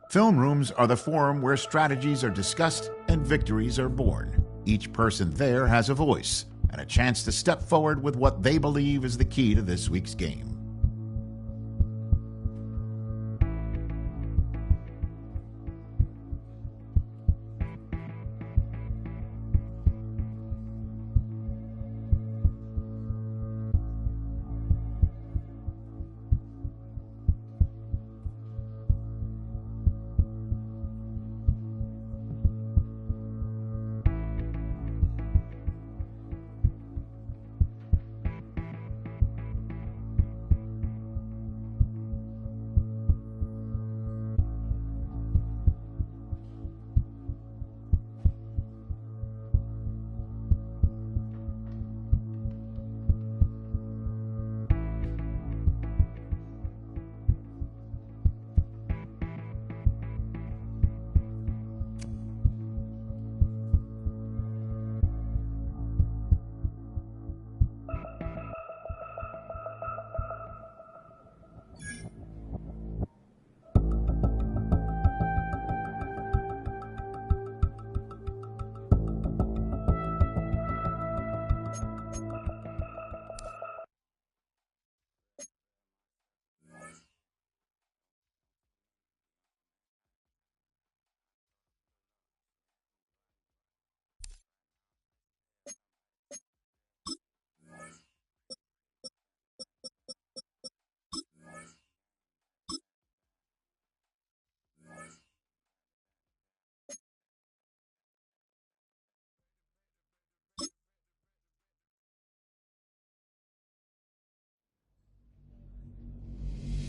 Film rooms are the forum where strategies are discussed and victories are born. Each person there has a voice and a chance to step forward with what they believe is the key to this week's game.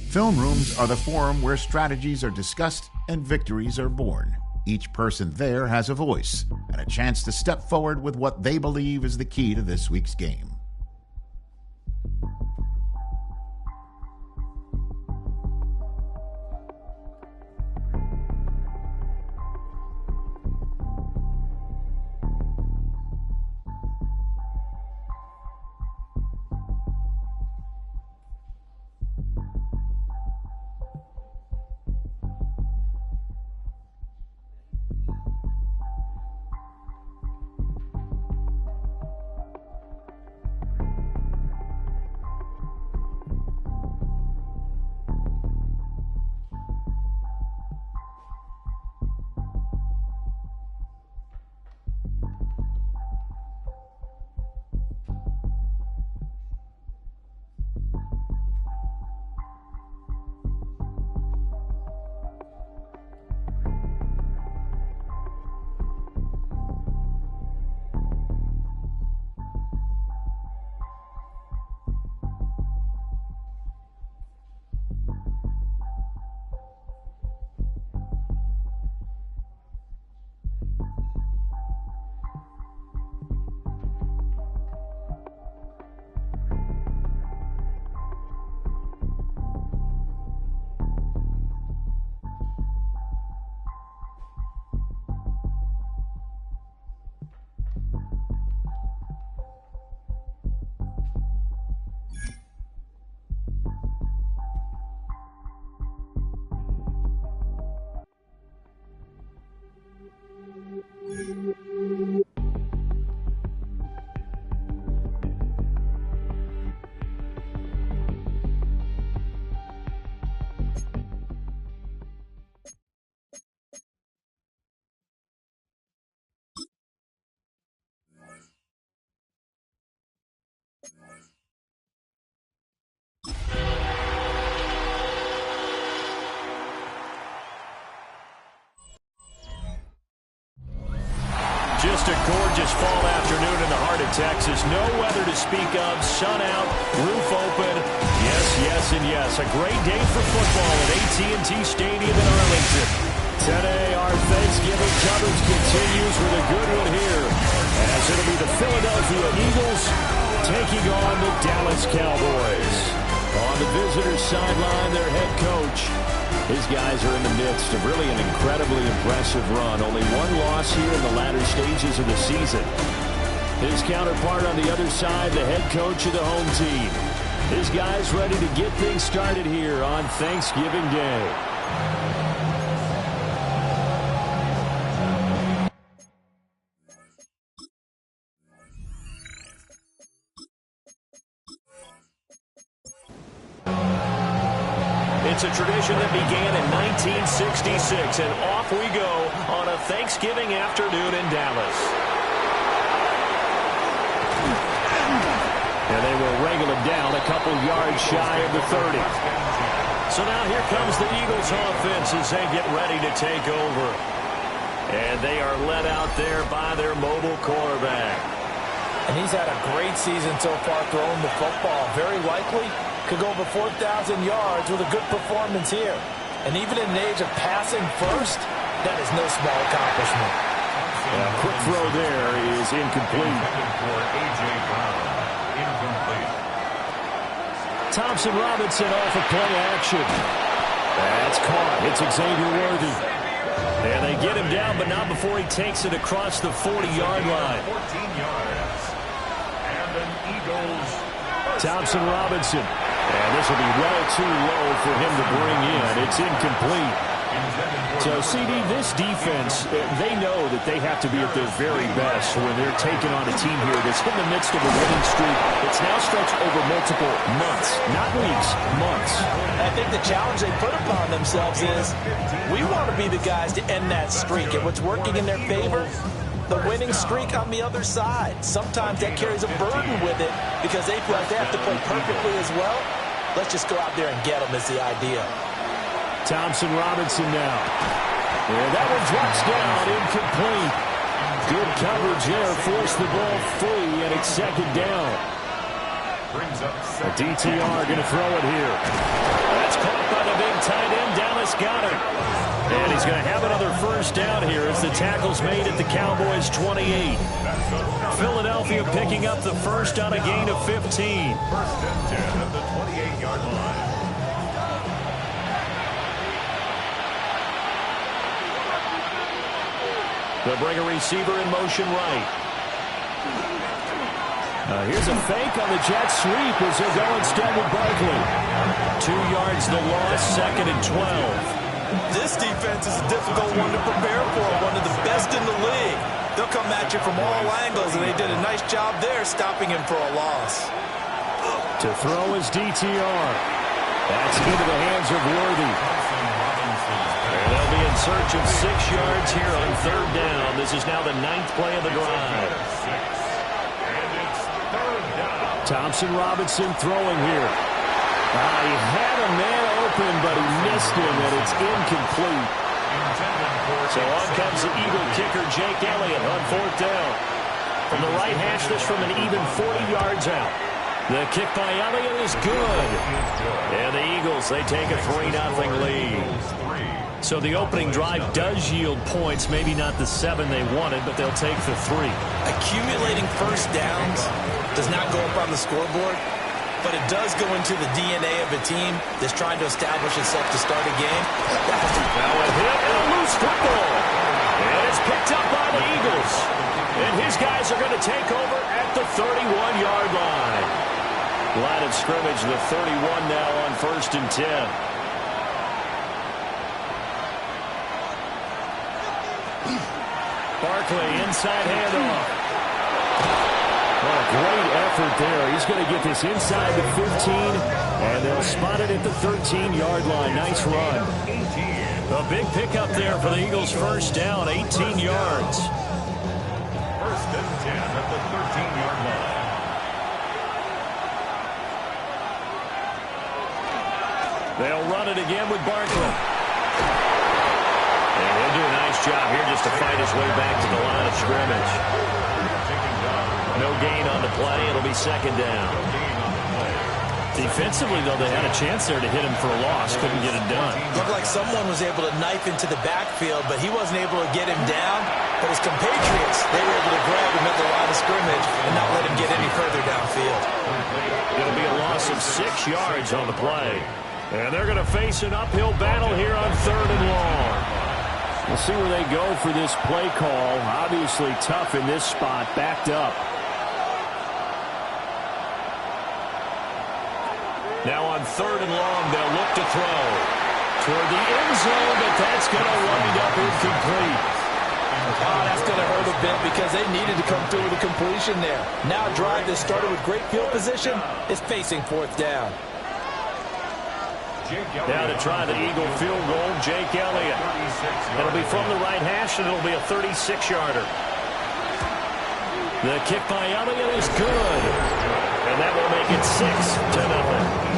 Film rooms are the forum where strategies are discussed and victories are born. Each person there has a voice and a chance to step forward with what they believe is the key to this week's game. Just a gorgeous fall afternoon in the heart of Texas. No weather to speak of. Sun out, roof open. Yes, yes, and yes. A great day for football at AT&T Stadium in Arlington. Today, our Thanksgiving coverage continues with a good one here, as it'll be the Philadelphia Eagles taking on the Dallas Cowboys. On the visitors' sideline, their head coach. His guys are in the midst of really an incredibly impressive run. Only one loss here in the latter stages of the season. His counterpart on the other side, the head coach of the home team. His guys ready to get things started here on Thanksgiving Day. It's a tradition that began in 1966, and off we go on a Thanksgiving afternoon in Dallas. And they will wrangle it down a couple yards shy of the 30. So now here comes the Eagles offense as they get ready to take over. And they are led out there by their mobile quarterback. And he's had a great season so far throwing the football. Very likely could go over 4,000 yards with a good performance here. And even in an age of passing first, that is no small accomplishment. A quick throw there is incomplete. Thompson Robinson off of play action. That's caught. It's Xavier Worthy. And they get him down, but not before he takes it across the 40-yard line. 14 yards. And an Eagles. Thompson Robinson. And this will be well too low for him to bring in. It's incomplete. So, CD, this defense, they know that they have to be at their very best when they're taking on a team here that's in the midst of a winning streak. It's now stretched over multiple months, not weeks, months. I think the challenge they put upon themselves is we want to be the guys to end that streak. And what's working in their favor, the winning streak on the other side. Sometimes that carries a burden with it because they feel like they have to play perfectly as well. Let's just go out there and get them is the idea. Thompson Robinson now. And that one drops down, incomplete. Good coverage there, forced the ball free, and it's second down. A DTR going to throw it here. That's caught by the big tight end, Dallas Goedert. And he's going to have another first down here as the tackle's made at the Cowboys' 28. Philadelphia picking up the first on a gain of 15. First and 10 at the 28-yard line. They'll bring a receiver in motion right. Here's a fake on the jet sweep as they'll go instead with Barkley. 2 yards the loss, second and 12. This defense is a difficult one to prepare for, one of the best in the league. They'll come at you from all angles, and they did a nice job there stopping him for a loss. To throw is DTR. That's into the hands of Worthy. And they'll be in search of 6 yards here on third down. This is now the 9th play of the drive. Thompson Robinson throwing here. He had a man open, but he missed him, and it's incomplete. So on comes the Eagle kicker, Jake Elliott, on fourth down. From the right hash, this from an even 40 yards out. The kick by Elliott is good. And the Eagles, they take a 3-0 lead. So the opening drive does yield points, maybe not the 7 they wanted, but they'll take the 3. Accumulating first downs does not go up on the scoreboard, but it does go into the DNA of a team that's trying to establish itself to start a game. Now a hit and a loose football. And it's picked up by the Eagles. And his guys are going to take over at the 31-yard line. Line of scrimmage, the 31 now on first and 10. Barkley, inside handoff. What a great effort there. He's going to get this inside the 15, and they'll spot it at the 13-yard line. Nice run. A big pickup there for the Eagles' first down, 18 yards. First and 10 at the 13-yard line. They'll run it again with Barkley. And he'll do a nice job here just to fight his way back to the line of scrimmage. No gain on the play. It'll be second down. Defensively, though, they had a chance there to hit him for a loss. Couldn't get it done. Looked like someone was able to knife into the backfield, but he wasn't able to get him down. But his compatriots, they were able to grab him at the line of scrimmage and not let him get any further downfield. It'll be a loss of 6 yards on the play. And they're going to face an uphill battle here on third and long. We'll see where they go for this play call. Obviously tough in this spot, backed up. Now on third and long, they'll look to throw toward the end zone, but that's going to wind up incomplete. Oh, that's going to hurt a bit because they needed to come through with a completion there. Now a drive that started with great field position is facing fourth down. Now to try the Eagle field goal, Jake Elliott. It'll be from the right hash, and it'll be a 36-yarder. The kick by Elliott is good. And that will make it 6-0.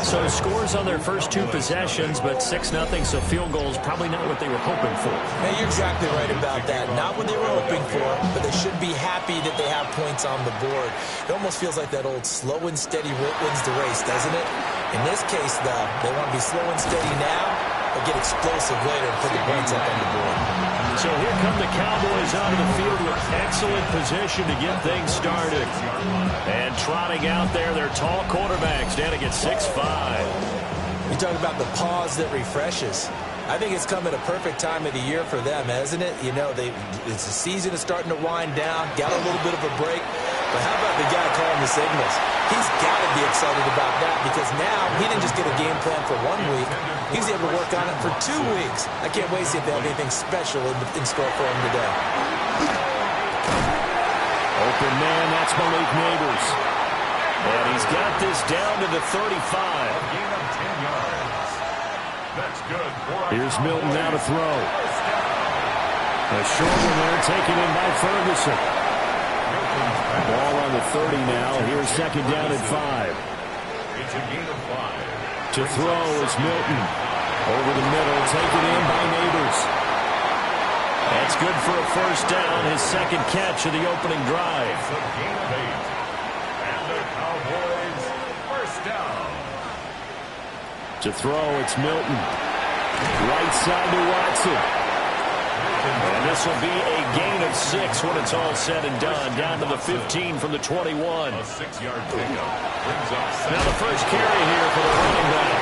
So scores on their first two possessions, but 6-0, so field goals probably not what they were hoping for. Hey, you're exactly right about that. Not what they were hoping for, but they should be happy that they have points on the board. It almost feels like that old slow and steady wins the race, doesn't it? In this case, though, they want to be slow and steady now, but get explosive later and put the points up on the board. So here come the Cowboys onto the field with excellent position to get things started. And trotting out there, their tall quarterbacks standing at 6'5". You talk about the pause that refreshes. I think it's come at a perfect time of the year for them, hasn't it? You know, it's the season is starting to wind down, got a little bit of a break. But how about the guy calling the signals? He's got to be excited about that because now he didn't just get a game plan for 1 week. He's able to work on it for 2 weeks. I can't wait to see if they have anything special in store for him today. Open man, that's Malik Neighbors. And he's got this down to the 35. Gain of 10 yards. That's good. Here's Milton now to throw. A short one there taken in by Ferguson. Ball on the 30 now. Here's second down at 5. It's a gain of 5. To throw is Milton. Over the middle, taken in by Neighbors. That's good for a first down, his second catch of the opening drive. It's a gain of 8. And the Cowboys first down. To throw, it's Milton. Right side to Watson. And this will be a gain of 6 when it's all said and done. Down to the 15 from the 21. A 6-yard pickup brings up now the first carry here for the running back.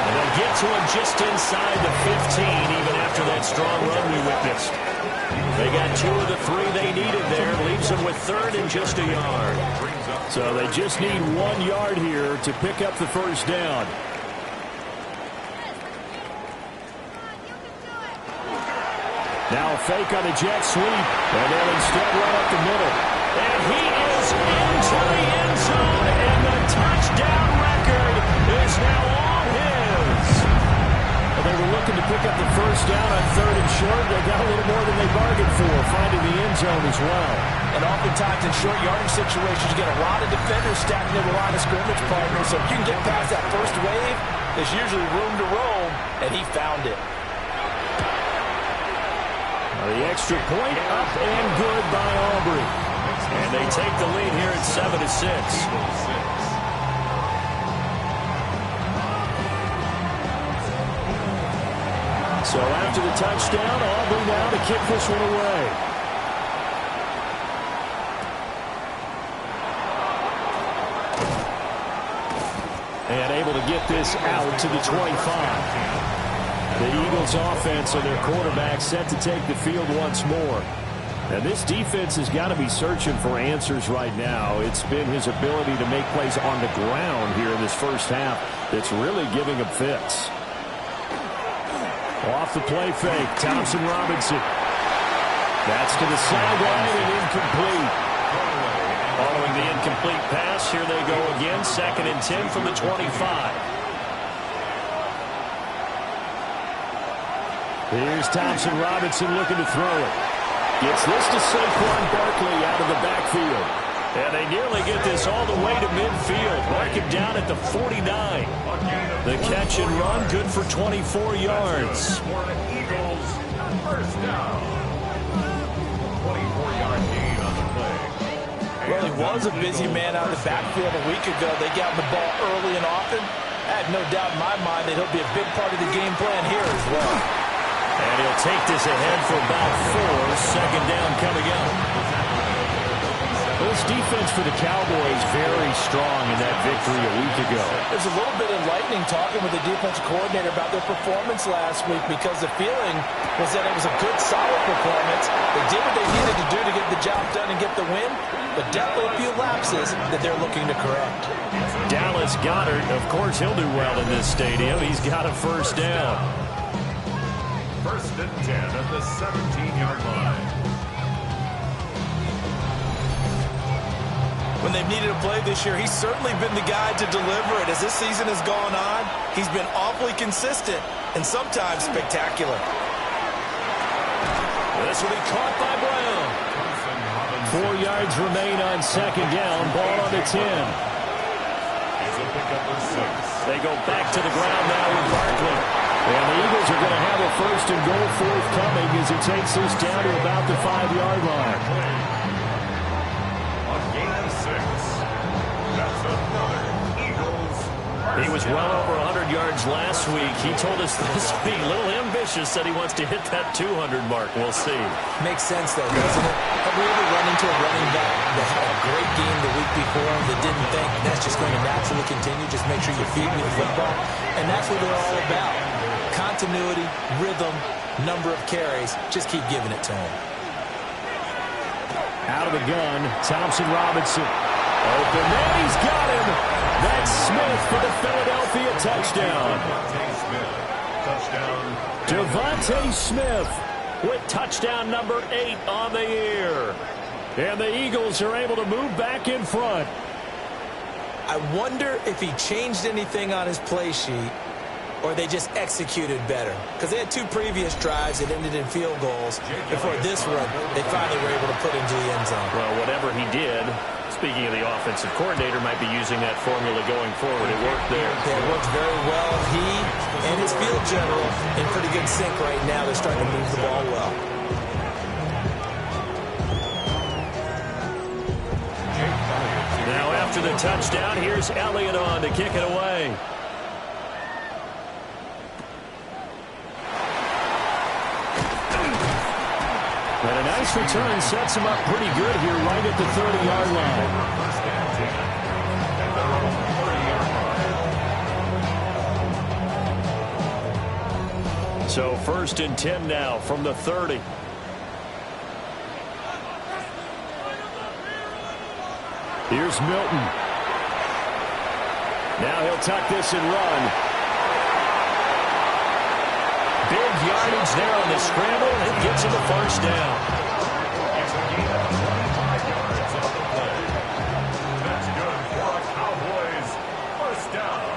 And they'll get to him just inside the 15, even after that strong run we witnessed. They got 2 of the 3 they needed there. Leaves them with third and just a yard. So they just need 1 yard here to pick up the first down. Now a fake on the jet sweep, and they'll instead run up the middle. And he is into the end zone, and the touchdown record is now all his. Well, they were looking to pick up the first down on third and short. They got a little more than they bargained for, finding the end zone as well. And oftentimes in short yardage situations, you get a lot of defenders stacking in the line of scrimmage partners. So if you can get past that first wave, there's usually room to roam, and he found it. The extra point up and good by Aubrey. And they take the lead here at 7-6. So after the touchdown, Aubrey now to kick this one away. And able to get this out to the 25. The Eagles' offense and their quarterback set to take the field once more. And this defense has got to be searching for answers right now. It's been his ability to make plays on the ground here in this first half that's really giving him fits. Off the play fake, Thompson Robinson. That's to the sideline and incomplete. Following the incomplete pass, here they go again. 2nd and 10 from the 25. Here's Thompson Robinson looking to throw it. Gets this to Saquon Barkley out of the backfield. And they nearly get this all the way to midfield. Mark him down at the 49. The catch and run good for 24 yards. For the Eagles, first down. 24-yard gain on the play. Well, he was a busy man out of the backfield a week ago. They got the ball early and often. I had no doubt in my mind that he'll be a big part of the game plan here as well. And he'll take this ahead for about 4. Second down coming up. This defense for the Cowboys very strong in that victory a week ago. There's a little bit enlightening talking with the defensive coordinator about their performance last week because the feeling was that it was a good, solid performance. They did what they needed to do to get the job done and get the win, but definitely a few lapses that they're looking to correct. Dallas Goedert, of course, he'll do well in this stadium. He's got a first down. First and 10 at the 17-yard line. When they've needed a play this year, he's certainly been the guy to deliver it. As this season has gone on, he's been awfully consistent and sometimes spectacular. This will be caught by Brown. 4 yards remain on second down. Ball on the 10. They go back to the ground now with Barkley. And the Eagles are going to have a first and goal forthcoming as it takes this down to about the 5-yard line. A gain of 6. That's another Eagles. He was well over 100 yards last week. He told us this week, a little ambitious, said he wants to hit that 200 mark. We'll see. Makes sense, though, doesn't it? Have we ever run into a running back that had a great game the week before that didn't think that's just going to naturally continue? Just make sure you feed me the football. And that's what they're all about. Continuity, rhythm, number of carries. Just keep giving it to him. Out of the gun, Thompson Robinson. Open man, he's got him. That's Smith for the Philadelphia touchdown. Devontae Smith with touchdown number 8 on the year. And the Eagles are able to move back in front. I wonder if he changed anything on his play sheet or they just executed better. Because they had 2 previous drives that ended in field goals. Before this run, they finally were able to put into the end zone. Well, whatever he did, speaking of the offensive coordinator, might be using that formula going forward. It worked there. Yeah, it worked very well. He and his field general in pretty good sync right now. They're starting to move the ball well. Now after the touchdown, here's Elliott on to kick it away. And a nice return sets him up pretty good here right at the 30-yard line. So 1st and 10 now from the 30. Here's Milton. Now he'll tuck this and run. Big yardage there on the scramble, and it gets him a first down. It's a gain of 25 yards on the play. That's good for a Cowboys first down.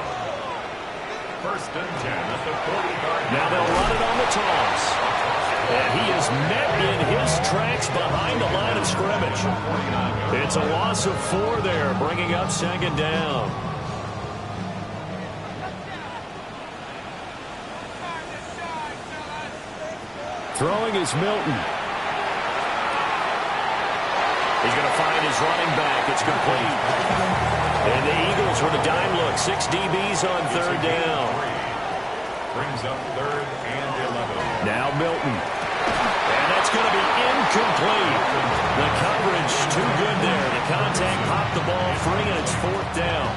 1st and 10 at the 40-yard line. Now they'll run it on the toss. And he is met in his tracks behind the line of scrimmage. It's a loss of 4 there, bringing up 2nd down. Throwing is Milton. He's going to find his running back. It's complete. And the Eagles with a dime look. 6 DBs on 3rd down. Brings up 3rd and 11. Now Milton. And that's going to be incomplete. The coverage too good there. The contact popped the ball free, and it's 4th down.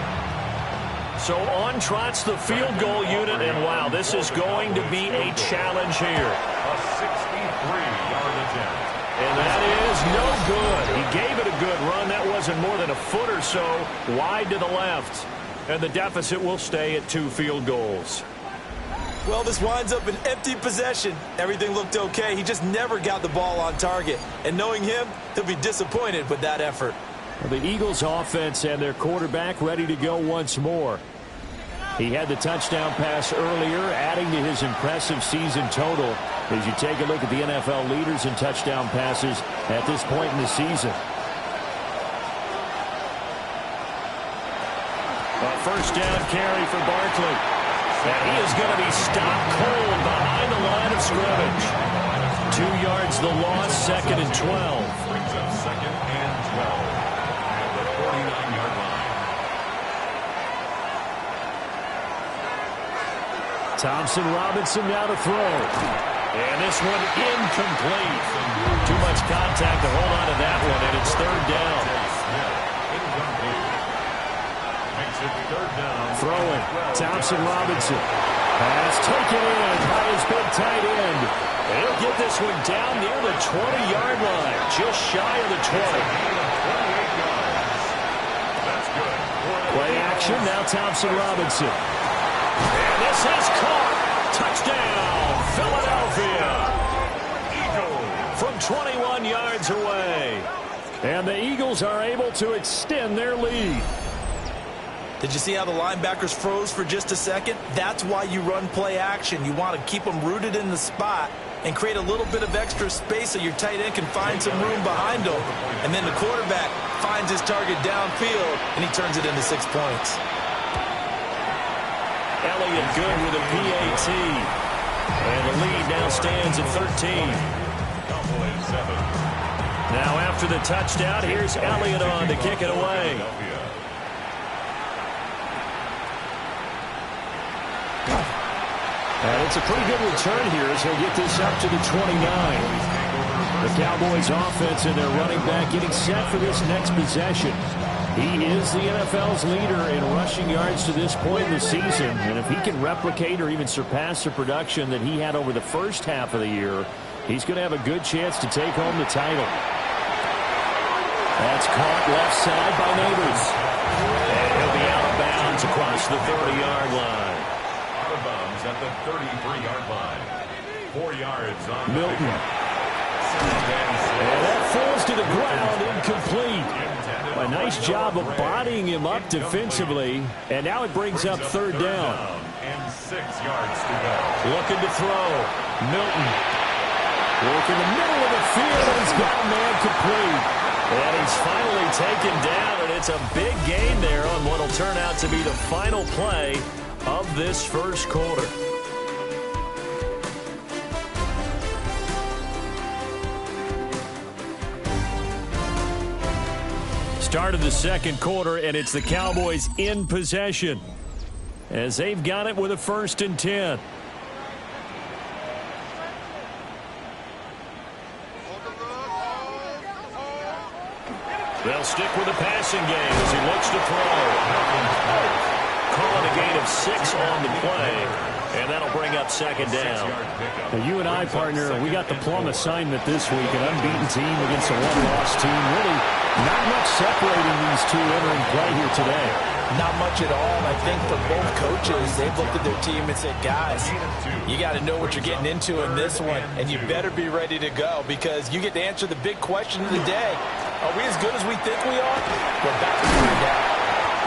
So on trots the field goal unit, and wow, this is going to be a challenge here. A 63-yard attempt. And that is no good. He gave it a good run. That wasn't more than a foot or so wide to the left. And the deficit will stay at 2 field goals. Well, this winds up an empty possession. Everything looked okay. He just never got the ball on target. And knowing him, he'll be disappointed with that effort. Well, the Eagles offense and their quarterback ready to go once more. He had the touchdown pass earlier, adding to his impressive season total as you take a look at the NFL leaders in touchdown passes at this point in the season. A 1st down carry for Barkley. And he is going to be stopped cold behind the line of scrimmage. 2 yards the loss, 2nd and 12. Brings up 2nd and 12 at the 49-yard line. Thompson Robinson now to throw. And this one incomplete. Too much contact to hold on to that one, and it's 3rd down. Makes it 3rd down. Throwing, Thompson Robinson. Pass taken in by his big tight end. He'll get this one down near the 20-yard line, just shy of the 20. That's good. Play action, now Thompson Robinson. And this is caught. Touchdown, Philadelphia. From 21 yards away. And the Eagles are able to extend their lead. Did you see how the linebackers froze for just a second? That's why you run play action. You want to keep them rooted in the spot and create a little bit of extra space so your tight end can find some room behind him. And then the quarterback finds his target downfield, and he turns it into 6 points. Elliott good with a PAT. And the lead now stands at 13. Now after the touchdown, here's Elliott on to kick it away. And it's a pretty good return here as he'll get this up to the 29. The Cowboys offense and their running back getting set for this next possession. He is the NFL's leader in rushing yards to this point in the season. And if he can replicate or even surpass the production that he had over the first half of the year, he's going to have a good chance to take home the title. That's caught left side by Neighbors. And he'll be out of bounds across the 30-yard line. Out of bounds at the 33-yard line. 4 yards on Milton. And that falls to the ground, incomplete. A nice job of bodying him up defensively. And now it brings up third down. And 6 yards to go. Looking to throw. Milton. Working the middle of the field, and he's got a man complete. And he's finally taken down, and it's a big gain there on what will turn out to be the final play of this first quarter. Start of the second quarter, and it's the Cowboys in possession as they've got it with a 1st and 10. They'll stick with the passing game as he looks to throw. Calling a gain of 6 on the play, and that'll bring up second down. Now, you and I, partner, we got the plum assignment this week, an unbeaten team against a one-loss team. Really not much separating these two entering play here today. Not much at all. And I think for both coaches, they've looked at their team and said, guys, you got to know what you're getting into in this one, and you better be ready to go because you get to answer the big question of the day. Are we as good as we think we are? We're about to find out.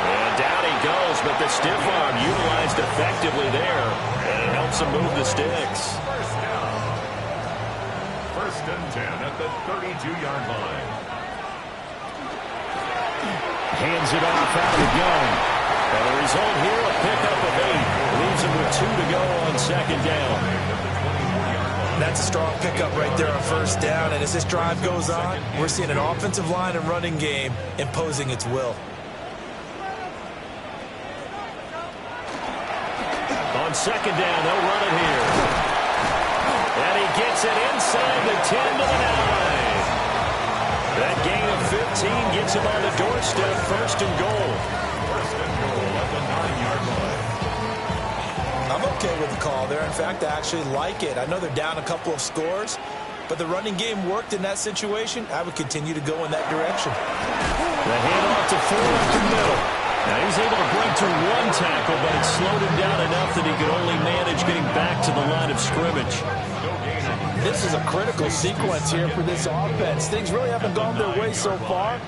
And down he goes, but the stiff arm utilized effectively there, and it helps him move the sticks. First down. 1st and 10 at the 32-yard line. Hands it off out of the gun. And the result here, a pickup of 8. Leaves him with 2 to go on second down. That's a strong pickup right there on 1st down. And as this drive goes on, we're seeing an offensive line and running game imposing its will. On second down, they'll run it here. And he gets it inside the 10 to the 9. That gain of 15 gets him on the doorstep, 1st and goal. 1st and goal at the 9-yard line. I'm okay with the call there. In fact, I actually like it. I know they're down a couple of scores, but the running game worked in that situation. I would continue to go in that direction. The handoff to Ford up the middle. Now he's able to break through 1 tackle, but it slowed him down enough that he could only manage getting back to the line of scrimmage. This is a critical sequence here for this offense. Things really haven't gone their way so far.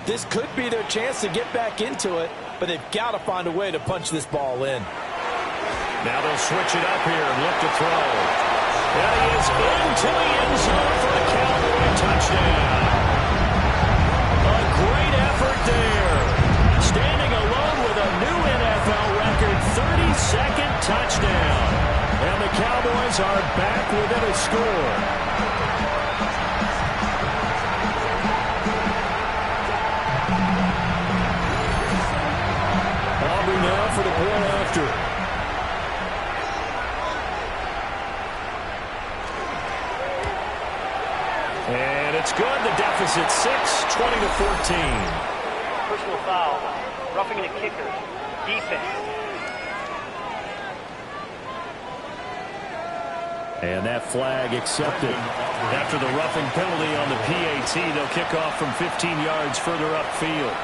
This could be their chance to get back into it, but they've got to find a way to punch this ball in. Now they'll switch it up here and look to throw. And he is into the end zone for a Cowboy touchdown. A great effort there. Standing alone with a new NFL record 32nd touchdown. And the Cowboys are back within a score. Aubrey now for the point after. And it's good. The deficit 6, 20-14. Personal foul. Roughing the kicker. Defense. And that flag accepted. After the roughing penalty on the PAT, they'll kick off from 15 yards further upfield.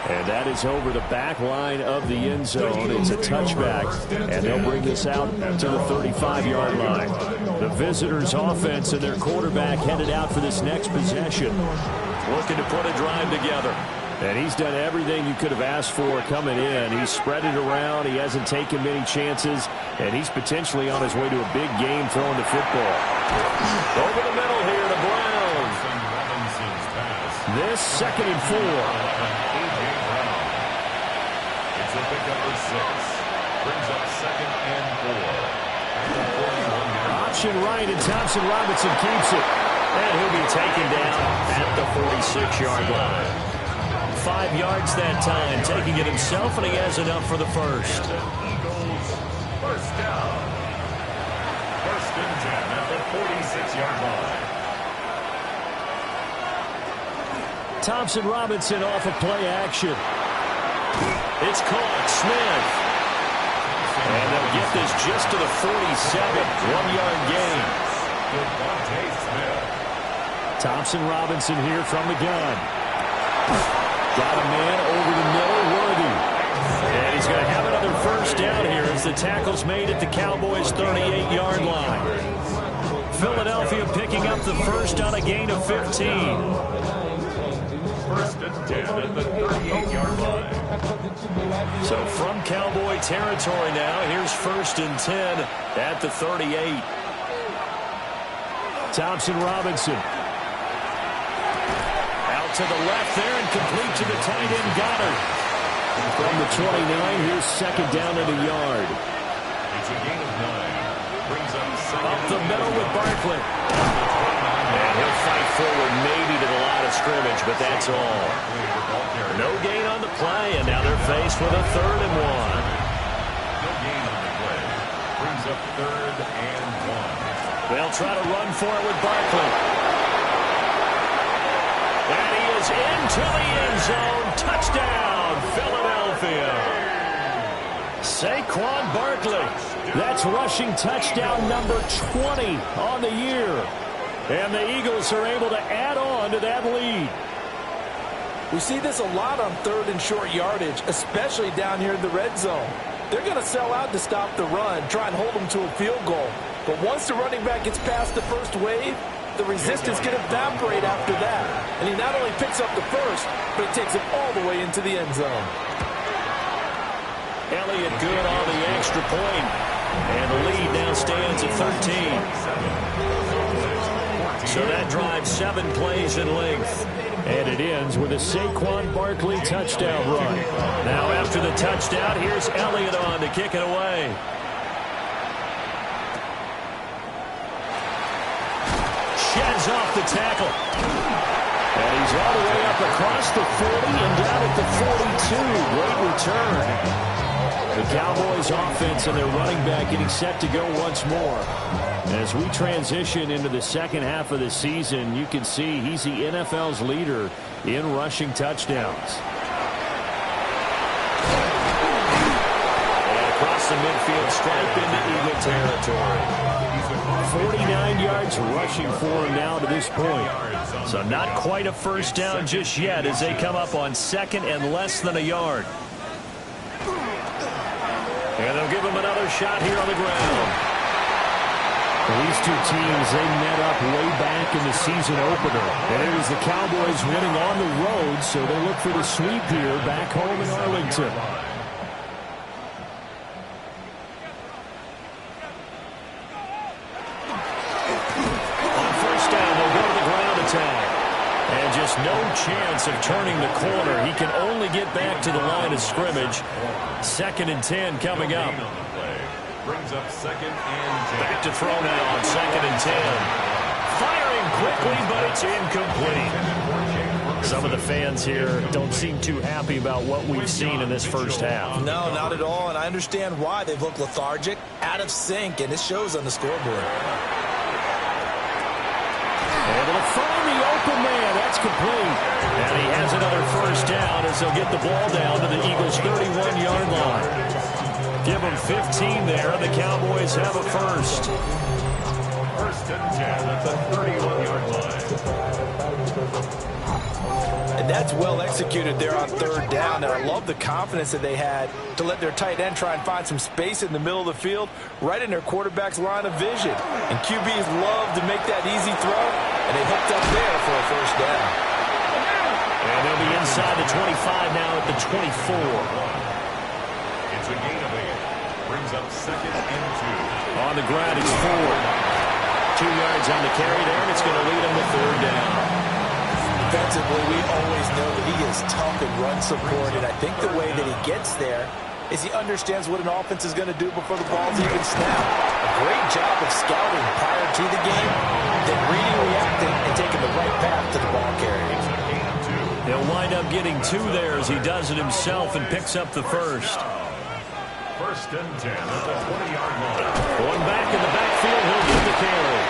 And that is over the back line of the end zone. It's a touchback, and they'll bring this out to the 35-yard line. The visitors' offense and their quarterback headed out for this next possession. looking to put a drive together. And he's done everything you could have asked for coming in. He's spread it around. He hasn't taken many chances. And he's potentially on his way to a big game throwing the football. Over the middle here to Brown. This 2nd and 4. It's a pickup of 6. Brings up 2nd and 4. Option right, and Thompson Robinson keeps it. And he'll be taken down at the 46-yard line. 5 yards that time, taking it himself, and he has enough for the first. Eagles, first down. 1st and 10 at the 46-yard line. Thompson Robinson off of play action. It's caught. Smith. And they'll get this just to the 47. 1-yard gain. Devontae Smith. Thompson Robinson here from the gun. Got a man over the middle, Worthy. And he's going to have another first down here as the tackle's made at the Cowboys' 38-yard line. Philadelphia picking up the first on a gain of 15. 1st and 10 at the 38-yard line. So from Cowboy territory now, here's 1st and 10 at the 38. Thompson Robinson. To the left there and complete to the tight end Goddard. From the 29, here's 2nd down at a yard. It's a gain of 9. Brings up 2nd. Up the middle with Barkley. And he'll fight forward maybe to the line of scrimmage, but that's all. No gain on the play, and now they're faced with a 3rd and 1. No gain on the play. Brings up 3rd and 1. They'll try to run for it with Barkley. And he is into the end zone. Touchdown, Philadelphia. Saquon Barkley. That's rushing touchdown number 20 on the year. And the Eagles are able to add on to that lead. We see this a lot on 3rd and short yardage, especially down here in the red zone. They're going to sell out to stop the run, try and hold them to a field goal. But once the running back gets past the first wave, the resistance can evaporate after that. And he not only picks up the first, but he takes it all the way into the end zone. Elliott good on the extra point. And the lead now stands at 13. So that drives 7 plays in length. And it ends with a Saquon Barkley touchdown run. Now after the touchdown, here's Elliott on to kick it away. Sheds off the tackle. And he's all the way up across the 40 and down at the 42. Great return. The Cowboys offense and their running back getting set to go once more. As we transition into the second half of the season, you can see he's the NFL's leader in rushing touchdowns. And across the midfield stripe into Eagle territory. 49 yards rushing for him now to this point. So not quite a first down just yet as they come up on 2nd and less than a yard. And they'll give him another shot here on the ground. These two teams, they met up way back in the season opener. And it was the Cowboys winning on the road, so they look for the sweep here back home in Arlington. And just no chance of turning the corner. He can only get back to the line of scrimmage. 2nd and 10 coming up. Brings up 2nd and 10. Back to throw now on 2nd and 10. Firing quickly, but it's incomplete. Some of the fans here don't seem too happy about what we've seen in this first half. No, not at all, and I understand why. They've looked lethargic, out of sync, and it shows on the scoreboard. Able to find the open man. That's complete. And he has another first down as they'll get the ball down to the Eagles' 31-yard line. Give them 15 there, and the Cowboys have a first. 1st and 10 at the 31-yard line. And that's well executed there on 3rd down. And I love the confidence that they had to let their tight end try and find some space in the middle of the field, right in their quarterback's line of vision. And QBs love to make that easy throw, and they hooked up there for a first down. they'll be inside the 25 now at the 24. It's a gain of 8. Brings up 2nd and 2. On the ground, it's Ford. 2 yards on the carry there, and it's going to lead him to 3rd down. Defensively, we always know that he is tough in run support, and I think the way that he gets there is he understands what an offense is going to do before the ball's even snapped. A great job of scouting prior to the game, then reading, reacting, and taking the right path to the ball carrier. He'll wind up getting 2 there as he does it himself and picks up the first. 1st and 10 at the 20-yard line. One back in the backfield, he'll get the carry.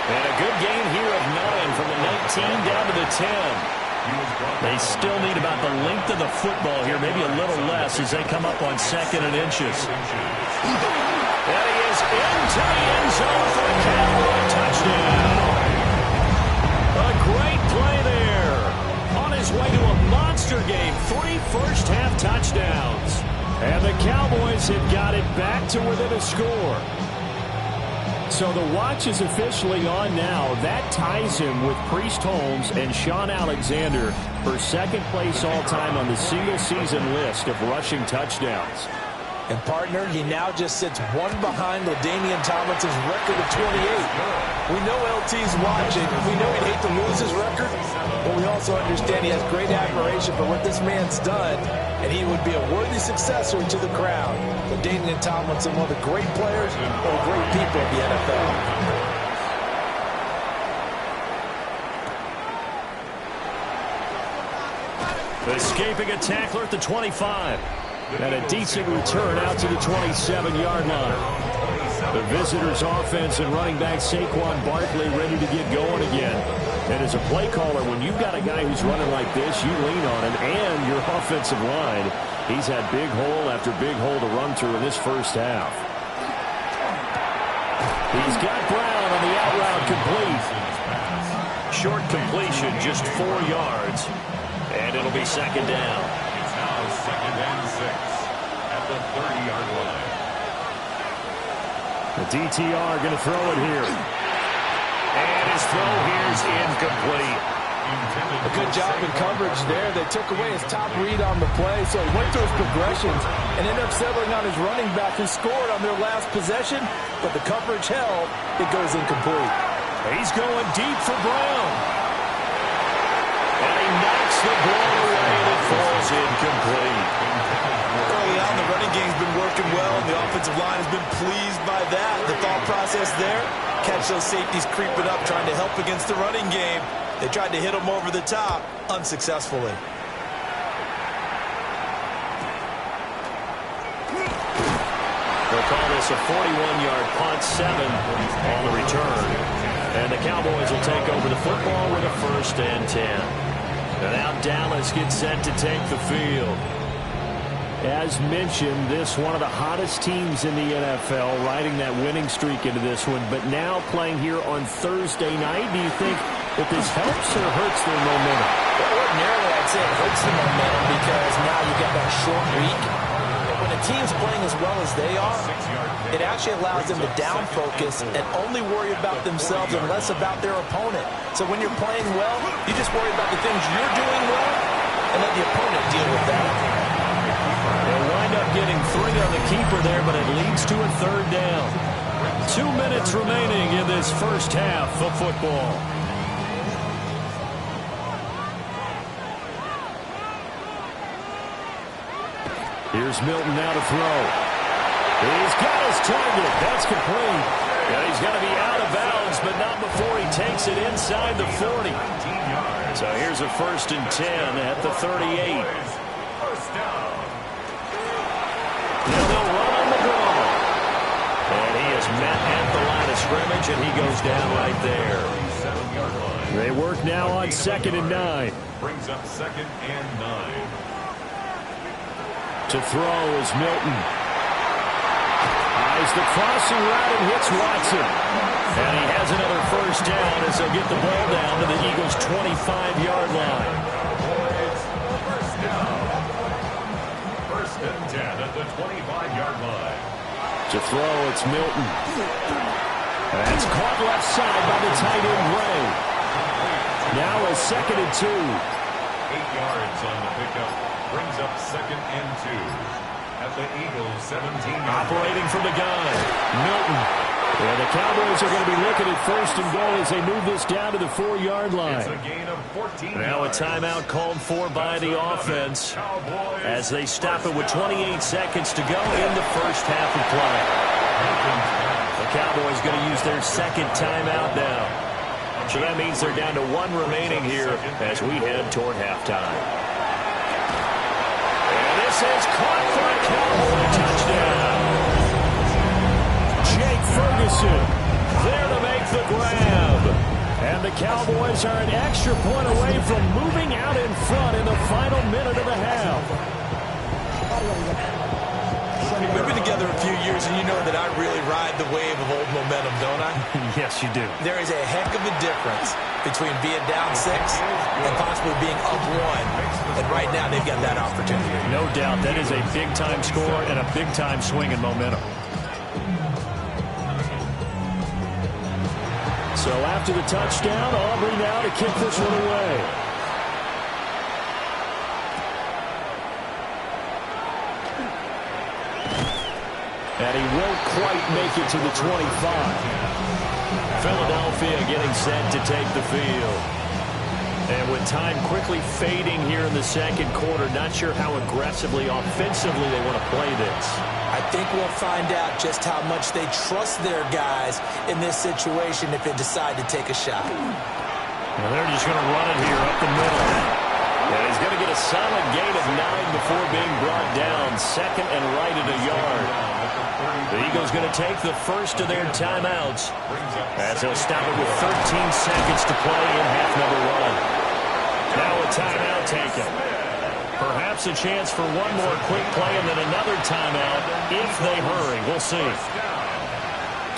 And a good gain here of 9 from the 19 down to the 10. They still need about the length of the football here, maybe a little less as they come up on 2nd and inches. There he is into the end zone for a Cowboy touchdown. A great play there. On his way to a monster game, 3 first-half touchdowns. And the Cowboys have got it back to within a score. So the watch is officially on now. That ties him with Priest Holmes and Sean Alexander for 2nd place all-time on the single-season list of rushing touchdowns. And, partner, he now just sits 1 behind LaDainian Tomlinson's record of 28. We know LT's watching. We know he'd hate to lose his record, but we also understand he has great admiration for what this man's done, and he would be a worthy successor to the crown. LaDainian Tomlinson, one of the great players, one of the great people of the NFL. Escaping a tackler at the 25. And a decent return out to the 27-yard line. The visitors' offense and running back Saquon Barkley ready to get going again. And as a play caller, when you've got a guy who's running like this, you lean on him and your offensive line. He's had big hole after big hole to run through in this first half. He's got Brown on the out route complete. Short completion, just 4 yards. And it'll be 2nd down. It's now 2nd and 6 at the 30-yard line. The DTR going to throw it here. And his throw here's incomplete. A good job in coverage there. They took away his top read on the play, so he went through his progressions and ended up settling on his running back who scored on their last possession, but the coverage held. It goes incomplete. He's going deep for Brown. And he knocks the ball away and it falls incomplete. Early on, the running game's been working well, and the offensive line has been pleased by that. The thought process there, catch those safeties creeping up, trying to help against the running game. They tried to hit him over the top, unsuccessfully. They'll call this a 41-yard punt, 7 on the return. And the Cowboys will take over the football with a 1st and 10. And now Dallas gets set to take the field. As mentioned, this one of the hottest teams in the NFL, riding that winning streak into this one, but now playing here on Thursday night. Do you think that this helps or hurts their momentum? Well, ordinarily, I'd say it hurts the momentum because now you've got that short week. But when a team's playing as well as they are, it actually allows them to down focus and only worry about themselves and less about their opponent. So when you're playing well, you just worry about the things you're doing well and let the opponent deal with that. They'll wind up getting 3 on the keeper there, but it leads to a 3rd down. 2 minutes remaining in this first half of football. Here's Milton now to throw. He's got his target. That's complete. And he's going to be out of bounds, but not before he takes it inside the 40. So here's a 1st and 10 at the 38. First down. Now they'll run on the draw. And he is met at the line of scrimmage, and he goes down right there. They work now on 2nd and 9. Brings up 2nd and 9. To throw is Milton. Eyes the crossing route and hits Watson. And he has another 1st down as they'll get the ball down to the Eagles' 25-yard line. First down. 1st and 10 at the 25-yard line. To throw, it's Milton. That's caught left side by the tight end, Ray. Now a 2nd and 2. yards on the pickup. Brings up 2nd and 2. At the Eagles' 17-yard. Operating from the gun, Milton. And the Cowboys are going to be looking at 1st and goal as they move this down to the 4-yard line. It's a gain of 14 Now a yards. timeout called for by the offense as they stop it with 28 seconds to go in the first half of play. The Cowboys going to use their 2nd timeout now. So that means they're down to 1 remaining here as we head toward halftime. This is caught for a Cowboy touchdown. Jake Ferguson there to make the grab. And the Cowboys are an extra point away from moving out in front in the final minute of the half. We've been together a few years, and you know that I really ride the wave of old momentum, don't I? Yes, you do. There is a heck of a difference between being down 6 and possibly being up 1. And right now, they've got that opportunity. No doubt. That is a big-time score and a big-time swing in momentum. So after the touchdown, Aubrey now to kick this one away. And he won't quite make it to the 25. Philadelphia getting set to take the field. And with time quickly fading here in the second quarter, not sure how aggressively, offensively they want to play this. I think we'll find out just how much they trust their guys in this situation if they decide to take a shot. And they're just going to run it here up the middle. And he's going to get a solid gain of 9 before being brought down. 2nd and right at a yard. The Eagles going to take the first of their timeouts as they'll stop it with 13 seconds to play in half number 1. Now a timeout taken. Perhaps a chance for one more quick play and then another timeout if they hurry. We'll see.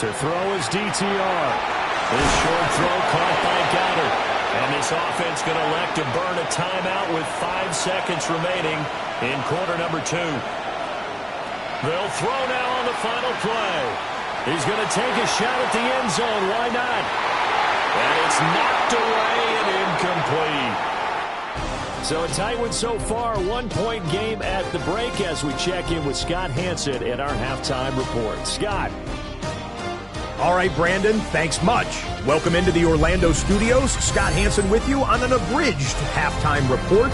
To throw is DTR. This short throw caught by Goddard. And this offense going to elect to burn a timeout with 5 seconds remaining in quarter number 2. They'll throw now on the final play. He's going to take a shot at the end zone. Why not? And it's knocked away and incomplete. So a tight one so far. 1-point game at the break as we check in with Scott Hansen in our halftime report. Scott. All right, Brandon, thanks much. Welcome into the Orlando studios. Scott Hansen with you on an abridged halftime report.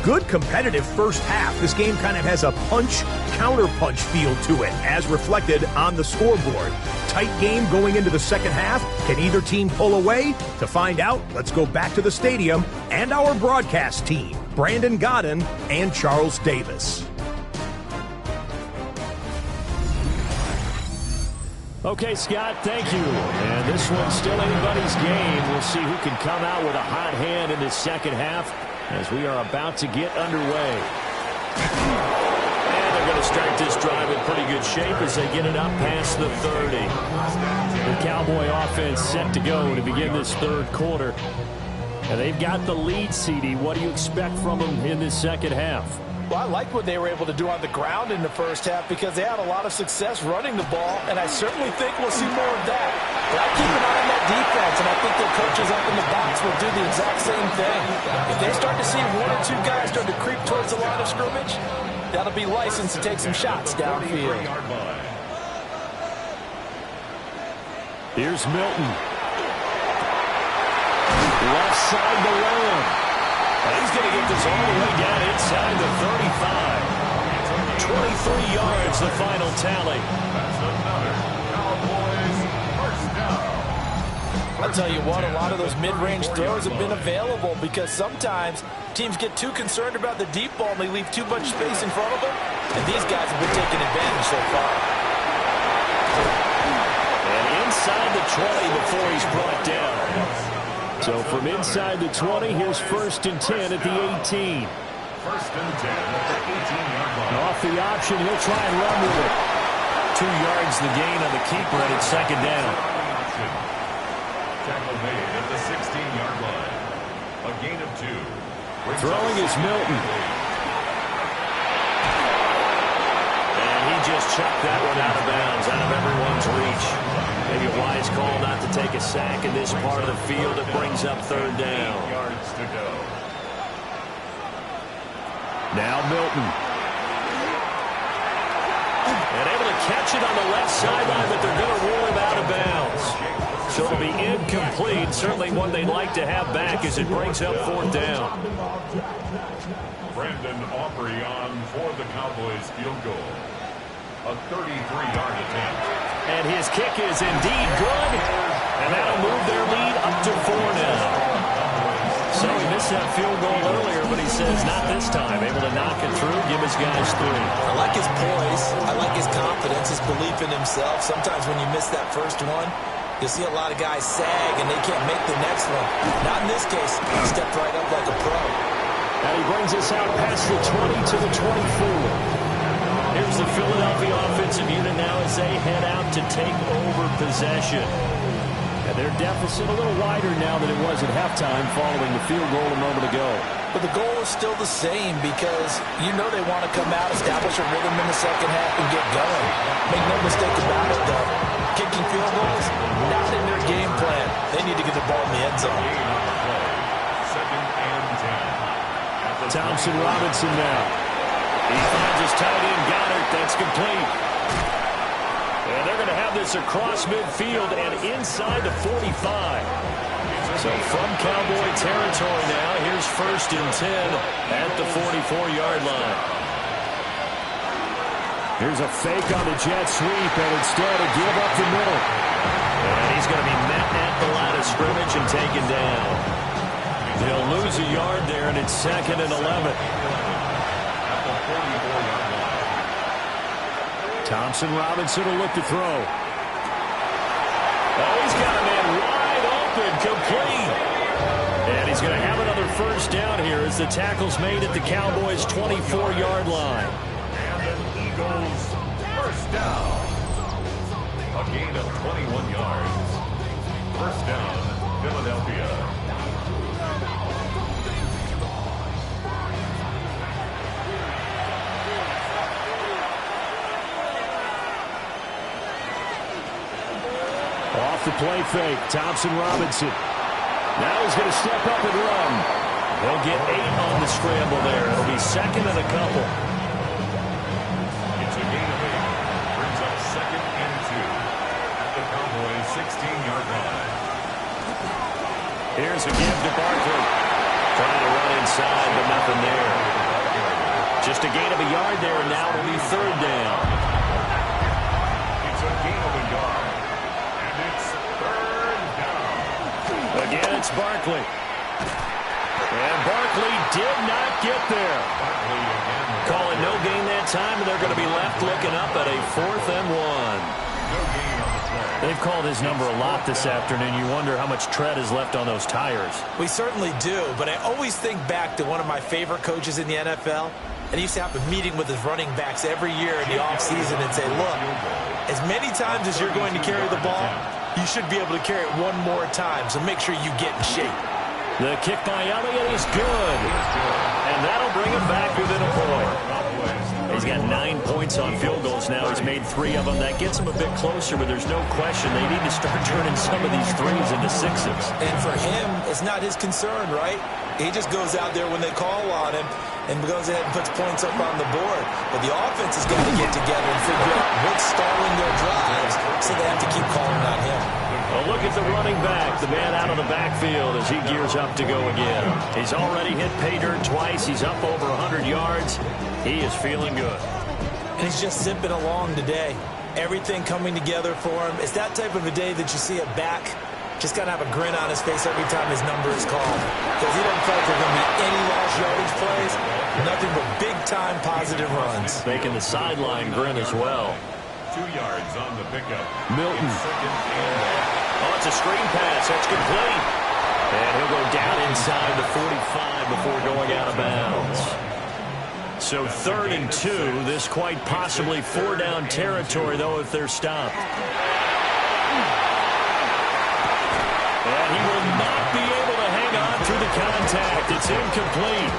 Good competitive first half. This game kind of has a punch-counter-punch feel to it, as reflected on the scoreboard. Tight game going into the second half. Can either team pull away? To find out, let's go back to the stadium and our broadcast team, Brandon Godden and Charles Davis. Okay, Scott, thank you. And this one's still anybody's game. We'll see who can come out with a hot hand in this second half as we are about to get underway. And they're going to start this drive in pretty good shape as they get it up past the 30. The Cowboy offense set to go to begin this third quarter. And they've got the lead, CD. What do you expect from them in this second half? Well, I like what they were able to do on the ground in the first half because they had a lot of success running the ball, and I certainly think we'll see more of that. But I keep an eye on that defense, and I think their coaches up in the box will do the exact same thing. If they start to see 1 or 2 guys start to creep towards the line of scrimmage, that'll be licensed to take some shots downfield. Here's Milton. Left side to Lamb. He's going to get this all the way down inside the 35. 23 yards, the final tally. That's another Cowboys first down. I'll tell you what, a lot of those mid-range throws have been available because sometimes teams get too concerned about the deep ball and they leave too much space in front of them. And these guys have been taking advantage so far. And inside the 20 before he's brought down. So from inside the 20, here's 1st and 10 at the 18. 1st and 10 at the 18-yard line. Off the option, he'll try and run with it. 2 yards the gain on the keeper, and it's second down. Tackle made at the 16-yard line. A gain of 2. Throwing is Milton. And he just chucked that one out of bounds, out of everyone's reach. Maybe a wise call not to take a sack in this part of the field. It brings up 3rd down. 8 yards to go. Now Milton. And able to catch it on the left sideline, but they're going to rule him out of bounds. So it'll be incomplete. Certainly one they'd like to have back as it brings up 4th down. Brandon Aubrey on for the Cowboys field goal. A 33-yard attempt. And his kick is indeed good. And that'll move their lead up to 4 now. So he missed that field goal earlier, but he says not this time. Able to knock it through, give his guys 3. I like his poise. I like his confidence, his belief in himself. Sometimes when you miss that first one, you'll see a lot of guys sag and they can't make the next one. Not in this case. He stepped right up like a pro. And he brings us out past the 20 to the 24. Here's the Philadelphia offensive unit now as they head out to take over possession. And their deficit a little wider now than it was at halftime following the field goal a moment ago. But the goal is still the same because you know they want to come out, establish a rhythm in the second half, and get going. Make no mistake about it, though. Kicking field goals, not in their game plan. They need to get the ball in the end zone. 2nd and 10. Thompson Robinson now. He finds his tight end, Goddard. That's complete. And they're going to have this across midfield and inside the 45. So from Cowboy territory now, here's 1st and 10 at the 44-yard line. Here's a fake on the jet sweep, and instead a give up the middle. And he's going to be met at the line of scrimmage and taken down. They'll lose a yard there, and it's 2nd and 11. At the 44-yard line. Thompson Robinson will look to throw. Oh, he's got a man wide open, complete. And he's going to have another 1st down here as the tackle's made at the Cowboys' 24-yard line. And the Eagles 1st down. A gain of 21 yards. 1st down, Philadelphia. Off the play fake, Thompson Robinson. Now he's going to step up and run. He'll get 8 on the scramble there. It'll be 2nd and a couple. It's a gain of 8. Brings up 2nd and 2. At the Cowboys' 16-yard line. Here's a give to Barkley. Trying to run inside, but nothing there. Just a gain of a yard there, and now it'll be 3rd down. It's a gain of a yard. And it's 3rd down. Again, it's Barkley. And Barkley did not get there. Barkley again. Calling no gain that time, and they're going to be left looking up at a 4th and 1. No gain on the play. They've called his number a lot this afternoon. You wonder how much tread is left on those tires. We certainly do, but I always think back to one of my favorite coaches in the NFL, and he used to have a meeting with his running backs every year in the offseason and say, look, as many times as you're going to carry the ball, you should be able to carry it one more time, so make sure you get in shape. The kick by Elliott is good, and that'll bring him back within a point. He's got 9 points on field goals now. He's made 3 of them. That gets him a bit closer, but there's no question they need to start turning some of these 3s into 6s. And for him, it's not his concern, right? He just goes out there when they call on him and goes ahead and puts points up on the board. But the offense has got to get together and figure out what's stalling their drives, so they have to keep calling on him. Well, look at the running back, the man out of the backfield as he gears up to go again. He's already hit pay dirt twice. He's up over 100 yards. He is feeling good. And he's just zipping along today. Everything coming together for him. It's that type of a day that you see a back just got to have a grin on his face every time his number is called. Because he doesn't feel like there are going to be any lost yardage plays. Nothing but big-time positive runs. Making the sideline grin as well. 2 yards on the pickup. Milton. Oh, it's a screen pass. That's complete. And he'll go down inside the 45 before going out of bounds. So 3rd and 2. This quite possibly 4-down territory, though, if they're stopped. And he will not be able to hang on through the contact. It's incomplete.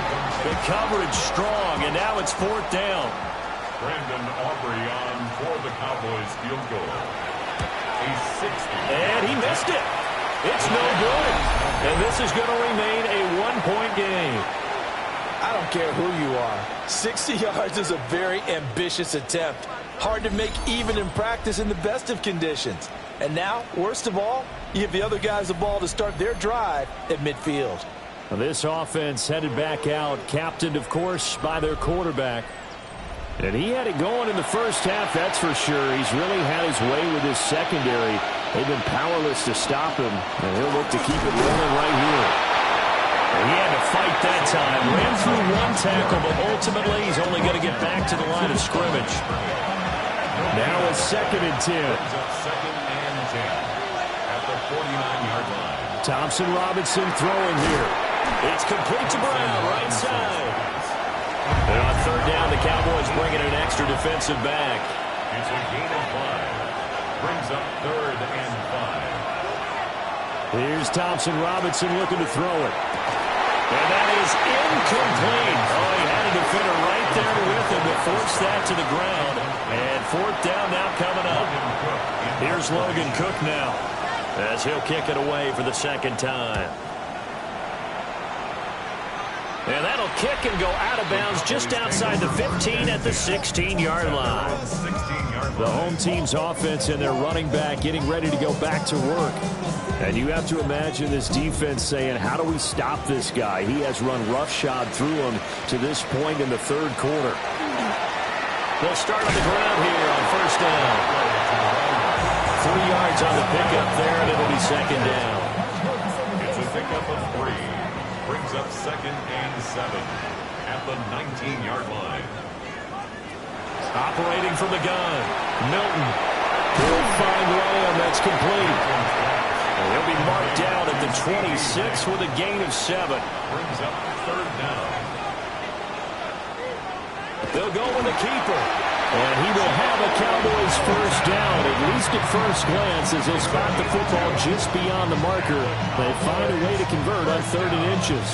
The coverage strong, and now it's 4th down. Brandon Aubrey on for the Cowboys field goal. A 60. And he missed it. It's no good. And this is going to remain a 1-point game. I don't care who you are. 60 yards is a very ambitious attempt. Hard to make even in practice in the best of conditions. And now, worst of all, you give the other guys the ball to start their drive at midfield. Well, this offense headed back out, captained, of course, by their quarterback. And he had it going in the first half, that's for sure. He's really had his way with his secondary. They've been powerless to stop him, and he'll look to keep it rolling right here. And he had to fight that time. Ran through one tackle, but ultimately he's only going to get back to the line of scrimmage. Now it's 2nd and 10. Second and 10 at the 49-yard line. Thompson Robinson throwing here. It's complete to Brown, right side. And on 3rd down, the Cowboys bring in an extra defensive back. It's a gain of 5. Brings up 3rd and 5. Here's Thompson Robinson looking to throw it. And that is incomplete. Oh, he had a defender right there with him to force that to the ground. And 4th down now coming up. Here's Logan Cook now, as he'll kick it away for the 2nd time. And that'll kick and go out of bounds just outside the 15 at the 16-yard line. The home team's offense and their running back getting ready to go back to work. And you have to imagine this defense saying, how do we stop this guy? He has run roughshod through him to this point in the 3rd quarter. They'll start on the ground here on 1st down. 3 yards on the pickup there, and it'll be 2nd down. It's a pickup of 3. Brings up 2nd and 7 at the 19-yard line. Operating from the gun, Milton. He'll find Lamb. That's complete. And he'll be marked down at the 26 with a gain of 7. Brings up 3rd down. They'll go with the keeper. And he will have a Cowboys 1st down, at least at first glance, as he'll spot the football just beyond the marker. They find a way to convert on 3rd and inches.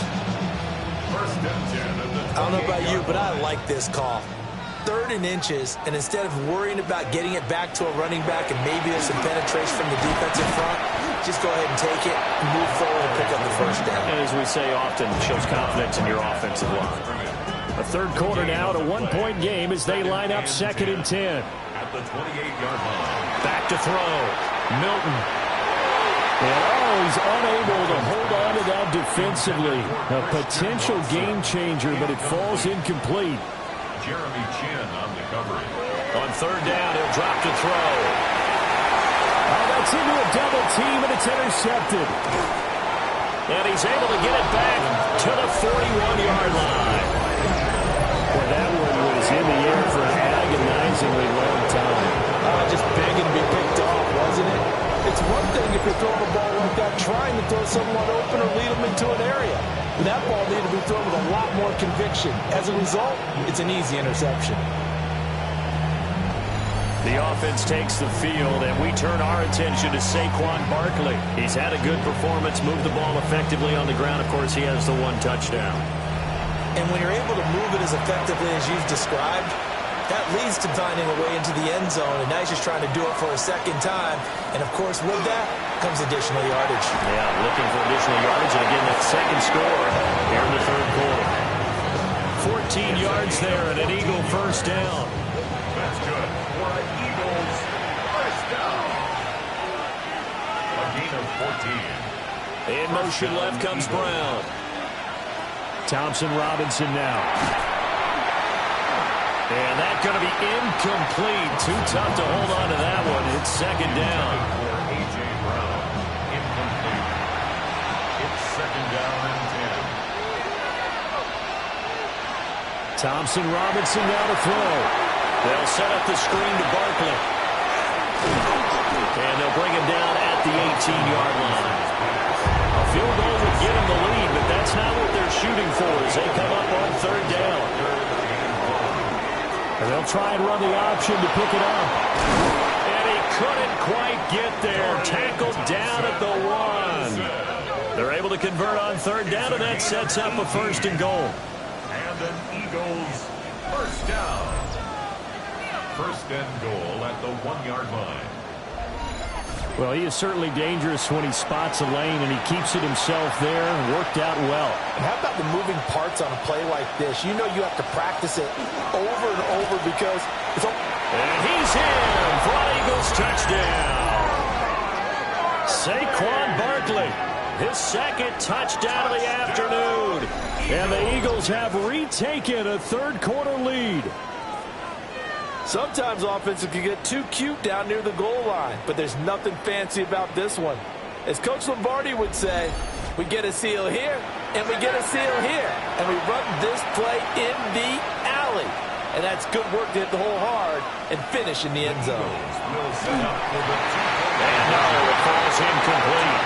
1st and 10 at the 20. I don't know about you, but I like this call. 3rd and inches, and instead of worrying about getting it back to a running back and maybe there's some penetration from the defensive front, just go ahead and take it, move forward, and pick up the 1st down. And as we say often, it shows confidence in your offensive line. A 3rd quarter now, a 1-point game as they line up 2nd and 10. At the 28-yard line. Back to throw, Milton. And he's unable to hold on to that defensively. A potential game changer, but it falls incomplete. Jeremy Chin on the coverage. On 3rd down, he'll drop to throw. Oh, that's into a double team, and it's intercepted. And he's able to get it back to the 41-yard line. Well, that one was in the air for an agonizingly long time. Just begging to be picked off, wasn't it? It's one thing if you're throwing a ball like that, trying to throw someone open or lead them into an area. But that ball needed to be thrown with a lot more conviction. As a result, it's an easy interception. The offense takes the field, and we turn our attention to Saquon Barkley. He's had a good performance, moved the ball effectively on the ground. Of course, he has the 1 touchdown. And when you're able to move it as effectively as you've described, that leads to finding a way into the end zone, and now he's just trying to do it for a 2nd time. And, of course, with that comes additional yardage. Yeah, looking for additional yardage, and again, that 2nd score here in the 3rd quarter. 14 yards there, and an Eagle 1st down. That's good for an Eagles 1st down. A gain of 14. In motion left comes Brown. Thompson Robinson now. And that's going to be incomplete. Too tough to hold on to that one. It's 2nd down. For A.J. Brown, incomplete. It's 2nd down and 10. Thompson Robinson now to throw. They'll set up the screen to Barkley. And they'll bring him down at the 18-yard line. A field goal would get him the lead, but that's not what they're shooting for as they come up on 3rd down. And they'll try and run the option to pick it up. And he couldn't quite get there. Tackled down at the 1. They're able to convert on 3rd down, and that sets up a 1st and goal. And an Eagles 1st down. 1st and goal at the 1-yard line. Well, he is certainly dangerous when he spots a lane, and he keeps it himself there and worked out well. And how about the moving parts on a play like this? You know you have to practice it over and over because it's all... And he's in for an Eagles touchdown. Saquon Barkley, his second touchdown of the afternoon. And the Eagles have retaken a third-quarter lead. Sometimes offenses can get too cute down near the goal line, but there's nothing fancy about this one. As Coach Lombardi would say, we get a seal here, and we get a seal here, and we run this play in the alley. And that's good work to hit the hole hard and finish in the end zone. And no, it falls incomplete.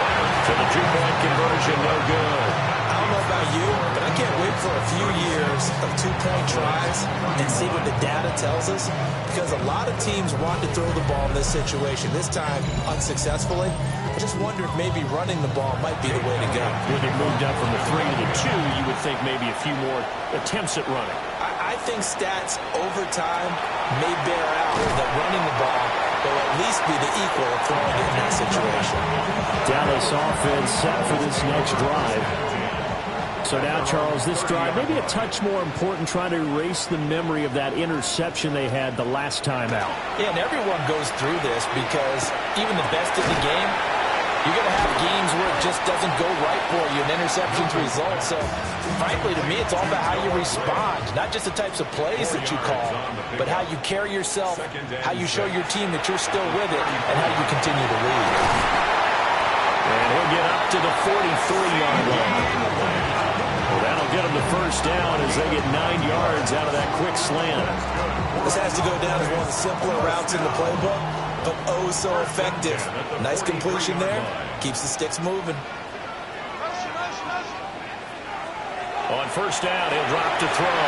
So the two-point conversion, no good. I don't know about you, but I can't wait for a few years of two-point tries and see what the data tells us, because a lot of teams want to throw the ball in this situation, this time unsuccessfully. I just wonder if maybe running the ball might be the way to go. When they moved up from the 3 to the 2, you would think maybe a few more attempts at running. I think stats over time may bear out that running the ball will at least be the equal of throwing it in that situation. Dallas offense set for this next drive. So now, Charles, this drive maybe a touch more important, trying to erase the memory of that interception they had the last time out. Yeah, and everyone goes through this because even the best in the game, you're going to have games where it just doesn't go right for you, and interceptions result. So, frankly, to me, it's all about how you respond, not just the types of plays that you call, but how you carry yourself, how you show your team that you're still with it, and how you continue to lead. And he'll get up to the 43-yard line. Well, that'll get them the first down as they get 9 yards out of that quick slant. This has to go down as one of the simpler routes in the playbook, but oh so effective. Nice completion there. Keeps the sticks moving. On first down, he'll drop to throw.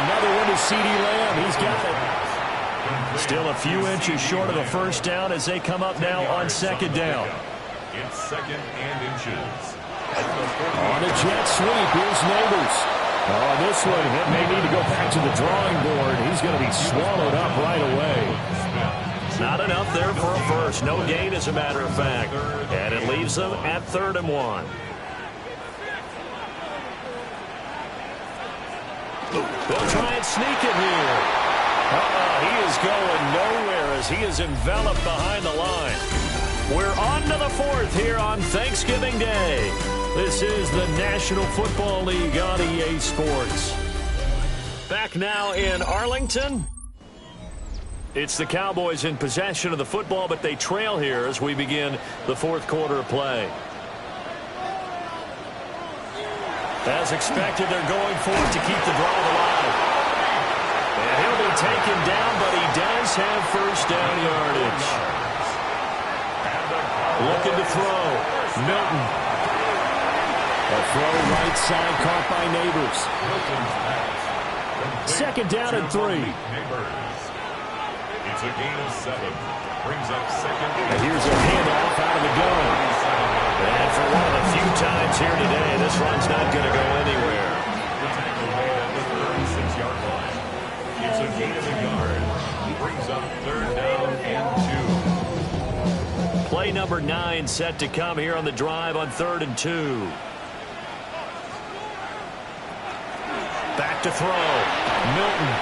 Another one to CeeDee Lamb. He's got it. Still a few inches short of a first down as they come up now on second down. It's second and inches. On a jet sweep, here's Neighbors. On this one, he may need to go back to the drawing board. He's going to be swallowed up right away. Not enough there for a first. No gain, as a matter of fact. And it leaves them at 3rd and 1. They'll try and sneak it here. He is going nowhere as he is enveloped behind the line. We're on to the 4th here on Thanksgiving Day. This is the National Football League on EA Sports. Back now in Arlington. It's the Cowboys in possession of the football, but they trail here as we begin the 4th quarter of play. As expected, they're going for it to keep the drive alive. And he'll be taken down, but he does have first down yardage. Looking to throw. Milton. A throw right side caught by Neighbors. Second down and 3. It's a gain of 7. Brings up second. And here's a handoff out of the gun. And for one of the few times here today, this run's not going to go anywhere. The tackle made at the 36-yard line. It's a gain of a yard. Brings up 3rd down and 2. Play number 9 set to come here on the drive on 3rd and 2. Back to throw. Milton.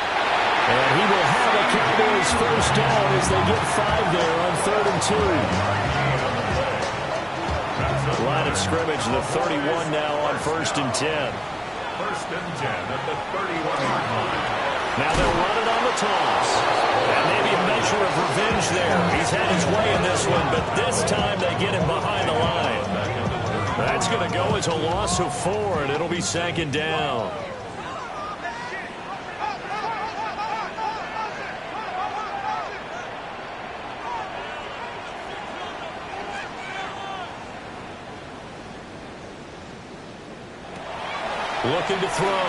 And he will have a Cowboys first down as they get 5 there on 3rd and 2. Line of scrimmage, the 31 now on 1st and 10. 1st and 10 at the 31-yard line. Now they'll run it on the toss. And maybe a measure of revenge there. He's had his way in this one, but this time they get him behind the line. That's going to go as a loss of 4, and it'll be 2nd down. Looking to throw.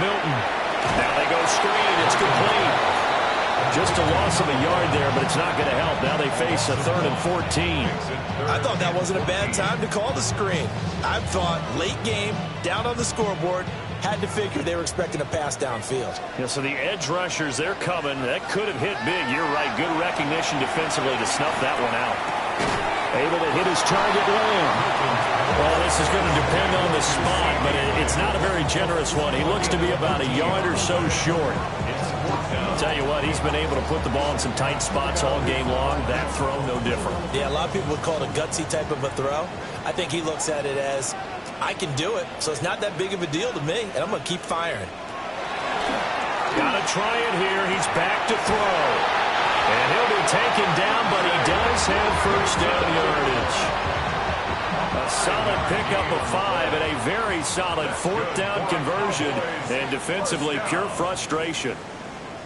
Milton. Now they go screen. It's complete. Just a loss of a yard there, but it's not going to help. Now they face a 3rd and 14. I thought that wasn't a bad time to call the screen. I thought late game, down on the scoreboard, had to figure they were expecting a pass downfield. Yeah, so the edge rushers, they're coming. That could have hit big. You're right. Good recognition defensively to snuff that one out. Able to hit his target Lamb. Well, this is going to depend on the spot, but it's not a very generous one. He looks to be about a yard or so short. I'll tell you what, he's been able to put the ball in some tight spots all game long. That throw, no different. Yeah, a lot of people would call it a gutsy type of a throw. I think he looks at it as, I can do it, so it's not that big of a deal to me, and I'm going to keep firing. Got to try it here. He's back to throw. And he'll be taken down, but he does have first down yardage. A solid pickup of 5 and a very solid fourth down conversion. And defensively, pure frustration.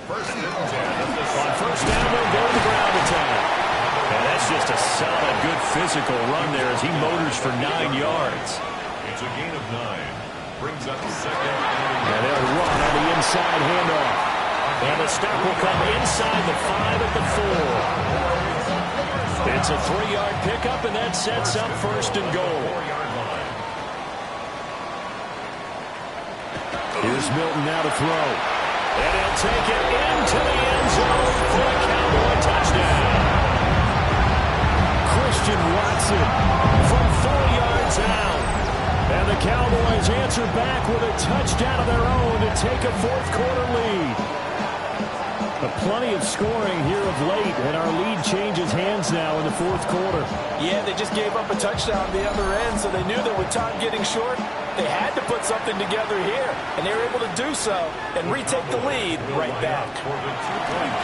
On first down, they'll go to the ground attack. And that's just a solid, good physical run there as he motors for 9 yards. It's a gain of 9. Brings up second. And they'll run on the inside handoff. And the stop will come inside the 5 at the 4. It's a 3-yard pickup, and that sets up first and goal. Here's Milton now to throw. And he'll take it into the end zone for a Cowboy touchdown. Christian Watson from 4 yards out. And the Cowboys answer back with a touchdown of their own to take a fourth-quarter lead. Plenty of scoring here of late, and our lead changes hands now in the fourth quarter. Yeah, they just gave up a touchdown at the other end, so they knew that with time getting short, they had to put something together here, and they were able to do so and retake the lead right back.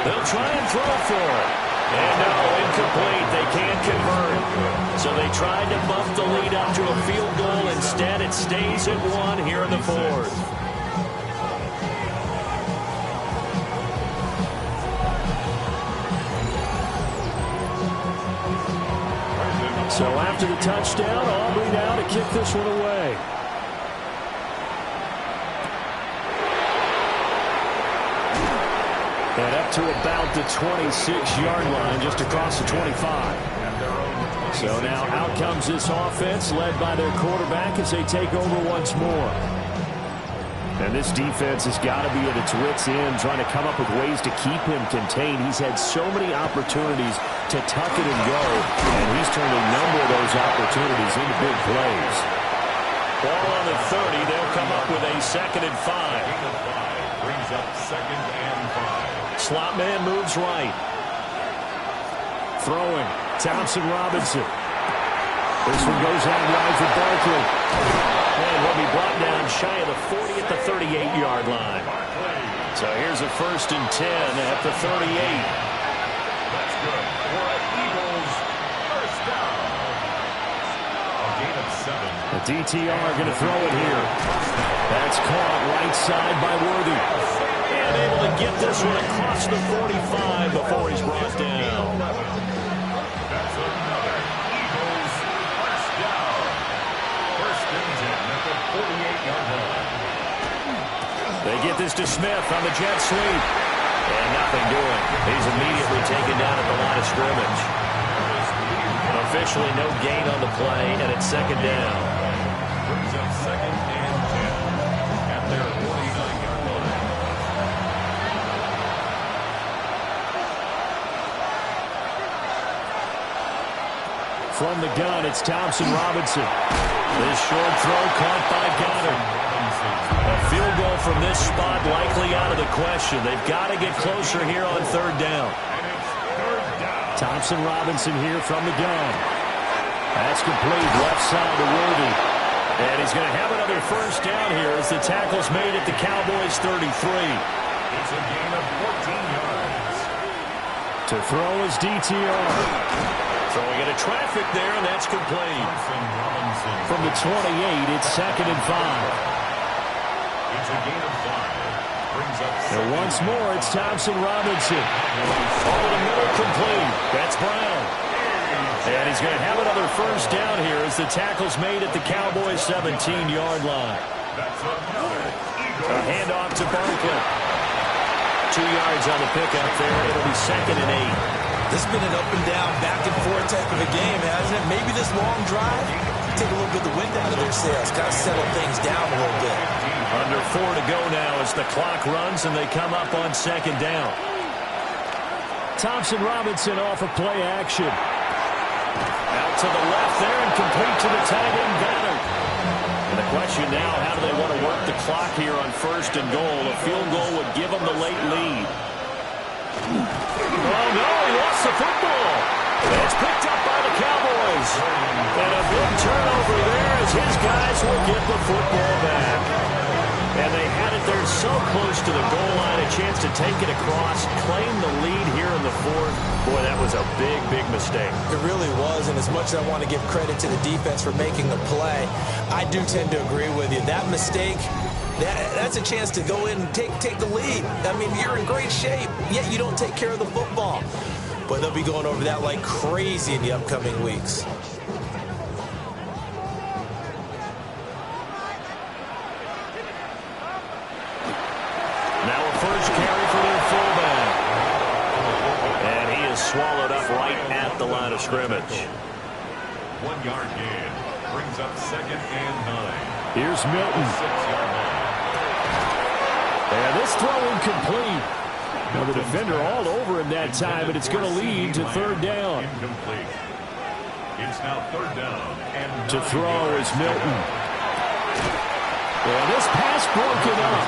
They'll try and throw for it. And no, incomplete. They can't convert. So they tried to bump the lead up to a field goal. Instead, it stays at 1 here in the fourth. So after the touchdown, Aubrey now to kick this one away. And up to about the 26-yard line, just across the 25. So now out comes this offense, led by their quarterback as they take over once more. And this defense has got to be at its wits' end, trying to come up with ways to keep him contained. He's had so many opportunities to tuck it and go, and he's turned a number of those opportunities into big plays. Ball on the 30. They'll come up with a 2nd and 5. Brings up 2nd and 5. Slot man moves right. Throwing. Thompson Robinson. This one goes out wide for Barkley. And will be brought down shy of the 40 at the 38-yard line. So here's a 1st and 10 at the 38. That's good for Eagles. First down. A gain of 7. The DTR going to throw it here. That's caught right side by Worthy. And able to get this one across the 45 before he's brought down. That's another Eagles first down. 1st and 10 at the 48-yard line. They get this to Smith on the jet sweep. And nothing doing. He's immediately taken down at the line of scrimmage. Officially no gain on the play, and it's 2nd down. Brings up 2nd and 10 at their 49-yard line. From the gun, it's Thompson Robinson. This short throw caught by Goddard. A field goal from this spot likely out of the question. They've got to get closer here on 3rd down. Thompson Robinson here from the gun. That's complete, left side to Worthy. And he's going to have another first down here as the tackle's made at the Cowboys' 33. It's a gain of 14 yards. To throw is DTR. Throwing into traffic there, and that's complete. From the 28, it's 2nd and 5. It's a gain of 5. Brings up And once more, it's Thompson Robinson. Over the middle, complete. That's Brown. And he's going to have another first down here as the tackle's made at the Cowboys' 17-yard line. A handoff to Barkley. 2 yards on the pickup there. It'll be 2nd and 8. This has been an up and down, back and forth type of a game, hasn't it? Maybe this long drive, take a little bit of the wind out of their sails, kind of settle things down a little bit. Under 4 to go now as the clock runs and they come up on 2nd down. Thompson Robinson off of play action. Out to the left there and complete to the tight end, Goddard. And the question now, how do they want to work the clock here on 1st and goal? A field goal would give them the late lead. Oh, no, he lost the football. It's picked up by the Cowboys. And a big turnover there as his guys will get the football back. And they had it there so close to the goal line, a chance to take it across, claim the lead here in the 4th. Boy, that was a big, big mistake. It really was, and as much as I want to give credit to the defense for making the play, I do tend to agree with you. That mistake, that's a chance to go in and take the lead. I mean, you're in great shape, yet you don't take care of the football. But they'll be going over that like crazy in the upcoming weeks. Now a first carry for their fullback. And he is swallowed up right at the line of scrimmage. 1-yard gain. Brings up 2nd and 9. Here's Milton. 6-yard line. And this throw incomplete. Now the defender all over him that time, but it's going to lead to 3rd down. Incomplete. It's now 3rd down. And To throw is Milton. And this pass broken up.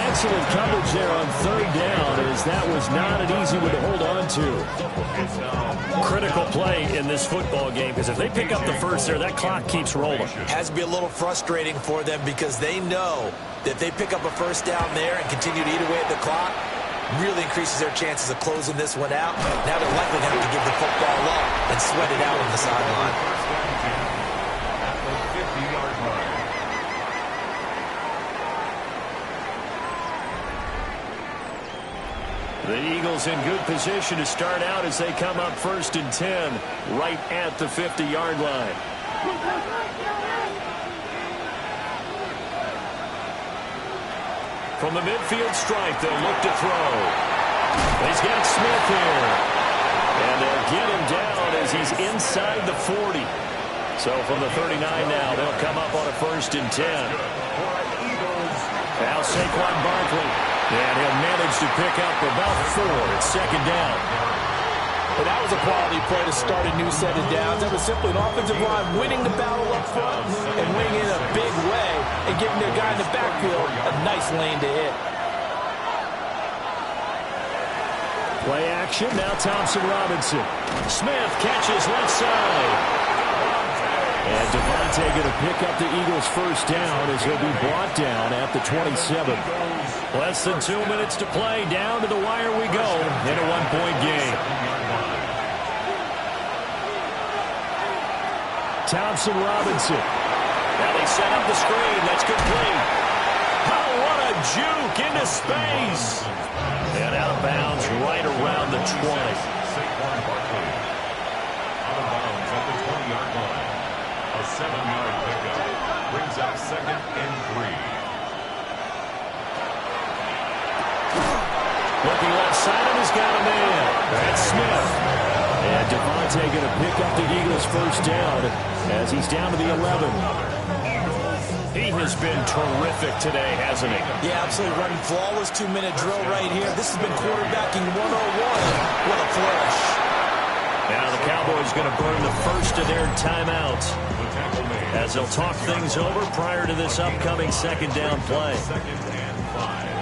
Excellent coverage there on 3rd down, as that was not an easy one to hold on to. Critical play in this football game, because if they pick up the first there, that clock keeps rolling. Has to be a little frustrating for them because they know that if they pick up a first down there and continue to eat away at the clock, really increases their chances of closing this one out. Now they're likely to have to give the football up and sweat it out on the sideline. At the 50-yard line. The Eagles in good position to start out as they come up 1st and 10, right at the 50-yard line. From the midfield stripe, they'll look to throw. He's got Smith here. And they'll get him down as he's inside the 40. So from the 39 now, they'll come up on a 1st and 10. Now Saquon Barkley. And he'll manage to pick up about 4. It's 2nd down. But that was a quality play to start a new set of downs. That was simply an offensive line winning the battle up front and winning in a big way and giving their guy in the backfield a nice lane to hit. Play action. Now Thompson Robinson. Smith catches left side. And Devontae going to pick up the Eagles' 1st down as he'll be brought down at the 27. Less than 2 minutes to play. Down to the wire we go in a 1-point game. Thompson Robinson. Now they set up the screen. That's complete. Oh, what a juke into space. And out of bounds right around the 20. Saquon Barkley. Out of bounds at the 20-yard line. A 7-yard pickup. Brings up 2nd and 3. Looking left side, and he's got a man. That's Smith. And Devontae going to pick up the Eagles' 1st down as he's down to the 11. He has been terrific today, hasn't he? Yeah, absolutely. Running flawless 2-minute drill right here. This has been quarterbacking 101. What a flourish. Now the Cowboys going to burn the first of their timeouts as they'll talk things over prior to this upcoming 2nd down play. 2nd and 5.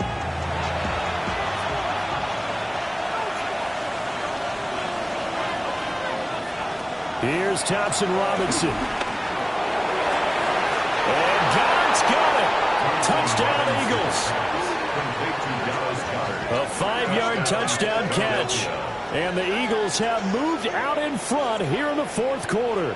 Here's Thompson Robinson. And Goddard's got it. Touchdown, Eagles. A 5-yard touchdown catch. And the Eagles have moved out in front here in the 4th quarter.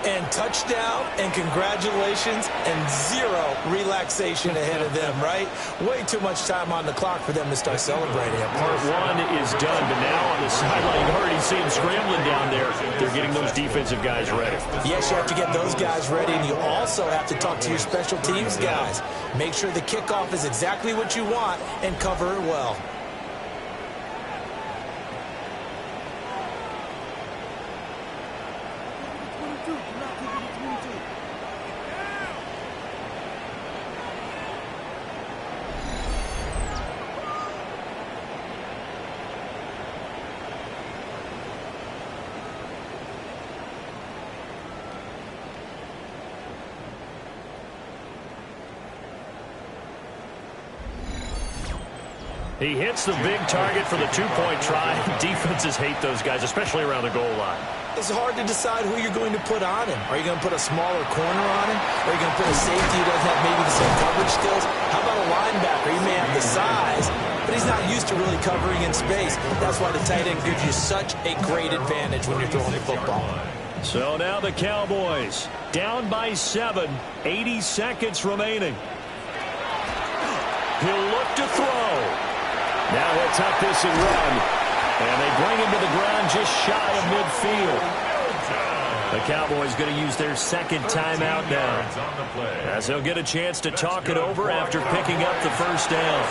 And touchdown, and congratulations, and 0 relaxation ahead of them, right? Way too much time on the clock for them to start celebrating. Part 1 is done, but now on the sideline, you already see them scrambling down there. They're getting those defensive guys ready. Yes, you have to get those guys ready, and you also have to talk to your special teams guys. Make sure the kickoff is exactly what you want and cover it well. He hits the big target for the two-point try. Defenses hate those guys, especially around the goal line. It's hard to decide who you're going to put on him. Are you going to put a smaller corner on him? Or are you going to put a safety who doesn't have maybe the same coverage skills? How about a linebacker? He may have the size, but he's not used to really covering in space. That's why the tight end gives you such a great advantage when you're throwing the football. So now the Cowboys down by 7, 80 seconds remaining. He'll look to throw. Now he'll tuck this and run. And they bring him to the ground just shy of midfield. The Cowboys going to use their second timeout now, as they'll get a chance to talk it over after picking up the first down.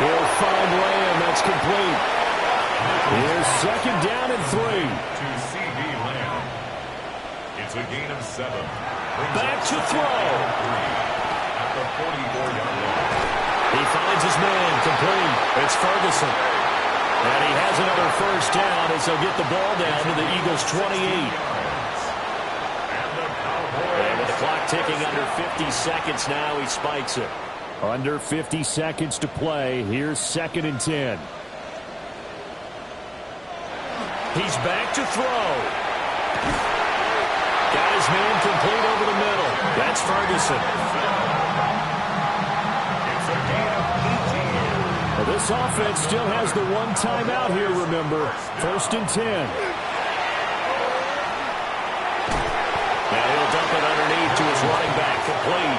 He'll find Lamb. That's complete. Here's second down and 3. To C.D. Lamb. It's a gain of 7. Back to throw. At the 44-yard line. He finds his man, complete. It's Ferguson. And he has another first down as they'll get the ball down to the Eagles' 28. And with the clock ticking under 50 seconds now, he spikes it. Under 50 seconds to play. Here's 2nd and 10. He's back to throw. Got his man complete over the middle. That's Ferguson. Well, this offense still has the one timeout here, remember. 1st and 10. Now he'll dump it underneath to his running back, complete.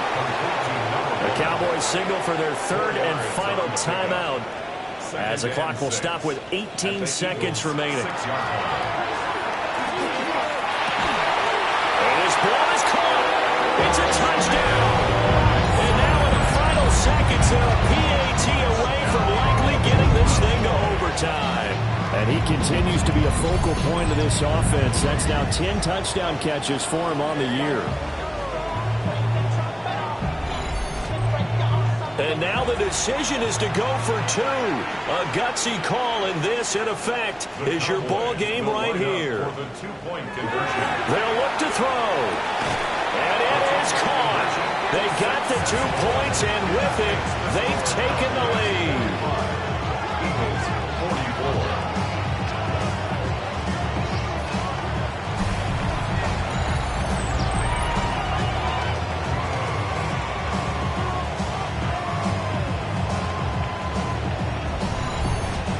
The Cowboys signal for their 3rd and final timeout, as the clock will stop with 18 seconds remaining. And his ball is caught. It's a touchdown. And now in the final seconds, they're a PAT away from likely getting this thing to overtime. And he continues to be a focal point of this offense. That's now 10 touchdown catches for him on the year. And now the decision is to go for 2. A gutsy call, and this, in effect, is your ball game right here. They'll look to throw. And it is caught. They got the 2 points, and with it, they've taken the lead. Eagles 44.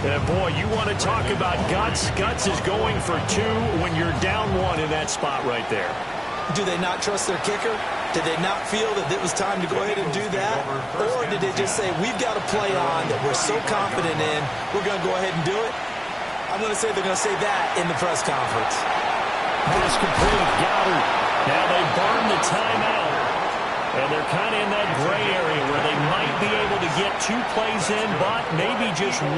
And boy, you want to talk about guts. Guts is going for 2 when you're down 1 in that spot right there. Do they not trust their kicker? Did they not feel that it was time to go ahead and do that? Or did they just say, we've got a play on that we're so confident in, we're going to go ahead and do it? I'm going to say they're going to say that in the press conference. Pass complete. Goddard. Now they burn the timeout. And they're kind of in that gray area where they might be able to get 2 plays in, but maybe just 1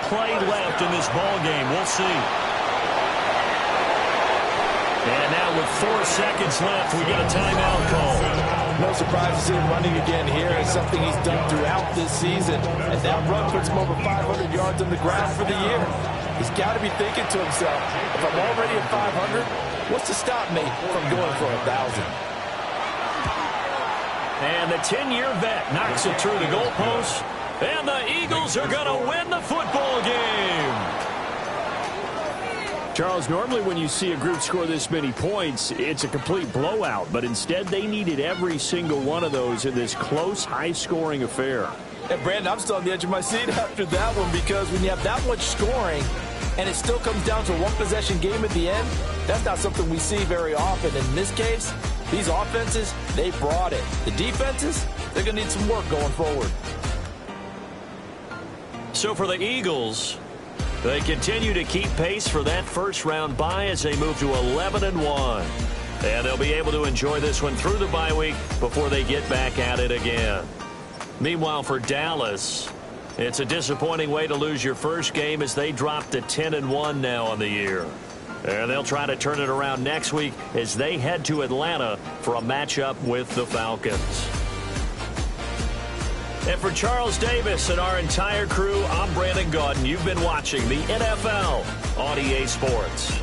play left in this ball game. We'll see. And now with 4 seconds left, we get a timeout call. No surprise to see him running again here. It's something he's done throughout this season. And that run puts him over 500 yards on the ground for the year. He's got to be thinking to himself, if I'm already at 500, what's to stop me from going for 1,000? And the 10-year vet knocks it through the goalpost. And the Eagles are going to win the football game. Charles, normally when you see a group score this many points, it's a complete blowout. But instead, they needed every single one of those in this close, high-scoring affair. And Brandon, I'm still on the edge of my seat after that one, because when you have that much scoring and it still comes down to a one-possession game at the end, that's not something we see very often. In this case, these offenses, they brought it. The defenses, they're going to need some work going forward. So for the Eagles, they continue to keep pace for that first-round bye as they move to 11-1. And they'll be able to enjoy this one through the bye week before they get back at it again. Meanwhile, for Dallas, it's a disappointing way to lose your first game as they drop to 10-1 now on the year. And they'll try to turn it around next week as they head to Atlanta for a matchup with the Falcons. And for Charles Davis and our entire crew, I'm Brandon Gaudin. You've been watching the NFL on EA Sports.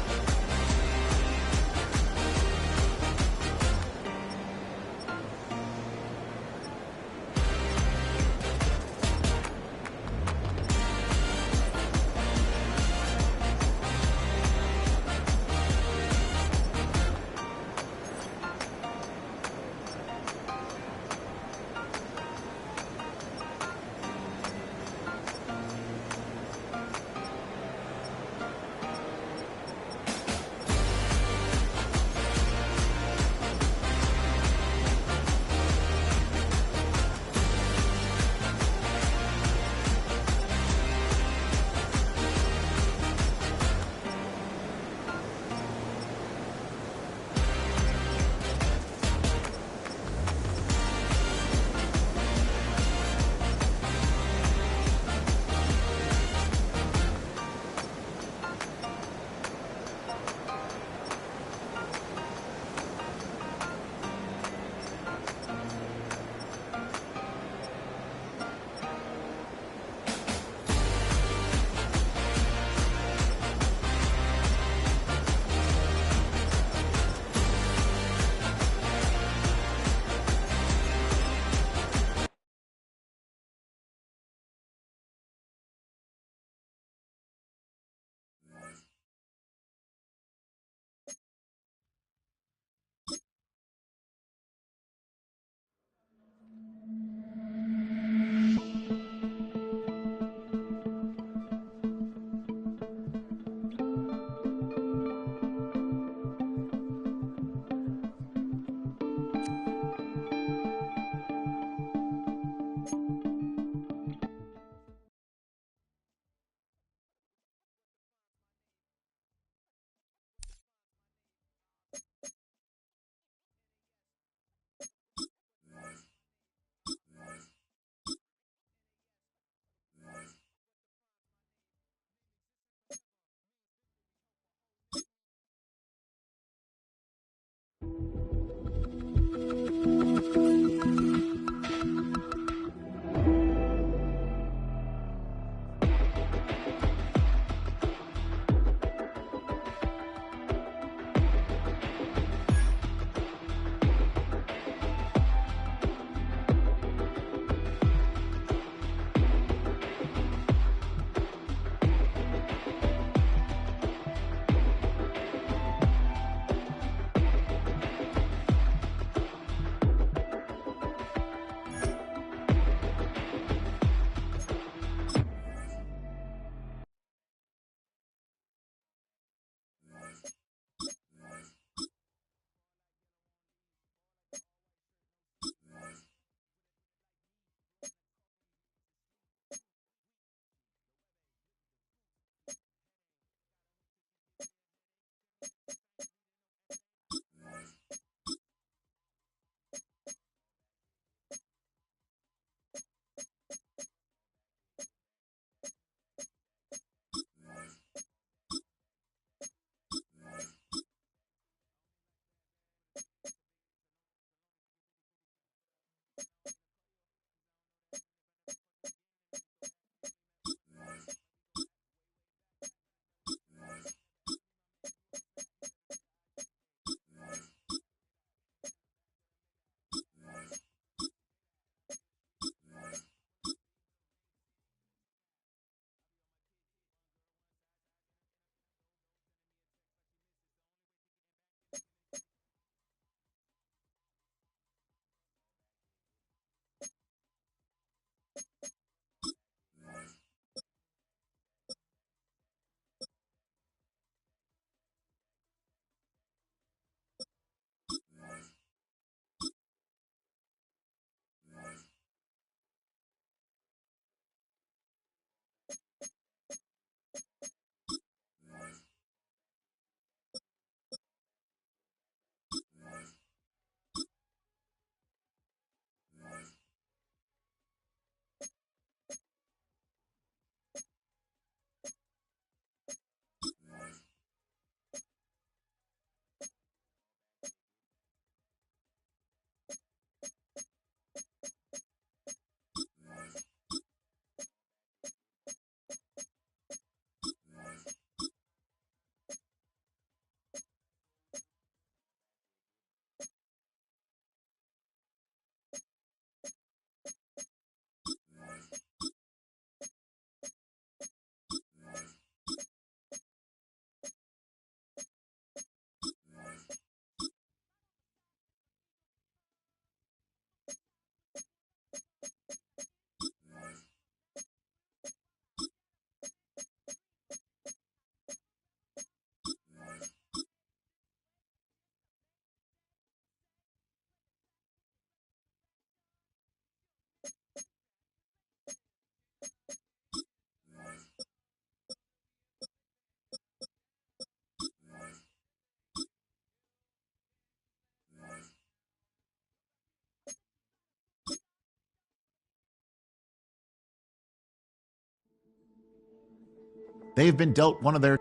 They've been dealt one of their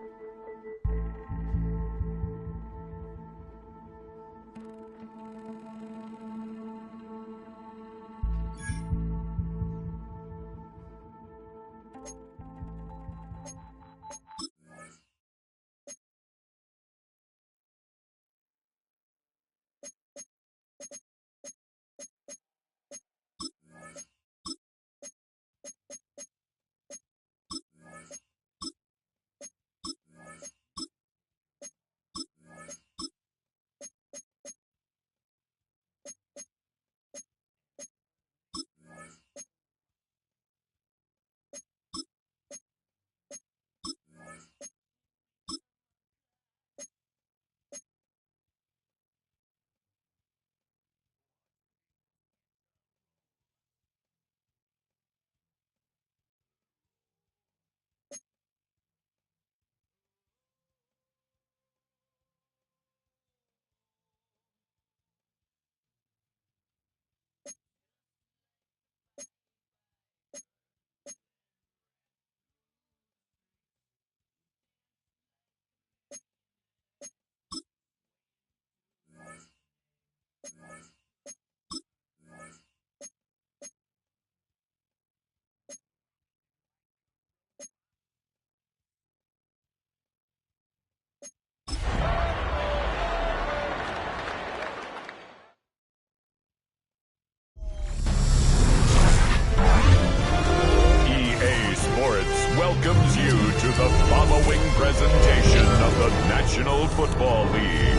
welcomes you to the following presentation of the National Football League.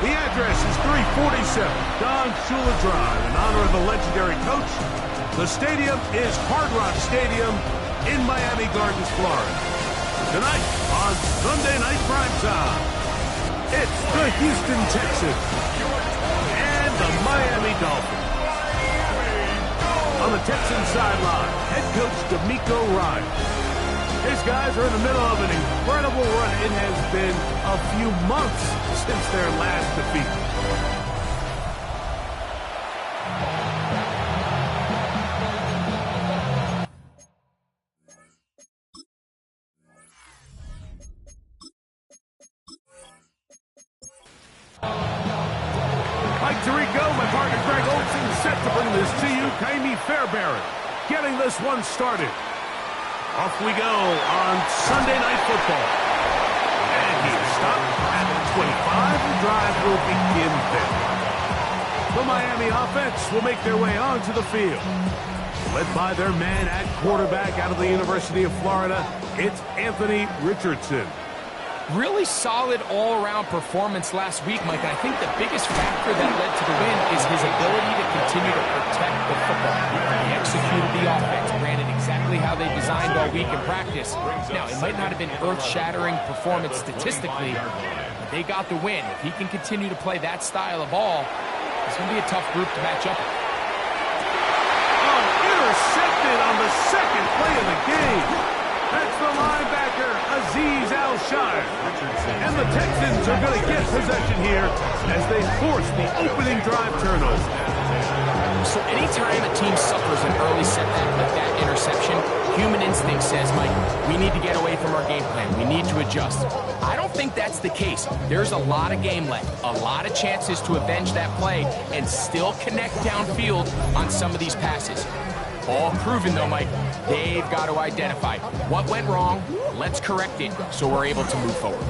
The address is 347 Don Shula Drive. In honor of the legendary coach, the stadium is Hard Rock Stadium in Miami Gardens, Florida. Tonight on Sunday Night Primetime, it's the Houston Texans and the Miami Dolphins. On the Texans sideline, head coach D'Amico Ryan. These guys are in the middle of an incredible run. It has been a few months since their last defeat. Mike Tirico, my partner Greg Olson, set to bring this to you. Kaimi Fairbairn getting this one started. Off we go on Sunday Night Football. And he is stopped at 25. The drive will begin there. The Miami offense will make their way onto the field. Led by their man at quarterback out of the University of Florida, it's Anthony Richardson. Really solid all-around performance last week, Mike. And I think the biggest factor that led to the win is his ability to continue to protect the football. He executed the offense, ran it exactly how they designed all week in practice. Now, it might not have been earth-shattering performance statistically, but they got the win. If he can continue to play that style of ball, it's going to be a tough group to match up with. Oh, intercepted on the second play of the game. That's the linebacker, Azeez Al-Shire. And the Texans are going to get possession here as they force the opening drive turnover. So anytime a team suffers an early setback like that interception, human instinct says, Mike, we need to get away from our game plan. We need to adjust. I don't think that's the case. There's a lot of game left, a lot of chances to avenge that play and still connect downfield on some of these passes. All proven, though, Mike. They've got to identify what went wrong. Let's correct it so we're able to move forward.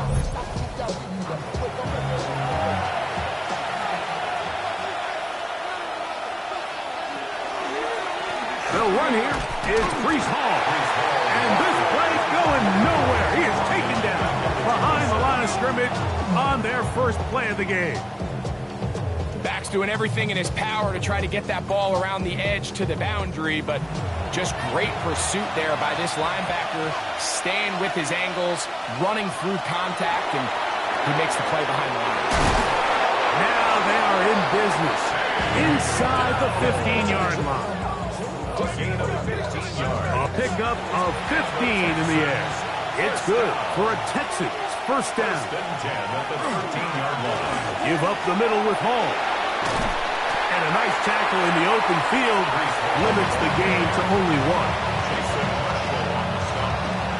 The run here is Breece Hall. And this play going nowhere. He is taken down behind the line of scrimmage on their first play of the game. Back's doing everything in his power to try to get that ball around the edge to the boundary, but just great pursuit there by this linebacker, staying with his angles, running through contact, and he makes the play behind the line. Now they are in business inside the 15-yard line. A pickup of 15 in the air. It's good for a Texans first down. First and 10 at the 13-yard line. Give up the middle with Hall. And a nice tackle in the open field limits the gain to only one.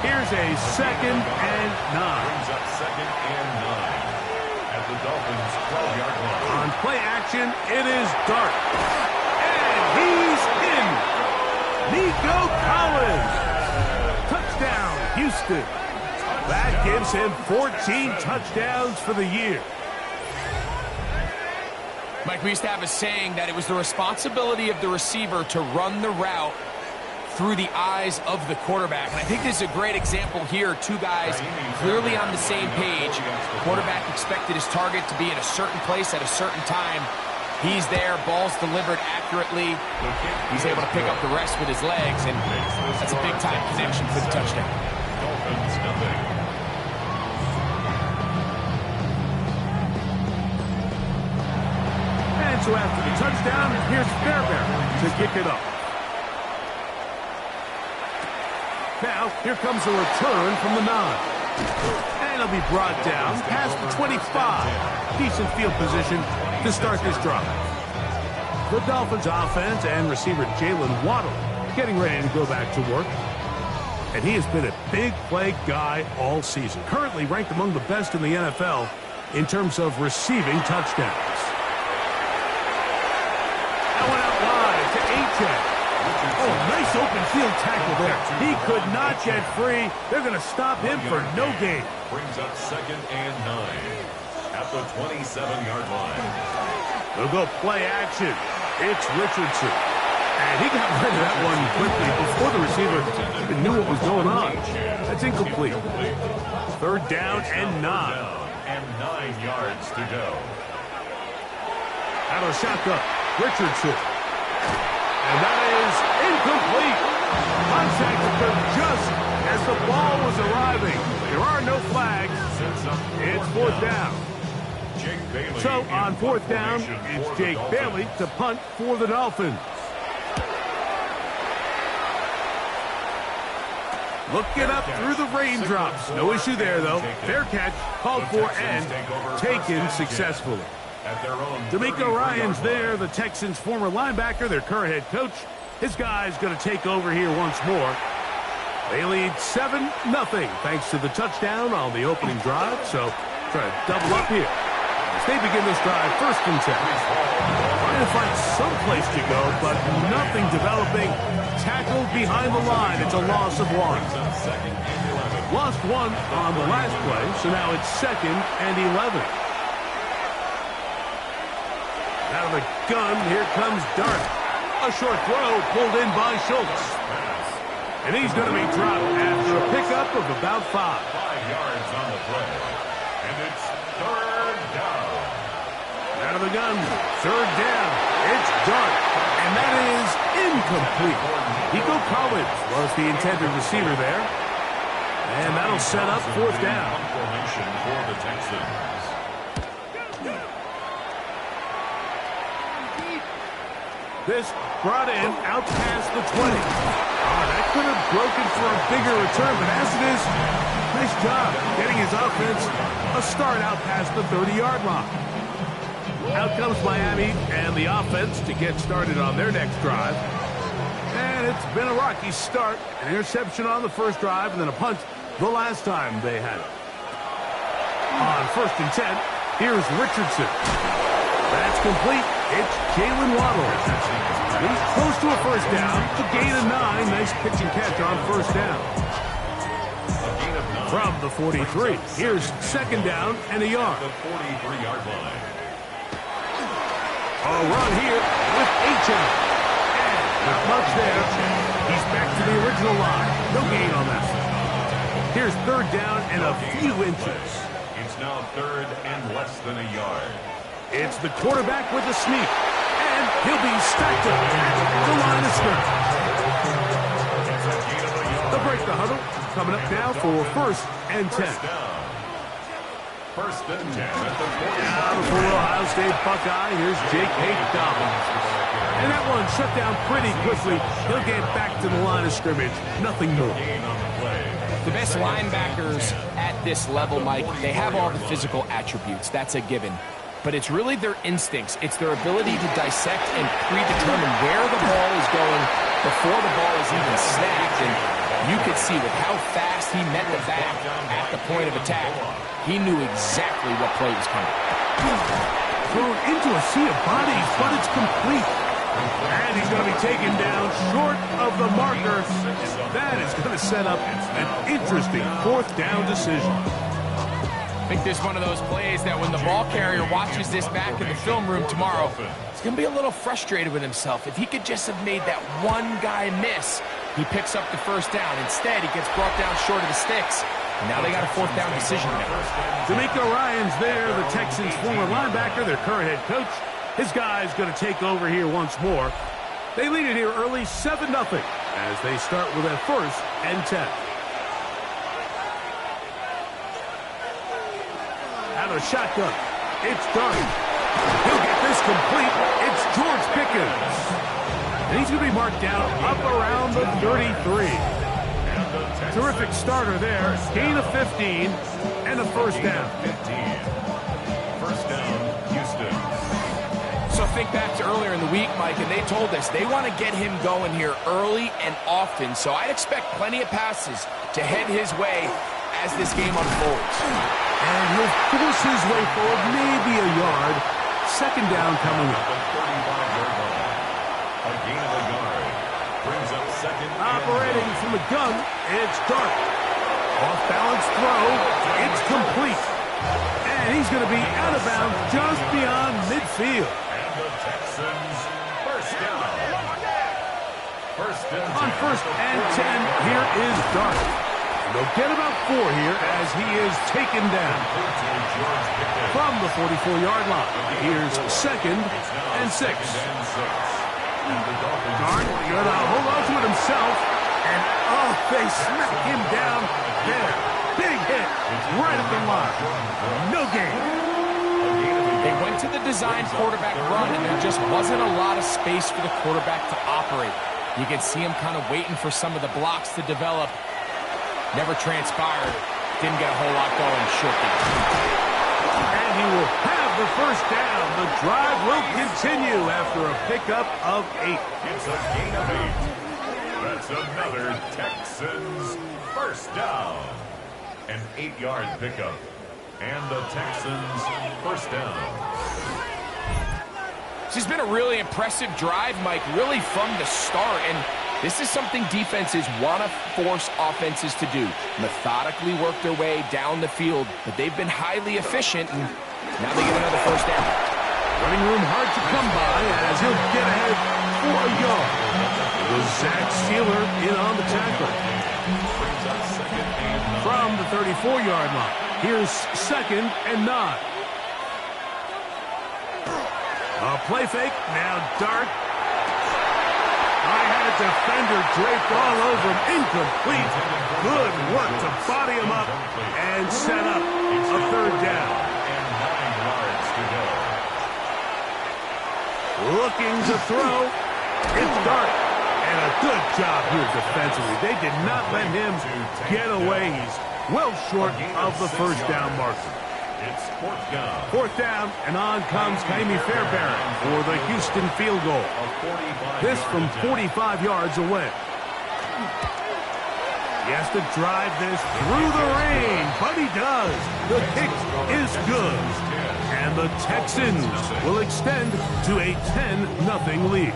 Here's a 2nd and 9. Brings up 2nd and 9 at the Dolphins' 12-yard line. On play action, it is Dart. And he's in. Nico Collins. Touchdown, Houston. That gives him 14 touchdowns for the year. Mike, we used to have a saying that it was the responsibility of the receiver to run the route through the eyes of the quarterback. And I think this is a great example here. Two guys clearly on the same page. The quarterback expected his target to be in a certain place at a certain time. He's there, ball's delivered accurately. He's able to pick up the rest with his legs, and that's a big-time connection for the touchdown. Dolphins, nothing. And so after the touchdown, here's Fairbairn to kick it up. Now, here comes a return from the 9. And it'll be brought down past the 25. Decent field position to start this drive. The Dolphins offense and receiver Jalen Waddle getting ready to go back to work. And he has been a big play guy all season. Currently ranked among the best in the NFL in terms of receiving touchdowns. That went out wide to A-Check. Oh, nice open field tackle there. He could not get free. They're going to stop him for no gain. Brings up 2nd and 9 at the 27-yard line. They'll go play action. It's Richardson. And he got rid of that one quickly before the receiver even knew what was going on. That's incomplete. 3rd down and 9. And 9 yards to go. Out of the shotgun, Richardson. And that is incomplete. Contact occurred just as the ball was arriving. There are no flags. It's 4th down. So on 4th down, it's Jake Bailey to punt for the Dolphins. Looking up through the raindrops. No issue there, though. Fair catch, called for, and taken successfully. D'Amico Ryans there, the Texans' former linebacker, their current head coach. His guy's going to take over here once more. They lead 7-0 thanks to the touchdown on the opening drive. So try to double up here as they begin this drive 1st and 10. Trying to find some place to go, but nothing developing. Tackled behind the line. It's a loss of 1. Lost 1 on the last play, so now it's 2nd and 11. Out of the gun, here comes Dart. A short throw pulled in by Schultz. And he's going to be dropped after a pickup of about 5. 5 yards on the play. And it's 3rd down. Out of the gun, 3rd down. It's Dart. And that is incomplete. Nico Collins was the intended receiver there. And that'll set up 4th down. Formation for the Texans. This brought in out past the 20. That could have broken for a bigger return, but as it is, nice job getting his offense a start out past the 30-yard line. Out comes Miami and the offense to get started on their next drive. And it's been a rocky start. An interception on the first drive and then a punt the last time they had it. On 1st and 10, here's Richardson. That's complete. It's Jalen Waddle. He's close to a 1st down. A gain of 9. Nice pitch and catch on 1st down. From the 43, here's 2nd down and a yard. The 43-yard line. A run here with H.M. And not much there. He's back to the original line. No gain on that. Here's 3rd down and a few inches. It's now 3rd and less than a yard. It's the quarterback with the sneak. And he'll be stacked up at the line of scrimmage. They'll break the huddle. Coming up now for 1st and 10. 1st and 10 at the 40. Now for Ohio State Buckeye, here's J.K. Dobbins. And that one shut down pretty quickly. He'll get back to the line of scrimmage. Nothing more. The best linebackers at this level, Mike, they have all the physical attributes. That's a given. but it's really their instincts. It's their ability to dissect and predetermine where the ball is going before the ball is even snapped. And you could see with how fast he met the back at the point of attack, he knew exactly what play was coming. Thrown into a sea of bodies, but it's complete. And he's going to be taken down short of the marker. That is going to set up an interesting fourth down decision. I think this is one of those plays that when the ball carrier watches this back in the film room tomorrow, he's going to be a little frustrated with himself. If he could just have made that one guy miss, he picks up the first down. Instead, he gets brought down short of the sticks. And now they got a fourth down decision to make. D'Amico Ryans there, the Texans' former linebacker, their current head coach. His guy's going to take over here once more. They lead it here early 7-0 as they start with a 1st and 10. Out of shotgun. It's Dark. He'll get this complete. It's George Pickens. And he's going to be marked down up around the 33. Terrific starter there. Gain of 15 and a first down. First down, Houston. So think back to earlier in the week, Mike, and they told us they want to get him going here early and often. So I expect plenty of passes to head his way as this game unfolds. And he'll force his way forward, maybe a yard. Second down coming up. The 35-yard line. A gain of a yard. Brings up second. Operating from the gun, it's Dark. Off-balance throw. It's complete. And he's going to be out of bounds just beyond midfield. And the Texans first down. First and 10. On 1st and 10, here is Dark. They'll get about 4 here as he is taken down. From the 44-yard line, here's 2nd and 6. Dark gonna hold on to it himself. And, oh, they smack him down there. Big hit right at the line. No gain. They went to the design quarterback run, and there just wasn't a lot of space for the quarterback to operate. You can see him kind of waiting for some of the blocks to develop. Never transpired. Didn't get a whole lot going short game. And he will have the first down. The drive will continue after a pickup of 8. It's a gain of 8. That's another Texans first down. An 8-yard pickup. And the Texans first down. This has been a really impressive drive, Mike, really from the start. And this is something defenses want to force offenses to do. Methodically work their way down the field, but they've been highly efficient, and now they get another first down. Running room hard to come by as he'll get ahead for a yard. It was Zach Sealer in on the tackle. From the 34-yard line, here's 2nd and 9. A play fake, now Dark. I had a defender draped all over him. Incomplete. Good work to body him up and set up a 3rd down. And 9 yards to go. Looking to throw. It's Dark. And a good job here defensively. They did not let him get away. He's well short of the first down marker. It's 4th down. 4th down, and on comes Kaimi Fairbairn for the Houston field goal. This from 45 yards away. He has to drive this through the rain, but he does. The kick is good. And the Texans will extend to a 10-0 lead.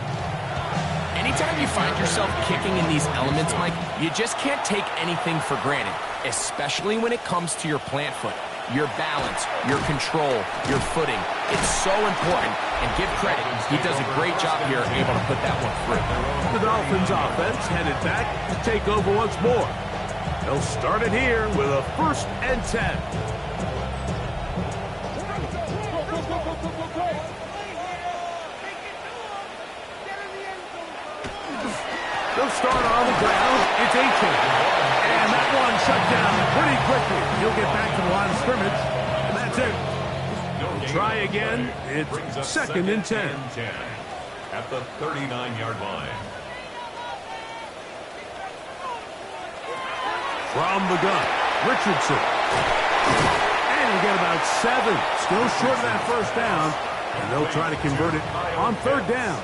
Anytime you find yourself kicking in these elements, Mike, you just can't take anything for granted, especially when it comes to your plant foot. Your balance, your control, your footing. It's so important, and give credit. He does a great job here able to put that one through. The Dolphins offense headed back to take over once more. They'll start it here with a 1st and 10. They'll start on the ground. It's 18. And that one shut down pretty quickly. He'll get back to the line of scrimmage, and that's it. Try again. It's 2nd and 10. At the 39-yard line. From the gun, Richardson. And And get about 7. Still short of that first down. And they'll try to convert it on third down.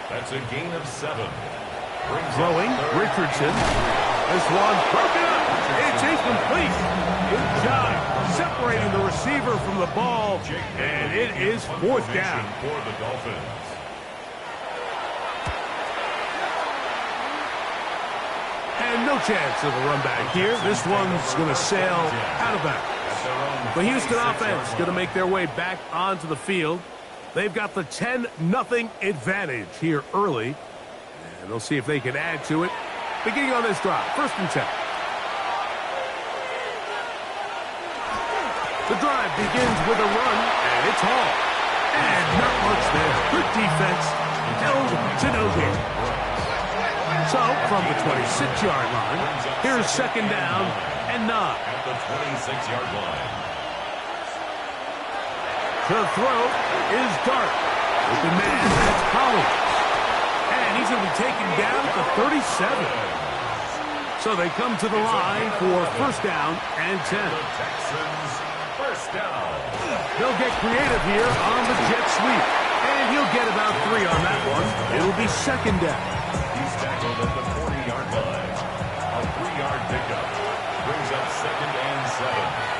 That's a gain of 7. Throwing, Richardson. This one broken up. It's incomplete. Good job separating the receiver from the ball. And it is fourth down. For the Dolphins. And no chance of a run back here. This one's going to sail out of bounds. The Houston offense going to make their way back onto the field. They've got the 10-0 advantage here early. And they'll see if they can add to it. Beginning on this drive, 1st and 10. The drive begins with a run, and it's Hall. And not much there. Good defense. Held to no gain. So, from the 26-yard line, here's 2nd down and 9. At the 26-yard line. The throw is Dart. With the man, that's Collins. And he's going to be taken down at the 37. So they come to the line for 1st down and 10. The Texans, 1st down. They'll get creative here on the jet sweep. And he'll get about 3 on that one. It'll be 2nd down. He's tackled at the 40-yard line. A 3-yard pickup. Brings up 2nd and 7.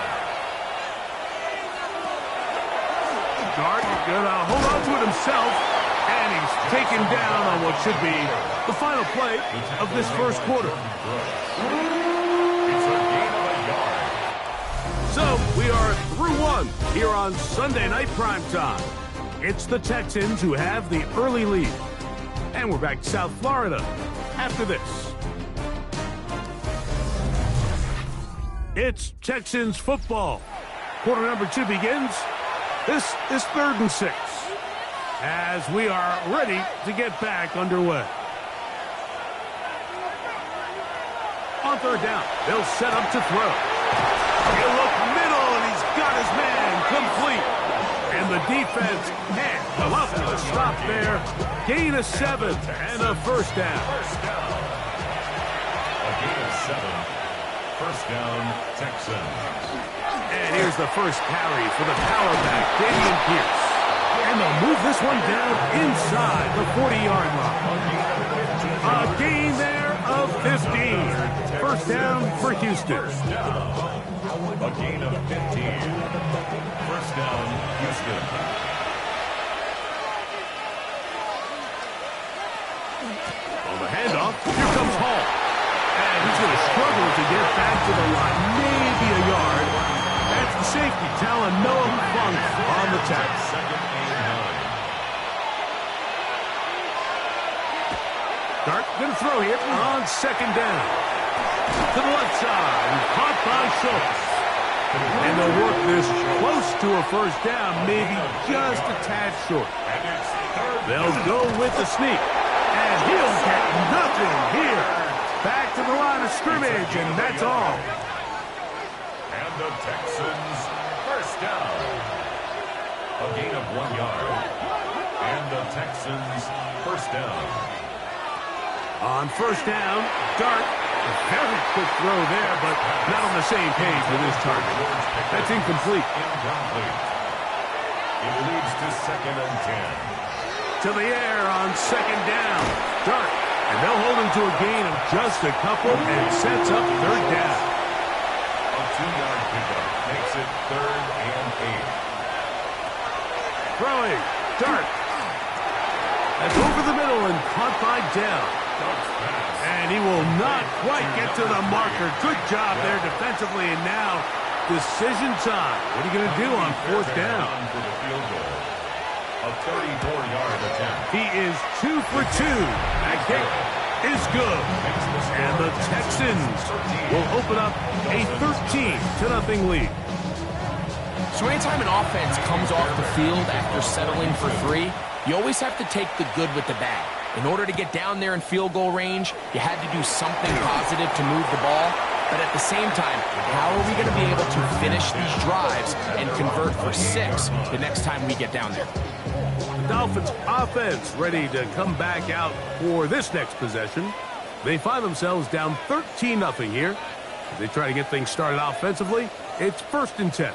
Dart gonna hold on to it himself, and he's taken down on what should be the final play of this first quarter. It's a gain of a yard. So we are through 1 here on Sunday Night Primetime. It's the Texans who have the early lead. And we're back to South Florida after this. It's Texans football. Quarter number 2 begins. This is 3rd and 6 as we are ready to get back underway. On 3rd down, they'll set up to throw. He'll look middle, and he's got his man complete. And the defense can't come up with a stop there. Gain of 7 and a 1st down. A gain of 7. 1st down, Texans. And here's the first carry for the power back, Damian Pierce. And they'll move this one down inside the 40-yard line. A gain there of 15. 1st down for Houston. A gain of 15. 1st down, Houston. On the handoff, here comes Hall. And he's going to struggle to get back to the line. Maybe a yard. That's the safety, Talon Noah Funk on the tackle. 2nd and 9. Dart going to throw here on 2nd down. To the left side, caught by Schultz. And they'll work this close to a 1st down, maybe just a tad short. They'll go with the sneak. And he'll get nothing here. Back to the line of scrimmage, and that's all. And the Texans, 1st down. A gain of 1 yard. And the Texans, 1st down. On 1st down, Dart. A very quick throw there, but not on the same page with his target. That's incomplete. Incomplete. It leads to 2nd and 10. To the air on 2nd down. Dart. And they'll hold him to a gain of just a couple and sets up 3rd down. A 2-yard pickup makes it 3rd and 8. Throwing. Dart. That's over the middle and caught by Dell. And he will not quite get to the marker. Good job there defensively. And now decision time. What are you going to do on 4th down? For the field goal. A 34-yard attempt. He is 2 for 2. That kick is good. And the Texans will open up a 13-0 lead. So anytime an offense comes off the field after settling for 3, you always have to take the good with the bad. In order to get down there in field goal range, you had to do something positive to move the ball. But at the same time, how are we going to be able to finish these drives and convert for 6 the next time we get down there? The Dolphins offense ready to come back out for this next possession. They find themselves down 13-0 here. They try to get things started offensively It's 1st and 10.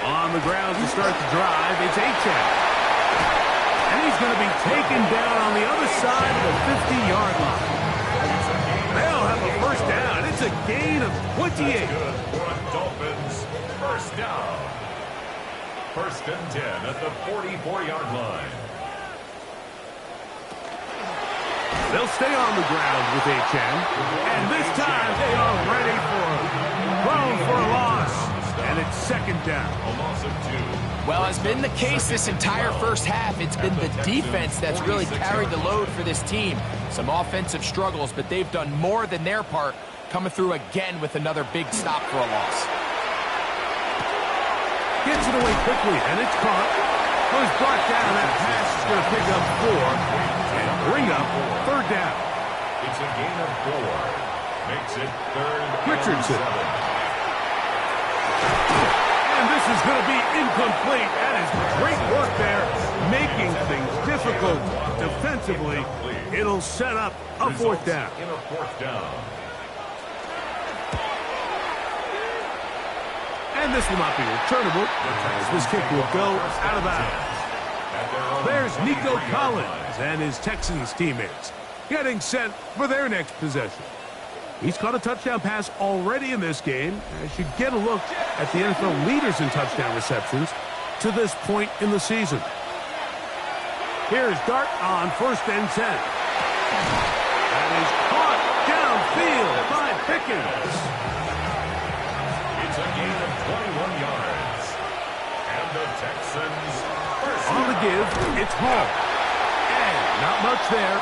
On the ground to start the drive, it's Achane. And he's going to be taken down on the other side of the 50-yard line. They'll have a first down. It's a gain of 28. Dolphins, first down. 1st and 10 at the 44-yard line. They'll stay on the ground with Achane. And this time they are ready for him. Thrown for a loss. And it's 2nd down. A loss of 2. Well, as been the case this entire first half, it's been the defense that's really carried the load for this team. Some offensive struggles, but they've done more than their part, coming through again with another big stop for a loss. Gets it away quickly, and it's caught. Goes brought down. That pass is going to pick up 4 and bring up 3rd down. It's a gain of 4. Makes it 3rd Richardson. and 7. And this is going to be incomplete. That is great work there, making things difficult defensively. It'll set up a 4th down. In a 4th down. And this will not be returnable, as this kick will go out of bounds. There's Nico Collins and his Texans teammates getting set for their next possession. He's caught a touchdown pass already in this game. As you get a look at the NFL leaders in touchdown receptions to this point in the season. Here's Dart on 1st and 10. That is caught downfield by Pickens. It's a gain of 21 yards. And the Texans on the give, it's Hall. And not much there.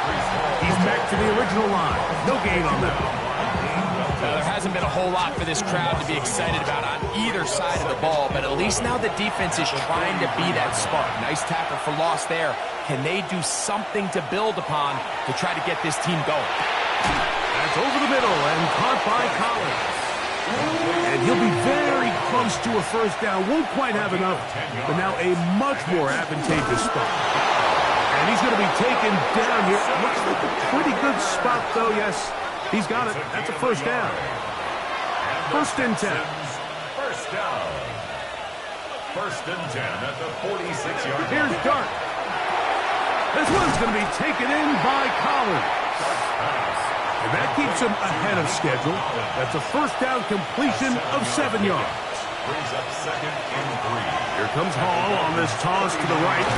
He's back to the original line. No gain on that. There hasn't been a whole lot for this crowd to be excited about on either side of the ball, but at least now the defense is trying to be that spark. Nice tackle for loss there. Can they do something to build upon to try to get this team going? That's over the middle and caught by Collins. And he'll be very close to a first down. Won't quite have enough, but now a much more advantageous spot. And he's going to be taken down here. Looks like a pretty good spot, though, yes. He's got it. That's a first down. 1st and 10. First down. 1st and 10 at the 46-yard line. Here's Dart. This one's going to be taken in by Collins. And that keeps him ahead of schedule. That's a first down completion of 7 yards. Brings up 2nd and 3. Here comes Hall on this toss to the right.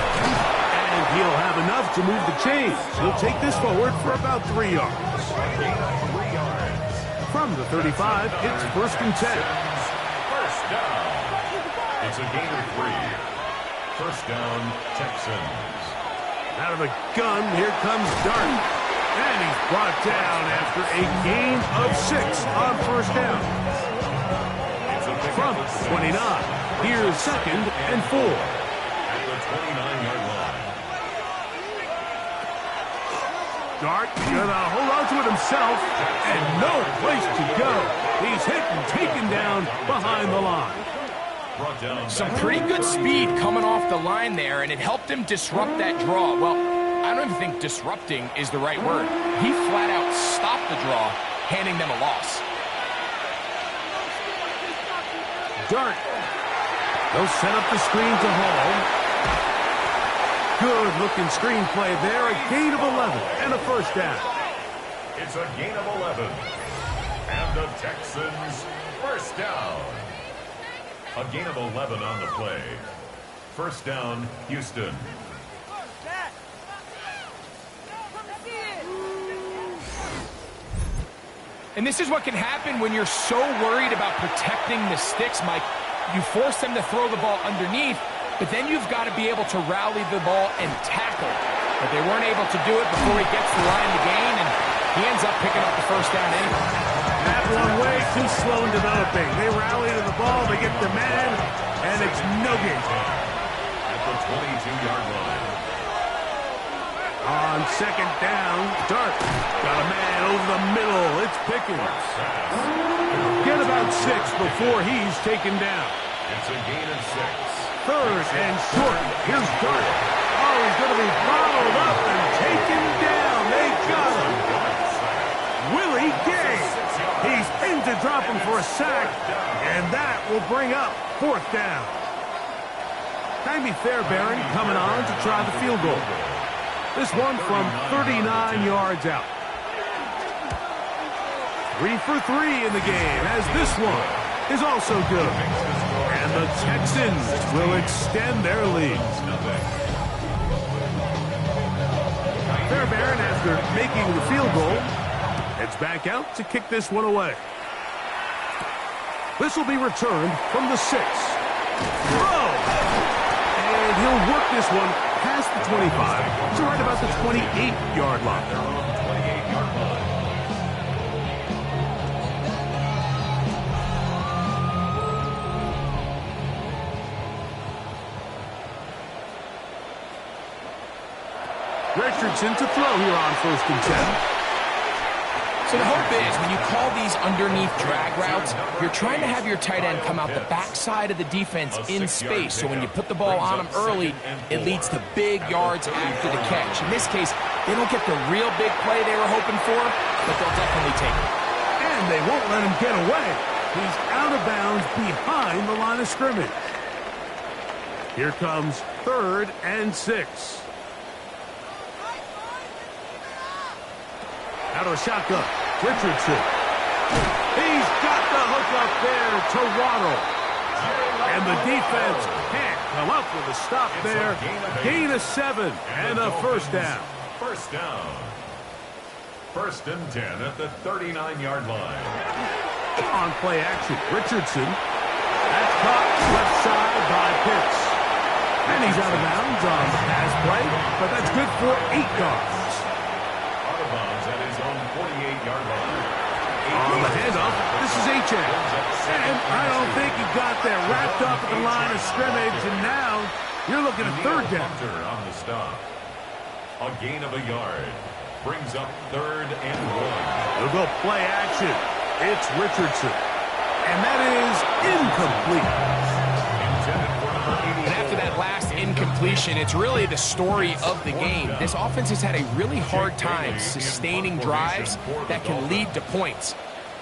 And he'll have enough to move the chains. He'll take this forward for about 3 yards. From the 35, it's 1st and 10. First down. It's a gain of 3. First down, Texans. Out of the gun, here comes Dart. And he's brought down after a gain of 6 on first down. From 29, here's 2nd and 4. At the 29-yard line. Dart gonna hold on to it himself, and no place to go. He's hit and taken down behind the line. Some pretty good speed coming off the line there, and it helped him disrupt that draw. Well, I don't even think disrupting is the right word. He flat out stopped the draw, handing them a loss. Dart. They'll set up the screen to Hall. Good-looking screen play there. A gain of 11 and a first down. It's a gain of 11. And the Texans first down. A gain of 11 on the play. First down, Houston. And this is what can happen when you're so worried about protecting the sticks, Mike. You force them to throw the ball underneath, but then you've got to be able to rally the ball and tackle. But they weren't able to do it before he gets the line to gain, and he ends up picking up the first down anyway. That one way too slow in developing. They rally to the ball, they get the man, and it's no gain. At the 22-yard line. On second down, Dart got a man over the middle. It's Pickens. Get about 6 before he's taken down. It's a gain of 6. Third and short. Here's Dart. Oh, he's going to be followed up and taken down. They got him. Willie Gay. He's to drop him for a sack, and that will bring up 4th down. Jaime Fairbairn coming on to try the field goal. This one from 39 yards out. 3 for 3 in the game, as this one is also good. And the Texans will extend their lead. Fairbairn, after making the field goal, heads back out to kick this one away. This will be returned from the 6. Throw! And he'll work this one past the 25 to right about the 28-yard line. Richardson to throw here on 1st and 10. So the hope is when you call these underneath drag routes, you're trying to have your tight end come out the backside of the defense in space. So when you put the ball on him early, it leads to big yards after the catch. In this case, they don't get the real big play they were hoping for, but they'll definitely take it. And they won't let him get away. He's out of bounds behind the line of scrimmage. Here comes 3rd and 6. Out of the shotgun, Richardson. He's got the hook up there to Waddle. And the defense can't come up with a stop there. Gain of 7 and a 1st down. 1st down. 1st and 10 at the 39-yard line. On play action, Richardson. That's caught left side by Pitts. And he's out of bounds on the pass play, but that's good for 8 yards. Out of bounds at his own 48-yard line. On the handoff, this is H.A. And I don't think he got that wrapped up at the line of scrimmage, and now you're looking at 3rd down. On the stop. A gain of a yard. Brings up 3rd and 1. They'll go play action. It's Richardson. And that is incomplete. And after that last incompletion, it's really the story of the game. This offense has had a really hard time sustaining drives that can lead to points.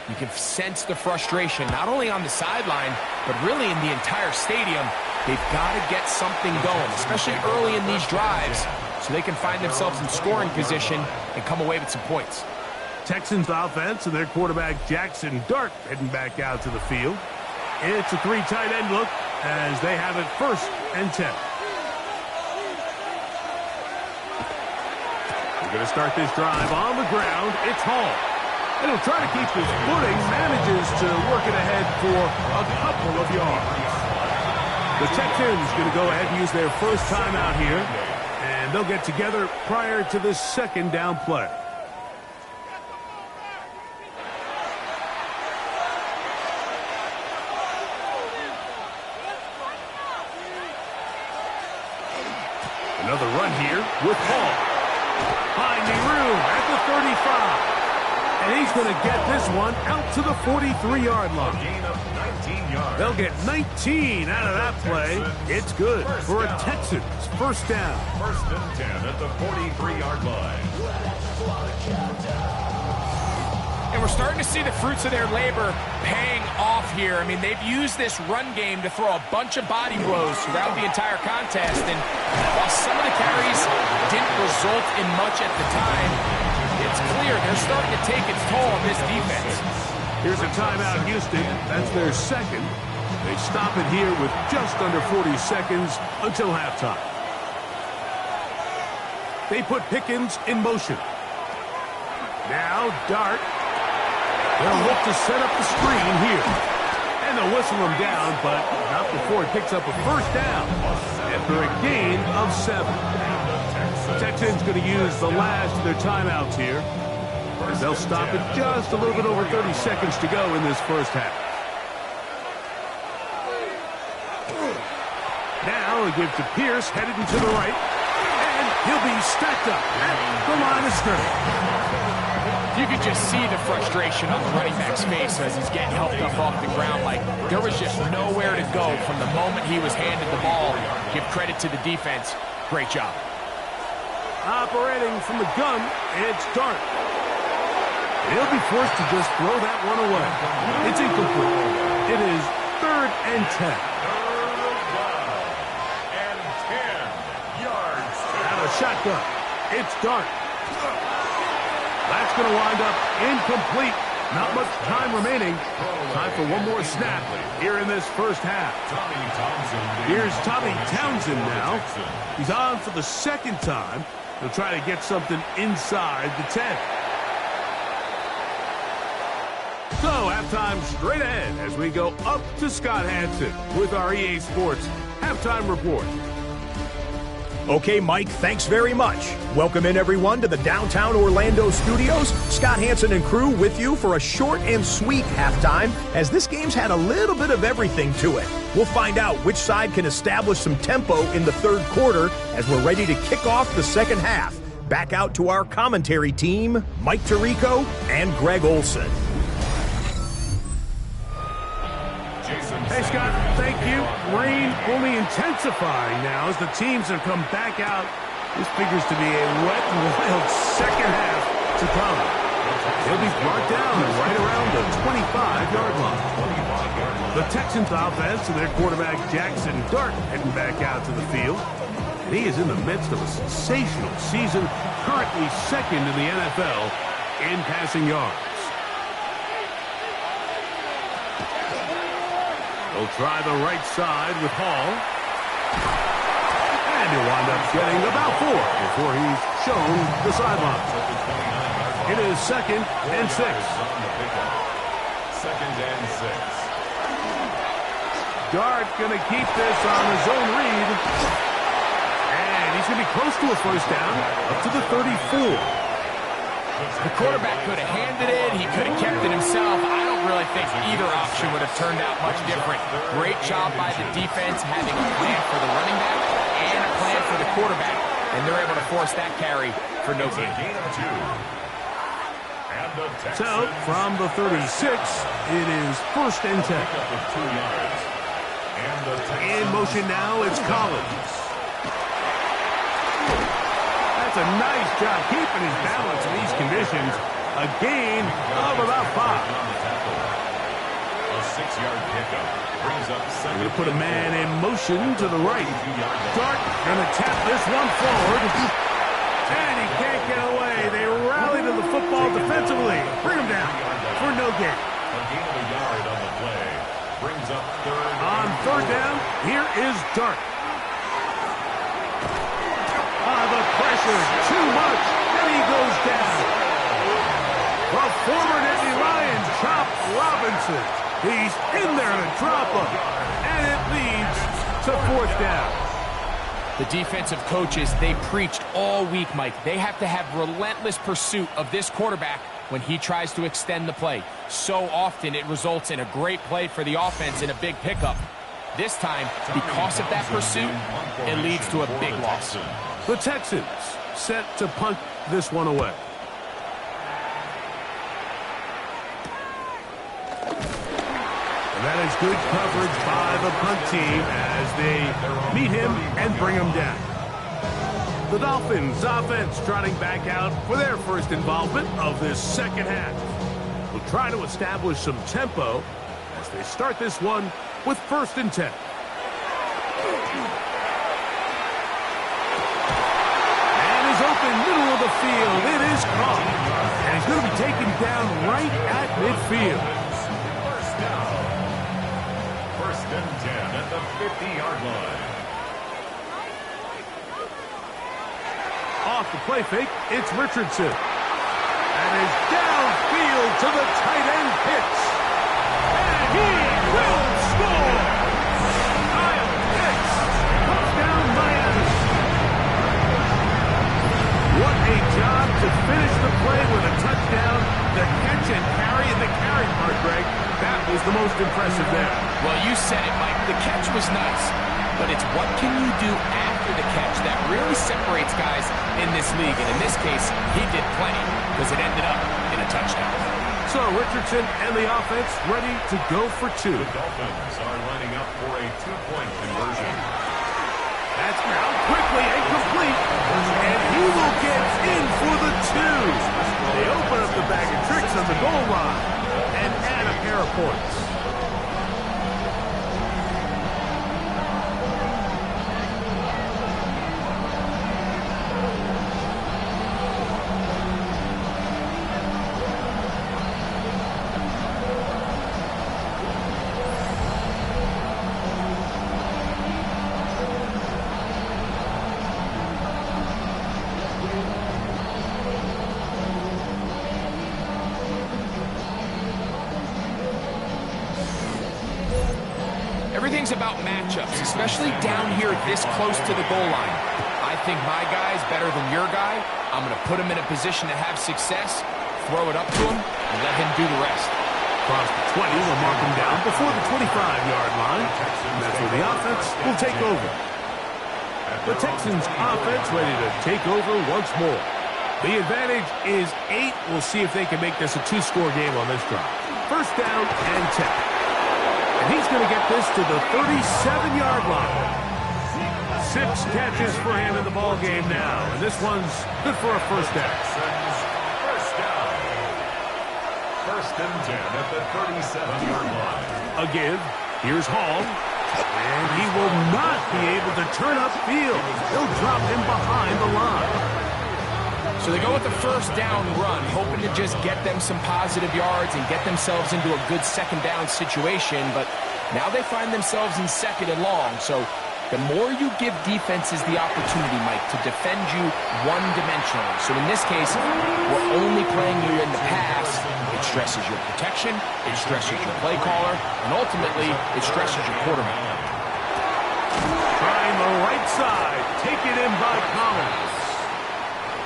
You can sense the frustration, not only on the sideline, but really in the entire stadium. They've got to get something going, especially early in these drives, so they can find themselves in scoring position and come away with some points. Texans offense and their quarterback Jackson Dart heading back out to the field. It's a 3 tight end look as they have it 1st and 10. We're going to start this drive on the ground. It's Hall. And he'll try to keep his footing, manages to work it ahead for a couple of yards. The Texans going to go ahead and use their 1st timeout here, and they'll get together prior to this 2nd down play. Another run here with Hall. Finding room at the 35. And he's going to get this one out to the 43-yard line. Gain of 19 yards. They'll get 19 out of that play. It's good for a Texans 1st down. 1st and 10 at the 43-yard line. And we're starting to see the fruits of their labor paying off here. I mean, they've used this run game to throw a bunch of body blows throughout the entire contest. And while some of the carries didn't result in much at the time, it's clear they're starting to take its toll on this defense. Here's a timeout, Houston. That's their 2nd. They stop it here with just under 40 seconds until halftime. They put Pickens in motion. Now Dart. They'll look to set up the screen here. And they'll whistle him down, but not before he picks up a 1st down after a gain of 7. The Texans going to use the last of their timeouts here. They'll stop it just a little bit over 30 seconds to go in this 1st half. Now they give to Pierce, headed into the right. And he'll be stacked up at the line of scrimmage. You could just see the frustration on the running back's face as he's getting helped up off the ground. Like, there was just nowhere to go from the moment he was handed the ball. Give credit to the defense. Great job. Operating from the gun, it's Dart. He'll be forced to just throw that one away. It's incomplete. It is 3rd and 10. And 10 yards. Out of shotgun. It's Dart. That's going to wind up incomplete. Not much time remaining. Time for one more snap here in this first half. Here's Tommy Townsend now. He's on for the second time. He'll try to get something inside the 10. So, halftime straight ahead as we go up to Scott Hanson with our EA Sports Halftime Report. Okay, Mike, thanks very much. Welcome in, everyone, to the downtown Orlando studios. Scott Hanson and crew with you for a short and sweet halftime, as this game's had a little bit of everything to it. We'll find out which side can establish some tempo in the third quarter as we're ready to kick off the second half. Back out to our commentary team, Mike Tirico and Greg Olson. Hey, Scott, thank you. Rain only intensifying now as the teams have come back out. This figures to be a wet and wild second half to come. He'll be brought down right around the 25-yard line. The Texans offense and their quarterback Jackson Dart heading back out to the field. And he is in the midst of a sensational season, currently second in the NFL in passing yards. He'll try the right side with Hall. And he'll wind up getting about 4 before he's shown the sideline. It is 2nd and 6. 2nd and 6. Dart going to keep this on his own read. And he's going to be close to a first down, up to the 34. The quarterback could have handed it. He could have kept it himself. I don't really think either option would have turned out much different. Great job by the defense having a plan for the running back and a plan for the quarterback. And they're able to force that carry for no gain. So, from the 36, it is 1st and 10. In motion now, it's Collins. That's a nice job keeping his balance in these conditions. A gain of about 5. A 6-yard pickup brings up We're going to put a man in motion to the right. Dart going to tap this one forward. And he can't get away. They rally to the football defensively. Bring him down for no gain. A gain of a yard on the play. Brings up 3rd. On 3rd down, here is Dart. The pressure, too much, and he goes down. The former Nittany Lion, Chop Robinson. He's in there to drop him, and it leads to 4th down. The defensive coaches, they preached all week, Mike. They have to have relentless pursuit of this quarterback when he tries to extend the play. So often it results in a great play for the offense and a big pickup. This time, because of that pursuit, it leads to a big loss. The Texans set to punt this one away. And that is good coverage by the punt team as they meet him and bring him down. The Dolphins offense trotting back out for their first involvement of this second half. Will try to establish some tempo as they start this one with 1st and 10. Open middle of the field. It is caught. And he's going to be taken down right at midfield. First down. 1st and 10 at the 50-yard line. Off the play fake, it's Richardson. And is downfield to the tight end Pitts. And he will score. Kyle Pitts. Touchdown Miami. What a job to finish the play with a touchdown. The catch and carry, and the carry part, Greg, that was the most impressive there. Well, you said it, Mike. The catch was nice, but it's what can you do after the catch that really separates guys in this league. And in this case, he did plenty because it ended up in a touchdown. So Richardson and the offense ready to go for 2. The Dolphins are lining up for a 2-point conversion. That's now quickly incomplete, and he will get in for the 2. They open up the bag of tricks on the goal line and add a pair of points. Everything's about matchups, especially down here this close to the goal line. I think my guy's better than your guy. I'm going to put him in a position to have success, throw it up to him, and let him do the rest. Across the 20, we'll mark him down before the 25-yard line. And that's where the offense will take over. The Texans offense ready to take over once more. The advantage is 8. We'll see if they can make this a 2-score game on this drive. First down and 10. And he's going to get this to the 37-yard line. 6 catches for him in the ball game now. And this one's good for a first down. First down. First and 10 at the 37-yard line. A give. Here's Hall. And he will not be able to turn upfield. He'll drop him behind the line. So they go with the first down run, hoping to just get them some positive yards and get themselves into a good second down situation. But now they find themselves in second and long. So the more you give defenses the opportunity, Mike, to defend you one-dimensionally. So in this case, we're only playing you in the pass. It stresses your protection, it stresses your play caller, and ultimately, it stresses your quarterback. Trying the right side, taken in by Collins.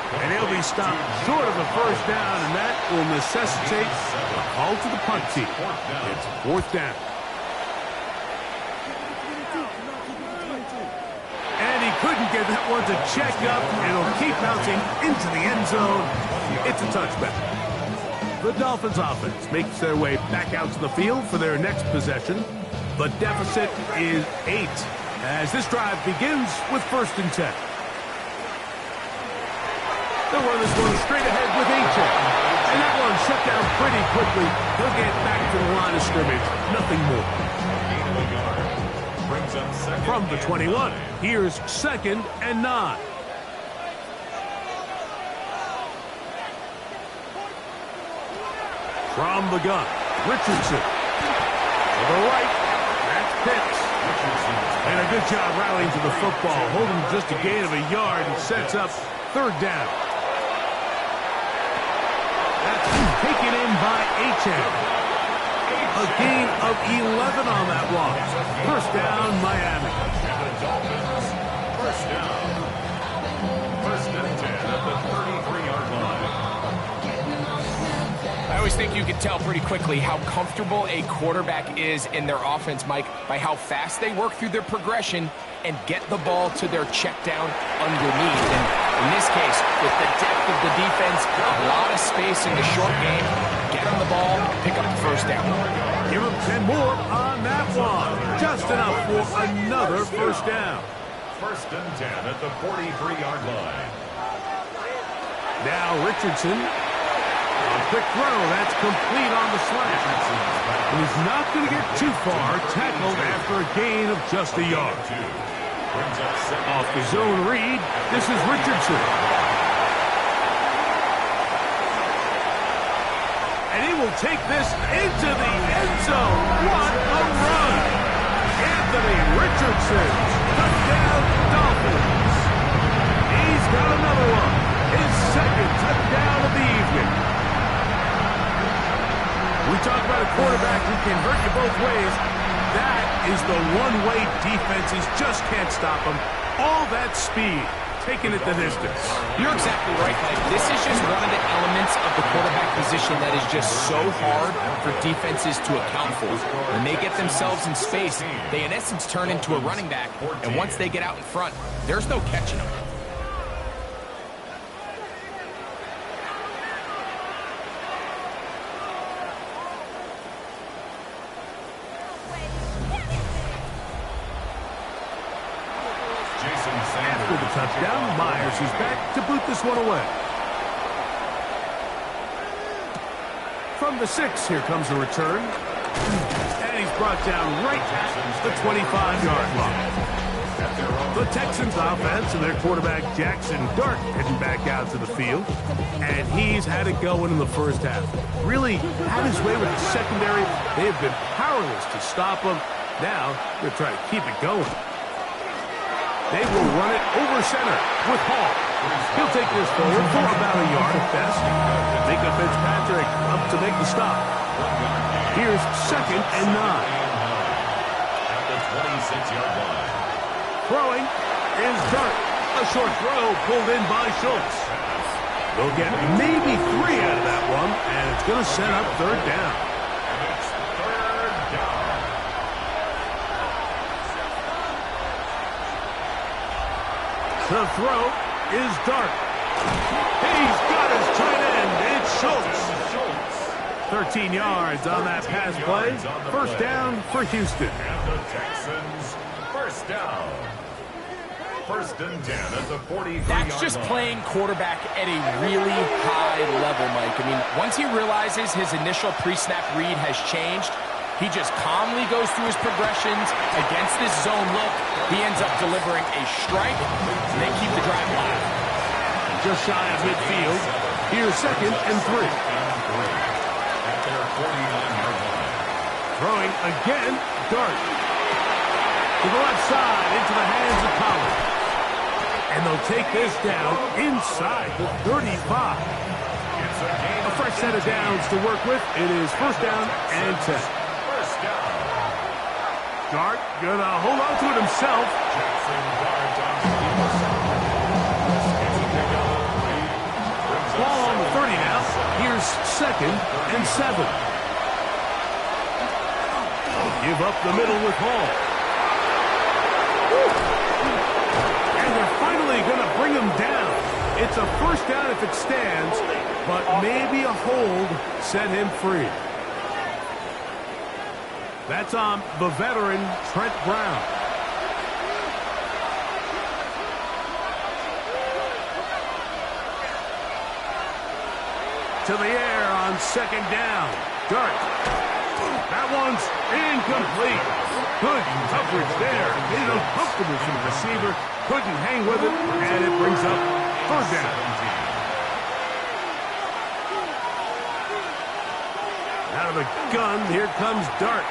And he'll be stopped short of the first down, and that will necessitate a call to the punt team. It's fourth down. And he couldn't get that one to check up, and it'll keep bouncing into the end zone. It's a touchback. The Dolphins offense makes their way back out to the field for their next possession. The deficit is 8 as this drive begins with first and 10. They'll run this one straight ahead with H. And that one shut down pretty quickly. He'll get back to the line of scrimmage. Nothing more. From the 21, here's second and 9. From the gun, Richardson. To the right, that's Pitts. And a good job rallying to the football, holding just a gain of a yard and sets up third down. Taken in by H.M. A gain of 11 on that walk. First down, Miami. First down. First and 10 at the 33-yard line. I always think you can tell pretty quickly how comfortable a quarterback is in their offense, Mike, by how fast they work through their progression and get the ball to their check down underneath. And in this case, with the depth of the defense, a lot of space in the short game, get on the ball, pick up the first down. Give him 10 more on that one. Just enough for another first down. First and 10 at the 43-yard line. Now Richardson. A quick throw. That's complete on the slant. And he's not going to get too far. Tackled after a gain of just a yard. Off the zone read, this is Richardson. And he will take this into the end zone. What a run! Anthony Richardson, touchdown Dolphins. He's got another one. His second touchdown of the evening. We talk about a quarterback who can hurt you both ways. That is the one-way defenses just can't stop him. All that speed, taking it the distance. You're exactly right, Mike. This is just one of the elements of the quarterback position that is just so hard for defenses to account for. When they get themselves in space, they in essence turn into a running back, and once they get out in front, there's no catching them. After the touchdown, Myers is back to boot this one away. From the 6, here comes the return. And he's brought down right at the 25-yard line. The Texans offense and their quarterback Jackson Dart heading back out to the field. And he's had it going in the first half. Really had his way with the secondary. They have been powerless to stop him. Now they're trying to keep it going. They will run it over center with Hall. He'll take this forward for about a yard at best. Micah Fitzpatrick up to make the stop. Here's 2nd and 9. At the 26-yard line. Throwing is Dart. A short throw pulled in by Schultz. They'll get maybe 3 out of that one, and it's going to set up 3rd down. And it's 3rd down. The throw is Dart. He's got his tight end. It's Schultz. 13 yards on that pass play. First down for Houston. And the Texans, first down. 1st and 10 at the 43-yard line. That's just playing quarterback at a really high level, Mike. I mean, once he realizes his initial pre-snap read has changed, he just calmly goes through his progressions against this zone look. He ends up delivering a strike, and they keep the drive alive. Just shy of midfield. Here's 2nd and 3. At their 49-yard line. Throwing again, Dart. To the left side, into the hands of Collins. And they'll take this down inside the 35. A fresh set of downs to work with. It is 1st down and 10. First down. Dart gonna hold on to it himself. Jackson Dart on the deep side. Ball on the 30 now. Here's 2nd and 7. Give up the middle with Hall. And they're finally going to bring him down. It's a 1st down if it stands, but maybe a hold set him free. That's on the veteran, Trent Brown. To the air on 2nd down. Dart. That one's incomplete. Good coverage there. Made it uncomfortable for the receiver. Couldn't hang with it, and it brings up 3rd down. Out of the gun, here comes Dart.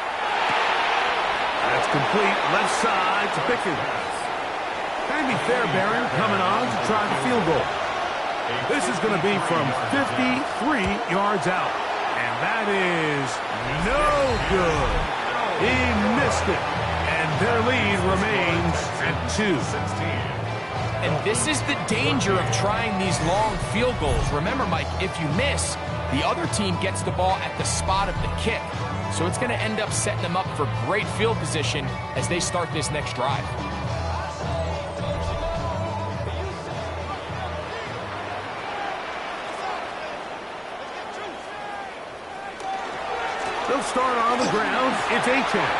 That's complete. Left side to Pickens. Jamie Fairbairn coming on to try the field goal. This is going to be from 53 yards out. And that is no good. He missed it. And their lead remains at 2. And this is the danger of trying these long field goals. Remember, Mike, if you miss, the other team gets the ball at the spot of the kick. So it's going to end up setting them up for great field position as they start this next drive. They'll start on the ground. It's Achane.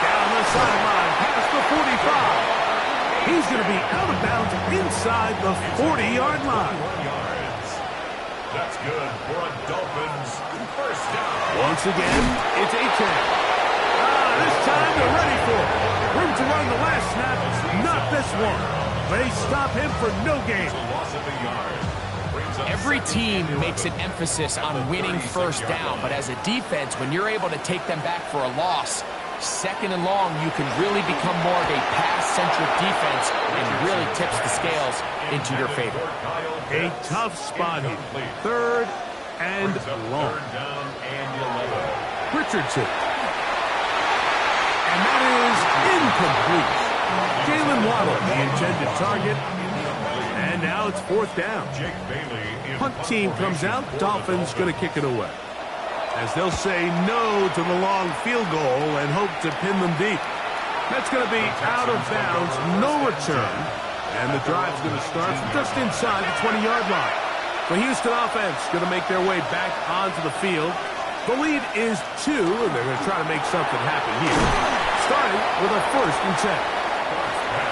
Down the sideline, past the 45. He's going to be out of bounds inside the 40-yard line. That's good for a Dolphins first down. Once again, it's Achane. This time they're ready for it. Room to run the last snap. Not this one. They stop him for no gain. Loss of a yard. Every team makes an emphasis on winning first down, but as a defense, when you're able to take them back for a loss, 2nd and long, you can really become more of a pass-centric defense and really tips the scales into your favor. A tough spot here. 3rd and long. Third down and 11. Richardson. And that is incomplete. Jalen Waddle, the intended target. And now it's 4th down. Jake Bailey. Punt team comes out. Dolphins going to kick it away. As they'll say no to the long field goal and hope to pin them deep. That's going to be out of bounds. No return. And the drive's going to start from just inside the 20-yard line. The Houston offense going to make their way back onto the field. The lead is 2, and they're going to try to make something happen here. Starting with a 1st and 10.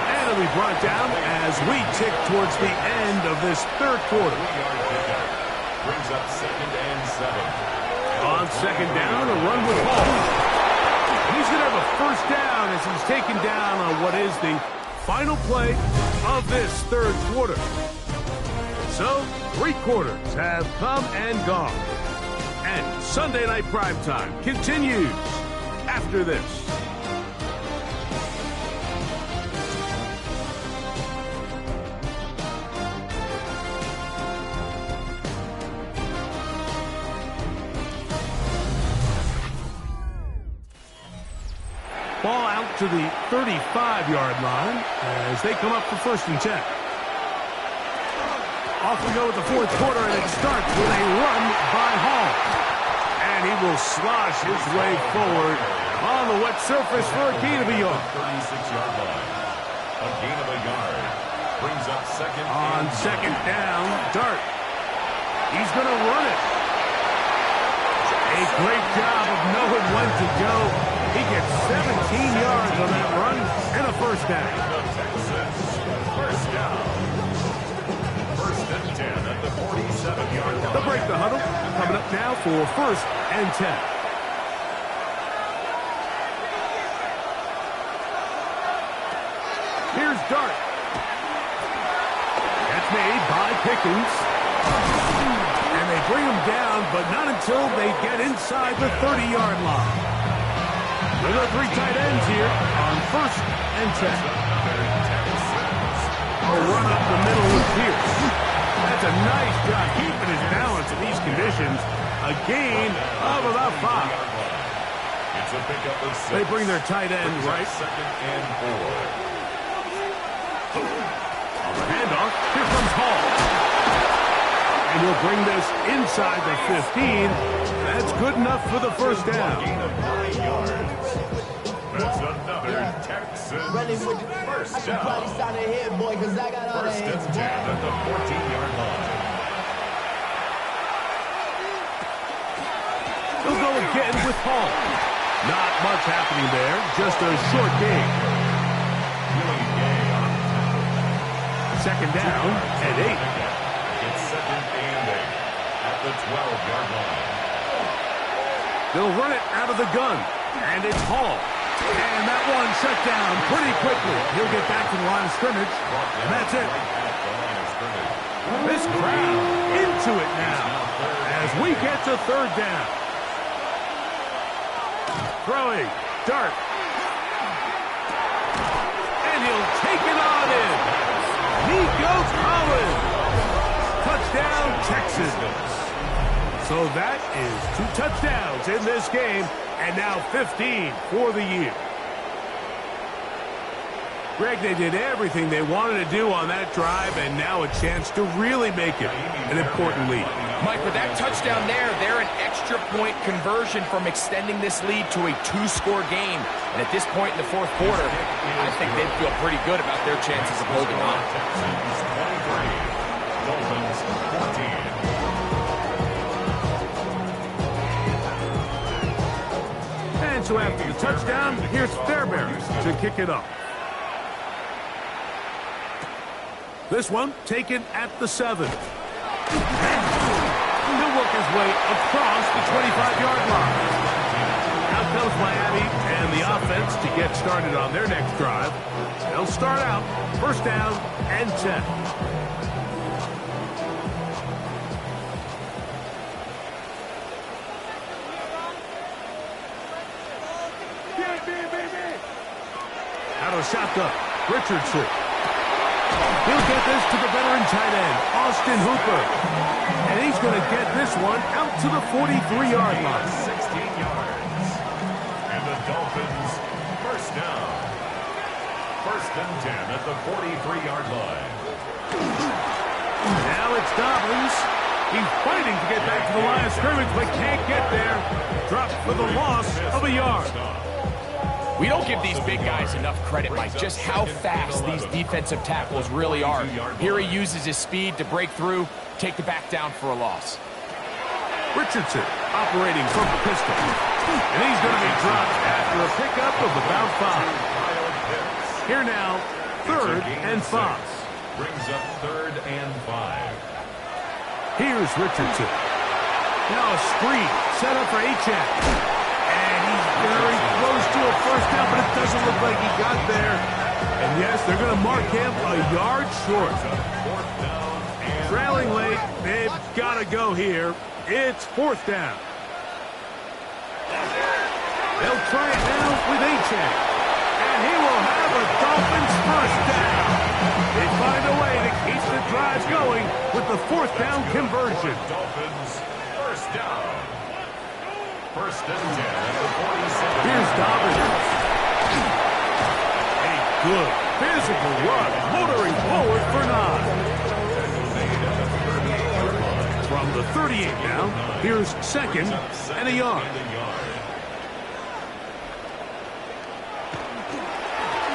And it'll be brought down as we tick towards the end of this 3rd quarter. Brings up 2nd and 7. On second down, a run with Hall. He's going to have a first down as he's taken down on what is the final play of this third quarter. So, 3 quarters have come and gone. And Sunday Night Primetime continues after this. Ball out to the 35-yard line as they come up for 1st and 10. Off we go with the fourth quarter, and it starts with a run by Hall. And he will slosh his way forward on the wet surface for a gain of a yard. 36-yard line. A gain of a yard. Brings up second. On second down, Dart. He's going to run it. A great job of knowing when to go. He gets 17 yards on that run and a first down. First down. 1st and 10 at the 47-yard line. They'll break the huddle. Coming up now for 1st and 10. Here's Dart. That's made by Pickens. And they bring him down, but not until they get inside the 30-yard line. With our 3 tight ends here on 1st and 10. A run up the middle with Pierce. That's a nice job keeping his balance in these conditions. A gain of about 5. It's a pickup of 6. They bring their tight end right. 2nd and 4. On the handoff, here comes Hall. And he'll bring this inside the 15. That's good enough for the first down. Gain of 9 yards. That's another Texan first down. 1st and 10 at the 14-yard line. He'll go again with Hall. Not much happening there, just a short gain. Really gay on Second down and 8. It's 2nd and 8 at the 12-yard line. They'll run it out of the gun, and it's Hall. And that one shut down pretty quickly. He'll get back to the line of scrimmage, and that's it. This crowd into it now as we get to 3rd down. Throwing, Dart. And he'll take it on in. Nico Collins. Touchdown, Texans. So that is 2 touchdowns in this game, and now 15 for the year. Greg, they did everything they wanted to do on that drive, and now a chance to really make it an important lead. Mike, with that touchdown there, they're an extra point conversion from extending this lead to a 2-score game. And at this point in the fourth quarter, I think they'd feel pretty good about their chances of holding on. Texans 23, Dolphins 14. And so after the touchdown, here's Fairbairn to kick it up. This one taken at the 7. He'll work his way across the 25-yard line. Out comes Miami and the offense to get started on their next drive. They'll start out 1st down and 10. Out of the shotgun, Richardson. He'll get this to the veteran tight end, Austin Hooper. And he's going to get this one out to the 43-yard line. 16 yards. And the Dolphins, 1st down. 1st and 10 at the 43-yard line. Now it's Dobbins. He's fighting to get back to the line of scrimmage, but can't get there. Dropped for the loss of a yard. We don't give these big guys enough credit, Mike, just how fast these defensive tackles really are. Here he uses his speed to break through, take the back down for a loss. Richardson operating from the pistol. And he's going to be dropped after a pickup of about 5. Here now, 3rd and 5. Brings up 3rd and 5. Here's Richardson. Now a screen set up for Achane. And he's very close to a first down, but it doesn't look like he got there. And yes, they're going to mark him a yard short. Trailing late, they've got to go here. It's fourth down. They'll try it now with Achane. And he will have a Dolphins first down. They find a way to keep the drive going with the fourth down conversion. Dolphins first down. First and 10 at the 47. Here's Dobbins. A good physical run, motoring forward for 9. From the 38 now, here's second and a yard.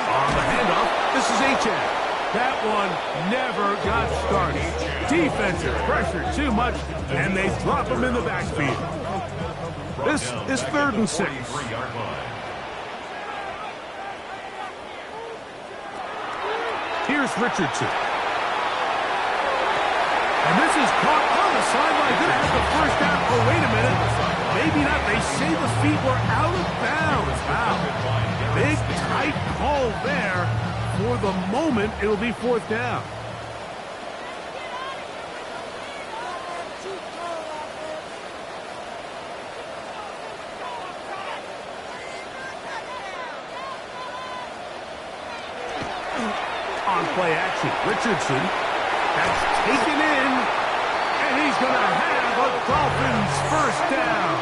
On the handoff, this is Achane. That one never got started. Defensive pressure too much, and they drop him in the backfield. This is 3rd and 6. Here's Richardson. And this is caught on the sideline. Going to have the first down. Oh, wait a minute. Maybe not. They say the feet were out of bounds. Wow. Big, tight call there. For the moment, it'll be fourth down. On play action, Richardson. That's taken in. And he's going to have a Dolphins first down.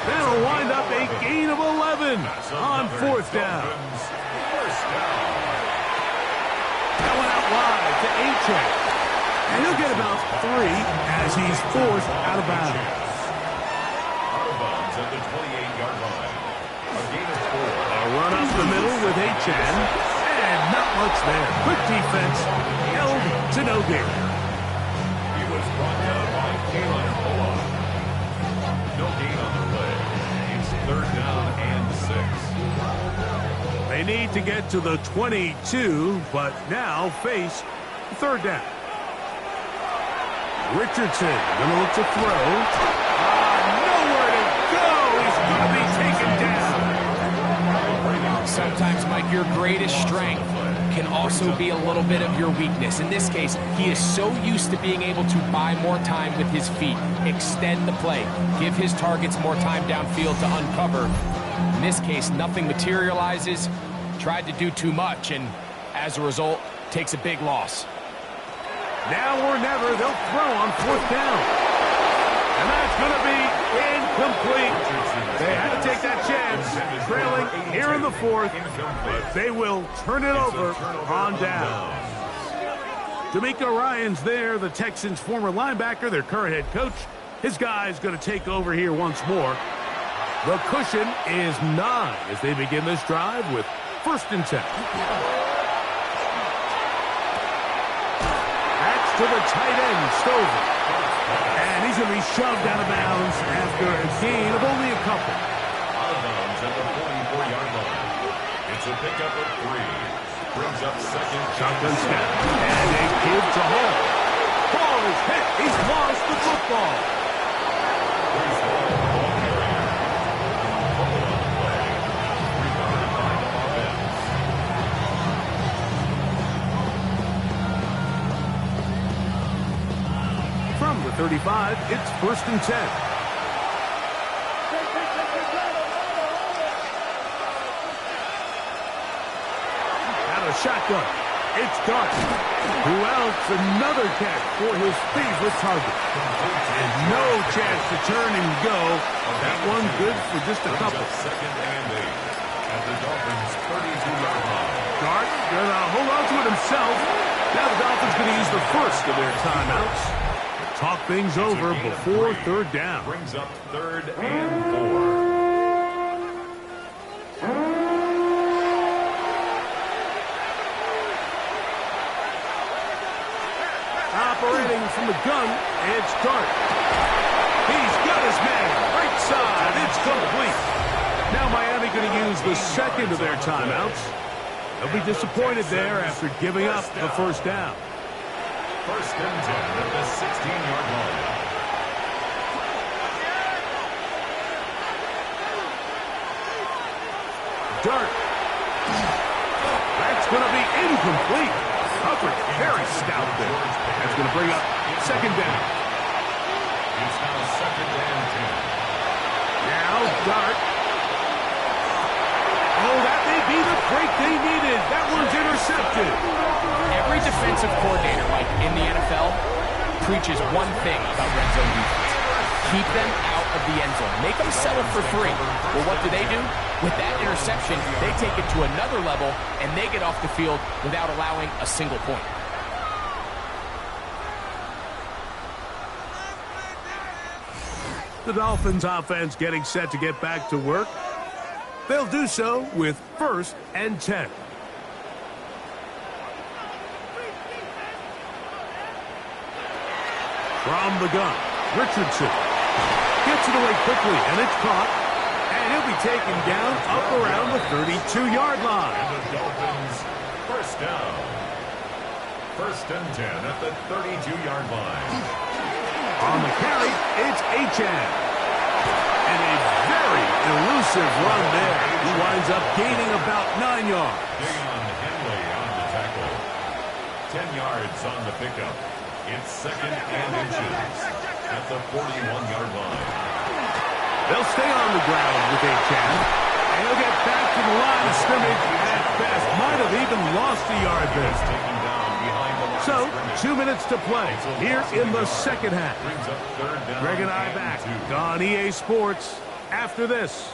That'll wind up a gain of 11 on fourth down. That went out wide to Achane. And he'll get about 3 as he's forced out of bounds. Out of bounds at the 28-yard line. A gain of 4. A run up the middle with Achane. And not much there. Quick defense. Held to no gain. He was brought down by Kalen Poa. No gain on the play. It's 3rd down and 6. They need to get to the 22, but now face 3rd down. Richardson going to look to throw. Nowhere to go. He's going to be taken down. Sometimes, Mike, your greatest strength can also be a little bit of your weakness. In this case, he is so used to being able to buy more time with his feet, extend the play, give his targets more time downfield to uncover. In this case, nothing materializes, tried to do too much, and as a result, takes a big loss. Now or never, they'll throw on fourth down. And that's going to be incomplete. They had to take that chance, trailing here in the fourth, but they will turn it over on down. D'Amico Ryan's there, the Texans' former linebacker, their current head coach. His guy's going to take over here once more. The cushion is 9 as they begin this drive with 1st and 10. That's to the tight end, Stover. And he's going to be shoved out of bounds after a gain of only a couple. Out of bounds at the 44-yard line. It's a pickup of 3. Brings up second. Shotgun snap. And a give to Hall. Ball is hit. He's lost the football. From the 35, it's 1st and 10. Out of shotgun. It's Dart. Who else? Another catch for his favorite target. And no chance to turn and go. That one good for just a couple. Second and 8 at the Dolphins' 32-yard line. Dart gonna hold on to it himself. Now the Dolphins gonna use the first of their timeouts. Talk things over before 3rd down. Brings up 3rd and 4. Operating from the gun, it's Dart. He's got his man. Right side. It's complete. Now Miami going to use the second of their timeouts. They'll be disappointed there after giving up the first down. 1st and 10 at the 16-yard line. dirt. That's going to be incomplete. Coverage very stout there. That's going to bring up second down. It's now second and 10. Now Dart. Oh, that may be the break they needed. That one's intercepted. Every defensive coordinator, Mike, in the NFL preaches one thing about red zone defense. Keep them out of the end zone. Make them settle for free. Well, what do? With that interception, they take it to another level, and they get off the field without allowing a single point. The Dolphins offense getting set to get back to work. They'll do so with 1st and 10. From the gun, Richardson gets it away quickly, and it's caught. And he'll be taken down up around the 32-yard line. And the Dolphins, first down. 1st and 10 at the 32-yard line. On the carry, it's Achane. And a very elusive run there. He winds up gaining about 9 yards. Deion Henley on the tackle. 10 yards on the pickup. It's 2nd and inches at the 41-yard line. They'll stay on the ground with Achane. And he'll get back to the line of scrimmage at best. Might have even lost a yard there. Taken down behind the line of So, scrimmage. 2 minutes to play here in the second half. Brings up 3rd down. Greg and I and back 2. on EA Sports after this.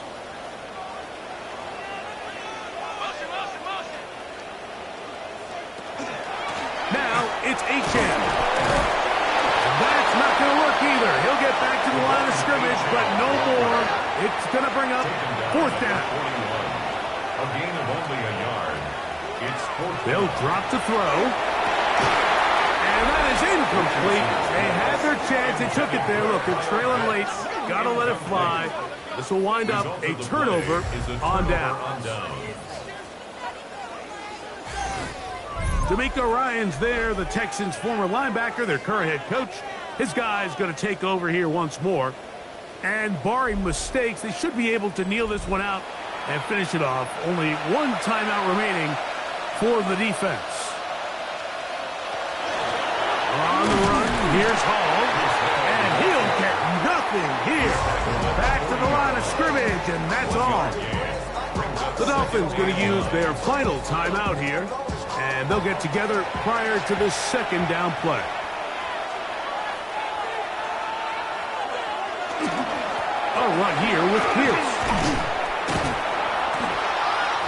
Now it's Achane. That's not going to work either. He'll get back to the line of scrimmage, but no more. It's going to bring up 4th down. 41. A gain of only a yard. It's 4th. They'll drop to throw. And that is incomplete. They had their chance. They took it there. Look, they're trailing late. Got to let it fly. This will wind up a turnover on down. D'Amico Ryan's there, the Texans' former linebacker, their current head coach. His guy's going to take over here once more. And barring mistakes, they should be able to kneel this one out and finish it off. Only one timeout remaining for the defense. On the run, here's Hall. And he'll get nothing here. Back to the line of scrimmage, and that's all. The Dolphins going to use their final timeout here. And they'll get together prior to the 2nd down play. A run here with Pierce.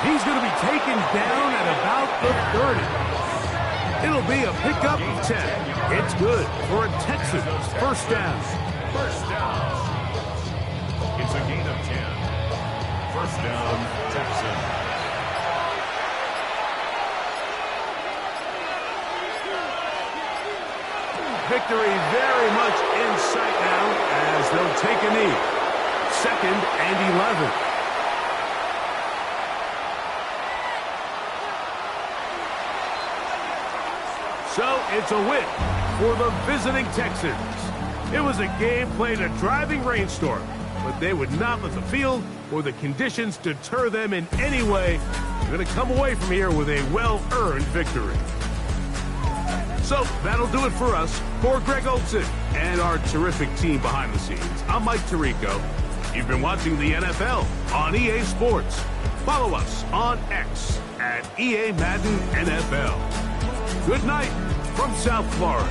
He's going to be taken down at about the 30. It'll be a pickup of 10. It's good for a Texans 1st down. 1st down. It's a gain of 10. 1st down, Texans. Victory very much in sight now as they'll take a knee. 2nd and 11. So it's a win for the visiting Texans. It was a game played in a driving rainstorm, but they would not let the field or the conditions deter them in any way. They're going to come away from here with a well-earned victory. So that'll do it for us. For Greg Olsen and our terrific team behind the scenes, I'm Mike Tirico. You've been watching the NFL on EA Sports. Follow us on X at EA Madden NFL. Good night from South Florida.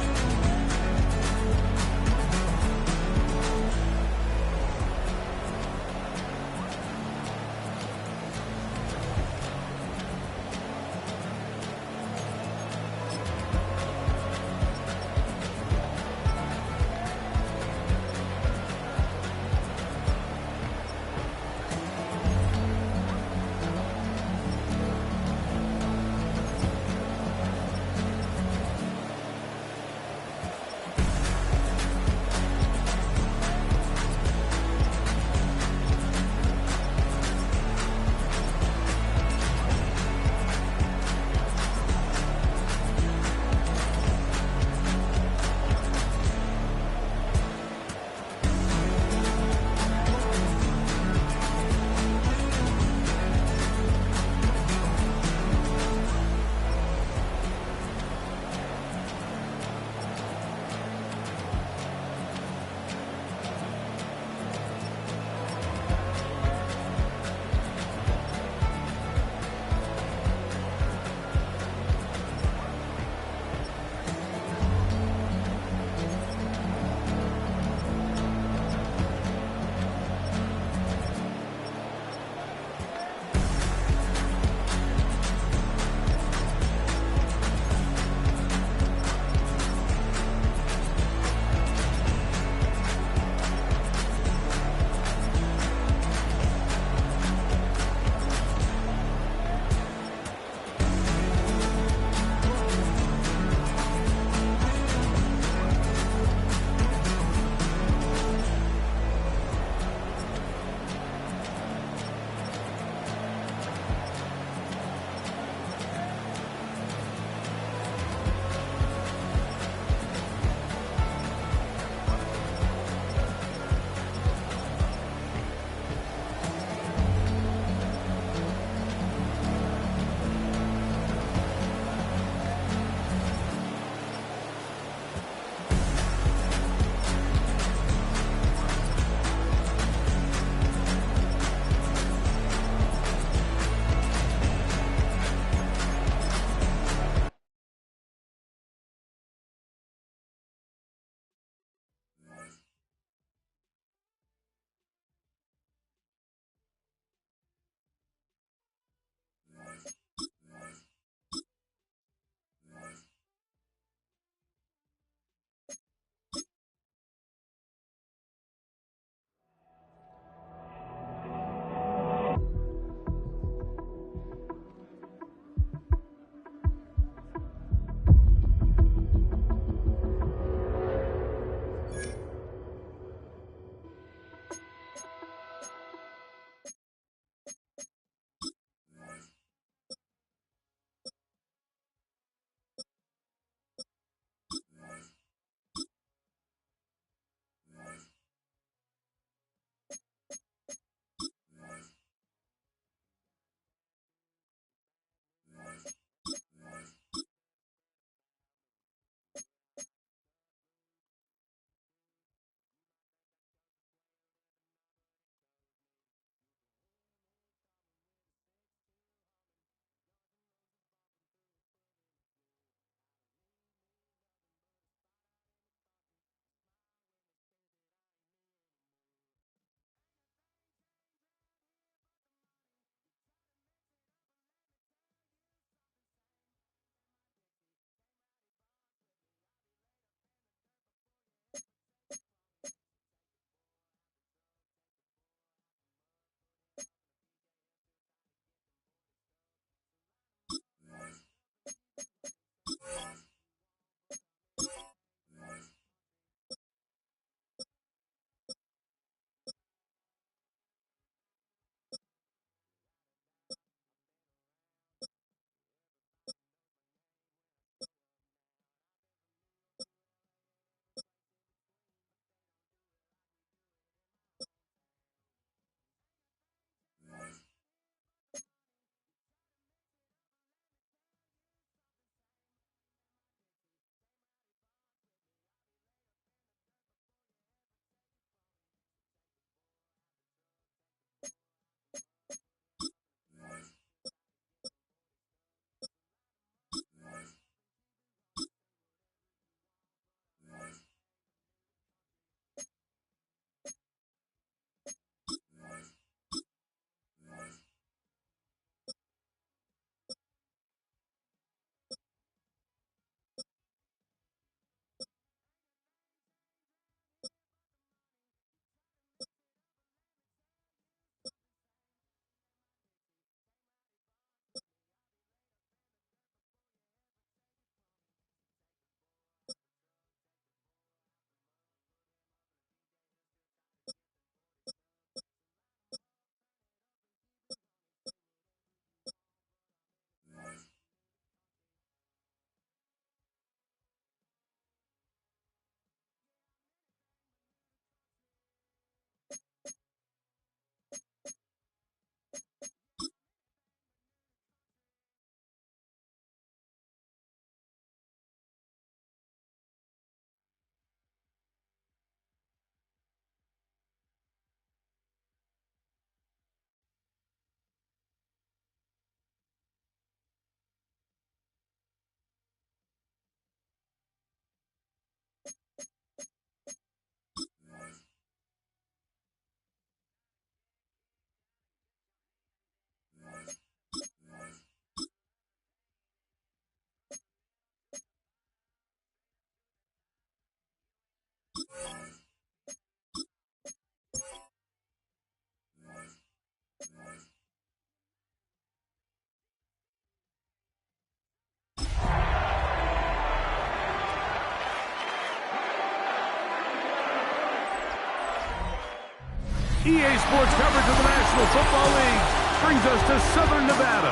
EA Sports coverage of the National Football League brings us to Southern Nevada,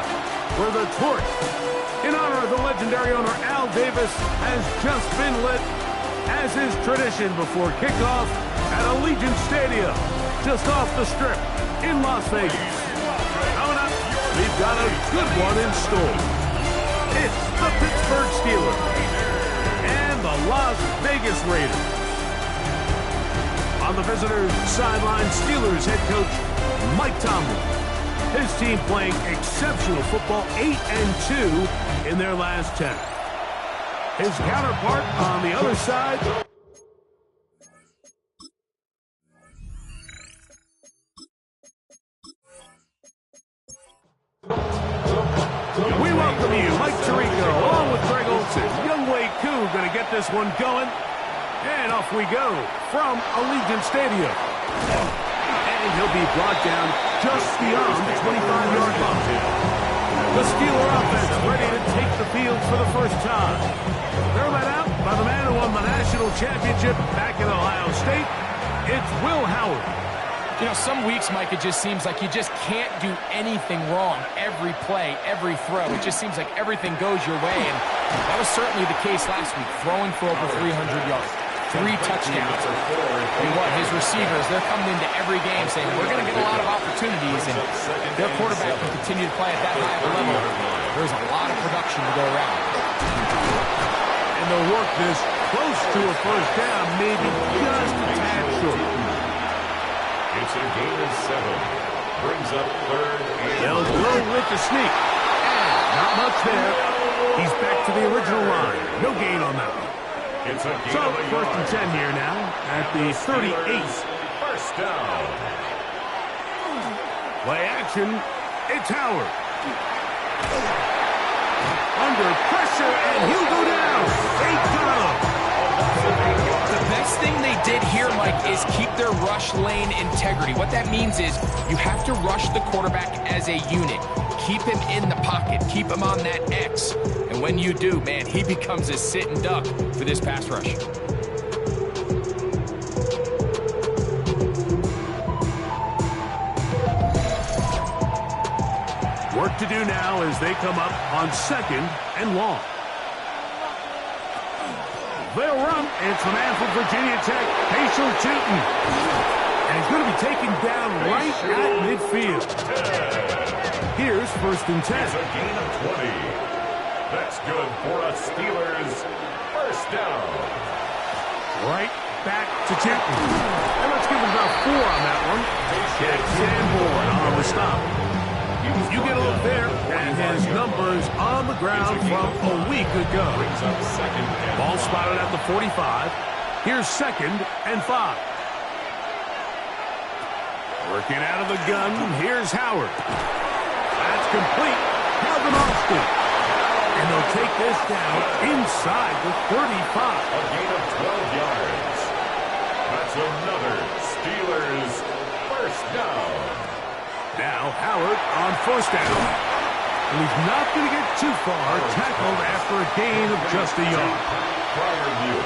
where the torch, in honor of the legendary owner Al Davis, has just been lit, as is tradition before kickoff at Allegiant Stadium, just off the Strip in Las Vegas. Coming up, we've got a good one in store. It's the Pittsburgh Steelers and the Las Vegas Raiders. On the visitors' sideline, Steelers head coach Mike Tomlin. His team playing exceptional football, 8-2 in their last 10. His counterpart on the other side. We welcome you, Mike Tirico, along with Greg Olson. Young Wei Koo going to get this one going. And off we go from Allegiant Stadium. And he'll be brought down just beyond the 25-yard line. The Steeler offense ready to take the field for the first time. They're led out by the man who won the national championship back in Ohio State. It's Will Howard. You know, some weeks, Mike, it just seems like you just can't do anything wrong. Every play, every throw, it just seems like everything goes your way. And that was certainly the case last week, throwing for over 300 yards. 3 touchdowns. And what, his receivers, they're coming into every game saying, we're going to get a lot of opportunities, and their quarterback can continue to play at that high of a level. There's a lot of production to go around. And they'll work this close to a first down, maybe just a tad short. It's a gain of 7. Brings up third and they'll go with the sneak. And not much there. He's back to the original line. No gain on that one. It's a gain so, of a first yard. and 10 here now at the 38. First down. Play action. It's Howard. Under pressure, and he'll go down. They got him. The best thing they did here, Mike, is keep their rush lane integrity. What that means is you have to rush the quarterback as a unit. Keep him in the pocket. Keep him on that X. And when you do, man, he becomes a sitting duck for this pass rush. Work to do now as they come up on 2nd and long. They'll run. It's the man from Virginia Tech, Paschal Tootin. And he's going to be taken down right at midfield. Here's 1st and 10. It's a gain of 20. That's good for a Steelers first down. Right back to Tootin. And let's give him about 4 on that one. Get Sanborn on the stop. You get a look there at his numbers on the ground from a week ago. Ball spotted at the 45. Here's 2nd and 5. Working out of the gun, here's Howard. That's complete. Calvin Austin. And they'll take this down inside the 35. A gain of 12 yards. That's another Steelers first down. Now Howard on 1st down. And he's not going to get too far. Tackled after a gain of just a yard. Prior view.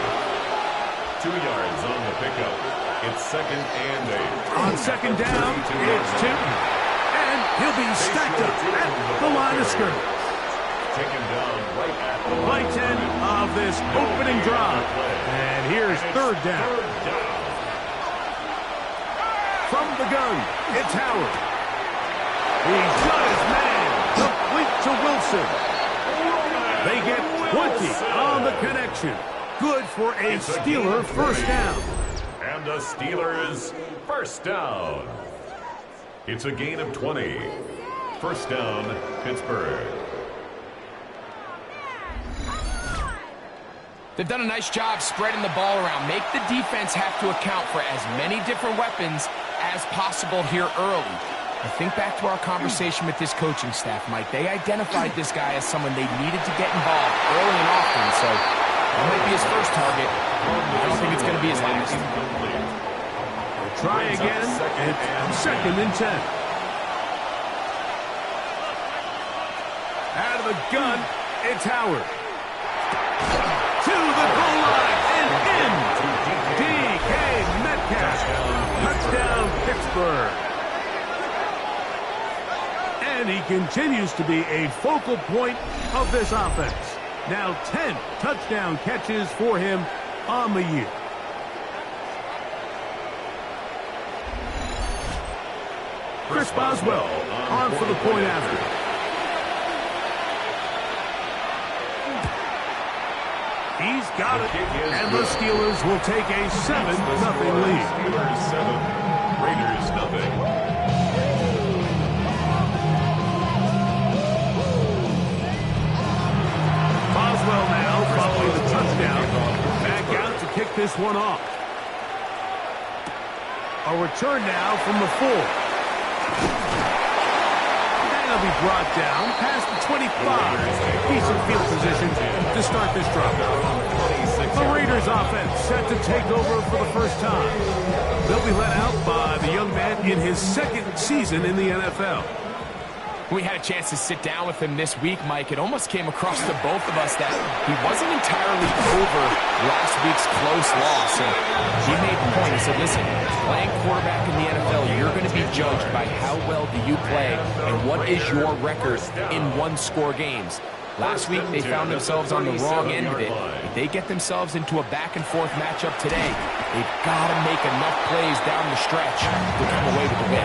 2 yards on the pickup. It's 2nd and 8. On 2nd down, it's Tootin. And he'll be stacked up at the line of scrimmage. Taken down right at the Play 10 of this opening drive. And here's 3rd down. From the gun, it's Howard. He's got his man. Complete to Wilson. They get 20 on the connection. Good for a Steeler first down. And the Steelers first down. It's a gain of 20. First down, Pittsburgh. They've done a nice job spreading the ball around. Make the defense have to account for as many different weapons as possible here early. I think back to our conversation with this coaching staff, Mike. They identified this guy as someone they needed to get involved early and often, so that might be his first target. I don't think it's going to be his last. We'll try again. It's 2nd and 10. Out of the gun, it's Howard. To the goal line and in. DK Metcalf. Touchdown, Pittsburgh. continues to be a focal point of this offense. Now 10 touchdown catches for him on the year. Chris Boswell on for the point after. He's got it, and the Steelers will take a 7-0 lead. Steelers 7, Raiders nothing. Boswell now following the touchdown. Back out to kick this one off. A return now from the 4. He'll be brought down past the 25. Decent field position to start this drive. The Raiders offense set to take over for the first time. They'll be led out by the young man in his second season in the NFL. We had a chance to sit down with him this week, Mike. It almost came across to both of us that he wasn't entirely over last week's close loss. And he made the point. He said, listen, playing quarterback in the NFL, you're going to be judged by how well do you play and what is your record in one-score games. Last week, they found themselves on the wrong end of it. If they get themselves into a back-and-forth matchup today, they've got to make enough plays down the stretch to come away with the win.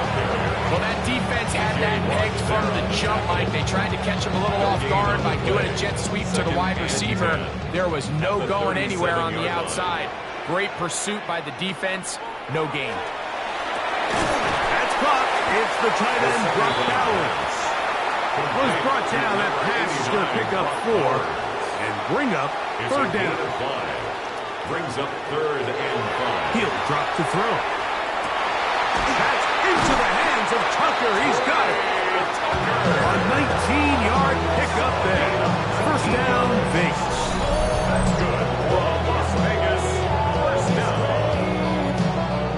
Well, that defense had that pegged from the jump, Mike. They tried to catch him a little off guard by doing a jet sweep to the wide receiver. There was no going anywhere on the outside. Great pursuit by the defense. No gain. That's caught. It's the tight end, Brock Bowers. Was brought down. That pass is going to pick up 4 and bring up third down. Brings up 3rd and 5. He'll drop to throw. That's into the hands of Tucker. He's got it. A 19-yard pickup there. First down, Vegas. That's good for Las Vegas. First down.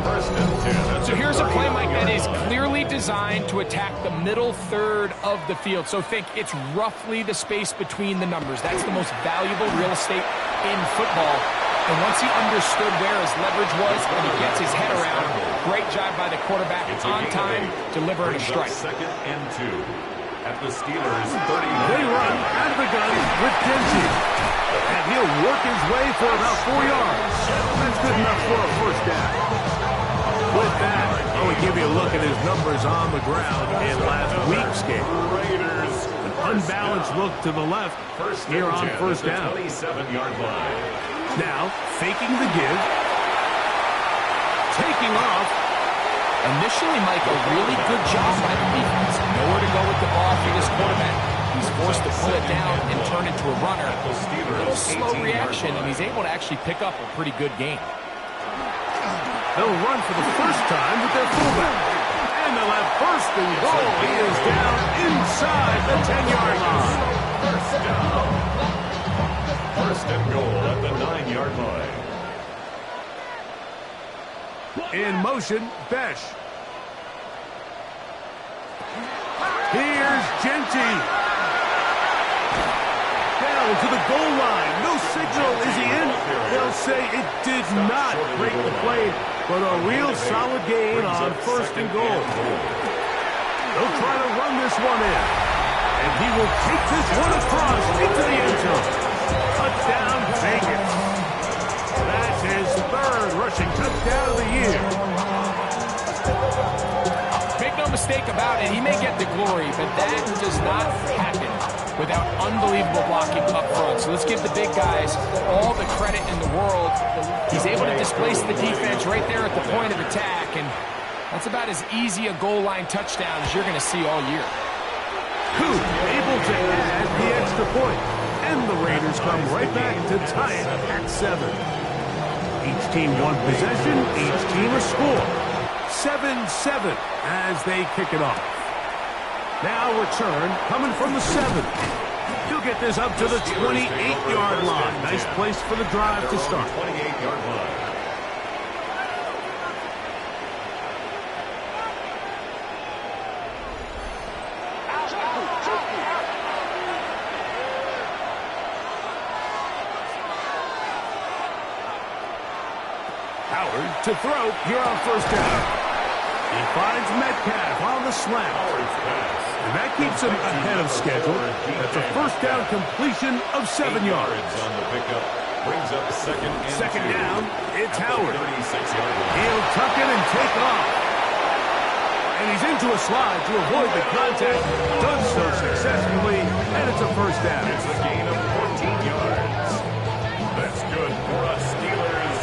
First and 10. So here's a play, Mike, that is clearly designed to attack the middle third of the field. So think it's roughly the space between the numbers. That's the most valuable real estate in football. And once he understood where his leverage was and he gets his head around, great job by the quarterback on time, delivering a strike. 2nd and 2 at the Steelers 30. They run out of the gun with Denzi. And he'll work his way for about 4 yards. That's good enough for a first down. With that, I will give you a look at his numbers on the ground in last week's game. An unbalanced look to the left here on first down. 27-yard line. Now, faking the give. Taking off. Initially, Mike, a really good job by the defense. Nowhere to go with the ball for this quarterback. He's forced to pull it down and turn into a runner. A little slow reaction, and he's able to actually pick up a pretty good game. They'll run for the first time with their fullback. And they'll have first and goal. He is down inside the 10-yard line. First down. First and goal at the 9-yard line. In motion, Besh. Here's Genty. Down to the goal line. No signal. Is he in? They'll say it did not break the play, but a real solid gain on first and goal. They'll try to run this one in. And he will take this one across into the end zone. Touchdown, Vegas. That's his 3rd rushing touchdown of the year. Make no mistake about it, he may get the glory, but that does not happen without unbelievable blocking up front. So let's give the big guys all the credit in the world. He's able to displace the defense right there at the point of attack, and that's about as easy a goal line touchdown as you're going to see all year. Coop able to add the extra point, and the Raiders come right back to tie it at 7. Each team one possession, each team a score. 7-7 as they kick it off. Now return coming from the 7. He'll get this up to the 28-yard line. Nice place for the drive to start. 28-yard line. Howard to throw here on first down. He finds Metcalf on the slant. And that keeps him ahead of schedule. That's a first down completion of 7 yards. On the pickup brings up second down, it's Howard. 36-yard line. He'll tuck it and take off. And he's into a slide to avoid the contact. Does so successfully, and it's a first down. It's a gain of 14 yards. That's good for us Steelers.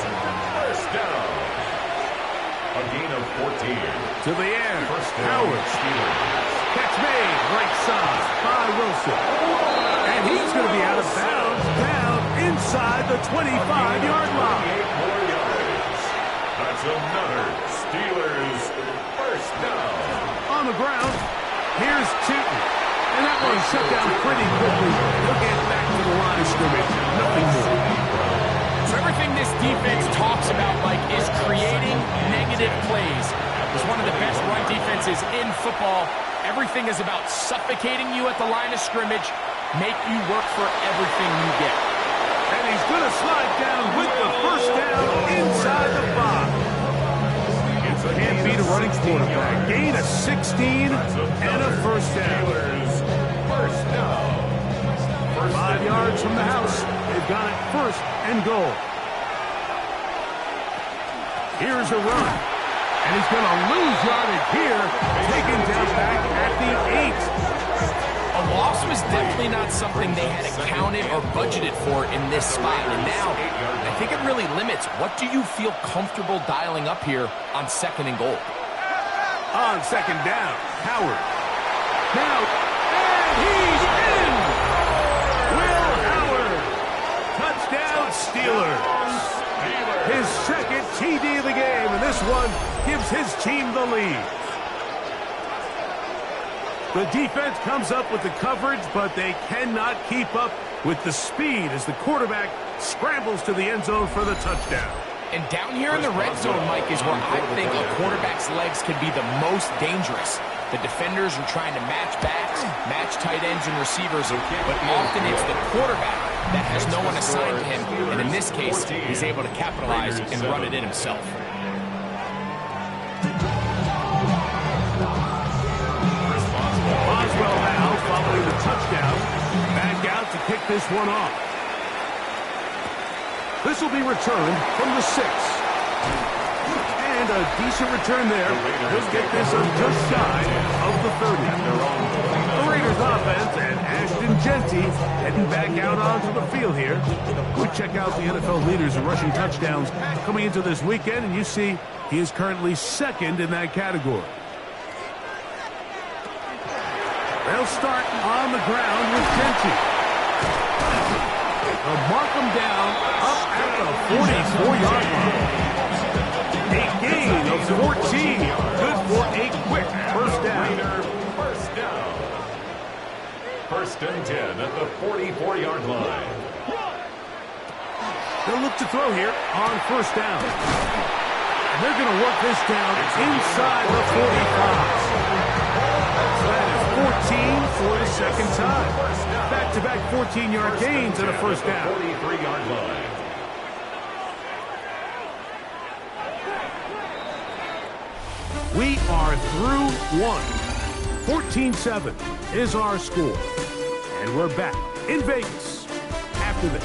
First down. A gain of 14. To the air, First down, Howard. Steelers. Catch made, right side by Wilson. And he's going to be out of bounds, down inside the 25-yard line. 28 more yards. That's another Steelers first down. On the ground, here's Tootin. And that one shut down pretty quickly. He'll get back to the line of scrimmage. Nothing more. So everything this defense talks about, Mike, is creating negative plays. It's one of the best run defenses in football. Everything is about suffocating you at the line of scrimmage, make you work for everything you get. And he's going to slide down with the first down inside the 5. Can't beat a running quarterback. Gain of 16 and a first down. First down. 5 yards from the house. They've got it first and goal. Here's a run. And he's going to lose yardage here. Taken down back at the 8. A loss was definitely not something they had accounted or budgeted for in this spot. And now, I think it really limits what do you feel comfortable dialing up here on second and goal. On second down, Howard. Now, and he's in! Will Howard. Touchdown, Steelers. His second TD of the game, and this one gives his team the lead. The defense comes up with the coverage, but they cannot keep up with the speed as the quarterback scrambles to the end zone for the touchdown. And down here in the red zone, Mike, is where I think a quarterback's legs can be the most dangerous. The defenders are trying to match backs, match tight ends and receivers, but often it's the quarterback that has no one assigned to him, and in this case, he's able to capitalize and run it in himself. Boswell now following the touchdown. Back out to kick this one off. This will be returned from the 6. And a decent return there. He'll get this on just shy of the 30. The Raiders offense and Ashton Genty heading back out onto the field here. We check out the NFL leaders in rushing touchdowns coming into this weekend, and you see he is currently second in that category. They'll start on the ground with Genty. They'll mark him down up at the 44-yard line. A gain of 14. Good for a quick first down. First down. First and 10 at the 44-yard line. They'll look to throw here on first down. And they're going to work this down inside the 45. So that is 14 for the second time. Back-to-back 14-yard gains and a first down. 43-yard line. We are through one. 14-7 is our score. And we're back in Vegas after this.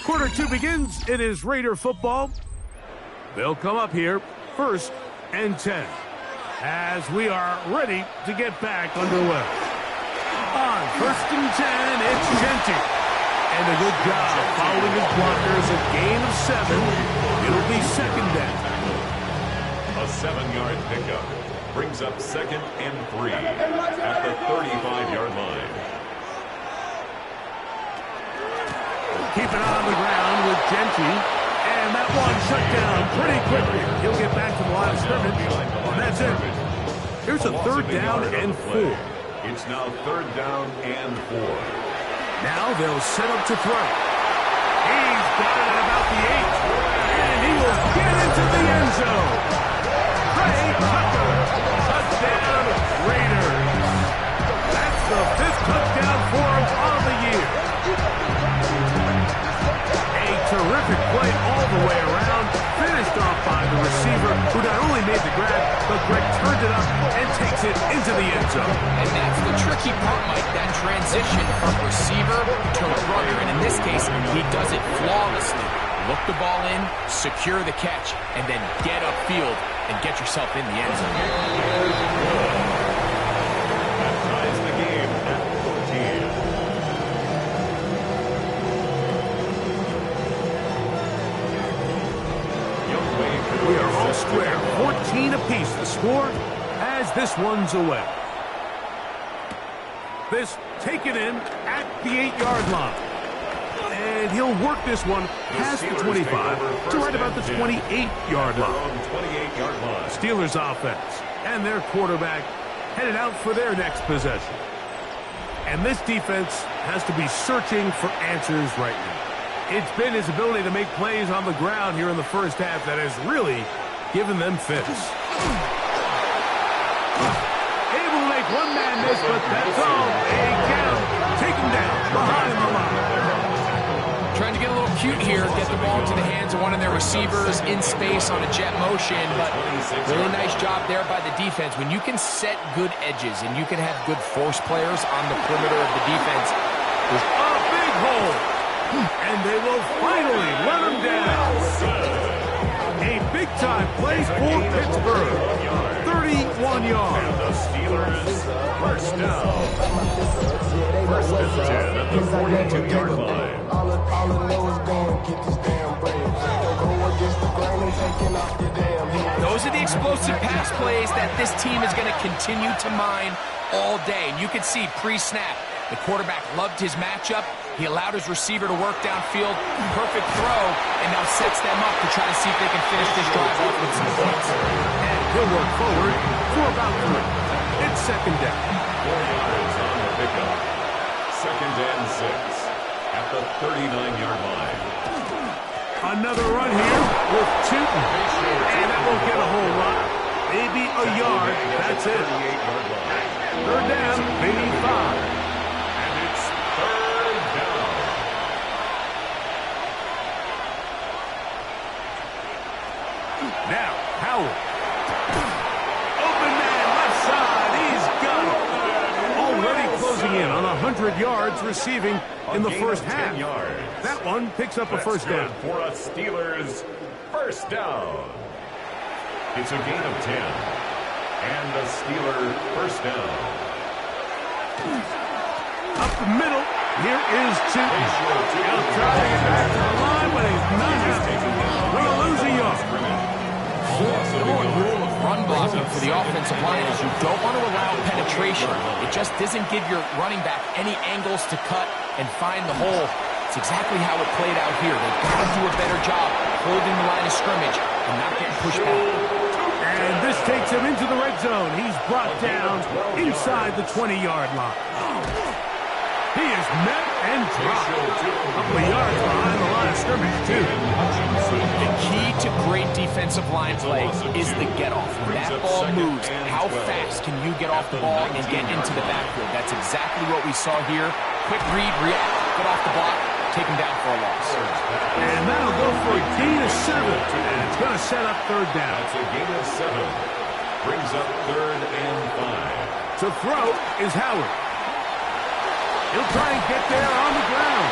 Quarter 2 begins. It is Raider football. They'll come up here first and 10 as we are ready to get back underway. On first and 10, it's Genty. And a good job following his blockers. A gain of 7. It'll be second down. A 7-yard pickup brings up second and 3 at the 35-yard line. Keep it on the ground with Genty. And that one shut down pretty quickly. He'll get back to the line of scrimmage. And that's it. Here's a third down and 4. It's now third down and 4. Now they'll set up to throw. He's got it at about the 8. And he will get into the end zone. Trey Tucker. Touchdown, Raiders. who not only made the grab, but Greg turned it up and takes it into the end zone. And that's the tricky part, Mike, that transition from receiver to runner. And in this case, he does it flawlessly. Look the ball in, secure the catch, and then get upfield and get yourself in the end zone. That ties the game at 14. We are all square, 14 apiece the score as this one's away. This taken in at the 8-yard line. And he'll work this one past the 25 to right about the 28-yard line. Steelers offense and their quarterback headed out for their next possession. And this defense has to be searching for answers right now. It's been his ability to make plays on the ground here in the first half that has really given them fits. Able to make one man miss, but that's all. They get him. Take him down behind the line. Trying to get a little cute here, get the ball into the hands of one of their receivers in space on a jet motion, but really nice job there by the defense. When you can set good edges and you can have good force players on the perimeter of the defense, there's a big hole. And they will finally run him down. A big-time play for Pittsburgh. 31 yards. And the Steelers first down. First and 10 at the 42-yard line. Those are the explosive pass plays that this team is going to continue to mine all day. And you can see pre-snap, the quarterback loved his matchup. He allowed his receiver to work downfield. Perfect throw, and now sets them up to try to see if they can finish this drive off with some points. And he'll work forward for about 3. It's second down. 4 yards on the pickup. Second and 6 at the 39-yard line. Another run here with Tootin. And that won't get a whole lot. Maybe a yard. That's it. Third down, maybe 5. And it's third down. Now, Howard. Open man, left side. He's got it. Already closing in on 100 yards receiving in the first half. That one picks up a first down. For a Steelers first down. It's a gain of 10. And a Steeler first down. Up the middle. Here is Tootin. He'll try to get back to the line, but he's not happening. We'll lose a yard. The more rule of run blocking for the offensive line is you don't want to allow penetration. It just doesn't give your running back any angles to cut and find the hole. It's exactly how it played out here. They've got to do a better job holding the line of scrimmage and not getting pushed back. And this takes him into the red zone. He's brought down inside the 20-yard line. He is met and dropped. A couple of yards behind the line of scrimmage, too. The key to great defensive line play is the get-off. When that ball moves, how fast can you get off the ball and get into the backfield? That's exactly what we saw here. Quick read, react, get off the block, take him down for a loss. And that'll go for a gain of 7. And it's going to set up third down. That's a gain of 7. Brings up third and 5. To throw is Howard. He'll try and get there on the ground.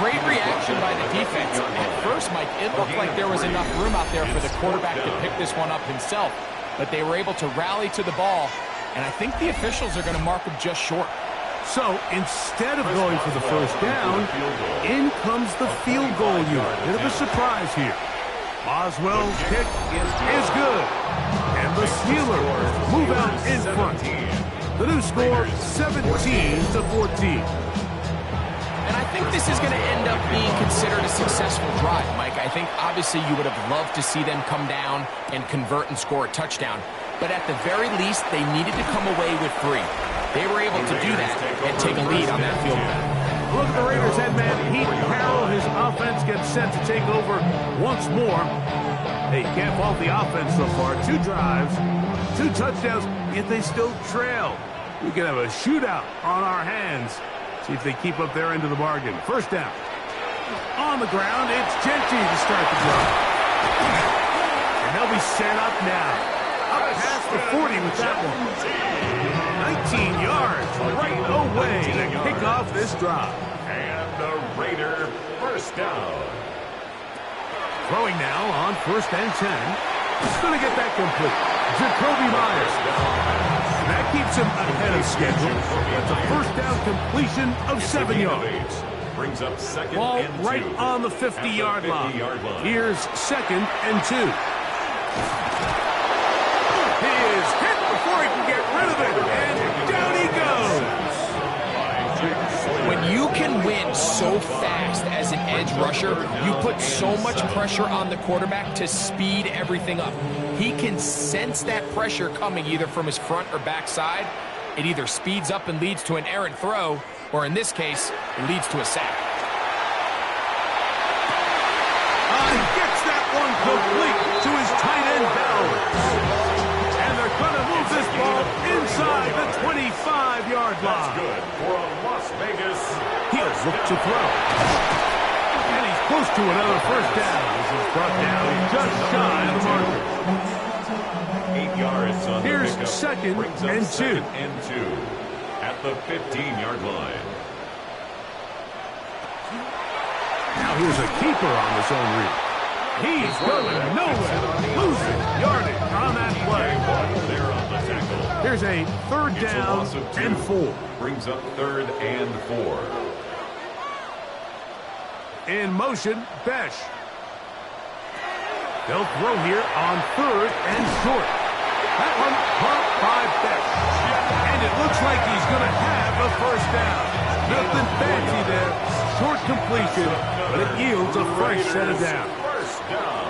Great reaction by the defense. At first, Mike, it looked like there was enough room out there for the quarterback to pick this one up himself. But they were able to rally to the ball. And I think the officials are going to mark him just short. So instead of going for the first down, in comes the field goal unit. Bit of a surprise here. Boswell's kick is good. And the Steelers move out in front. The new score, 17-14. And I think this is going to end up being considered a successful drive, Mike. I think obviously you would have loved to see them come down and convert and score a touchdown. But at the very least, they needed to come away with 3. They were able to do that and take a lead on that field goal. Look at the Raiders head man, Pete Carroll. His offense gets set to take over once more. Hey, you can't fault the offense so far. 2 drives, 2 touchdowns, yet they still trail. We could have a shootout on our hands. See if they keep up their end of the bargain. First down. On the ground, it's Genty to start the drive. And they'll be set up now. Up past the 40 with that one. 19 yards right away to kick off this drive. And the Raider first down. Throwing now on 1st and 10. He's going to get that complete. Jacoby Myers. That keeps him ahead of schedule. That's a first down completion of 7 yards. Brings up second Ball and 2. right on the 50-yard line. Here's 2nd and 2. He is hit before he can get rid of it, and down he goes. When you can win so fast as an edge rusher, you put so much pressure on the quarterback to speed everything up. He can sense that pressure coming either from his front or back side. It either speeds up and leads to an errant throw, or in this case, it leads to a sack. Gets that one complete to his tight end Bowers. And they're going to move this ball inside the 25-yard line. That's good for a Las Vegas. He'll look to throw. And he's close to another first down. This is brought down just shy of the marker. 8 yards on Here's the pickup. 2nd Brings up and 2. 2nd and 2 at the 15-yard line. Now here's a keeper on this own read. He's going nowhere. Losing yardage on that play. There on the tackle. Here's a 3rd It's a down loss of 2. and 4. Brings up 3rd and 4. In motion, Besh. They'll throw here on 3rd and short. That one caught by Besh. And it looks like he's going to have a first down. Nothing fancy there. Short completion, but it yields a fresh set of downs. First down.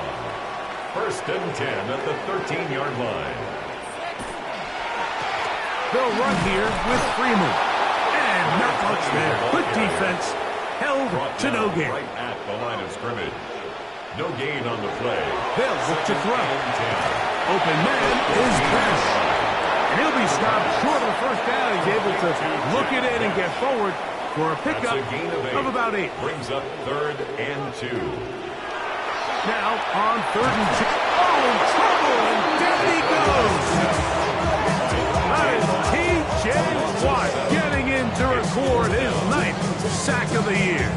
1st and 10 at the 13-yard line. They'll run here with Freeman. And not much there. Good defense. Held to no gain. Right at the line of scrimmage. No gain on the play. They'll look to throw. Open man is Besh. And he'll be stopped short of first down. He's able to look it in and get forward for a pickup of about 8. Brings up 3rd and 2. Now on 3rd and 2. Oh, trouble, and down he goes. That is T.J. Watt getting in to record his 9th sack of the year.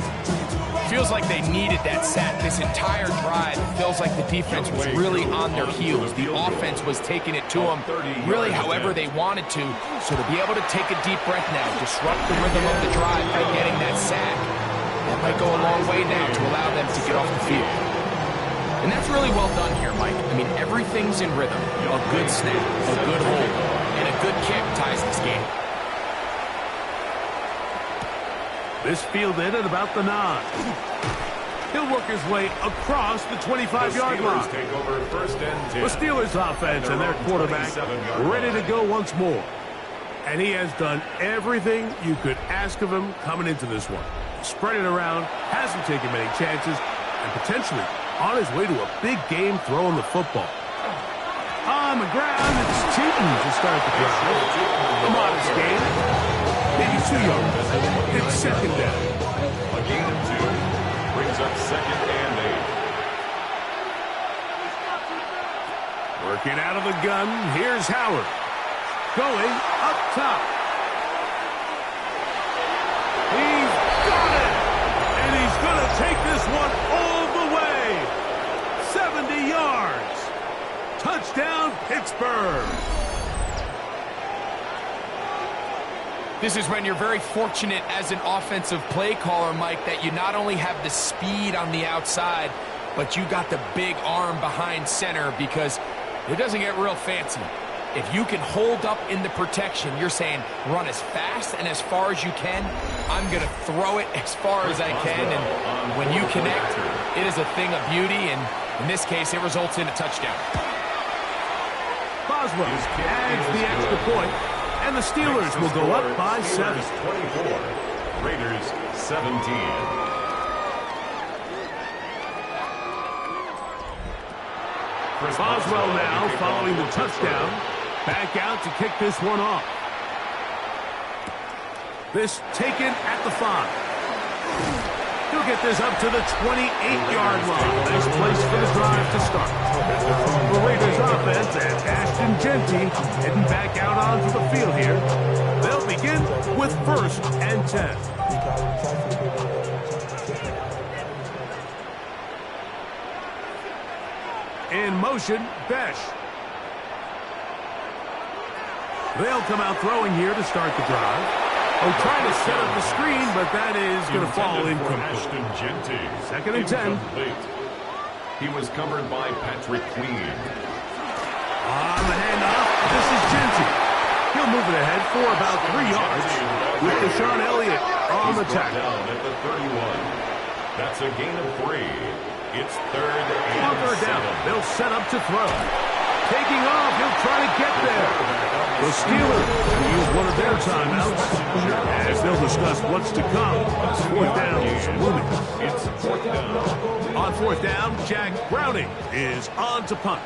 Feels like they needed that sack. This entire drive, it feels like the defense was really on their heels. The offense was taking it to them really however they wanted to. So to be able to take a deep breath now, disrupt the rhythm of the drive by getting that sack, that might go a long way now to allow them to get off the field. And that's really well done here, Mike. I mean, everything's in rhythm. A good snap, a good hold, and a good kick ties this game. This fielded at about the 9. He'll work his way across the 25-yard line. Take over 1st and 10. The Steelers offense and their quarterback ready to go once more. And he has done everything you could ask of him coming into this one. Spread it around, hasn't taken many chances, and potentially on his way to a big game throwing the football. On the ground, it's Cheaton to start the drive. A modest game. Maybe 2 yards. It's 2nd down. A gain of 2. Brings up 2nd and 8. Working out of the gun, here's Howard. Going up top. He's got it! And he's going to take this one all the way. 70 yards. Touchdown, Pittsburgh. This is when you're very fortunate as an offensive play caller, Mike, that you not only have the speed on the outside, but you got the big arm behind center because it doesn't get real fancy. If you can hold up in the protection, you're saying run as fast and as far as you can. I'm going to throw it as far as I can, and when you connect, it is a thing of beauty, and in this case, it results in a touchdown. Boswell adds the extra point, and the Steelers will go up by 7. 24. Raiders 17. Boswell now following the touchdown. Back out to kick this one off. This taken at the 5. He'll He'll get this up to the 28-yard line. Nice place for the drive to start. The Raiders offense and Ashton Genty heading back out onto the field here. They'll begin with 1st and 10. In motion, Besh. They'll come out throwing here to start the drive. Oh, trying to set up the screen, but that is going to fall incomplete. 2nd and 10. He was covered by Patrick Queen. On the handoff, this is Genty. He'll move it ahead for about 3 yards with Deshaun Elliott on the tackle. Down at the 31. That's a gain of 3. It's 3rd and 7. Down. They'll set up to throw. Taking off, he'll try to get there. The Steelers use one of their timeouts as they'll discuss what's to come. 4th down is looming. It's 4th down. On 4th down, Jack Browning is on to punt.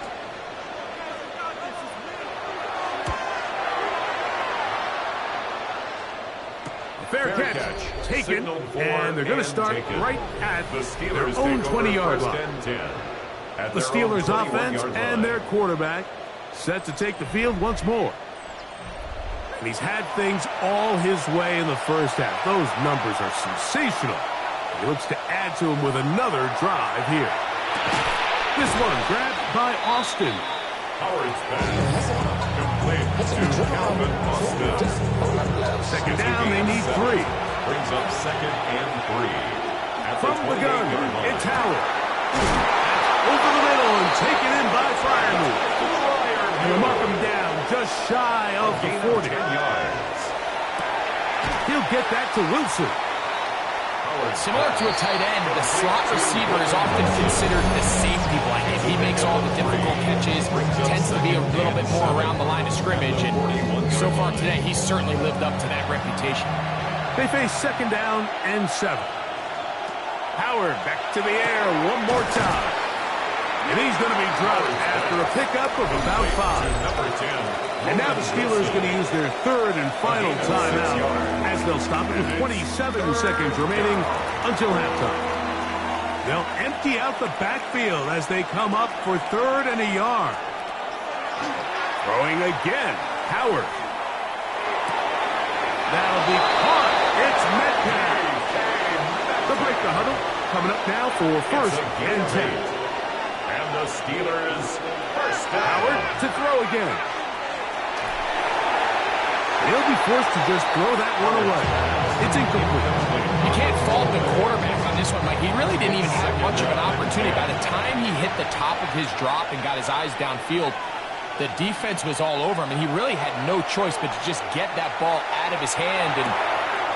Fair catch taken, and they're going to start right at their own 20-yard line. The Steelers offense and their quarterback set to take the field once more. And he's had things all his way in the first half. Those numbers are sensational. He looks to add to them with another drive here. This one grabbed by Austin. Howard's pass. Complete to Calvin Austin. 2nd down, they need 3. Brings up 2nd and 3. From the gun, it's Howard. Over the middle and taken in by Fryermuth. And they'll mark him down just shy of the 40. 10 yards. He'll get that to Wilson. Similar to a tight end, the slot receiver is often considered the safety blanket. He makes all the difficult catches, tends to be a little bit more around the line of scrimmage, and so far today, he's certainly lived up to that reputation. They face 2nd down and 7. Howard back to the air one more time. And he's going to be dropped after a pickup of about 5. And now the Steelers going to use their 3rd and final timeout as they'll stop it with 27 seconds remaining until halftime. They'll empty out the backfield as they come up for 3rd and a yard. Throwing again, Howard. That'll be caught. It's Metcalf. The break the huddle coming up now for 1st and 10. And the Steelers first down. Howard to throw again. He'll be forced to just throw that one away. It's incomplete. You can't fault the quarterback on this one, Mike. He really didn't even have much of an opportunity. By the time he hit the top of his drop and got his eyes downfield, the defense was all over him, and he really had no choice but to just get that ball out of his hand and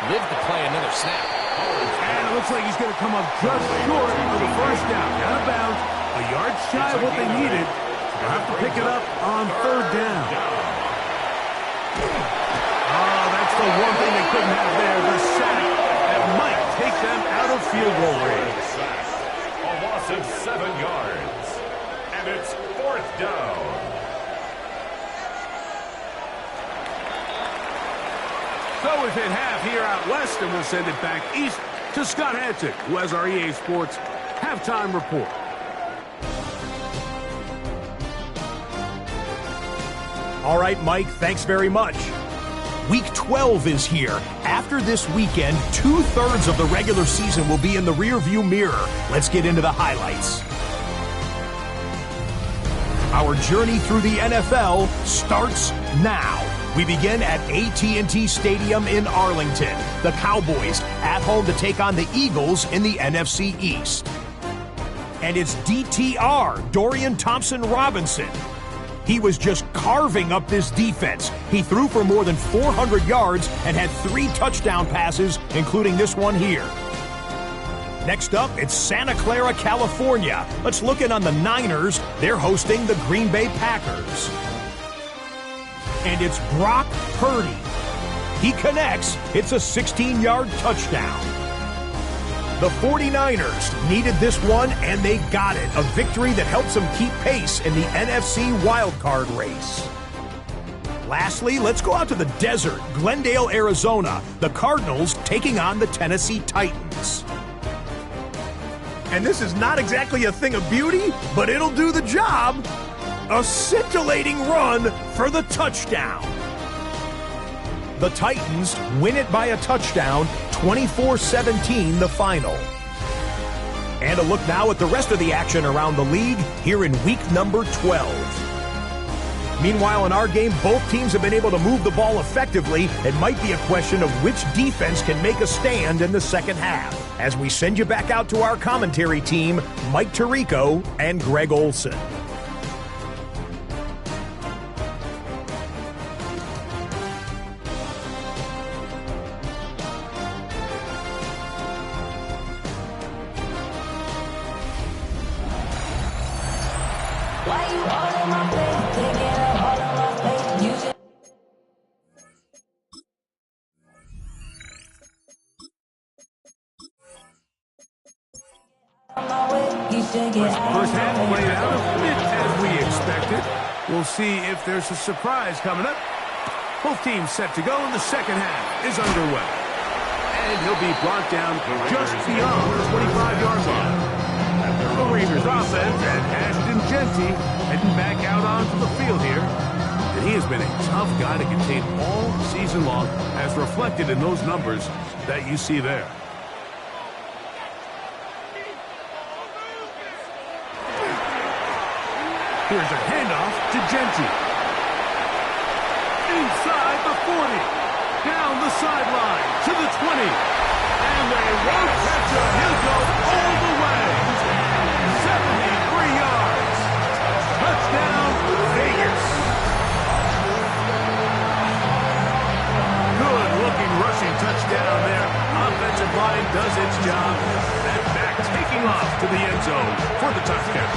live to play another snap. And it looks like he's going to come up just short of the 1st down. Out of bounds, a yard shy of what they needed. They'll have to pick it up on 3rd down. Oh, that's the one thing they couldn't have there, the sack that might take them out of field goal range. A loss of 7 yards. And it's 4th down. So we've hit half here out west, and we'll send it back east to Scott Hansen, who has our EA Sports halftime report. All right, Mike, thanks very much. Week 12 is here. After this weekend, 2/3 of the regular season will be in the rearview mirror. Let's get into the highlights. Our journey through the NFL starts now. We begin at AT&T Stadium in Arlington. The Cowboys at home to take on the Eagles in the NFC East. And it's DTR, Dorian Thompson-Robinson. He was just carving up this defense. He threw for more than 400 yards and had 3 touchdown passes, including this one here. Next up, it's Santa Clara, California. Let's look in on the Niners. They're hosting the Green Bay Packers. And it's Brock Purdy. He connects. It's a 16-yard touchdown. The 49ers needed this one, and they got it. A victory that helps them keep pace in the NFC wildcard race. Lastly, let's go out to the desert, Glendale, Arizona. The Cardinals taking on the Tennessee Titans. And this is not exactly a thing of beauty, but it'll do the job. A scintillating run for the touchdown. The Titans win it by a touchdown, 24-17 the final. And a look now at the rest of the action around the league here in week number 12. Meanwhile, in our game, both teams have been able to move the ball effectively. It might be a question of which defense can make a stand in the second half. As we send you back out to our commentary team, Mike Tirico and Greg Olson. First half played out a bit as we expected. We'll see if there's a surprise coming up. Both teams set to go, and the second half is underway. And he'll be brought down just beyond the 25-yard line. The Raiders offense and Ashton Genty heading back out onto the field here. And he has been a tough guy to contain all season long, as reflected in those numbers that you see there. Here's a handoff to Genty. Inside the 40. Down the sideline to the 20. And they won't catch him. He'll go all the way. 73 yards. Touchdown, Vegas. Good-looking rushing touchdown there. Offensive line does its job. And back taking off to the end zone for the touchdown.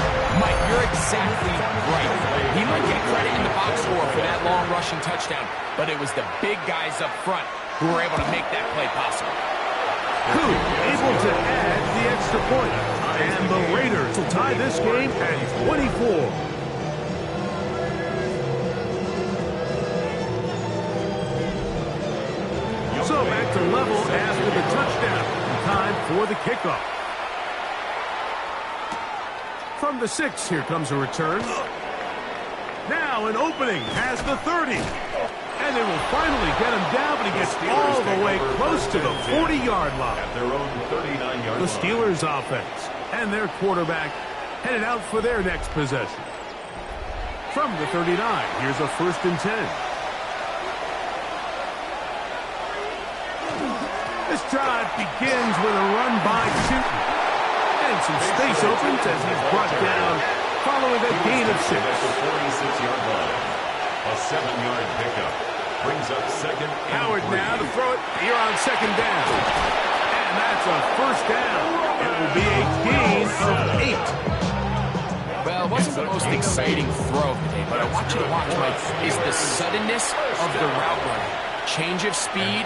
Mike, you're exactly right. He might get credit in the box score for that long rushing touchdown, but it was the big guys up front who were able to make that play possible. Coop able to add the extra point. And the Raiders will tie this game at 24. So back to level after the touchdown. Time for the kickoff. From the 6, here comes a return. Now an opening has the 30. And they will finally get him down, but he gets all the way close to the 40-yard line. At their own 39-yard line. The Steelers offense and their quarterback headed out for their next possession. From the 39, here's a 1st and 10. This drive begins with a run by Newton. And some space opens as he's brought down following a gain of 6. At the 46-yard line. A 7-yard pickup. Brings up second and Howard 3. now to throw it here on 2nd down. And that's a 1st down. It will be a gain of 8. Well, it wasn't the most exciting throw of the day, but I want you to watch, Mike, is the suddenness of the route running. Change of speed,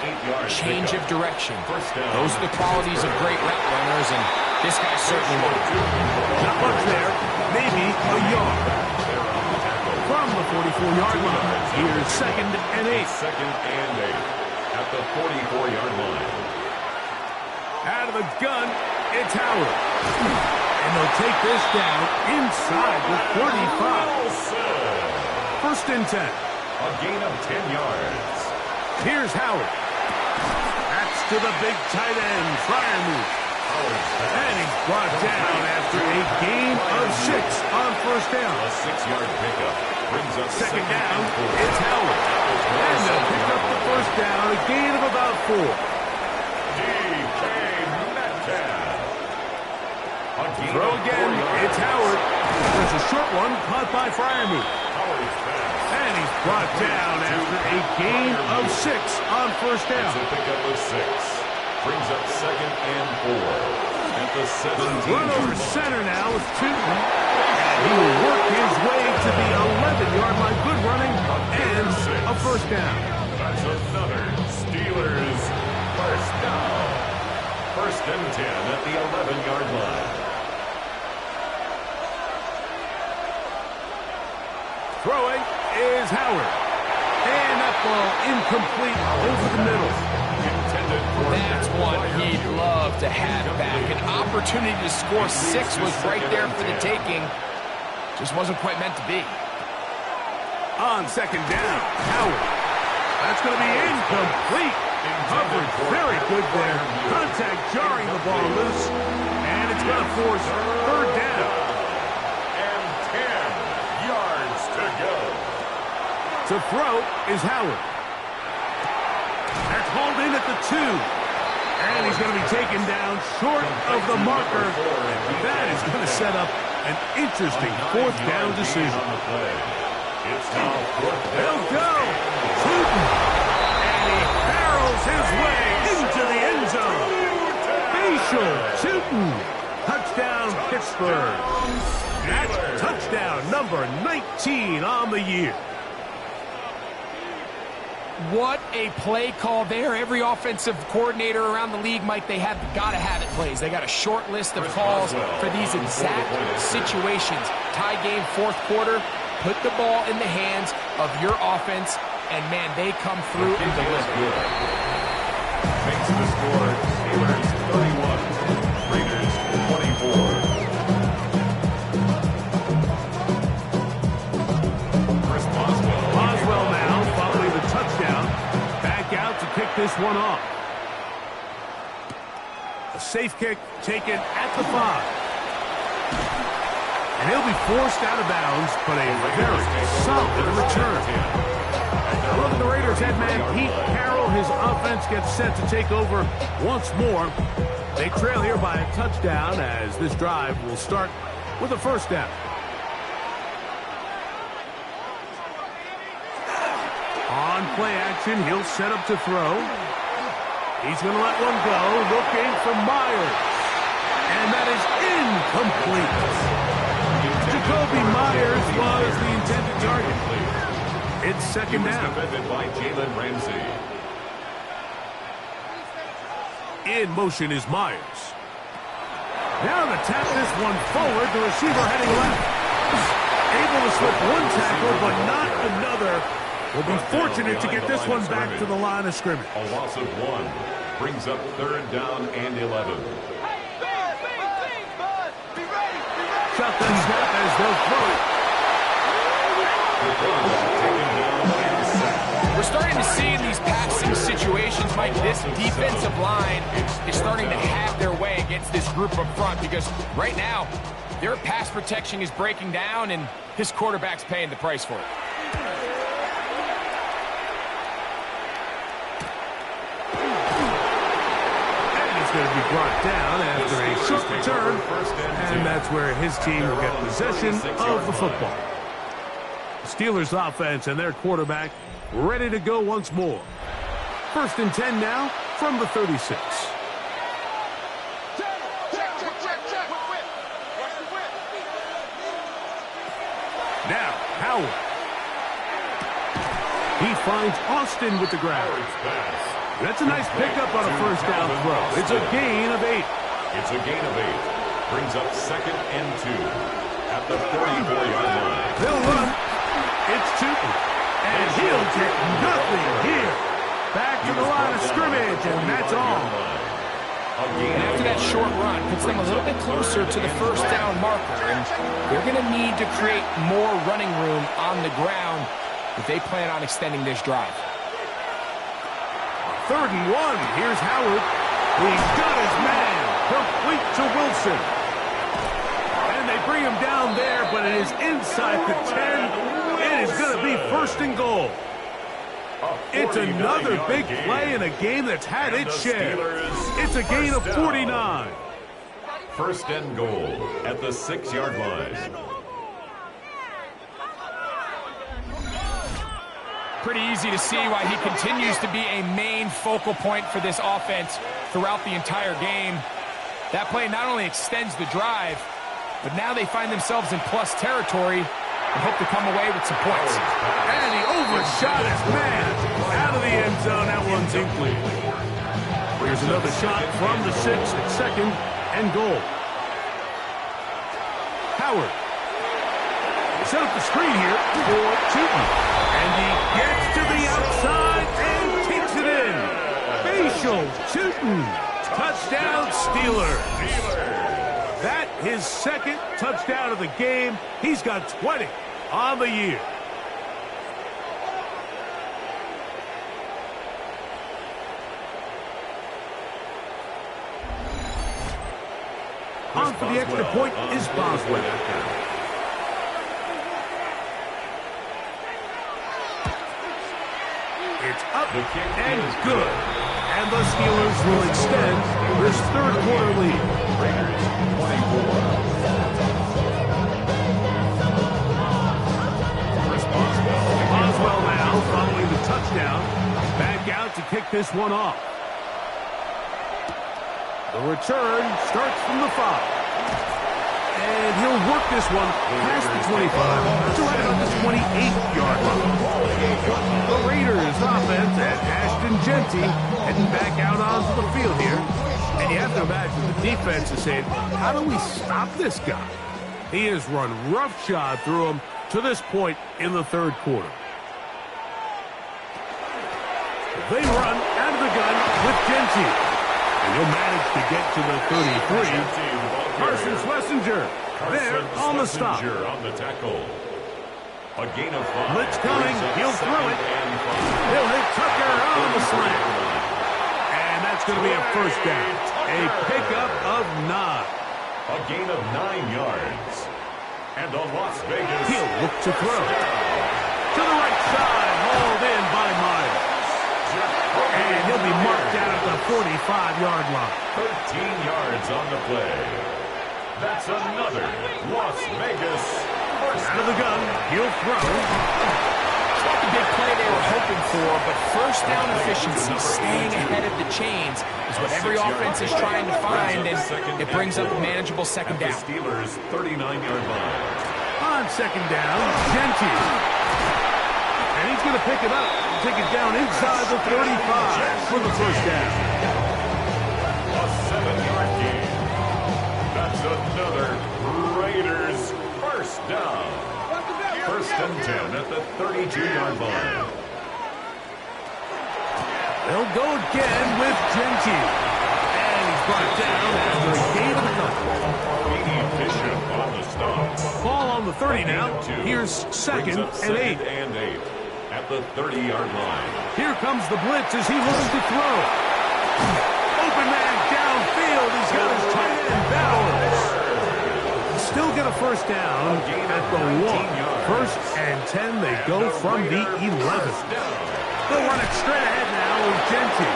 change of direction. Those are the qualities of great route runners, and this guy certainly won. Not much there. Maybe a yard. From the 44-yard line, here's 2nd and 8. 2nd and 8 at the 44-yard line. Out of the gun, it's Howard. And they'll take this down inside the 35. 1st and 10. A gain of 10 yards. Here's Howard. That's to the big tight end, Freiermuth. And he's brought down after a gain of 6 on 1st down. A 6-yard pickup brings up 2nd down, it's Howard. And they'll pick up the 1st down, a gain of about 4. DK Metcalf. Throw again, it's Howard. There's a short one caught by Freiermuth. And he's brought down after a gain of 6 on 1st down. It's a pickup of 6. Brings up 2nd and 4. At the 17. Run over center now with Newton. And he will work his way to the 11-yard line. Good running and a 1st down. That's another Steelers 1st down. 1st and 10 at the 11-yard line. Throwing is Howard. And that ball incomplete over the middle. Intended for That's one he'd love to have back. An opportunity to score 6 was right there for the taking. Just wasn't quite meant to be. On second down, Howard. That's going to be incomplete. Coverage very good there. Contact jarring the ball loose. And it's going to force third down. And 10 yards to go. To throw is Howard. That's hauled in at the 2. And he's going to be taken down short of the marker. And that is going to set up an interesting fourth down decision. It's now fourth down. They'll go. Tootin. And he barrels his way into the end zone. Facial Tootin. Touchdown, Pittsburgh. That's touchdown number 19 on the year. What a play call there. Every offensive coordinator around the league, Mike, they have got-to-have-it plays. They got a short list of calls for these exact situations. Tie game, fourth quarter. Put the ball in the hands of your offense, and, man, they come through and deliver. Makes the score Steelers 31, Raiders 24. Chris Boswell now following the touchdown. Back out to kick this one off. A safe kick taken at the 5. And he'll be forced out of bounds, but a very solid return. Now look at the Raiders head man, Pete Carroll. His offense gets set to take over once more. They trail here by a touchdown as this drive will start with a first down. On play action, he'll set up to throw. He's going to let one go, looking for Myers. And that is incomplete. Jacoby Myers was the intended target. It's second down. Defended by Jalen Ramsey. In motion is Myers. Now to tap this one forward, the receiver heading left. Able to slip one tackle, but not another. Will be fortunate to get this one back to the line of scrimmage. A loss of 1 brings up third down and 11. Shotgun snap as they'll throw it. We're starting to see in these passing situations, Mike, this defensive line is starting to have their way against this group up front because right now their pass protection is breaking down and his quarterback's paying the price for it. Going to be brought down after a short return, and that's where his team will get possession of the football. Steelers offense and their quarterback ready to go once more. First and 10 now from the 36. Now, Howard. He finds Austin with the grab. That's a nice pickup on a first down throw. It's a gain of 8. It's a gain of 8. Brings up second and 2 at the 44-yard line. They'll run. It's Tootin. And he'll take nothing here. Back to the line of scrimmage, and that's all. And after that short run, puts them a little bit closer to the first down marker. And they're going to need to create more running room on the ground if they plan on extending this drive. Third and 1. Here's Howard. He's got his man. Complete to Wilson. And they bring him down there, but it is inside the 10. It is going to be first and goal. It's another big play in a game that's had its share. It's a gain of 49. First and goal at the 6-yard line. Pretty easy to see why he continues to be a main focal point for this offense throughout the entire game. That play not only extends the drive, but now they find themselves in plus territory and hope to come away with some points. And he overshot his man out of the end zone. That one's incomplete. Here's another shot from the 6 at second and goal. Howard. Set up the screen here for Tootin. And he gets to the outside and takes it in. Mitchell shooting. Touchdown, Steelers. That his second touchdown of the game. He's got 20 on the year. On for the extra point is Boswell. It's up and good. And the Steelers will extend this third quarter lead. Raiders 24. Boswell now following the touchdown. Back out to kick this one off. The return starts from the 5. And he'll work this one past the 25 to right about the 28-yard line. The Raiders offense and Ashton Genty heading back out onto the field here. And you have to imagine the defense is saying, how do we stop this guy? He has run roughshod through him to this point in the third quarter. They run out of the gun with Genty. And he'll manage to get to the 33. Carson Schlesinger there on the stop. On the tackle. A gain of 5. Blitz coming. He'll throw it. He'll hit Tucker on the slant. And that's going to be a first down. A pickup of 9. A gain of 9 yards. And on Las Vegas. He'll look to throw. To the right side. Hauled in by Myers. And he'll be marked down at the 45-yard line. 13 yards on the play. That's another Las Vegas. Out of the gun. He'll throw. It's not the big play they were hoping for, but first down efficiency, staying ahead of the chains, is what every offense is trying to find, and it brings up a manageable second down. Steelers 39-yard line. On second down, Genty. And he's going to pick it up. Take it down inside the 35 for the first down. A 7-yard gain. That's another Raiders first down. First and 10 at the 32-yard line. They'll go again with Genty. And he's brought down after a gain of a couple. Bishop on the stop. Ball on the 30 now. Here's second and 8. And 8 at the 30-yard line. Here comes the blitz as he looks to throw. Open man downfield. He's got his tight end, Bowers. Still get a first down at the 1. First and 10, they go from the 11. They'll run it straight ahead now with Genty.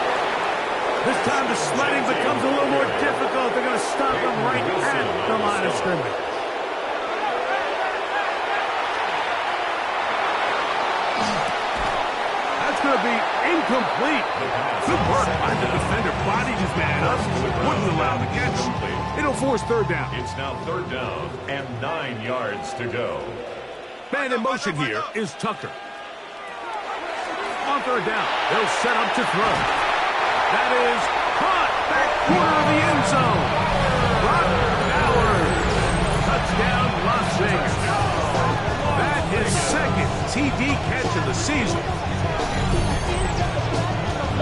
This time the sledding becomes a little more difficult. They're going to stop him right at the line of scrimmage. That's going to be incomplete. Good work by the defender. Bodied his man up. Wouldn't allow the catch. It'll force third down. It's now third down and 9 yards to go. Man in motion here is Tucker. On third down, they'll set up to throw. That is caught back corner of the end zone. Brock Bowers. Touchdown, Las Vegas. That is second TD catch of the season.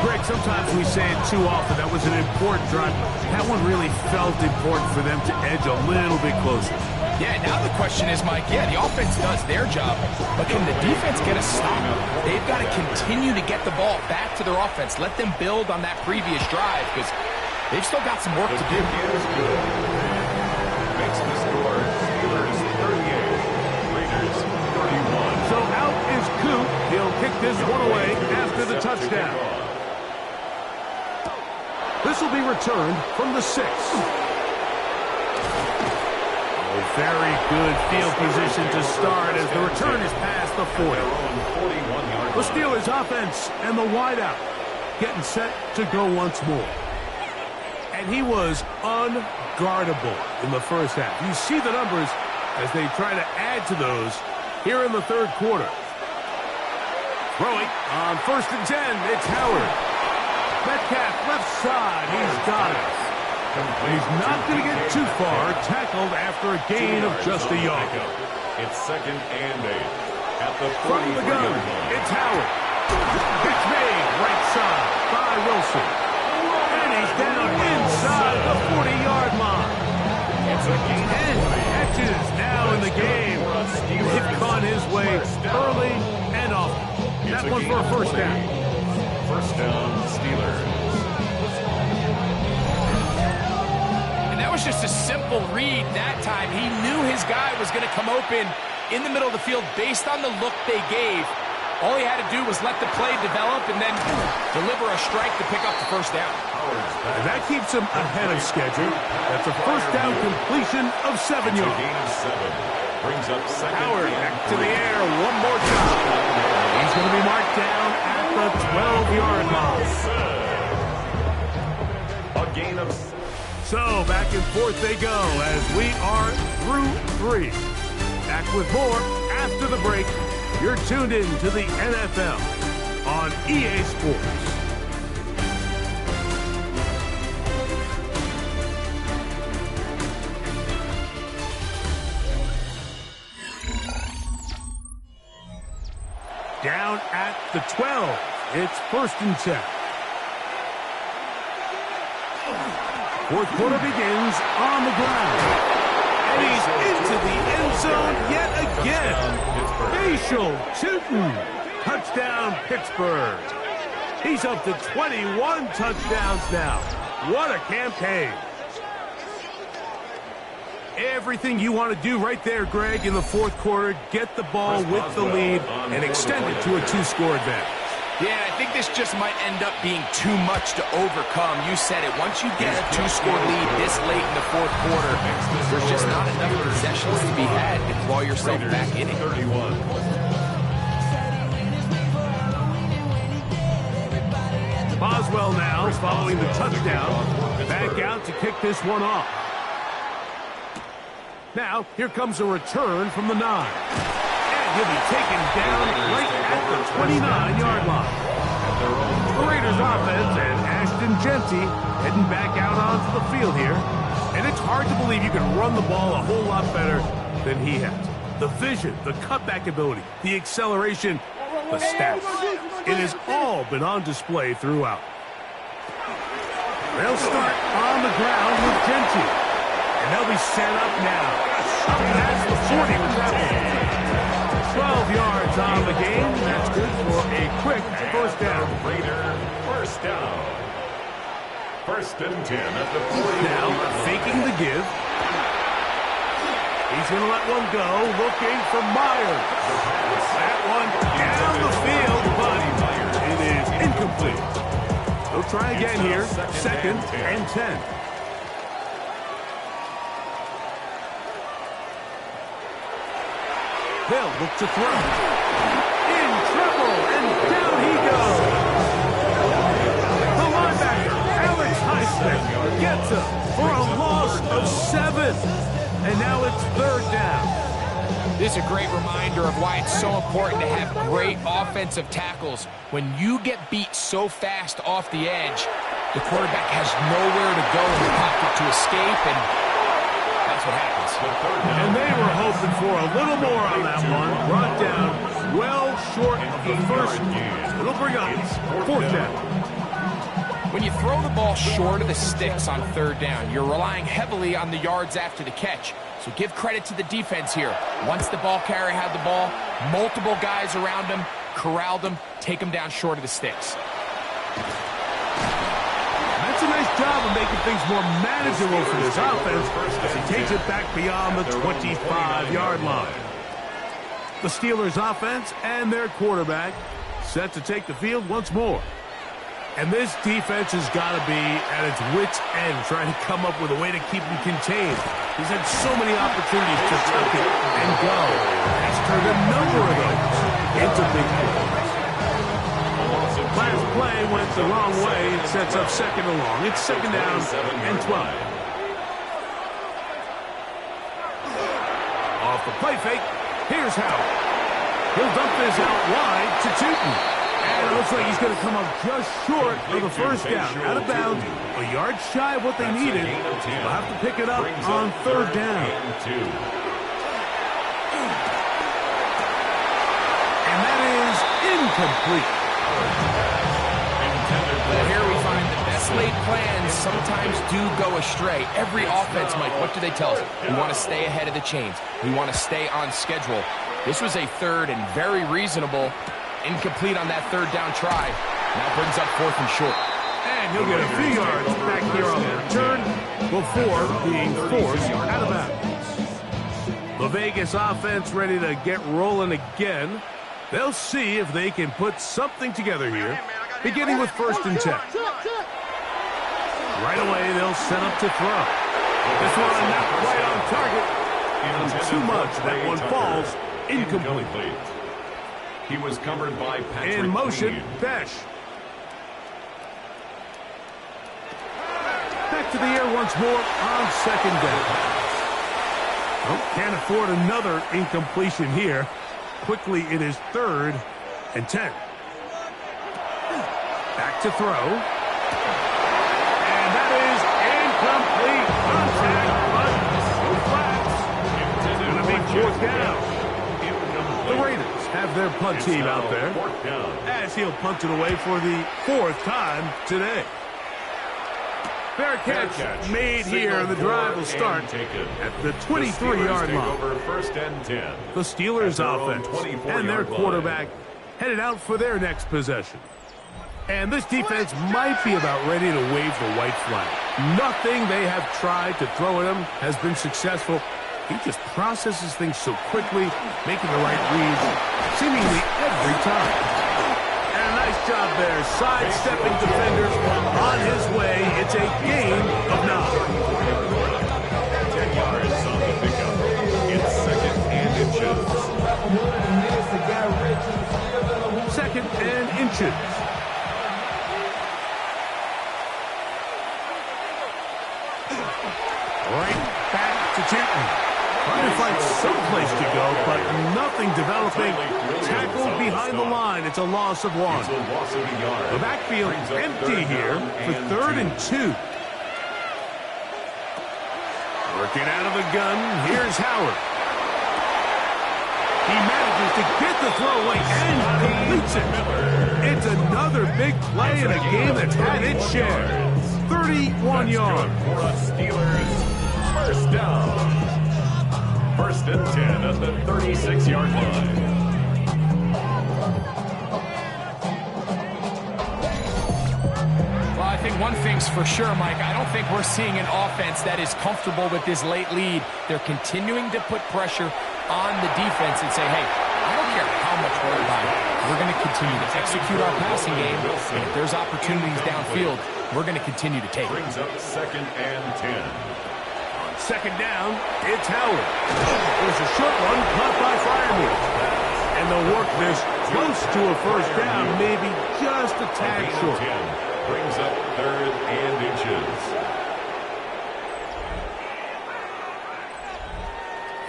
Greg, sometimes we say it too often. That was an important drive. That one really felt important for them to edge a little bit closer. Yeah, now the question is, Mike, the offense does their job, but can the defense get a stop? They've got to continue to get the ball back to their offense. Let them build on that previous drive, because they've still got some work to do. Makes the score Steelers 38, Raiders 31. So out is Coop. He'll kick this one away after the touchdown. This will be returned from the 6. Very good field position to start as the return is past the 40. The Steelers offense and the wideout getting set to go once more. And he was unguardable in the first half. You see the numbers as they try to add to those here in the third quarter. Throwing on first and 10, it's Howard. Metcalf left side, he's got it. He's not going to get too far, tackled after a gain of just a yard. It's second and 8 at the 40. From the gun, it's Howard. Pitch made, right side by Wilson. And he's down inside the 40-yard line. It's a gain of 20. Catches now in the game. They've gone his way early and often. That one for a first down. First down, Steelers. And that was just a simple read that time. He knew his guy was going to come open in the middle of the field based on the look they gave. All he had to do was let the play develop and then deliver a strike to pick up the first down. And that keeps him ahead of schedule. That's a first down completion of 7 yards. Gain of 7. Brings up second. Howard back to the air one more time. He's going to be marked down at the 12-yard line. A gain of... So back and forth they go as we are through 3. Back with more after the break. You're tuned in to the NFL on EA Sports. Down at the 12. It's 1st and 10. Fourth quarter begins on the ground. And he's into the end zone yet again. Facial shooting. Touchdown, Pittsburgh. He's up to 21 touchdowns now. What a campaign. Everything you want to do right there, Greg, in the fourth quarter. Get the ball with the lead and extend it to a 2-score advantage. Yeah, I think this just might end up being too much to overcome. You said it. Once you get a 2-score lead this late in the fourth quarter, there's just not enough possessions to be had to claw yourself back in it. 31. Boswell now following the touchdown. Back out to kick this one off. Now, here comes a return from the 9. And he'll be taken down right at the 29-yard line. The Raiders offense and Ashton Genty heading back out onto the field here. And it's hard to believe you can run the ball a whole lot better than he has. The vision, the cutback ability, the acceleration, the stats. It has all been on display throughout. They'll start on the ground with Genty. And they'll be set up now. And that's the 40 with that one. 12 yards on the game. That's good for a quick first down. Raider, first down. 1st and 10 at the 40. Now, faking the give. He's going to let one go, looking for Myers. That one down the field, but it is incomplete. They'll try again here. 2nd and 10. Hill look to throw. In trouble, and down he goes. The linebacker, Alex Highsmith, gets him for a loss of 7. And now it's 3rd down. This is a great reminder of why it's so important to have great offensive tackles. When you get beat so fast off the edge, the quarterback has nowhere to go in the pocket to escape, and that's what happens. And they were hoping for a little more on that one. Brought down well short of the first. It'll bring up 4th down. When you throw the ball short of the sticks on 3rd down, you're relying heavily on the yards after the catch. So give credit to the defense here. Once the ball carrier had the ball, multiple guys around him, corralled him, take him down short of the sticks. That's a nice job of making things more manageable for this offense as he takes it back beyond the 25-yard line. The Steelers offense and their quarterback set to take the field once more. And this defense has got to be at its wits' end trying to come up with a way to keep him contained. He's had so many opportunities to tuck it and go. And he's turned a number of those into big plays. Last play went the wrong way. It sets up 2nd and long. It's 2nd down and 12. Off the play fake, here's Howard. He'll dump this out wide to Tootin. And it looks like he's going to come up just short of the first down. Out of bounds, a yard shy of what they needed. They'll have to pick it up on 3rd down. And that is incomplete. Well, here we find the best best laid plans sometimes do go astray. Every offense, Mike, what do they tell us? We want to stay ahead of the chains. We want to stay on schedule. This was a third and very reasonable, incomplete on that third down try. Now brings up 4th and short. And he'll get a few yards back here on the return before being forced out of bounds. The Vegas offense ready to get rolling again. They'll see if they can put something together here, beginning with 1st and 10. Right away, they'll set up to throw. This one not quite on target. Too much. That one falls incomplete. He was covered by Patrick in motion, Queen. Besh. Back to the air once more on 2nd down. Oh, can't afford another incompletion here. Quickly, it is 3rd and 10. Back to throw. And that is incomplete. Contact, but no flats. Going to be 4th down. The Raiders have their punt team out there as he'll punt it away for the 4th time today. Fair catch made here. The drive will start at the 23-yard line. Over 1st and 10. The Steelers offense and their quarterback headed out for their next possession. And this defense might be about ready to wave the white flag. Nothing they have tried to throw at him has been successful. He just processes things so quickly, making the right reads seemingly every time. And a nice job there, sidestepping defenders on his way. It's a gain of 9. 10 yards on the pickup. It's 2nd and inches. 2nd and inches. Right back to Tinton. Trying to find some place to go, but nothing developing. Tackled behind the line. It's a loss of 1. The backfield empty here for 3rd and 2. Working out of the gun. Here's Howard. He manages to get the throw away and completes it. It's another big play in a game that's had its share. 31 yards. For us Steelers, 1st down. 1st and 10 at the 36-yard line. Well, I think one thing's for sure, Mike. I don't think we're seeing an offense that is comfortable with this late lead. They're continuing to put pressure on the defense and say, hey, I don't care how much we're behind. We're going to continue to execute our passing game. And if there's opportunities downfield, we're going to continue to take it. Brings up 2nd and 10. 2nd down, it's Howard. There's a short one caught by Firemore. And they'll work this close to a 1st down, maybe just a tad short. 10 brings up 3rd and inches.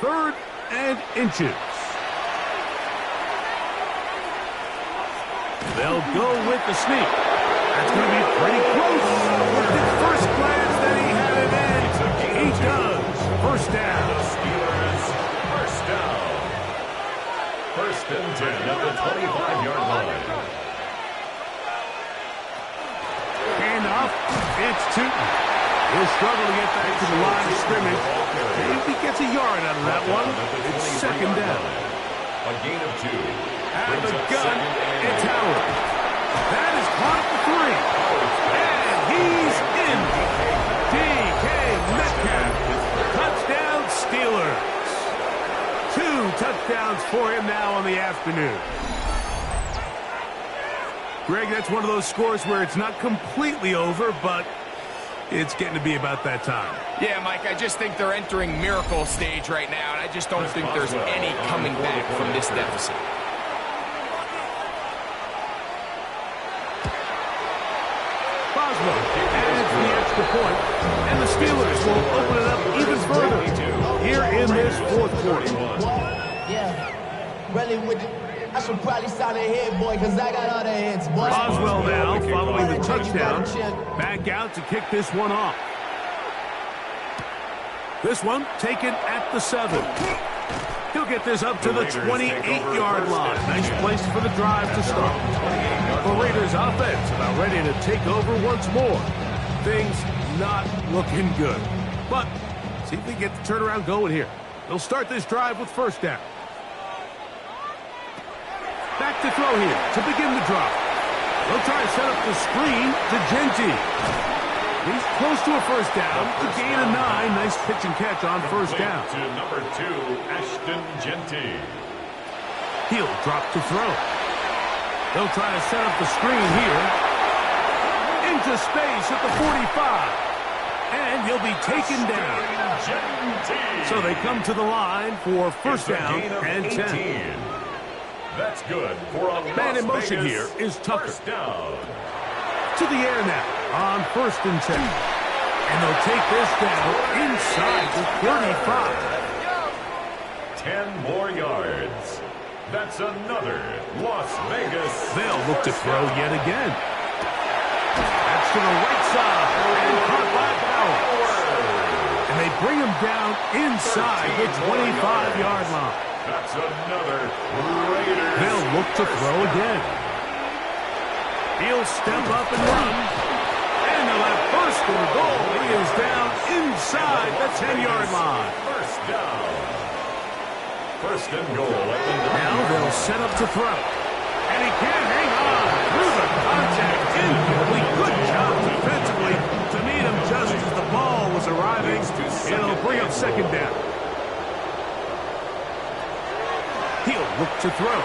3rd and inches. They'll go with the sneak. That's going to be pretty close. Looked at first glance that he had it in. He does. 1st down. The Steelers, 1st down. 1st and 10 at the 25-yard line. Hand off. It's Tootin. He'll struggle to get back to the line of scrimmage. If he gets a yard out of that one, it's 2nd down. A gain of 2. Out of the gun, it's Howard. That is caught for 3. And he's in. DK Metcalf. Touchdown, Steelers. 2 touchdowns for him now on the afternoon. Greg, that's one of those scores where it's not completely over, but it's getting to be about that time. Yeah, Mike, I just think they're entering miracle stage right now, and I just don't think there's any coming back from this deficit. Boswell adds the extra point, and the Steelers will open it up even further here in this 4th quarter. Yeah, really with it. I should probably sign a head, boy, because I got other heads, boy. Boswell now, following the touchdown, back out to kick this one off. This one taken at the 7. He'll get this up to the 28-yard line. Nice place for the drive to start. The Raiders offense about ready to take over once more. things not looking good. But see if they get the turnaround going here. They'll start this drive with first down. Back to throw here to begin the drive. They'll try to set up the screen to Genty. He's close to a first down to gain a 9. Nice pitch and catch on first down. To number 2, Ashton Genty. He'll drop to throw. They'll try to set up the screen here. Into space at the 45. And he'll be taken down. So they come to the line for first down and 10. That's good for a man in Las motion Vegas here is Tucker. First down. To the air now on first and 10. And they'll take this down inside the 35. 10 more yards. That's another Las Vegas. They'll look to throw yet again. That's to the right side. And caught by Bowers. And they bring him down inside the 25-yard line. That's another Raiders. They'll look to throw again. He'll step up and run. And they'll have first and goal. He is down inside the 10-yard line. First down. First and goal. Now they'll set up to throw. And he can't hang on through the contact. Incomplete. Good job defensively to meet him just as the ball was arriving. It'll bring up second down. He'll look to throw.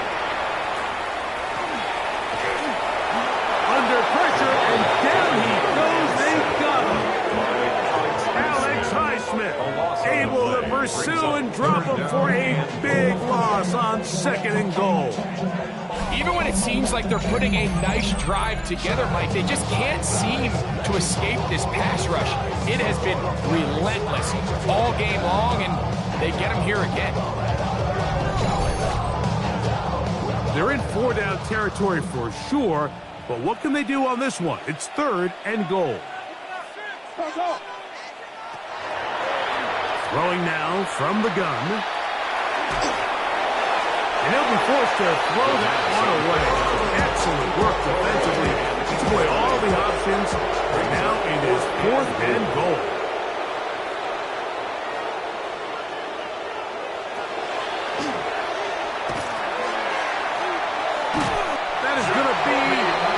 Under pressure, and down he goes. They got him. Alex Highsmith able to pursue and drop him for a big loss on second and goal. Even when it seems like they're putting a nice drive together, Mike, they just can't seem to escape this pass rush. It has been relentless all game long, and they get him here again. They're in 4-down territory for sure, but what can they do on this one? It's third and goal. Throwing now from the gun. And he'll be forced to throw that one away. Excellent work defensively. He took away all the options. And now it is fourth and goal. That is going to be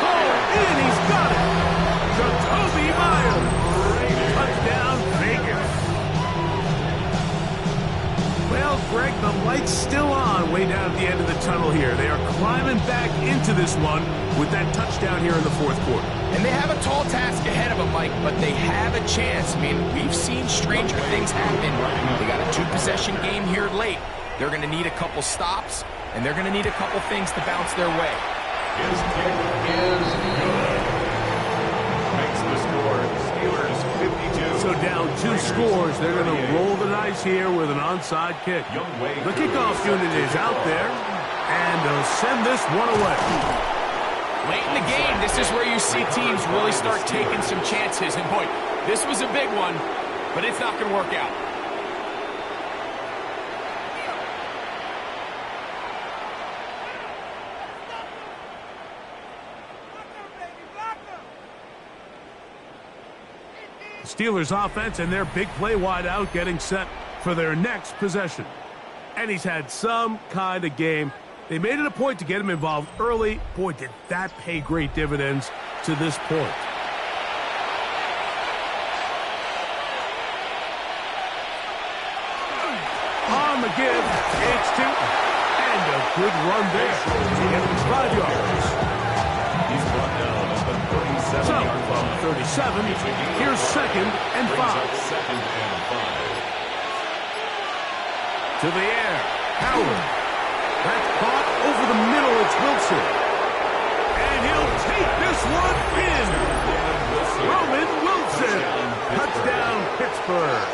goal in. He's got it. Jacoby Myers. Touchdown, Vegas. Well, Greg, the light's still on way down at the end of the tunnel here. They are climbing back into this one with that touchdown here in the fourth quarter. And they have a tall task ahead of them, Mike, but they have a chance. I mean, we've seen stranger things happen. They got a 2-possession game here late. They're going to need a couple stops, and they're going to need a couple things to bounce their way. His kick is good. Makes the score Steelers 52. So down 2 scores. They're going to roll the dice here with an onside kick. The kickoff unit is out there, and they'll send this one away. Late in the game, this is where you see teams really start taking some chances. And boy, this was a big one, but it's not going to work out. Steelers offense and their big play wide out getting set for their next possession. And he's had some kind of game. They made it a point to get him involved early. Boy, did that pay great dividends to this point. On the give, it's 2. And a good run there to get him 5 yards. He's brought down at the 37-yard from 37, here's second and 5. Second and 5. To the air, Howard. That's caught over the middle. It's Wilson. And he'll take this one in. Roman Wilson. Touchdown, Pittsburgh.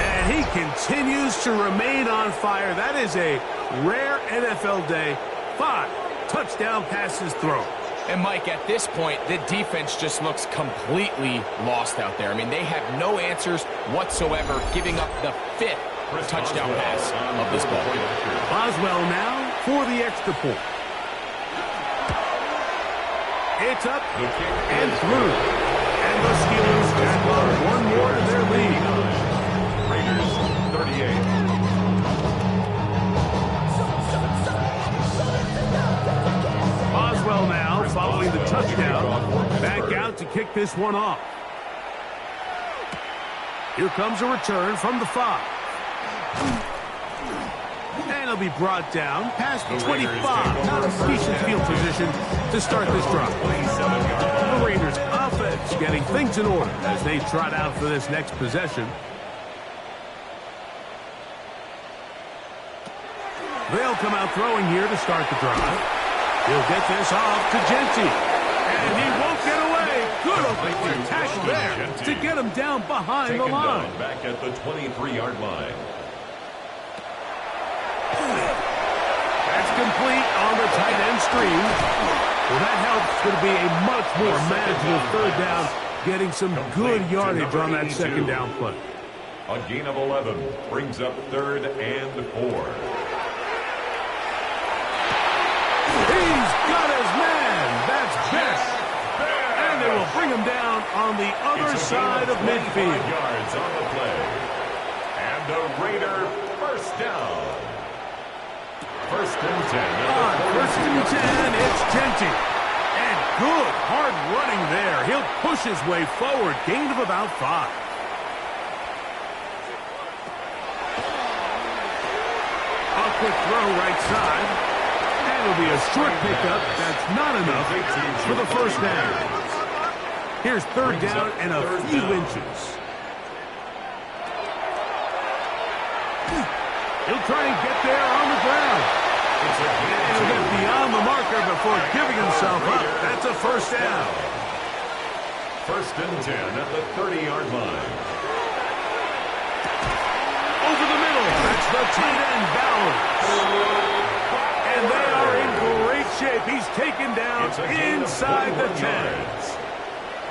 And he continues to remain on fire. That is a rare NFL day. 5 touchdown passes thrown. And, Mike, at this point, the defense just looks completely lost out there. I mean, they have no answers whatsoever, giving up the 5th touchdown pass of this ball. Boswell now for the extra point. It's up and through. And the Steelers tack on one more to their lead. Raiders 38. Boswell now following the touchdown. Back out to kick this one off. Here comes a return from the 5. And he'll be brought down past the 25. Not a decent field position to start this drive. The Raiders offense getting things in order as they trot out for this next possession. They'll come out throwing here to start the drive. He'll get this off to Genty. And he won't get away. Good open tackle there to get him down behind the line. Back at the 23-yard line. That's complete on the tight end screen. Well, that helps. It's going to be a much more manageable third down, getting some good yardage on that second down play. A gain of 11 brings up 3rd and 4. He's got his man. That's Best. And they will bring him down on the other side of midfield. Yards on the play. And a Raider first down. 1st and 10. On 1st and 10, it's Genty. And good hard running there. He'll push his way forward. Gain of about 5. A quick throw right side. And it'll be a short pickup. That's not enough for the first down. Here's 3rd down and a few inches. He'll try and get there on the ground. And he'll get beyond the marker before giving himself up. That's a first down. 1st and 10 at the 30-yard line. Over the middle. That's the tight end, Bowers. And they are in great shape. He's taken down inside the 10.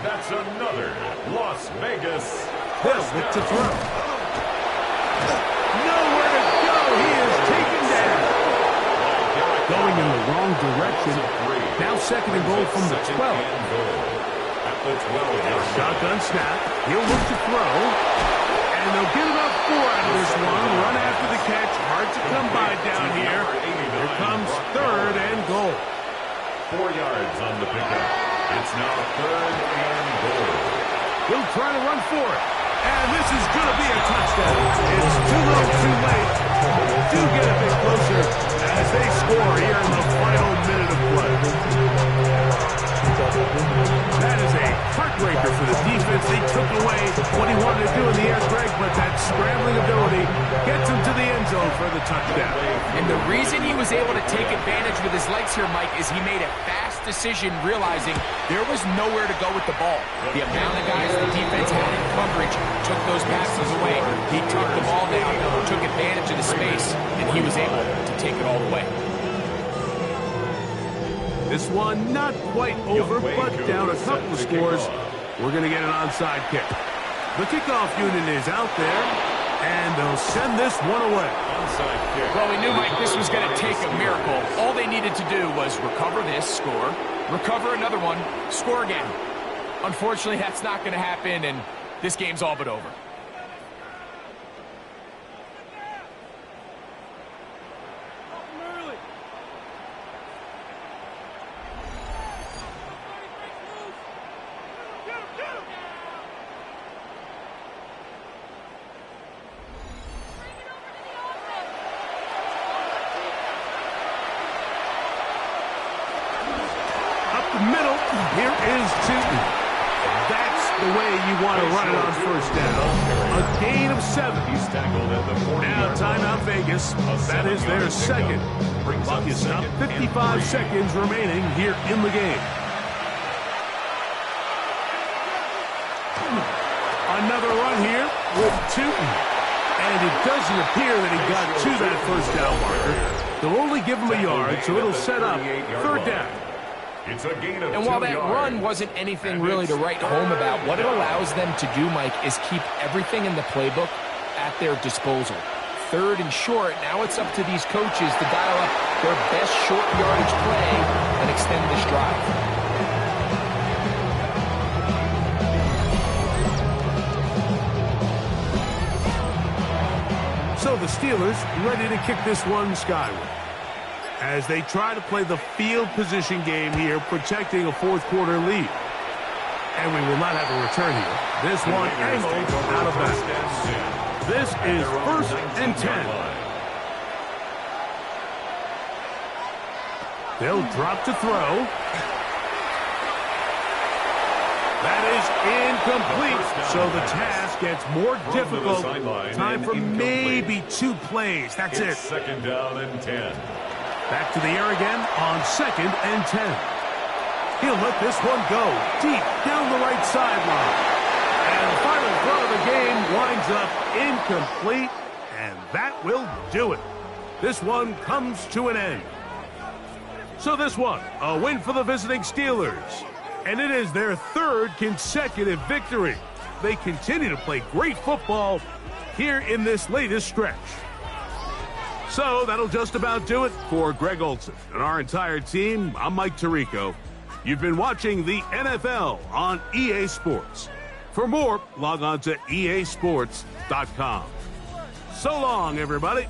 That's another Las Vegas. They'll look to throw. Nowhere to go. He is taken down. Going in the wrong direction. Now 2nd and goal from the 12. Shotgun snap. He'll look to throw. And they'll get about 4 out of this one. Run after the catch. Hard to come by down here. Here comes 3rd and goal. 4 yards on the pickup. It's now 3rd and goal. He'll try to run for it. And this is going to be a touchdown. It's too little, too late. Do get a bit closer as they score here in the final minute of play. That is a heartbreaker for the defense. They took away what he wanted to do in the air, Greg, but that scrambling ability gets him to the end zone for the touchdown. And the reason he was able to take advantage with his legs here, Mike, is he made a fast decision realizing there was nowhere to go with the ball. The amount of guys the defense had in coverage took those passes away. He took the ball down, took advantage of the space, and he was able to take it all the way. This one not quite over, but down a couple of scores. We're going to get an onside kick. The kickoff unit is out there, and they'll send this one away. Onside kick. Well, we knew, Mike, this was going to take a miracle. All they needed to do was recover this, score, recover another one, score again. Unfortunately, that's not going to happen, and this game's all but over. Middle, here is Tootin. That's the way you want to run it on first down. A gain of 7. He's tackled at the 40. Now timeout Vegas. That is their second. Clock is up. 55 seconds remaining here in the game. Another run here with Tootin. And it doesn't appear that he got to that first down marker. They'll only give him a yard, so it'll set up 3rd down. It's a gain of 2 And while that yards. run wasn't anything really to write home about, what it allows them to do, Mike, is keep everything in the playbook at their disposal. 3rd and short, now it's up to these coaches to dial up their best short yardage play and extend this drive. So the Steelers ready to kick this one skyward as they try to play the field position game here, protecting a fourth quarter lead. And we will not have a return here. This one angled out of bounds. This is 1st and 10. They'll drop to throw. That is incomplete. So the task gets more difficult. Time for maybe 2 plays. That's it. 2nd down and 10. Back to the air again on 2nd and 10. He'll let this one go deep down the right sideline. And the final throw of the game winds up incomplete. And that will do it. This one comes to an end. So this one, a win for the visiting Steelers. And it is their 3rd consecutive victory. They continue to play great football here in this latest stretch. So that'll just about do it for Greg Olson and our entire team. I'm Mike Tirico. You've been watching the NFL on EA Sports. For more, log on to easports.com. So long, everybody.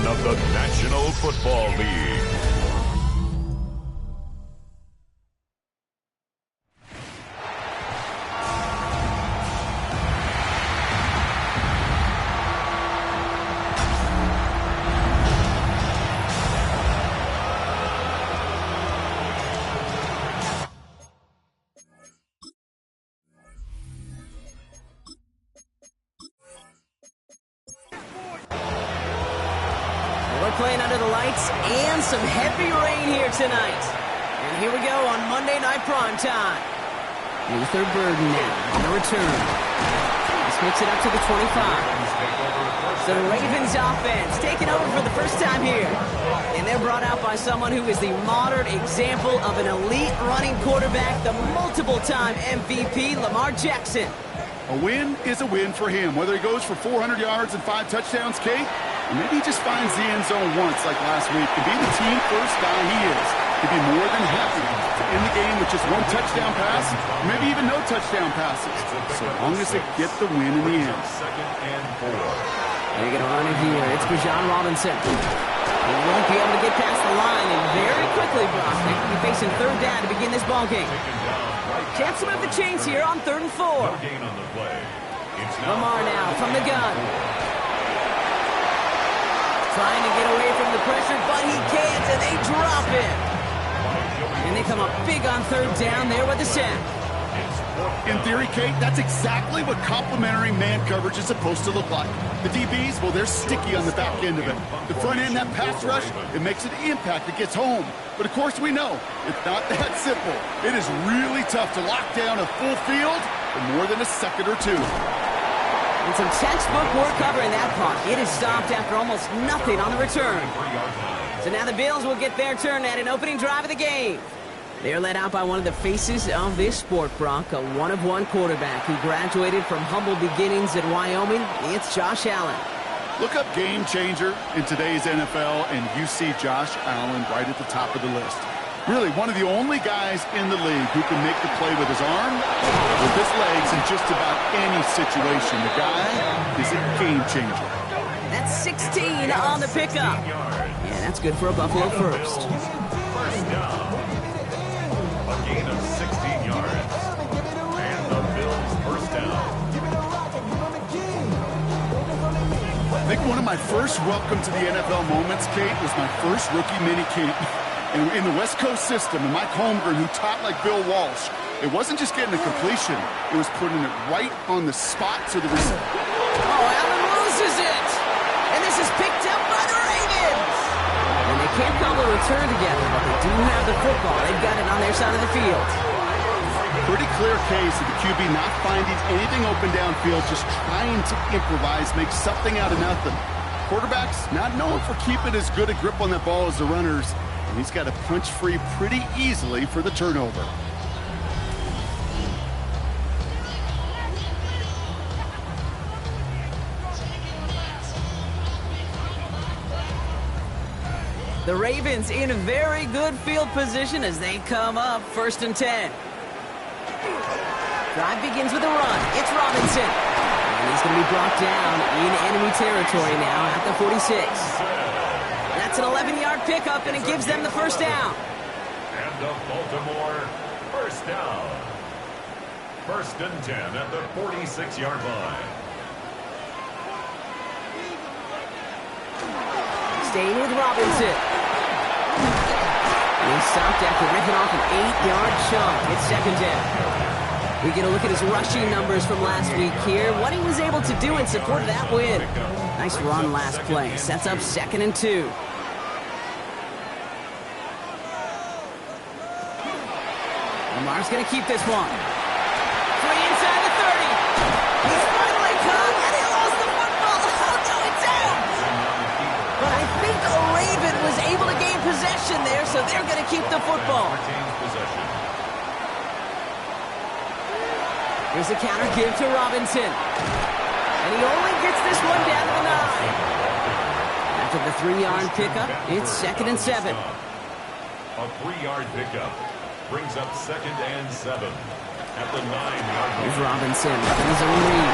of the National Football League. Playing under the lights and some heavy rain here tonight. And here we go on Monday Night Primetime. Luther Burden now on the return. Let's mix it up to the 25. So the Ravens offense taking over for the first time here. And they're brought out by someone who is the modern example of an elite running quarterback, the multiple-time MVP, Lamar Jackson. A win is a win for him, whether he goes for 400 yards and 5 touchdowns, Kate, or maybe he just finds the end zone once like last week. To be the team first guy he is, to be more than happy to end the game with just 1 touchdown pass, maybe even no touchdown passes, so long as they get the win in the end. They're going to run it here. It's Bijan Robinson. He won't be able to get past the line, and very quickly, Brock, they will be facing third down to begin this ballgame. Chance to move the chains here on 3rd and 4. Lamar now from the gun. Trying to get away from the pressure, but he can't, and they drop him. And they come up big on 3rd down there with the sack. In theory, Kate, that's exactly what complimentary man coverage is supposed to look like. The DBs, well, they're sticky on the back end of it. The front end, that pass rush, it makes an impact. It gets home. But, of course, we know it's not that simple. It is really tough to lock down a full field for more than a second or two. And some textbook work covering that punt. It is stopped after almost nothing on the return. So now the Bills will get their turn at an opening drive of the game. They're led out by one of the faces of this sport, Brock, a one-of-one quarterback who graduated from humble beginnings at Wyoming. It's Josh Allen. Look up game changer in today's NFL, and you see Josh Allen right at the top of the list. Really, one of the only guys in the league who can make the play with his arm, with his legs, in just about any situation. The guy is a game changer. That's 16 on the pickup. Yeah, that's good for a Buffalo first. First down. A gain of 16 yards. And the Bills first down. I think one of my first welcome to the NFL moments, Kate, was my first rookie mini camp. And in the West Coast system, and Mike Holmgren, who taught like Bill Walsh, it wasn't just getting the completion, it was putting it right on the spot so the receiver. Oh, Allen loses it! And this is picked up by the Ravens! And they can't cobble a return together, but they do have the football. They've got it on their side of the field. Pretty clear case of the QB not finding anything open downfield, just trying to improvise, make something out of nothing. Quarterbacks not known for keeping as good a grip on that ball as the runners. And he's got to punch free pretty easily for the turnover. The Ravens in very good field position as they come up 1st and 10. Drive begins with a run. It's Robinson. And he's going to be brought down in enemy territory now at the 46. That's an 11-yard pickup, and it gives them the first down. And the Baltimore first down. 1st and 10 at the 46-yard line. Staying with Robinson. And he's stopped after ripping off an 8-yard chunk. It's 2nd down. We get a look at his rushing numbers from last week here. What he was able to do in support of that win. Nice run last play. Sets up 2nd and 2. Lamar's going to keep this one. 3 inside the 30. He's finally come, and he lost the football. Oh, no, it's out. But I think a Raven was able to gain possession there, so they're going to keep the football. Here's a counter give to Robinson. And he only gets this one down to the 9. After the 3-yard pickup, it's 2nd and 7. A 3-yard pickup brings up 2nd and 7 at the 9-yard line. Here's Robinson running his own read.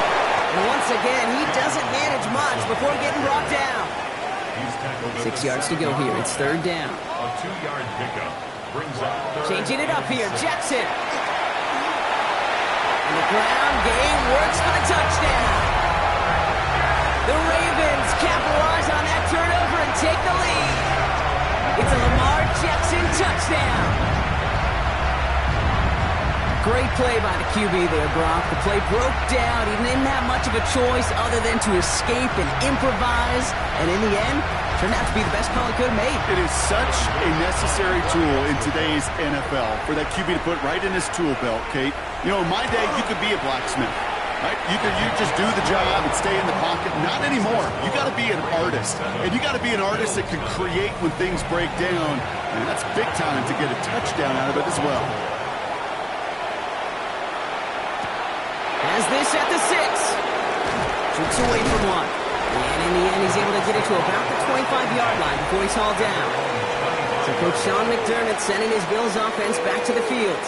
And once again, he doesn't manage much before getting brought down. He's tackled 6 yards to go here. It's third down. A 2-yard pickup brings up third. Changing it up here. Jackson. And the ground game works for the touchdown. The Ravens capitalize on that turnover and take the lead. It's a Lamar Jackson touchdown. Great play by the QB there, Brock. The play broke down. He didn't have much of a choice other than to escape and improvise. And in the end, turned out to be the best call he could have made. It is such a necessary tool in today's NFL for that QB to put right in his tool belt, Kate. You know, in my day, you could be a blacksmith, right? You just do the job and stay in the pocket. Not anymore. You got to be an artist. And you got to be an artist that can create when things break down. And that's big time to get a touchdown out of it as well. Has this at the 6. Shoots away from one. And in the end, he's able to get it to about the 25-yard line before he's hauled down. So Coach Sean McDermott sending his Bills offense back to the field.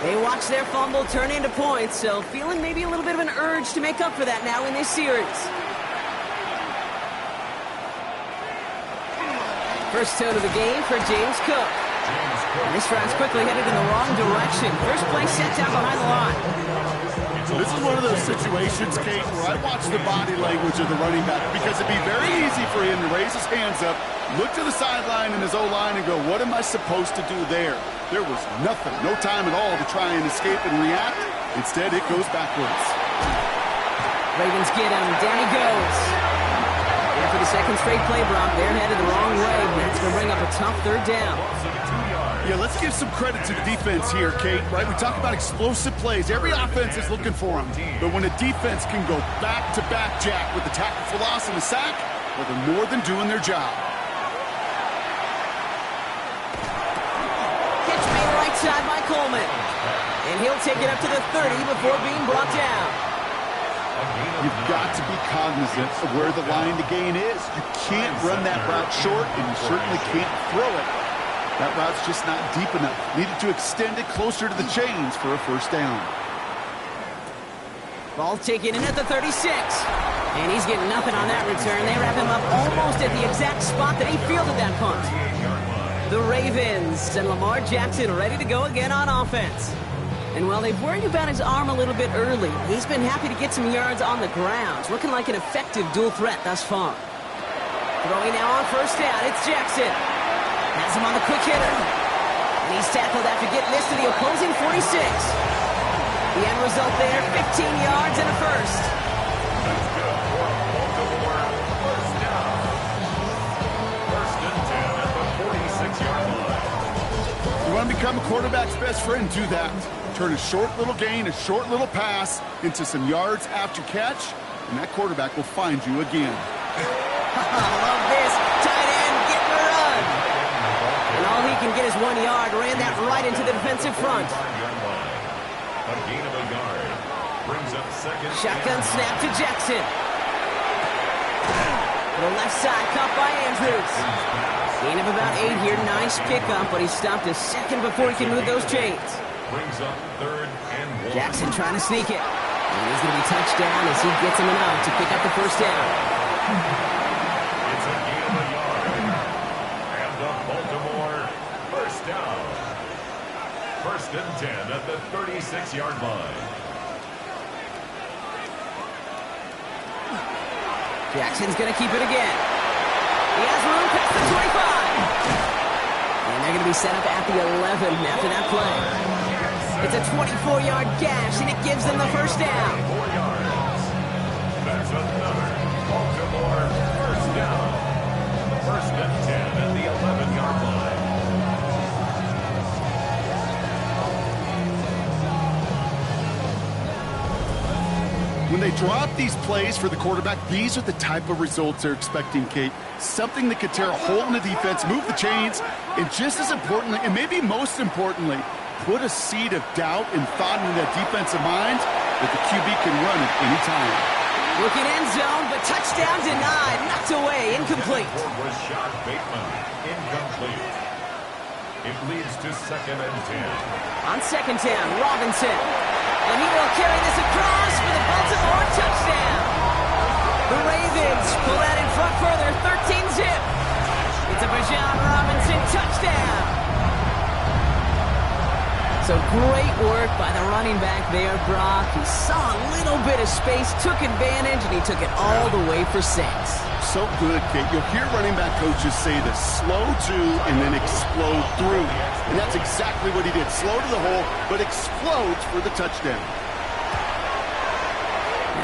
They watch their fumble turn into points, so feeling maybe a little bit of an urge to make up for that now in this series. First tone of the game for James Cook. And this drive's quickly headed in the wrong direction. First play set down behind the line. This is one of those situations, Kate, where I watch the body language of the running back because it'd be very easy for him to raise his hands up, look to the sideline in his O-line and go, what am I supposed to do there? There was nothing, no time at all to try and escape and react. Instead, it goes backwards. Ravens get him. Down he goes. And for the second straight play, Brock, they're headed the wrong way. That's going to bring up a tough third down. Yeah, let's give some credit to the defense here, Kate, right? We talk about explosive plays. Every offense is looking for them. But when a defense can go back-to-back, Jack, with the tackle for loss and the sack, well, they're more than doing their job. Catch made right side by Coleman. And he'll take it up to the 30 before being brought down. You've got to be cognizant of where the line to gain is. You can't run that route short, and you certainly can't throw it. That route's just not deep enough. Needed to extend it closer to the chains for a first down. Ball taken in at the 36. And he's getting nothing on that return. They wrap him up almost at the exact spot that he fielded that punt. The Ravens and Lamar Jackson ready to go again on offense. And while they've worried about his arm a little bit early, he's been happy to get some yards on the ground. Looking like an effective dual threat thus far. Throwing now on first down, it's Jackson. Has him on the quick hitter. And he's tackled after getting this to the opposing 46. The end result there, 15 yards and a first. That's good for Baltimore. First down. First and 10 at the 46-yard line. You want to become a quarterback's best friend, do that. Turn a short little gain, a short little pass into some yards after catch, and that quarterback will find you again. Love this. Tight end getting a run. And all he can get is 1 yard. Ran that right into the defensive front. A gain of a yard. Brings up second. Shotgun snap to Jackson. To the left side, caught by Andrews. Gain of about 8 here. Nice pickup, but he stopped a second before he can move those chains. Brings up third and 1. Jackson trying to sneak it. And he's going to be touched down as he gets him enough to pick up the first down. It's a gain of a yard. And the Baltimore first down. First and 10 at the 36-yard line. Jackson's going to keep it again. He has room past the 25. And they're going to be set up at the 11 after that play. It's a 24-yard gash, and it gives them the first down. 4 yards. That's another Baltimore first down. First and 10 at the 11-yard line. When they drop these plays for the quarterback, these are the type of results they're expecting, Kate. Something that could tear a hole in the defense, move the chains, and just as importantly, and maybe most importantly, put a seed of doubt and thought into that defensive mind that the QB can run at any time. Looking end zone, but touchdown denied. Knocked away, incomplete. Was shot Bateman, incomplete. It leads to second and 10. On second down, Robinson. And he will carry this across for the Baltimore touchdown. The Ravens pull that in front further, 13-zip. touchdown. So great work by the running back there, Brock. He saw a little bit of space, took advantage, and he took it all the way for 6. So good, Kate. You'll hear running back coaches say this: slow to and then explode through. And that's exactly what he did. Slow to the hole, but explodes for the touchdown.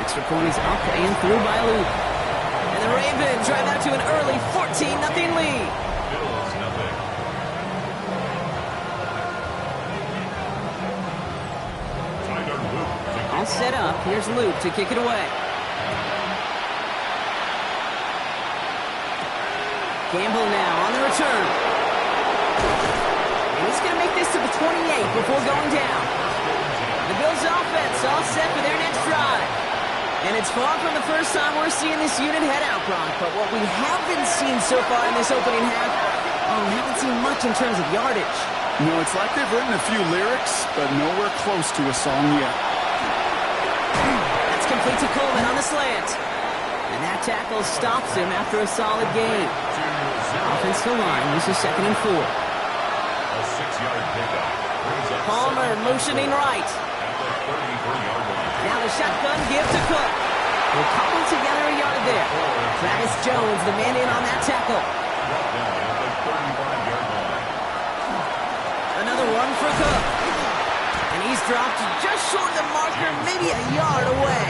Extra point is up and through by Luke. And the Ravens drive out to an early 14-0 lead. Bills nothing. All set up. Here's Luke to kick it away. Campbell now on the return. And he's going to make this to the 28 before going down. The Bills offense all set for their next drive. And it's far from the first time we're seeing this unit head out, Brock. But what we haven't seen so far in this opening half, we haven't seen much in terms of yardage. No, it's like they've written a few lyrics, but nowhere close to a song yet. That's complete to Coleman on the slant. And that tackle stops him after a solid gain. Offensive line, this is 2nd and 4. A 6-yard pickup. Palmer motioning right. At the 33-yard line. Now the shotgun give to Cook. We'll cobble together a yard there. Travis Jones, the man in on that tackle. Brought down at the 35-yard line. Another one for Cook. And he's dropped just short of the marker, maybe a yard away.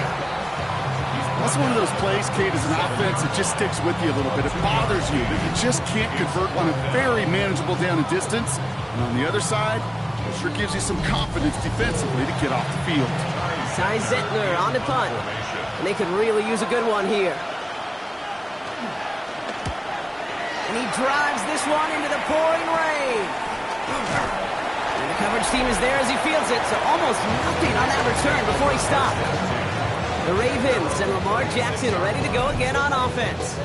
That's one of those plays, Kate, as an offense, it just sticks with you a little bit. It bothers you that you just can't convert on a very manageable down and distance. And on the other side, it sure gives you some confidence defensively to get off the field. Ty Zettler on the punt. And they could really use a good one here. And he drives this one into the pouring rain. And the coverage team is there as he fields it, so almost nothing on that return before he stopped. The Ravens and Lamar Jackson are ready to go again on offense.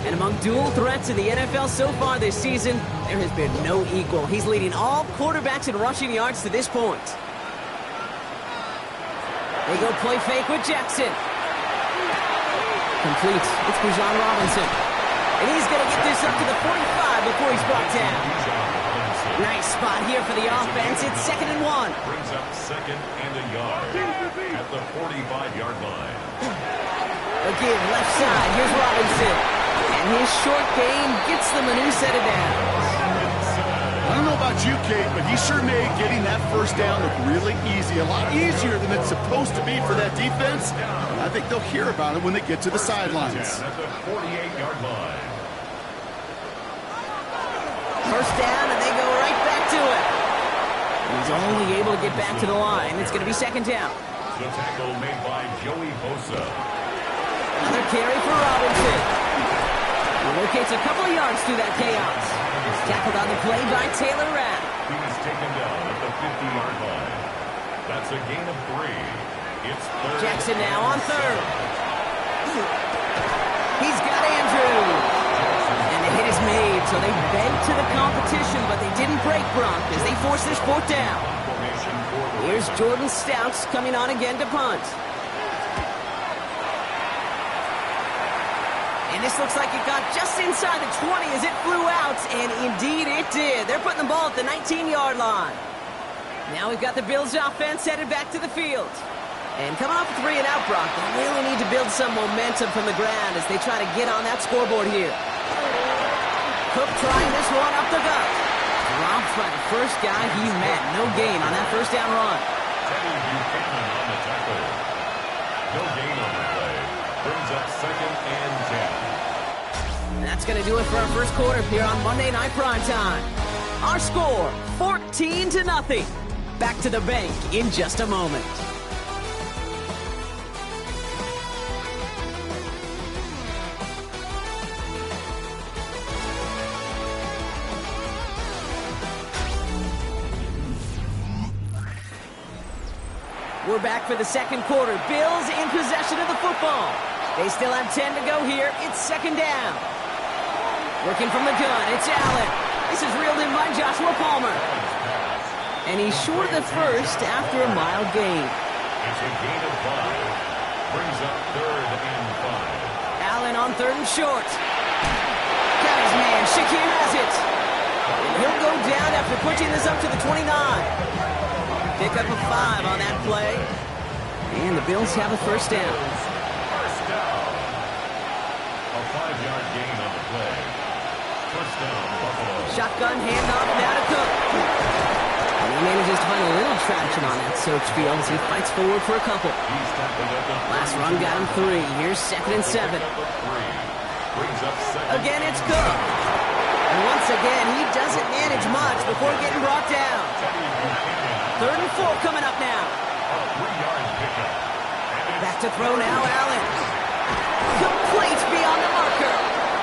And among dual threats in the NFL so far this season, there has been no equal. He's leading all quarterbacks in rushing yards to this point. They go play fake with Jackson. Complete. It's Bijan Robinson. And he's going to get this up to the 45 before he's brought down. Nice spot here for the offense. It's 2nd and 1. Brings up 2nd and a yard at the 45-yard line. Again, left side. Here's Robinson. And his short gain gets them a new set of downs. I don't know about you, Kate, but he sure made getting that first down look really easy. A lot easier than it's supposed to be for that defense. I think they'll hear about it when they get to the sidelines. At the 48-yard line. First down, and they go right back to it. He's only able to get back to the line. It's going to be 2nd down. The tackle made by Joey Bosa. Another carry for Robinson. He locates a couple of yards through that chaos. He's tackled on the play by Taylor Rapp. He was taken down at the 50-yard line. That's a gain of 3. It's 3rd. Jackson now on 3rd. He's got Andrews. And the hit is made, so they bent to the competition, but they didn't break Brock as they force this 4th down. Here's Jordan Stouts coming on again to punt. And this looks like it got just inside the 20 as it flew out, and indeed it did. They're putting the ball at the 19-yard line. Now we've got the Bills offense headed back to the field. And coming off a 3 and out, Brock, they really need to build some momentum from the ground as they try to get on that scoreboard here. Cook trying this one up the gut. Dropped by the first guy he met. No gain on that first down run. Teddy Buchanan on the tackle. No gain on the play. Brings up 2nd and 10. And that's going to do it for our first quarter here on Monday Night Primetime. Our score, 14-0. Back to the bank in just a moment. We're back for the 2nd quarter. Bills in possession of the football. They still have 10 to go here. It's 2nd down. Working from the gun, it's Allen. This is reeled in by Joshua Palmer. And he's short of the first after a mild gain. It's a gain of 5. Brings up 3rd and 5. Allen on 3rd and short. Got his man. Shakir has it. And he'll down after pushing this up to the 29. Pick up a 5 on that play. And the Bills have a first down. First down. A 5-yard gain on the play. First down, Buffalo. Shotgun handoff now to Cook. And he manages to find a little traction on that search field as he fights forward for a couple. Last run got him 3. Here's 2nd and 7. Again, it's Cook. And once again, he doesn't manage much before getting brought down. 3rd and 4 coming up now. Back to throw now, Allen. Complete beyond the marker.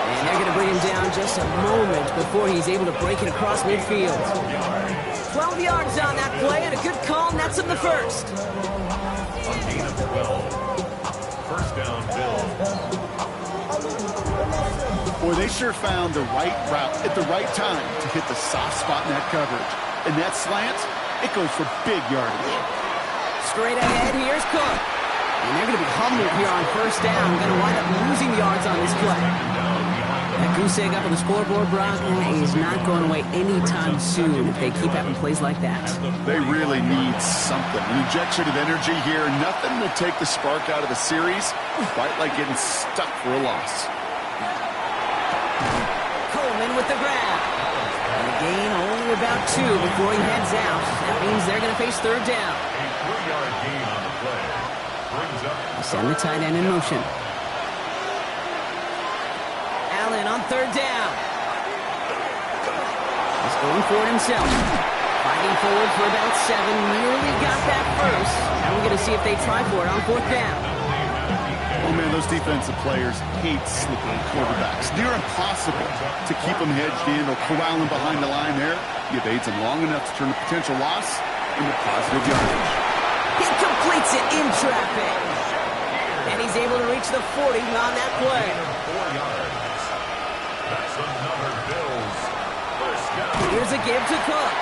And they're going to bring him down just a moment before he's able to break it across midfield. 12 yards on that play and a good call nets him the first. A gain of 12. First down, Bills. Boy, they sure found the right route at the right time to hit the soft spot in that coverage. And that slant, it goes for big yardage. Straight ahead, here's Cook. And they're going to be humbled here on first down. Going to wind up losing yards on this play. That goose egg up on the scoreboard, Brock, is not going away anytime soon if they keep having plays like that. They really need something. An injection of energy here. Nothing to take the spark out of the series. Quite like getting stuck for a loss. Coleman with the grab. And a gain only about 2 before he heads out. That means they're going to face third down. A 3-yard gain on the play. Brings up. Send the tight end in motion. Allen on third down. He's going for it himself. Fighting forward for about 7. Nearly got that first. Now we're going to see if they try for it on 4th down. Oh, man, those defensive players hate slippery quarterbacks. Near impossible to keep them hedged in or corral them behind the line there. He evades them long enough to turn a potential loss into positive yardage. He completes it in traffic. And he's able to reach the 40 on that play. 4 yards. That's another Bills. First down. Here's a give to Cook.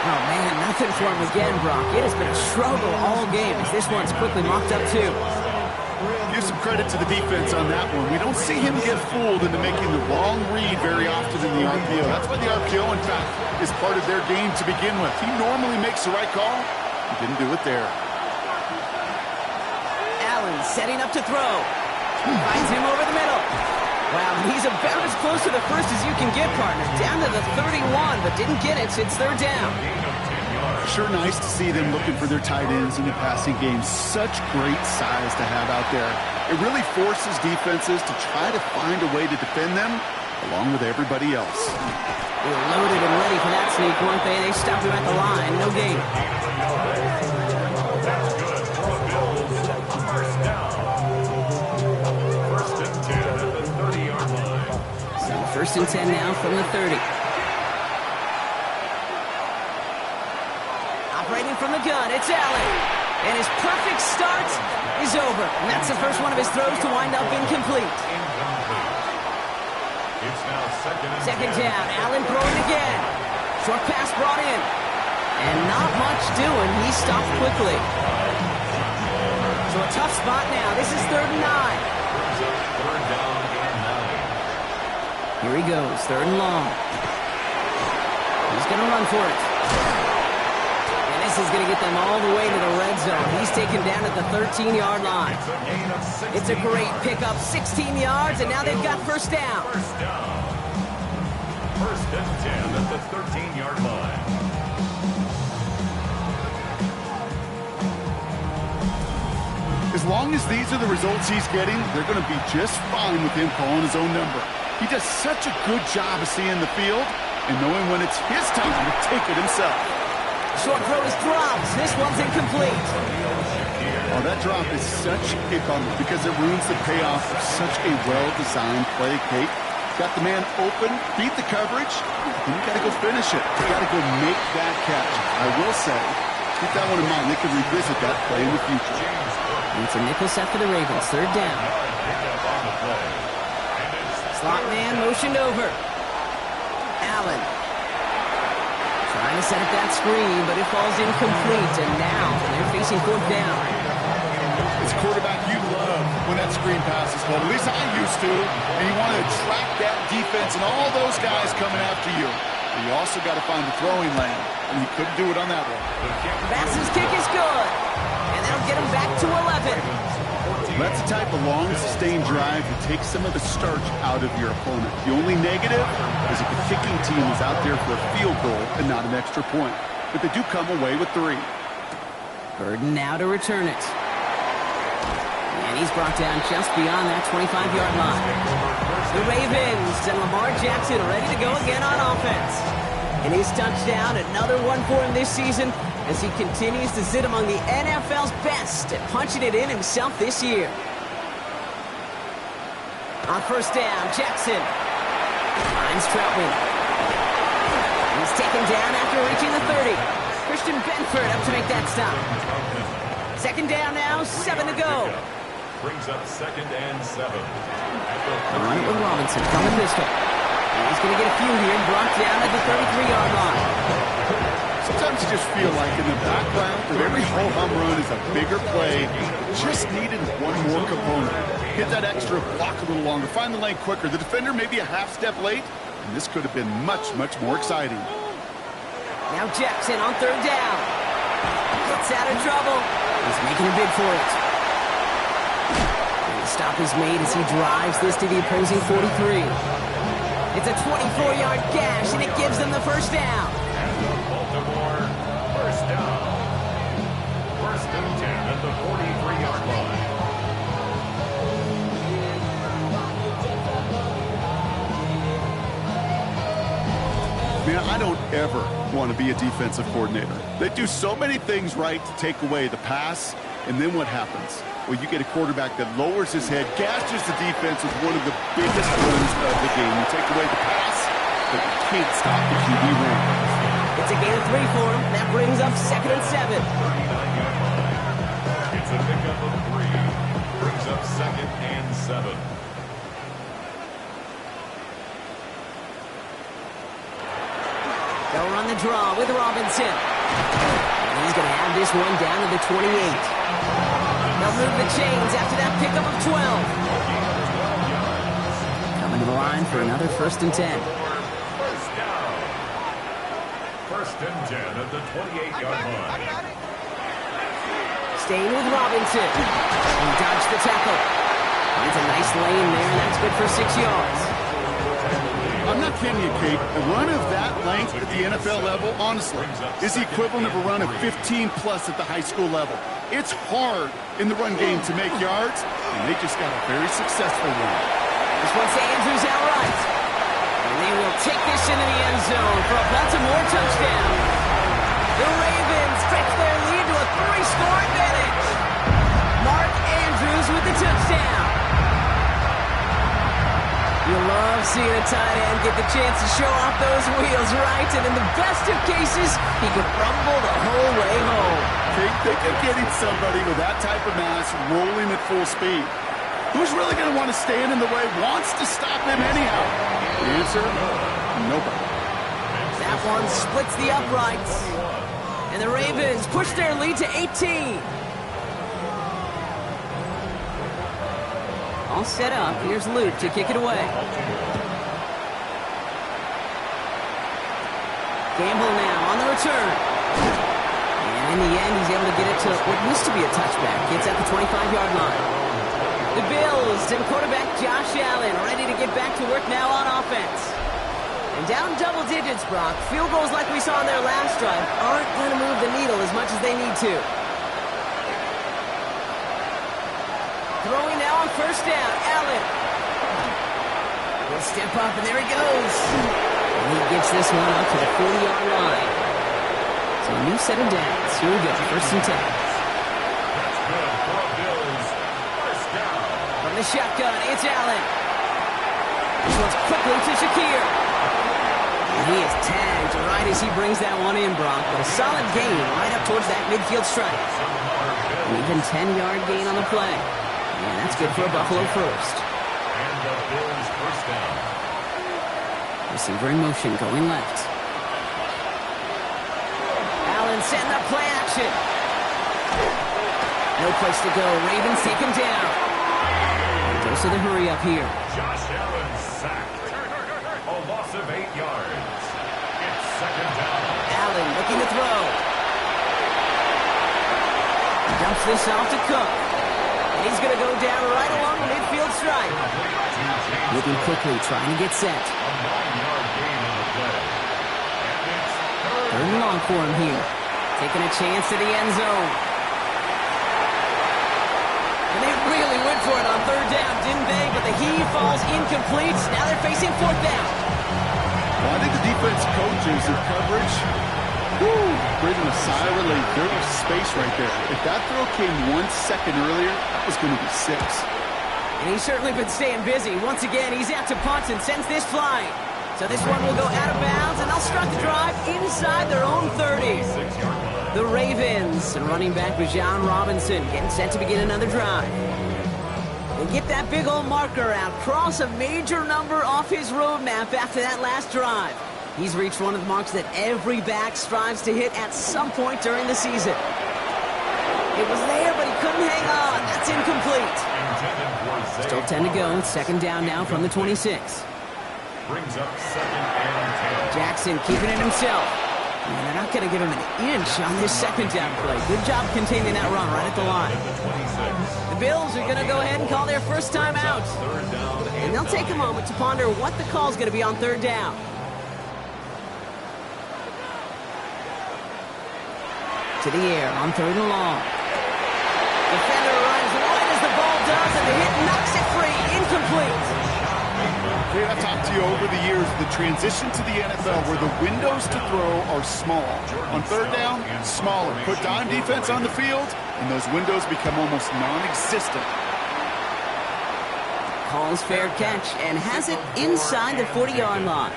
Oh, man, nothing for him again, Brock. It has been a struggle all game as this one's quickly mocked up, too. Give some credit to the defense on that one. We don't see him get fooled into making the wrong read very often in the RPO. That's why the RPO, in fact, is part of their game to begin with. He normally makes the right call. He didn't do it there. Allen setting up to throw. Finds him over the middle. Wow, he's about as close to the first as you can get, partner. Down to the 31, but didn't get it, so it's third down. Sure nice to see them looking for their tight ends in the passing game. Such great size to have out there. It really forces defenses to try to find a way to defend them along with everybody else. They were loaded and ready for that sneak, weren't they? They stopped him at the line. No gain. That's good for the Bills. First down. First and 10 at the 30-yard line. So first and 10 now from the 30. Operating from the gun, it's Allen. And his perfect start is over. And that's the first one of his throws to wind up incomplete. It's now second down. Allen throwing again. Short pass brought in. And not much doing. He stopped quickly. So a tough spot now. This is 3rd and 9. Third down and 9. Here he goes. 3rd and long. He's going to run for it. This is going to get them all the way to the red zone. He's taken down at the 13-yard line. It's a great pickup, 16 yards, and now they've got first down. First down. First and 10 at the 13-yard line. As long as these are the results he's getting, they're going to be just fine with him calling his own number. He does such a good job of seeing the field and knowing when it's his time to take it himself. Short throw is dropped. This one's incomplete. Oh, that drop is such a bummer because it ruins the payoff of such a well-designed play, Kate. Got the man open, beat the coverage, and you got to go finish it. You got to go make that catch. I will say, keep that one in mind. They can revisit that play in the future. And it's a nickel set for the Ravens. 3rd down. Slot man motioned over. Allen. Trying to set up that screen, but it falls incomplete. And now they're facing 4th down. As quarterback, you love when that screen passes well. At least I used to. And you want to attract that defense and all those guys coming after you. You also got to find the throwing lane, and he couldn't do it on that one. Bass's kick is good, and that'll get him back to 11. That's the type of long, sustained drive that takes some of the starch out of your opponent. The only negative is if the kicking team is out there for a field goal and not an extra point. But they do come away with 3. Burden now to return it. And he's brought down just beyond that 25-yard line. The Ravens and Lamar Jackson ready to go again on offense. And his touchdown, another one for him this season as he continues to sit among the NFL's best at punching it in himself this year. On first down, Jackson finds Troutman. He's taken down after reaching the 30. Christian Benford up to make that stop. Second down now, 7 to go. Brings up 2nd and 7. Run it with Robinson from the pistol. He's going to get a few here, brought down at the 33-yard line. Sometimes you just feel like in the background of every ho-hum run is a bigger play. Just needed one more component. Get that extra block a little longer. Find the lane quicker. The defender may be a half step late, and this could have been much, much more exciting. Now Jackson on third down. Gets out of trouble. He's making a bid for it. And the stop is made as he drives this to the opposing 43. It's a 24-yard gash, and it gives them the first down. Baltimore, first down. 1st and 10 at the 43-yard line. Man, I don't ever want to be a defensive coordinator. They do so many things right to take away the pass, and then what happens? Well, you get a quarterback that lowers his head, gashes the defense with one of the biggest runs of the game. You take away the pass, but you can't stop the QB run. It's a gain of 3 for him. That brings up 2nd and 7. It's a pickup of 3. Brings up 2nd and 7. They'll run the draw with Robinson. And he's going to have this one down to the 28. They'll move the chains after that pickup of 12. Coming to the line for another 1st and 10. First down. 1st and 10 at the 28-yard line. Staying with Robinson. He dodged the tackle. Finds a nice lane there, and that's good for 6 yards. I'm not kidding you, Kate. A run of that length at the NFL level, honestly, is the equivalent of a run of 15-plus at the high school level. It's hard in the run game to make yards, and they just got a very successful one. This one's to Andrews outright. And they will take this into the end zone for a Baltimore touchdown. The Ravens stretch their lead to a 3-score advantage. Mark Andrews with the touchdown. You love seeing a tight end get the chance to show off those wheels, right? And in the best of cases, he could rumble the whole way home. Think of getting somebody with that type of mass rolling at full speed. Who's really going to want to stand in the way, wants to stop him anyhow? The answer? Nobody. That one splits the uprights. And the Ravens push their lead to 18. All set up. Here's Luke to kick it away. Gamble now on the return. And in the end, he's able to get it to what used to be a touchback. It's at the 25-yard line. The Bills and quarterback Josh Allen ready to get back to work now on offense. And down double digits, Brock. Field goals like we saw on their last drive aren't going to move the needle as much as they need to. Throwing now on first down, Allen. He'll step up, and there he goes. And he gets this one up to the 40-yard line. So a new set of downs. Here we go, 1st and 10. That's good for Bills. First down. From the shotgun, it's Allen. This one's quickly to Shakir. And he is tagged right as he brings that one in, Brock. But a solid gain right up towards that midfield strike. An even 10-yard gain on the play. And that's good for a Buffalo first. And the Bills first down. Receiver in motion, going left. Allen setting up play action. No place to go. Ravens take him down. Goes to the hurry up here. Josh Allen sacked. A loss of 8 yards. looking to throw. Dumps this off to Cook. And he's going to go down right along the midfield stripe. Looking quickly, trying to get set. Third and long for him here. Taking a chance to the end zone. And they really went for it on third down, didn't they? But the heave falls incomplete. Now they're facing fourth down. Well, I think the defense coaches in coverage, breathing a sigh of relief. There was space right there. If that throw came 1 second earlier, that was going to be 6. And he's certainly been staying busy. Once again, he's out to punt and sends this flying. So this one will go out of bounds, and they'll start the drive inside their own 30. The Ravens, and running back Bijan Robinson, getting set to begin another drive. They get that big old marker out, cross a major number off his roadmap after that last drive. He's reached one of the marks that every back strives to hit at some point during the season. It was there, but he couldn't hang on. That's incomplete. Still 10 to go. Second down now from the 26. Brings up second and 10. Jackson keeping it himself. And they're not going to give him an inch on this second down play. Good job containing that run right at the line. The Bills are going to go ahead and call their first time out. And they'll take a moment to ponder what the call is going to be on third down. To the air on third and long. Defender runs wide as the ball does, and the hit knocks it free. Incomplete. Okay, I've talked to you over the years, the transition to the NFL where the windows to throw are small. On third down, smaller. Put dime defense on the field, and those windows become almost non-existent. Calls fair catch and has it inside the 40-yard line.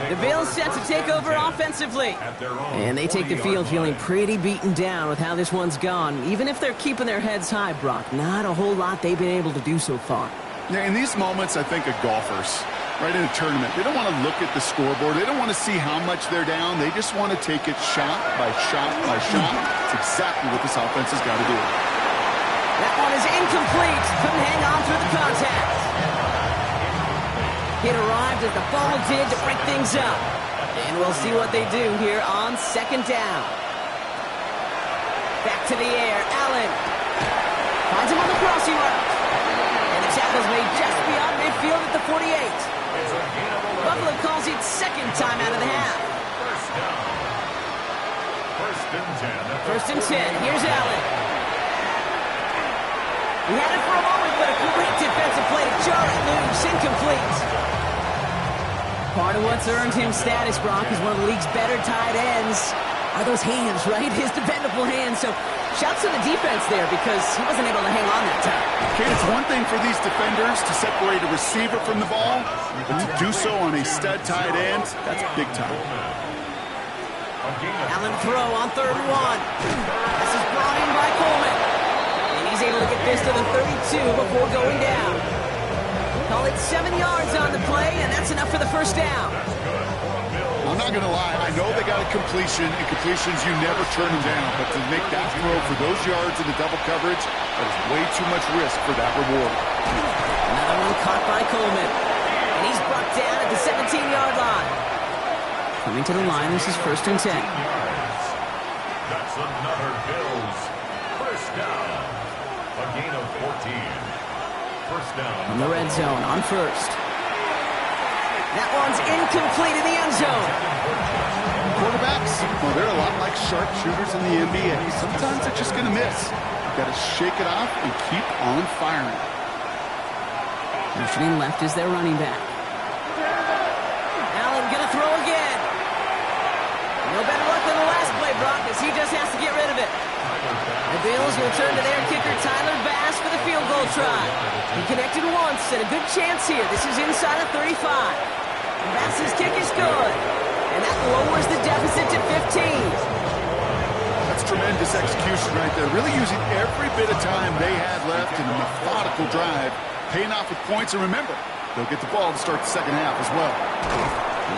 The Bills set to take over offensively. And they take the field feeling pretty beaten down with how this one's gone. Even if they're keeping their heads high, Brock, not a whole lot they've been able to do so far. Yeah, in these moments, I think of golfers, right, in a tournament. They don't want to look at the scoreboard. They don't want to see how much they're down. They just want to take it shot by shot by shot. It's exactly what this offense has got to do. That one is incomplete. Couldn't hang on through the contact. Hit arrived as the ball did to break things up. And we'll see what they do here on second down. Back to the air. Allen finds him on the crossing route. And the tackle's made just beyond midfield at the 48. Buffalo calls it second time out of the half. First and 10. Here's Allen. He had it for a moment, but a great defensive play to jar it loose. Incomplete. Part of what's earned him status, Brock, is one of the league's better tight ends. Are those hands, right? His dependable hands. So shouts to the defense there because he wasn't able to hang on that time. Okay, it's one thing for these defenders to separate a receiver from the ball, but to do so on a stud tight end, that's big time. Allen throw on third and 1. This is brought in by Coleman. And he's able to get this to the 32 before going down. Call it 7 yards on the play, and that's enough for the first down. I'm not going to lie. I know they got a completion, and completions, you never turn them down. But to make that throw for those yards in the double coverage, that is way too much risk for that reward. Another one caught by Coleman. And he's brought down at the 17-yard line. Coming to the line, this is first and 10. That's another Bills first down. A gain of 14. First down. In the red zone on first. That one's incomplete in the end zone. Quarterbacks, well, they're a lot like sharpshooters in the NBA. Sometimes they're just going to miss. You've got to shake it off and keep on firing. Motioning left is their running back. Allen going to throw again. No better luck than the last play, Brock, as he just has to get rid of it. The Bills will turn to their kicker, Tyler Bass, for the field goal try. He connected once and a good chance here. This is inside of 35. Bass's kick is good. And that lowers the deficit to 15. That's tremendous execution right there. Really using every bit of time they had left in a methodical drive. Paying off with points. And remember, they'll get the ball to start the second half as well.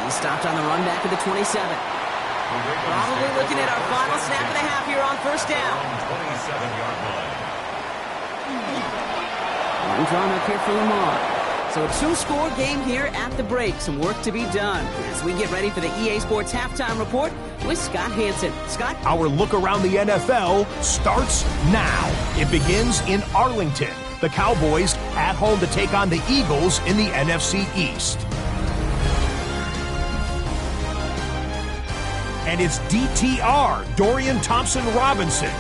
He stopped on the run back at the 27. Probably looking at our final snap of the half here on first down. 27-yard line. One drawn up here for Lamar. So a two-score game here at the break. Some work to be done as we get ready for the EA Sports Halftime Report with Scott Hanson. Scott? Our look around the NFL starts now. It begins in Arlington. The Cowboys at home to take on the Eagles in the NFC East. And it's DTR, Dorian Thompson-Robinson.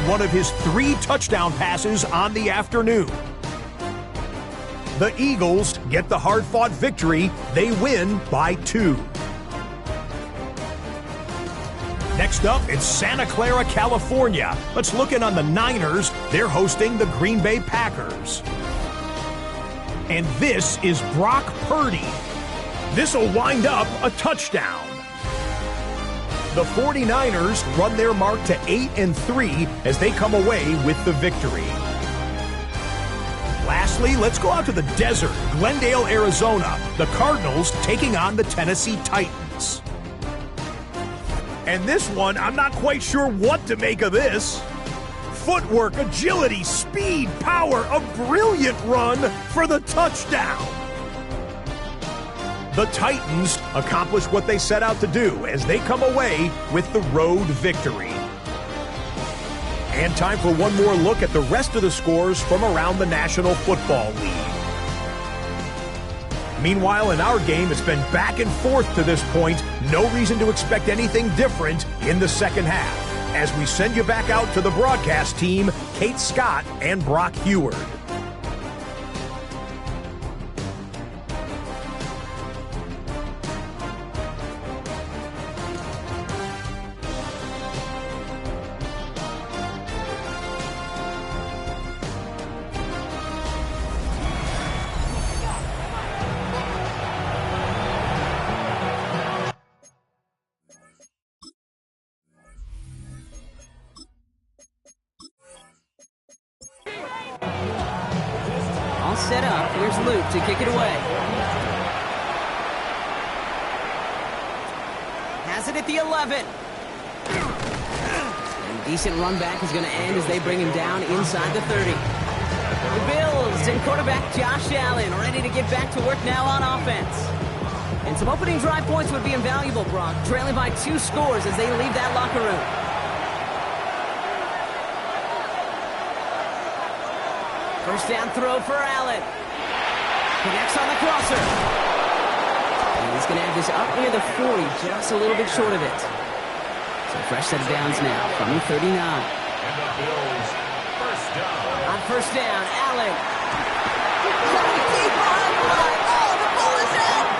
One of his 3 touchdown passes on the afternoon. The Eagles get the hard-fought victory. They win by 2. Next up, it's Santa Clara, California. Let's look in on the Niners. They're hosting the Green Bay Packers. And this is Brock Purdy. This will wind up a touchdown. The 49ers run their mark to 8-3 as they come away with the victory. Lastly, let's go out to the desert, Glendale, Arizona. The Cardinals taking on the Tennessee Titans. And this one, I'm not quite sure what to make of this. Footwork, agility, speed, power, a brilliant run for the touchdown. The Titans accomplish what they set out to do as they come away with the road victory. And time for one more look at the rest of the scores from around the National Football League. Meanwhile, in our game, it's been back and forth to this point. No reason to expect anything different in the second half. As we send you back out to the broadcast team, Kate Scott and Brock Heward. Set up. Here's Luke to kick it away. Has it at the 11. And decent run back is going to end as they bring him down inside the 30. The Bills and quarterback Josh Allen ready to get back to work now on offense. And some opening drive points would be invaluable, Brock, trailing by 2 scores as they leave that locker room. First down throw for Allen. Connects on the crosser. And he's going to have this up near the 40, just a little bit short of it. So fresh set of downs now from the 39. And the Bills, first down. On first down, Allen. Oh, the ball is out.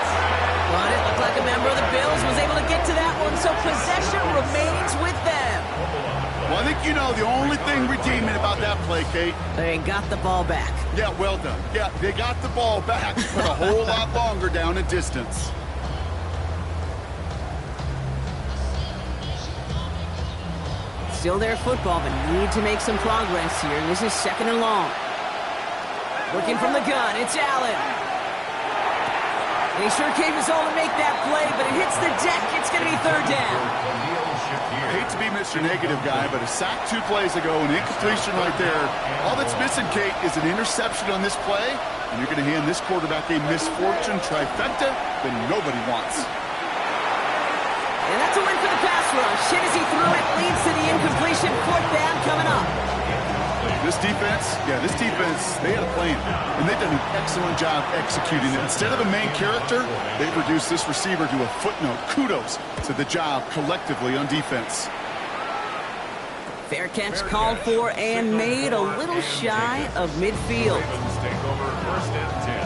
But it looked like a member of the Bills was able to get to that one, so possession remains with them. Well, I think you know the only thing redeeming about that play, Kate. They got the ball back. Yeah, well done. Yeah, they got the ball back, but a whole lot longer down in distance. Still their football, but need to make some progress here. This is second and long. Working from the gun, it's Allen. They sure came his all to make that play, but it hits the deck. It's going to be third down. I hate to be Mr. Negative guy, but a sack 2 plays ago, an incompletion right there. All that's missing, Kate, is an interception on this play, and you're going to hand this quarterback a misfortune trifecta that nobody wants. And that's a win for the pass rush. Hit as he threw it, leads to the incompletion. Fourth down coming up. This defense, they had a plan, and they've done an excellent job executing it. Instead of a main character, they've reduced this receiver to a footnote. Kudos to the job collectively on defense. Fair catch called for and made a little shy of midfield. Ravens take over first and 10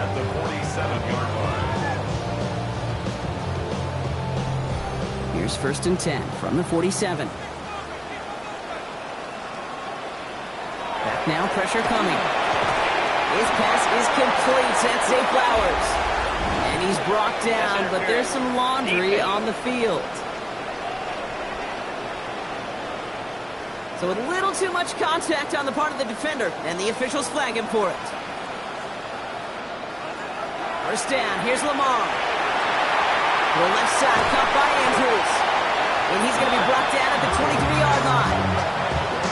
at the 47-yard line. Here's first and 10 from the 47. Back now, pressure coming. His pass is complete. That's Zay Flowers. And he's brought down, but there's some laundry on the field. So a little too much contact on the part of the defender, and the officials flag him for it. First down, here's Lamar. To the left side, caught by Andrews. And he's going to be brought down at the 23-yard line.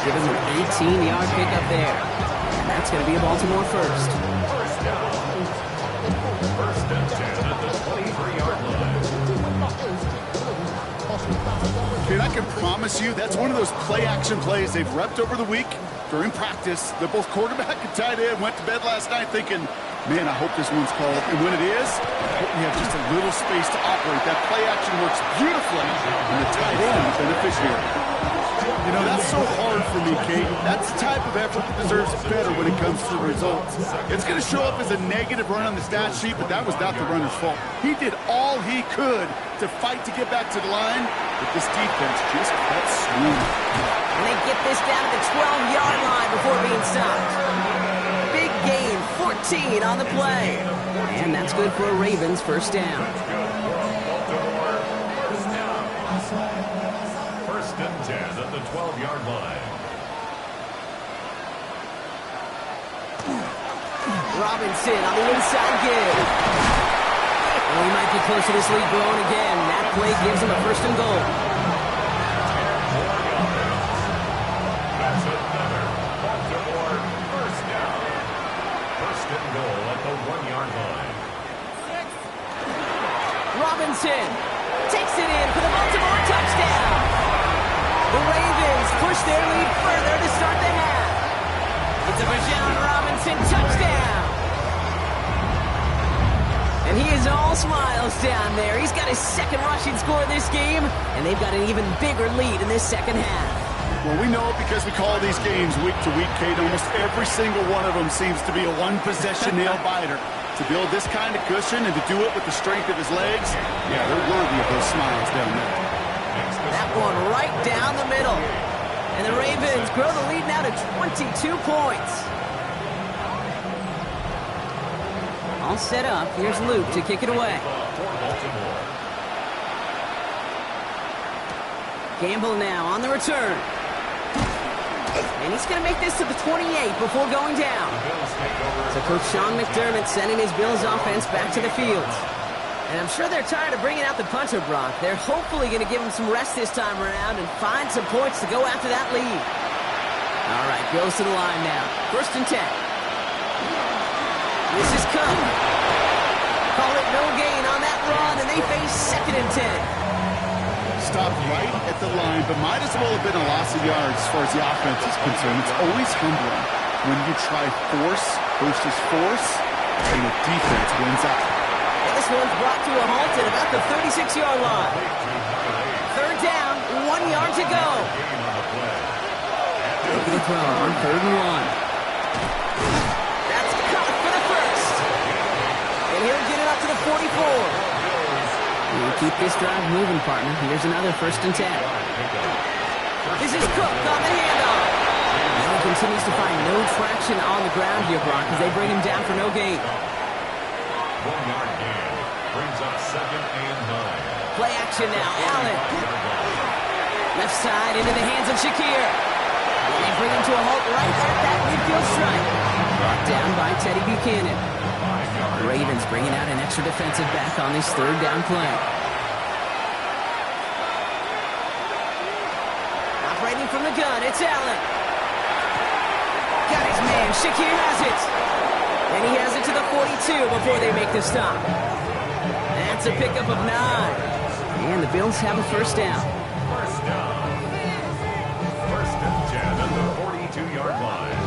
Give him an 18-yard pickup there. And that's going to be a Baltimore first. First down. I can promise you that's one of those play-action plays they've repped over the week during practice. They're both quarterback and tight end. Went to bed last night thinking, man, I hope this one's called. And when it is, I hope we have just a little space to operate. That play-action works beautifully, and the tight end is the beneficiary. You know, that's so hard for me, Kate. That's the type of effort that deserves better when it comes to the results. It's going to show up as a negative run on the stat sheet, but that was not the runner's fault. He did all he could to fight to get back to the line, but this defense just kept swinging. And they get this down to the 12-yard line before being stopped. Big gain, 14 on the play. And that's good for a Ravens first down. First and 10 at the 12-yard line. Robinson on the inside give. Well, he might be close to this lead growing again. That play gives him a first and goal. That's another Baltimore first down. First and goal at the 1-yard line. Robinson takes it in for the Baltimore touchdown. The Ravens push their lead further to start the half. It's a Bijan Robinson touchdown. And he is all smiles down there. He's got his second rushing score this game, and they've got an even bigger lead in this second half. Well, we know it because we call these games week to week, Kate. Almost every single one of them seems to be a one-possession nail-biter. To build this kind of cushion and to do it with the strength of his legs, yeah, they're worthy of those smiles down there. That one right down the middle. And the Ravens grow the lead now to 22 points. All set up. Here's Luke to kick it away. Gamble now on the return. And he's going to make this to the 28 before going down. So Coach Sean McDermott sending his Bills offense back to the field. And I'm sure they're tired of bringing out the punter, Brock. They're hopefully going to give him some rest this time around and find some points to go after that lead. All right, goes to the line now. First and 10. This is Cook. Call it no gain on that run, and they face second and 10. Stopped right at the line, but might as well have been a loss of yards as far as the offense is concerned. It's always humbling when you try force versus force, and the defense wins out. And this one's brought to a halt at about the 36-yard line. Third down, 1 yard to go. Look at the throw on third and 1. That's caught for the first. And he'll get it up to the 44. We'll keep this drive moving, partner. Here's another first and 10. This is Cook on the handoff. And he continues to find no traction on the ground here, Brock, as they bring him down for no gain. 1 yard gain brings up second and 9. Play action now. Allen. Left side into the hands of Shakir. And they bring him to a halt right at that midfield stripe. Brought down by Teddy Buchanan. The Ravens bringing out an extra defensive back on this third down play. Operating from the gun, it's Allen. Got his man, Shakir has it. And he has it to the 42 before they make the stop. That's a pickup of 9. And the Bills have a first down. First down. First and 10 at the 42-yard line.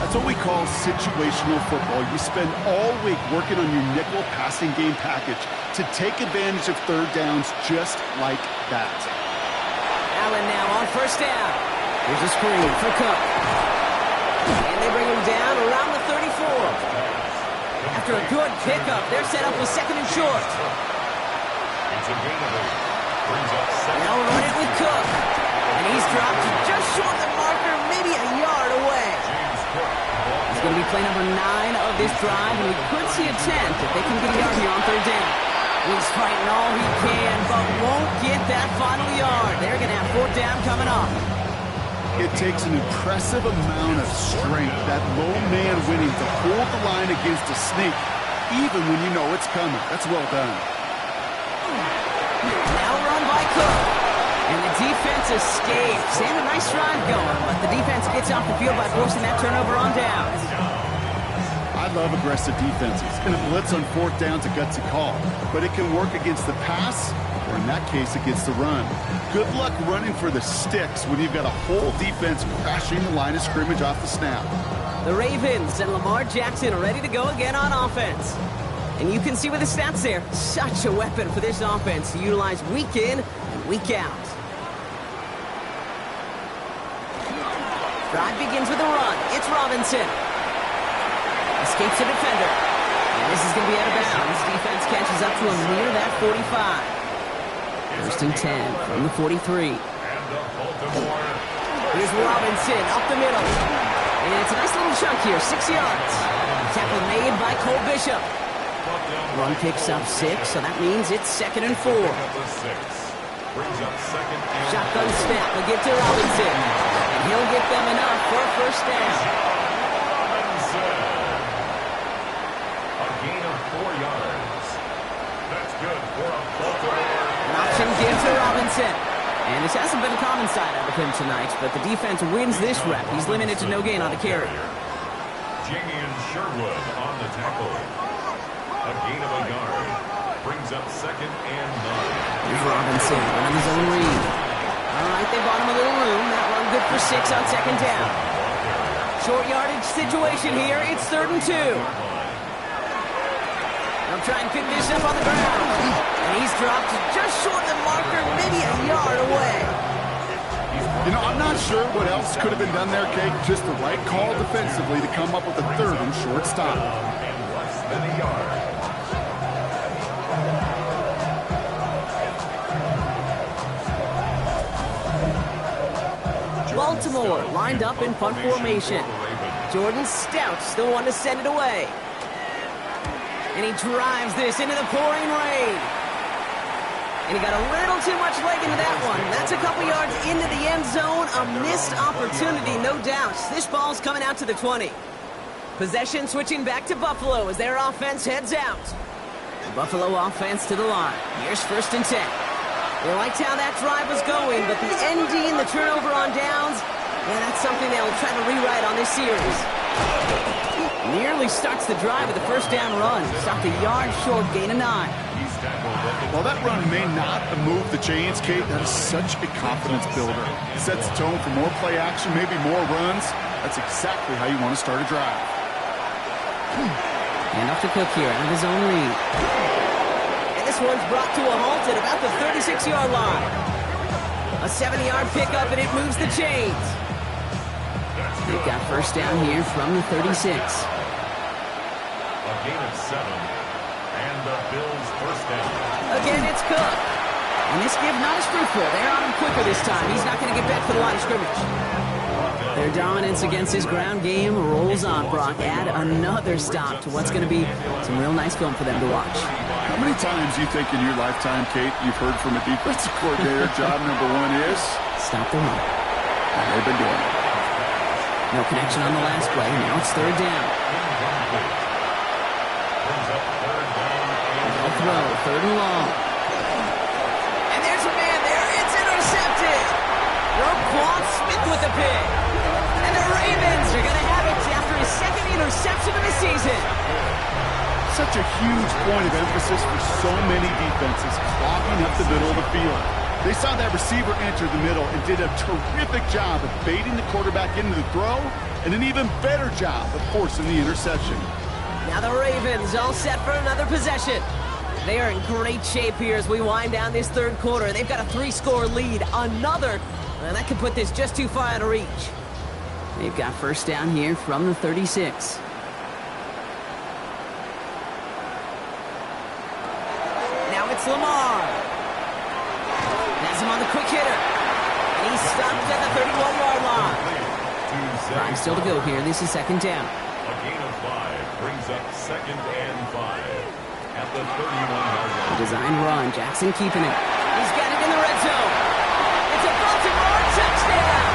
That's what we call situational football. You spend all week working on your nickel passing game package to take advantage of third downs just like that. Allen now on first down. Here's a screen for Cook. And they bring him down around the 34. After a good pickup, they're set up with second and short. And they'll run it with Cook. And he's dropped just short of the marker, maybe a yard away. He's going to be play number 9 of this drive, and we could see a 10 if they can get a yard here on third down. He's fighting all he can, but won't get that final yard. They're going to have fourth down coming up. It takes an impressive amount of strength, that low man winning, to hold the line against a snake, even when you know it's coming. That's well done. Now run by Cook. And the defense escapes. And a nice drive going, but the defense gets off the field by forcing that turnover on down. I I love aggressive defenses, and a blitz on fourth down's a gutsy call. But it can work against the pass, or in that case, against the run. Good luck running for the sticks when you've got a whole defense crashing the line of scrimmage off the snap. The Ravens and Lamar Jackson are ready to go again on offense. And you can see with the stats there, such a weapon for this offense to utilize week in and week out. Drive begins with a run. It's Robinson. Escapes the defender. And this is going to be out of bounds. Defense catches up to him near that 45. First and 10 from the 43. Here's Robinson up the middle. And it's a nice little chunk here, 6 yards. Tackle made by Cole Bishop. Run picks up 6, so that means it's 2nd and 4. Shotgun snap, will get to Robinson. And he'll get them enough for a first down. A gain of 4 yards. That's good for a Baltimore. An option gives to Robinson. And this hasn't been a common side out of him tonight, but the defense wins this rep. He's limited to no gain on the carry. Jamian Sherwood on the tackle. A gain of a yard. Brings up 2nd and 9. Here's Robinson running his own read. All right, they bought him a little room. That run good for 6 on 2nd down. Short yardage situation here. It's 3rd and 2. They'll try and pick this up on the ground. And he's dropped just short of the marker, maybe a yard away. You know, I'm not sure what else could have been done there, Kate. Just the right call defensively to come up with a 3rd and short stop. And less than a yard. Baltimore lined up in punt formation. Jordan Stout's the one to send it away. And he drives this into the pouring rain. And he got a little too much leg into that one. That's a couple yards into the end zone. A missed opportunity, no doubt. This ball's coming out to the 20. Possession switching back to Buffalo as their offense heads out. The Buffalo offense to the line. Here's 1st and 10. They liked how that drive was going, but the ND and the turnover on downs, yeah, that's something they'll try to rewrite on this series. Nearly starts the drive with a first down run. Stopped a yard short, gain of 9. While that run may not move the chains, Kate, that is such a confidence builder. It sets the tone for more play action, maybe more runs. That's exactly how you want to start a drive. And off to Cook here, out of his own read. And this one's brought to a halt at about the 36-yard line. A 70-yard pickup, and it moves the chains. They've got first down here from the 36. A gain of 7. And the Bills first down. Again, it's Cook. And this give not as fruitful. They're on him quicker this time. He's not going to get back to the line of scrimmage. Their dominance against his ground game rolls on, Brock. Add another stop to what's going to be some real nice film for them to watch. How many times do you think in your lifetime, Kate, you've heard from a defensive coordinator, job number 1 is? Stop the run. And they've been doing it. No connection on the last play. Now it's 3rd down. They'll throw, 3rd and long. And there's a man there. It's intercepted. Roquan Smith with the pick. And the Ravens are going to have it after his 2nd interception of the season. Such a huge point of emphasis for so many defenses, clogging up the middle of the field. They saw that receiver enter the middle and did a terrific job of baiting the quarterback into the throw, and an even better job of forcing the interception. Now the Ravens all set for another possession. They are in great shape here as we wind down this 3rd quarter. They've got a 3-score lead. Another, and that could put this just too far out of reach. They've got first down here from the 36. Now it's Lamar. Has him on the quick hitter. And he's stopped at the 31-yard line. Time still to go here. This is 2nd down. A gain of 5 brings up 2nd and 5 at the 31-yard line. Design run. Jackson keeping it. He's got it in the red zone. It's a Baltimore touchdown.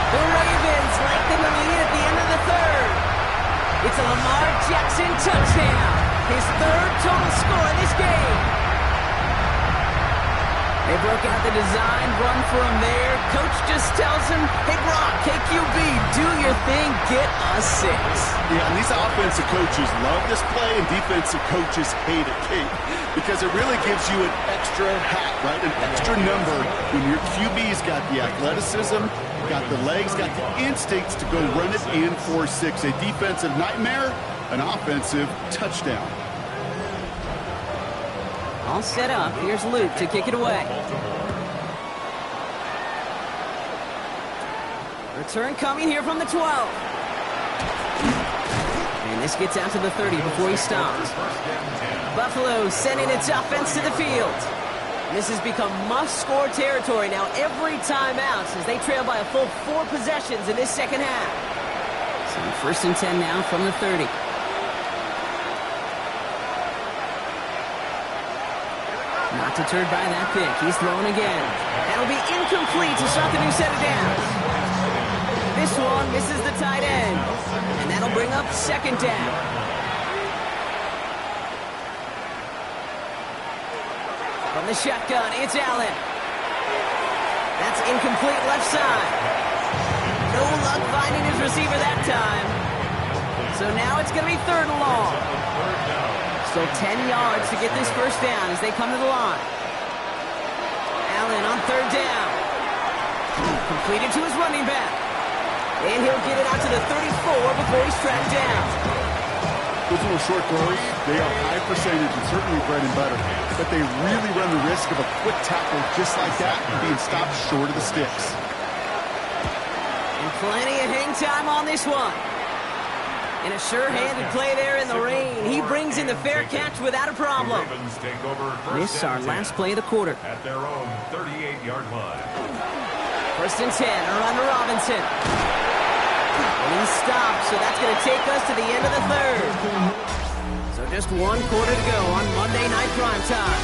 The Ravens lengthen the lead at the end of the 3rd. It's a Lamar Jackson touchdown. His 3rd total score in this game. They broke out the design run for him there. Coach just tells him, hey, Brock, KQB, do your anything, get a 6. Yeah, and these offensive coaches love this play, and defensive coaches hate it, Kate, because it really gives you an extra hat, right? An extra number when your QB's got the athleticism, got the legs, got the instincts to go run it in for 6. A defensive nightmare, an offensive touchdown. All set up. Here's Luke to kick it away. Return coming here from the 12. And this gets out to the 30 before he stops. Buffalo sending its offense to the field. This has become must-score territory now every time out as they trail by a full 4 possessions in this second half. So 1st and 10 now from the 30. Not deterred by that pick. He's throwing again. That'll be incomplete to start the new set of downs. This one misses the tight end. And that'll bring up 2nd down. From the shotgun, it's Allen. That's incomplete left side. No luck finding his receiver that time. So now it's going to be 3rd and long. Still 10 yards to get this 1st down as they come to the line. Allen on 3rd down. Completed to his running back. And he'll get it out to the 34 before he's tracked down. Those little short throws, they are high percentage and certainly bread and butter. But they really run the risk of a quick tackle just like that and being stopped short of the sticks. And plenty of hang time on this one. And a sure-handed play there in the rain. He brings in the fair catch without a problem. This is our last play of the quarter. At their own 38-yard line. 1st and 10, around to Robinson. And he stops, so that's going to take us to the end of the 3rd. So just 1 quarter to go on Monday Night Primetime.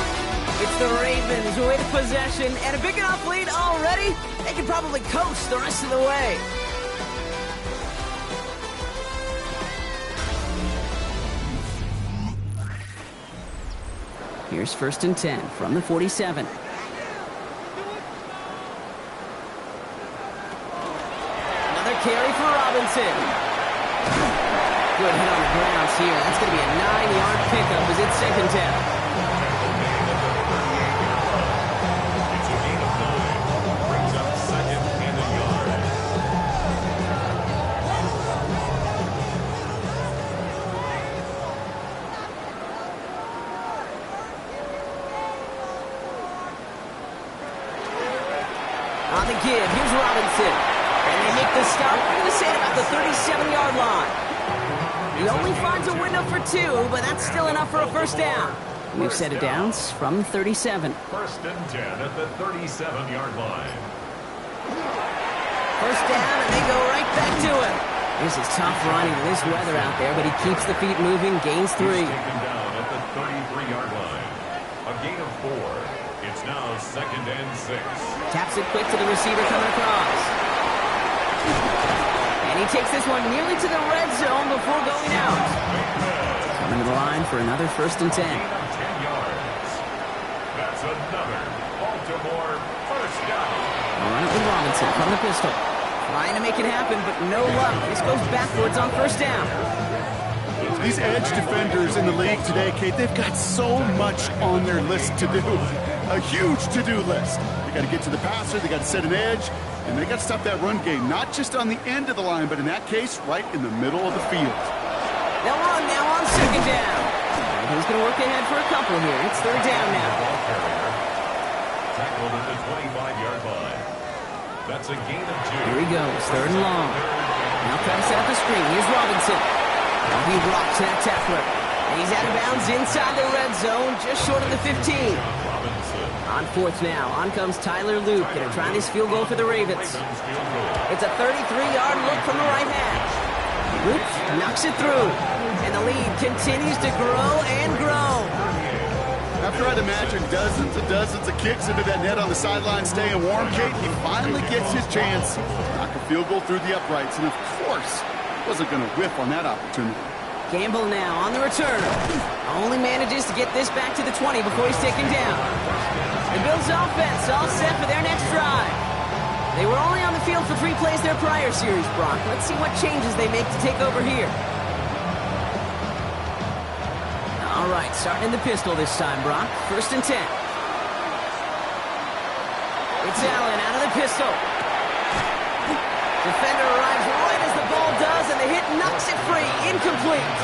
It's the Ravens with possession and a big enough lead already. They can probably coast the rest of the way. Here's 1st and 10 from the 47. Another carry for Robinson. Good hit on the grounds here. That's going to be a 9-yard pickup as it's 2nd down. It's a gain of 9. Brings up 2nd and a yard. On the give, here's Robinson. And they make the stop. I'm going to say at about the 37-yard line. He only finds a window for 2, but that's still enough for a 1st down. We've set it downs from the 37. 1st and 10 at the 37-yard line. 1st down, and they go right back to him. This is tough running in this weather out there, but he keeps the feet moving, gains 3. He's taken down at the 33-yard line. A gain of 4. It's now 2nd and 6. Taps it quick to the receiver coming across. And he takes this one nearly to the red zone before going out. Coming to the line for another 1st and 10. 10 yards. That's another Baltimore 1st down. All right, with Robinson from the pistol. Trying to make it happen, but no luck. This goes backwards on 1st down. These edge defenders in the league today, Kate, they've got so much on their list to do. A huge to-do list. They got to get to the passer, they got to set an edge, and they got to stop that run game, not just on the end of the line, but in that case, right in the middle of the field. They'll run now on 2nd down. And he's going to work ahead for a couple here. It's 3rd down now. Tackled at the 25-yard line. That's a gain of 2. Here he goes, 3rd and long. Now trying to set up the screen. Here's Robinson. Now he rocks that tackler. And he's out of bounds inside the red zone, just short of the 15. On 4th now, on comes Tyler Luke, and trying his field goal for the Ravens. It's a 33-yard look from the right hash. Luke knocks it through, and the lead continues to grow and grow. After I'd imagine dozens and dozens of kicks into that net on the sideline staying warm, Kate, he finally gets his chance to knock a field goal through the uprights, and of course, wasn't going to whiff on that opportunity. Gamble now on the return. Only manages to get this back to the 20 before he's taken down. The Bills offense all set for their next drive. They were only on the field for 3 plays their prior series, Brock. Let's see what changes they make to take over here. All right, starting in the pistol this time, Brock. 1st and 10. It's Allen out of the pistol. Defender arrives right as the ball does, and the hit knocks it free. Incomplete.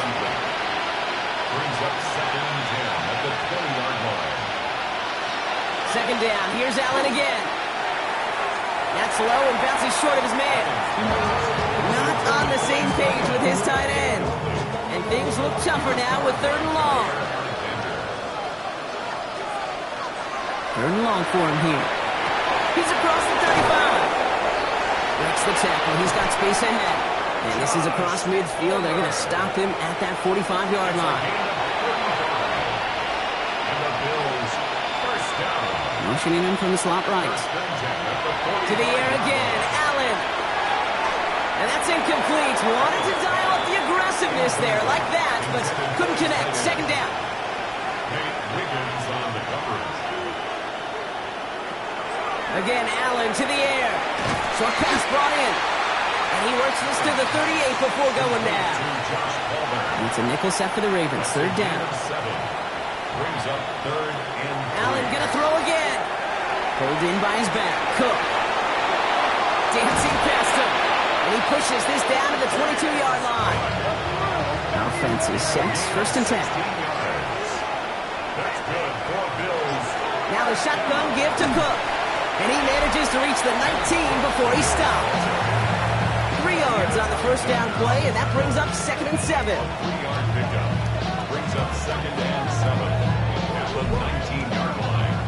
Brings up 2nd and 10 at the 20-yard line. 2nd down. Here's Allen again. That's low and bounces short of his man. Not on the same page with his tight end. And things look tougher now with 3rd and long. 3rd and long for him here. He's across the 35. Breaks the tackle. He's got space ahead. And this is across midfield. They're going to stop him at that 45-yard line. And the Bills, 1st down. Motioning him from the slot right. To the air again. Allen. And that's incomplete. Wanted to dial up the aggressiveness there like that, but couldn't connect. 2nd down. Nate Wiggins on the coverage. Again, Allen to the air. Short pass brought in. And he works this to the 38 before going down. It's a nickel set for the Ravens. 3rd down. Brings up 3rd and 3. Allen gonna throw again. Pulled in by his back. Cook. Dancing past him. And he pushes this down to the 22-yard line. Offense is set. 1st and 10. That's good for Bills. Now the shotgun give to Cook. And he manages to reach the 19 before he stopped. 3 yards on the 1st down play, and that brings up 2nd and 7. 3-yard pickup. Brings up 2nd and 7 at the 19-yard line.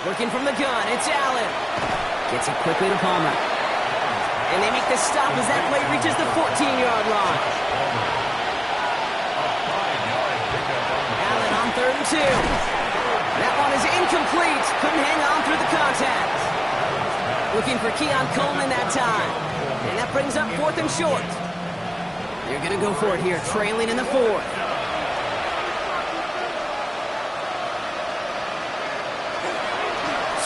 Looking from the gun, it's Allen. Gets it quickly to Palmer. And they make the stop as that play reaches the 14-yard line. Allen on 3rd and 2. That one is incomplete. Couldn't hang on through the contact. Looking for Keon Coleman that time. And that brings up 4th and short. They're going to go for it here, trailing in the 4th.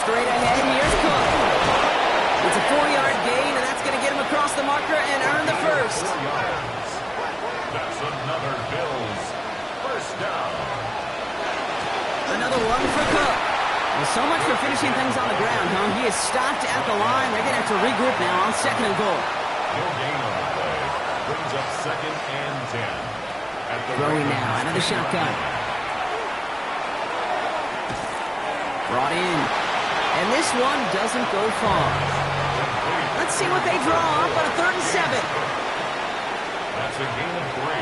Straight ahead, here's Cook. It's a 4-yard gain, and that's going to get him across the marker and earn the 1st. That's another Bills 1st down. Another one for Cook. Well, so much for finishing things on the ground, huh? He is stopped at the line. They're going to have to regroup now on 2nd and goal. No gain on the play. Brings up 2nd and 10. At the throwing now, out of the shotgun. Brought in. And this one doesn't go far. Let's see what they draw up on a 3rd and 7. That's a gain of 3.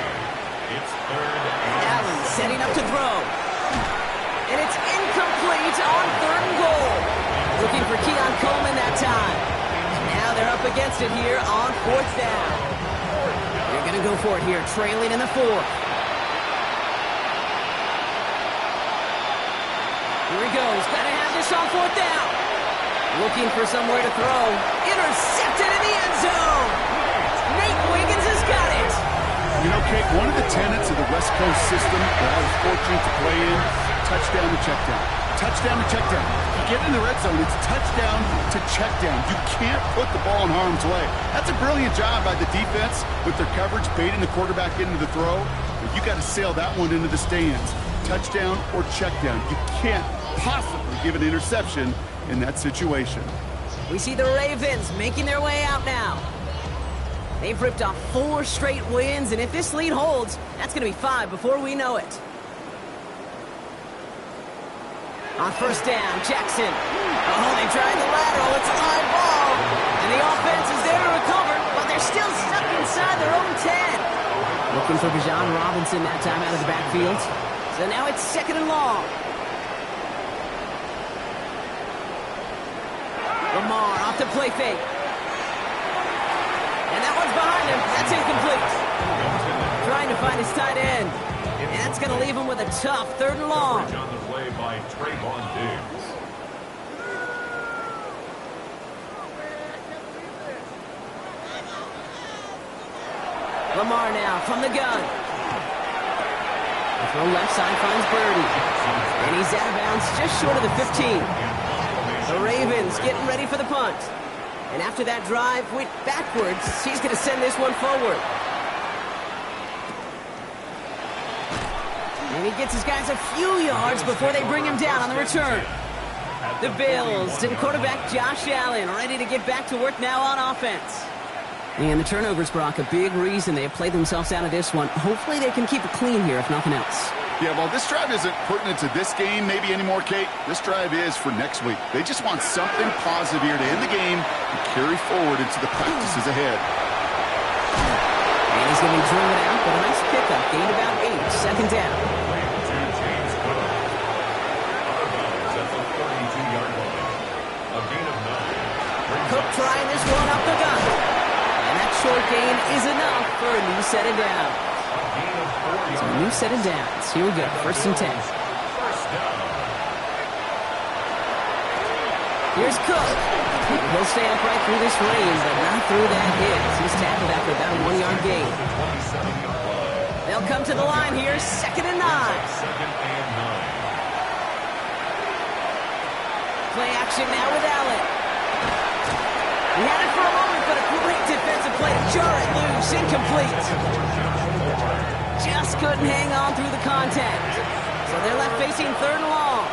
It's 3rd and Allen setting up to throw. And it's incomplete on 3rd and goal. Looking for Keon Coleman that time. Now they're up against it here on 4th down. They're going to go for it here, trailing in the 4th. Here he goes. Got to have this on 4th down. Looking for somewhere to throw. Intercepted in the end zone. Nate Wiggins has got it. You know, Kate, one of the tenets of the West Coast system that I was fortunate to play in, touchdown to check down. Touchdown to check down. You get in the red zone, it's touchdown to check down. You can't put the ball in harm's way. That's a brilliant job by the defense with their coverage, baiting the quarterback into the throw. But you got to sail that one into the stands. Touchdown or check down. You can't possibly give an interception in that situation. We see the Ravens making their way out now. They've ripped off 4 straight wins, and if this lead holds, that's going to be 5 before we know it. On 1st down, Jackson. Oh, they tried the lateral. It's a high ball. And the offense is there to recover, but they're still stuck inside their own 10. Looking for Bijan Robinson that time out of the backfield. So now it's 2nd and long. Lamar off the play fake. And that one's behind him. That's incomplete. Trying to find his tight end. And that's going to leave him with a tough 3rd and long. on the play by Trayvon Diggs. Lamar now from the gun. Throw left side finds Burden. And he's out of bounds just short of the 15. The Ravens getting ready for the punt. And after that drive went backwards, he's going to send this one forward. And he gets his guys a few yards before they bring him down on the return. The Bills and quarterback Josh Allen ready to get back to work now on offense. And the turnovers, Brock, a big reason they have played themselves out of this one. Hopefully they can keep it clean here, if nothing else. Yeah, well, this drive isn't pertinent to this game maybe anymore, Kate. This drive is for next week. They just want something positive here to end the game and carry forward into the practices ahead. And he's going to be driven out, but a nice pickup. Gain about 8, second down. Cook trying this one up the gut. And that short gain is enough for a new set of downs. So a new set of downs. Here we go, 1st and 10. Here's Cook. He'll stay upright through this rain, but not through that hit. He's tackled after about a 1-yard gain. They'll come to the line here, 2nd and 9. Play action now with Allen. He had it for a moment, but a great defensive play to jar it loose. Incomplete. Just couldn't hang on through the contact. So they're left facing 3rd and long.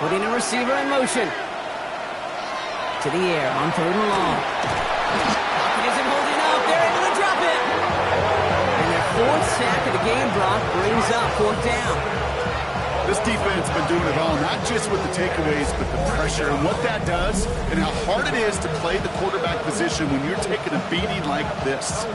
Putting a receiver in motion. To the air on 3rd and long. Pocket isn't holding up. They're able to drop it. And their 4th sack of the game, Brock, brings up 4th down. This defense has been doing it all, not just with the takeaways, but the pressure and what that does and how hard it is to play the quarterback position when you're taking a beating like this.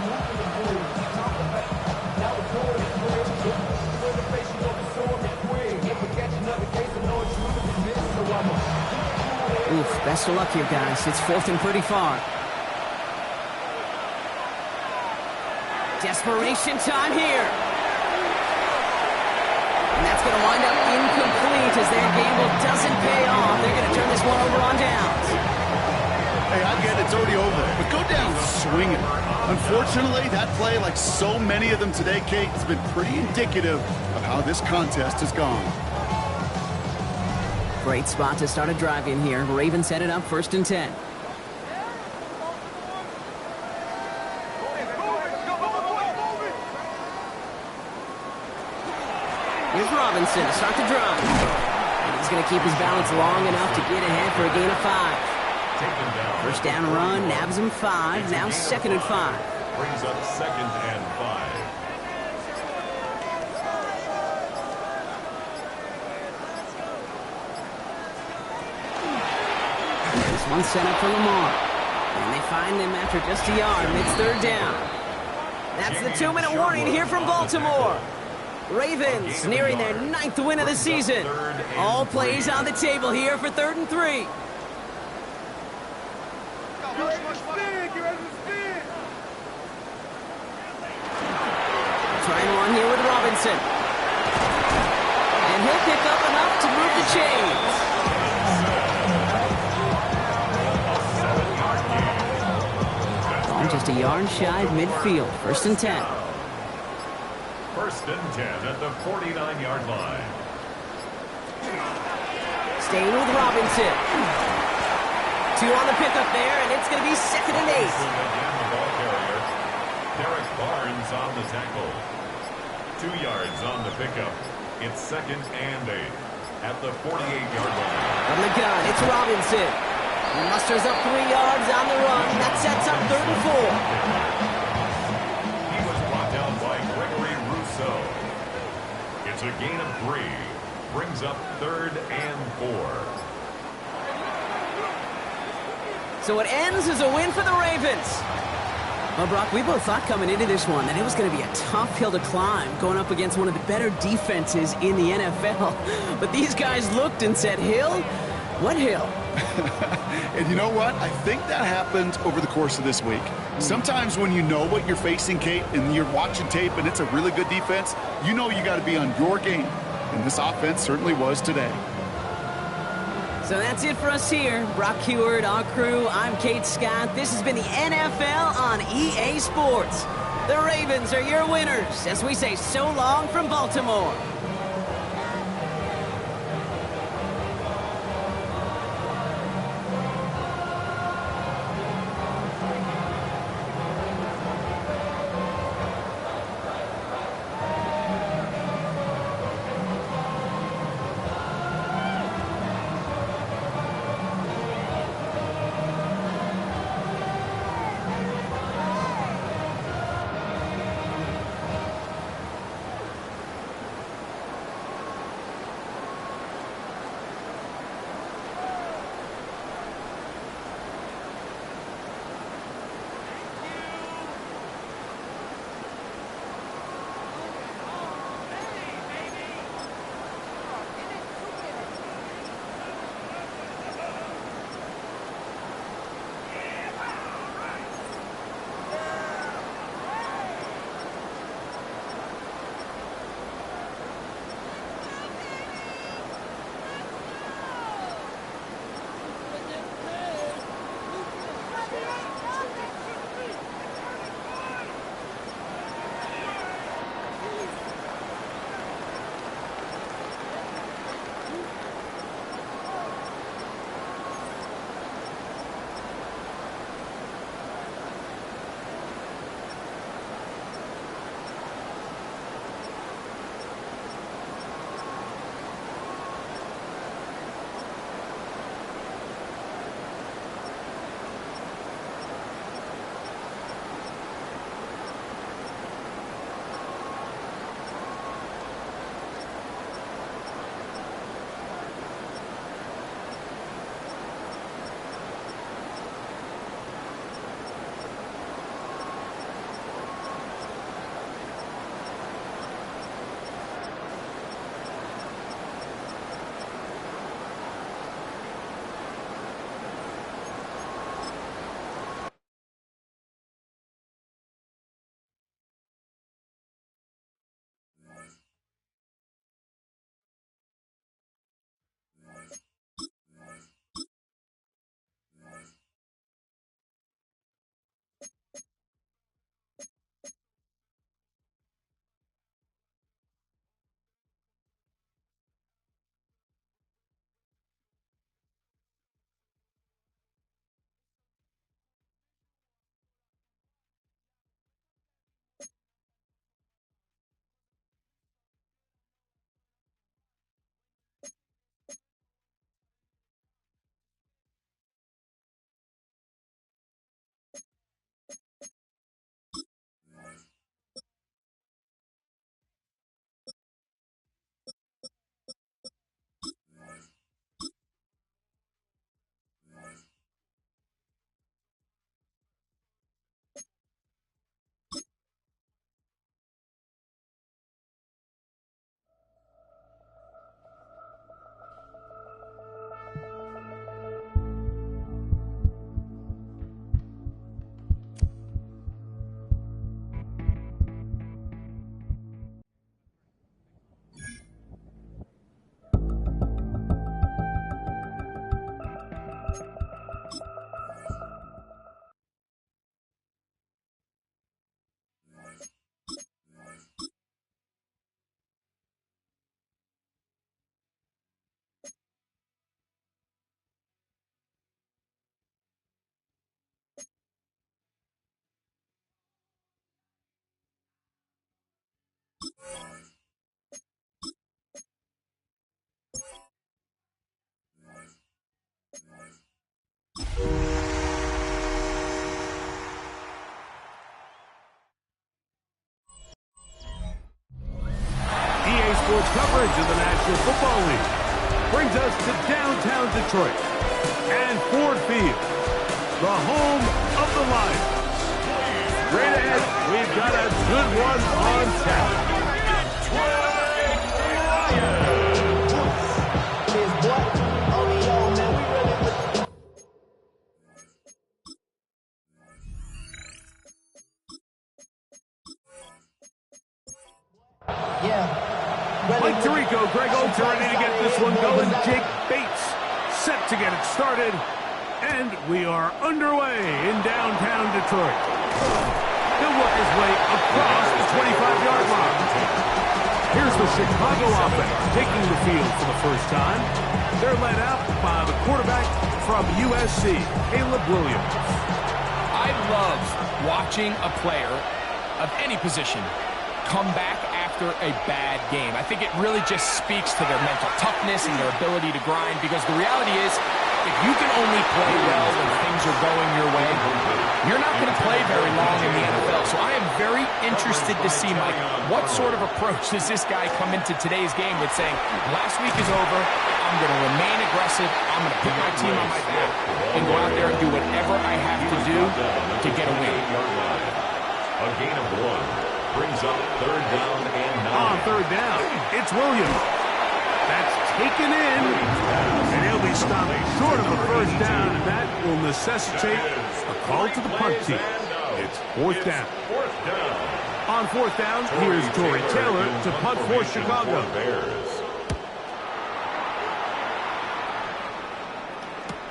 Oof, best of luck here, guys. It's 4th and pretty far. Desperation time here. And that's going to wind up incomplete as their gamble doesn't pay off. They're going to turn this one over on downs. Hey, I get it. It's already over. But go down swinging. Unfortunately, that play, like so many of them today, Kate, has been pretty indicative of how this contest has gone. Great spot to start a drive in here. Ravens set it up 1st and 10. Here's Robinson to start the drive. And he's going to keep his balance long enough to get ahead for a gain of 5. 1st down run, nabs him 5. Now 2nd and 5. Brings up 2nd and 5. This one set up for Lamar. And they find them after just a yard. It's 3rd down. That's the 2-minute warning here from Baltimore. Ravens nearing their 9th win of the season. All plays on the table here for 3rd and 3. Trying one here with Robinson. And he'll pick up enough to move the chains. Just a yard shy of midfield. 1st and 10. 1st and 10 at the 49-yard line. Staying with Robinson. 2 on the pickup there, and it's going to be 2nd and 8. The ball carrier, Derek Barnes on the tackle. 2 yards on the pickup. It's 2nd and 8 at the 48-yard line. From the gun, it's Robinson. He musters up 3 yards on the run. That sets up 3rd and 4. He was brought down by Gregory Rousseau. It's a gain of 3. Brings up 3rd and 4. So it ends as a win for the Ravens. Well, Brock, we both thought coming into this one that it was going to be a tough hill to climb, going up against one of the better defenses in the NFL. But these guys looked and said, Hill? What hill? And you know what? I think that happened over the course of this week. Sometimes when you know what you're facing, Kate, and you're watching tape and it's a really good defense, you know you got to be on your game. And this offense certainly was today. So that's it for us here. Brock Heward, our crew. I'm Kate Scott. This has been the NFL on EA Sports. The Ravens are your winners as we say so long from Baltimore. Sports coverage of the National Football League brings us to downtown Detroit and Ford Field, the home of the Lions. Straight ahead, we've got a good one on tap. Mike Tirico, Greg Olsen ready to get this one going. Jake Bates set to get it started. And we are underway in downtown Detroit. He'll work his way across the 25-yard line. Here's the Chicago offense taking the field for the first time. They're led out by the quarterback from USC, Caleb Williams. I love watching a player of any position come back after a bad game. I think it really just speaks to their mental toughness and their ability to grind, because the reality is, if you can only play well when things are going your way, you're not going to play very long in the NFL. So I am very interested to see, Mike, what sort of approach does this guy come into today's game with, saying, last week is over, I'm going to remain aggressive, I'm going to put my team on my back, and go out there and do whatever I have to do to get a win. A gain of 1 brings up 3rd down and 9. On 3rd down, it's Williams. That's taken in, and he'll be stopped short of a 1st down, and that will necessitate a call to the punt team. It's 4th down. On 4th down, here's Tory Taylor to punt for Chicago.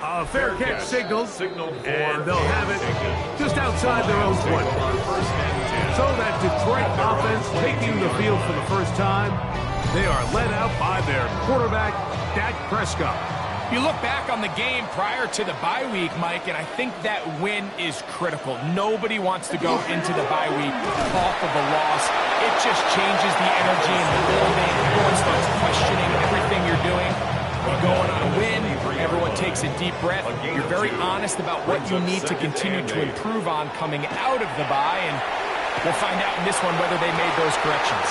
A fair catch signaled, and they'll have it just outside their own 20. So that Detroit offense taking the field for the first time. They are led out by their quarterback, Dak Prescott. You look back on the game prior to the bye week, Mike, and I think that win is critical. Nobody wants to go into the bye week off of a loss. It just changes the energy in the building. Everyone starts questioning everything you're doing. You're going on a win. Everyone takes a deep breath. You're very honest about what you need to continue to improve on coming out of the bye, and we'll find out in this one whether they made those corrections.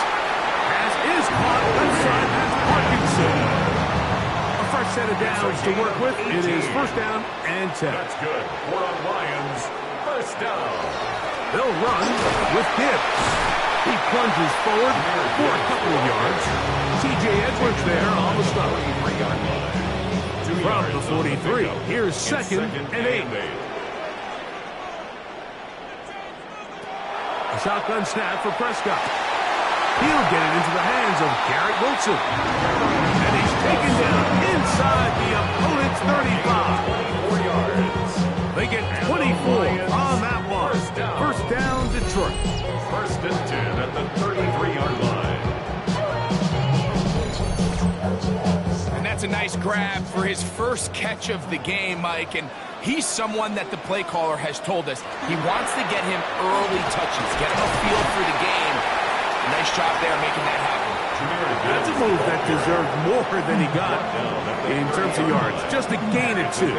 As is caught outside, that's Parkinson. A fresh set of downs to work with. It is 1st down and 10. That's good. For the Lions, 1st down. They'll run with Gibbs. He plunges forward for a couple of yards. T.J. Edwards there on the stop. From the 43, here's 2nd and 8. A shotgun snap for Prescott. He'll get it into the hands of Garrett Wilson. And he's taken down inside the opponent's 35. 24 yards. They get 24 on that one. 1st down, Detroit. 1st and 10 at the 33-yard line. And that's a nice grab for his first catch of the game, Mike. And he's someone that the play caller has told us he wants to get him early touches, get him a feel for the game. Nice job there making that happen. That's a move that deserved more than he got in terms of yards. Just a gain of 2.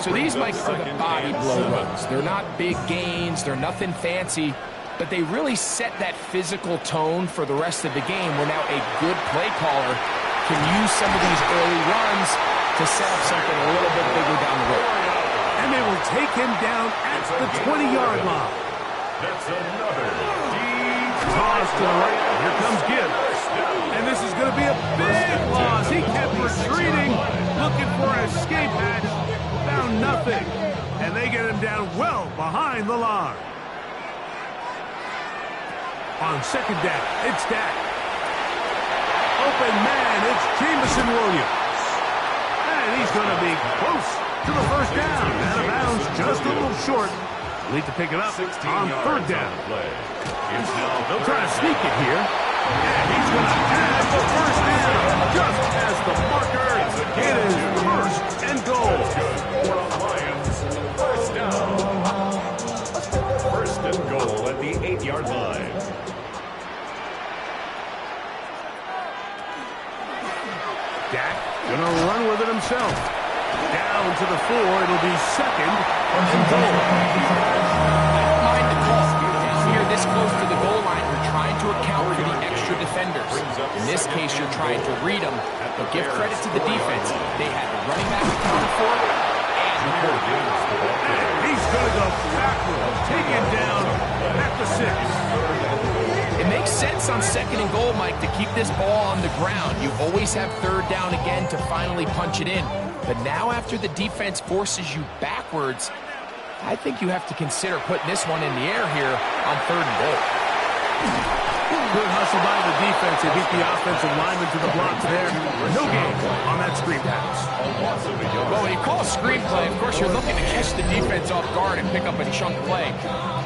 So these, Mike, are the body blow runs. They're not big gains. They're nothing fancy. But they really set that physical tone for the rest of the game, where now a good play caller can use some of these early runs to set up something a little bit bigger down the road. And they will take him down at the 20-yard line. That's another toss to the right. Here comes Gibbs. And this is going to be a big loss. He kept retreating, looking for an escape hatch. Found nothing. And they get him down well behind the line. On 2nd down, it's Dak. Open man, it's Jameson Williams. And he's going to be close to the 1st down. Out of bounds, just a little short. Need to pick it up on 3rd down. They'll try to sneak it here. And he's going to have the 1st down. Just as the marker, it is 1st and goal. For the Lions, 1st down. 1st and goal at the 8-yard line. Dak gonna run with it himself. Down to the 4, it'll be 2nd and goal. I don't mind the call. Here, this close to the goal line, you're trying to account for the extra defenders. In this case, you're trying to read them, but give credit to the defense. They had the running back accounted for and the quarterback. He's gonna go backwards, taken down at the 6. It makes sense on 2nd and goal, Mike, to keep this ball on the ground. You always have 3rd down again to finally punch it in. But now after the defense forces you backwards, I think you have to consider putting this one in the air here on 3rd and goal. Good hustle by the defense. They beat the offensive lineman to the blocks there. No gain on that screen pass. Well, when you call a screen play, of course you're looking to catch the defense off guard and pick up a chunk play.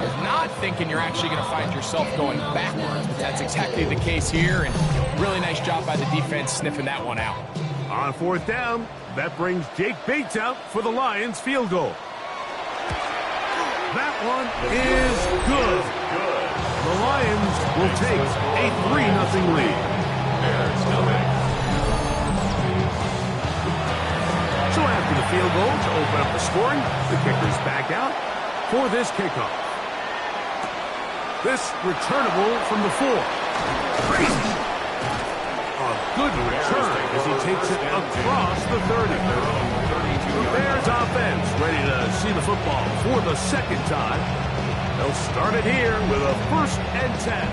You're not thinking you're actually going to find yourself going backwards, but that's exactly the case here, and really nice job by the defense sniffing that one out. On fourth down, that brings Jake Bates out for the Lions field goal. That one is good. The Lions will take a 3-0 lead. So after the field goal to open up the scoring, the kicker's back out for this kickoff. This returnable from the 4. Crazy. A good return as he takes it across the 30. The Bears offense ready to see the football for the second time. They'll start it here with a 1st and 10.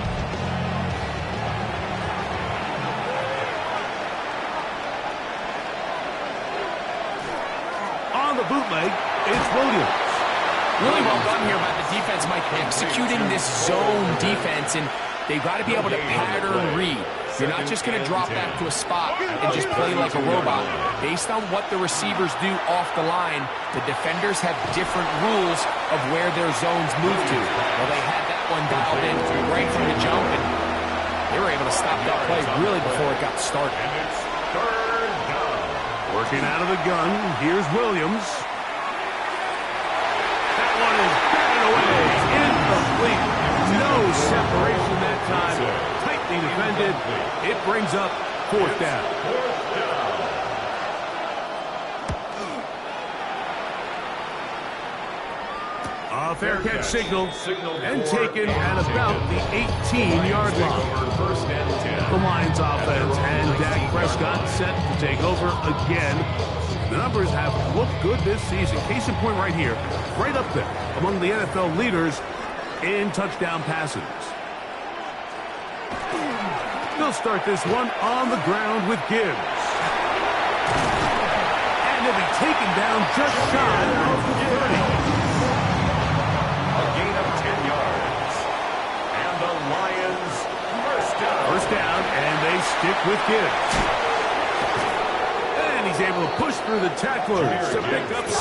On the bootleg, it's Williams. Really well done here by the defense, Mike, executing this zone defense, and they've got to be able to pattern read. You're not just going to drop back to a spot and just play like a robot. Based on what the receivers do off the line, the defenders have different rules of where their zones move to. Well, they had that one dialed in right from the jump, and they were able to stop that play really before it got started. And it's 3rd down. Working out of the gun, here's Williams. That one is batted away, incomplete. No separation that time. Tightly defended. It brings up 4th down. A fair catch signaled and taken at about the 18-yard line. 1st and 10. The Lions offense and Dak Prescott set to take over again. The numbers have looked good this season. Case in point right here, right up there among the NFL leaders in touchdown passes. They'll start this one on the ground with Gibbs. And he'll be taken down just shy of the 30. A gain of 10 yards. And the Lions 1st down. 1st down, and they stick with Gibbs. And he's able to push through the tacklers to pick up 6.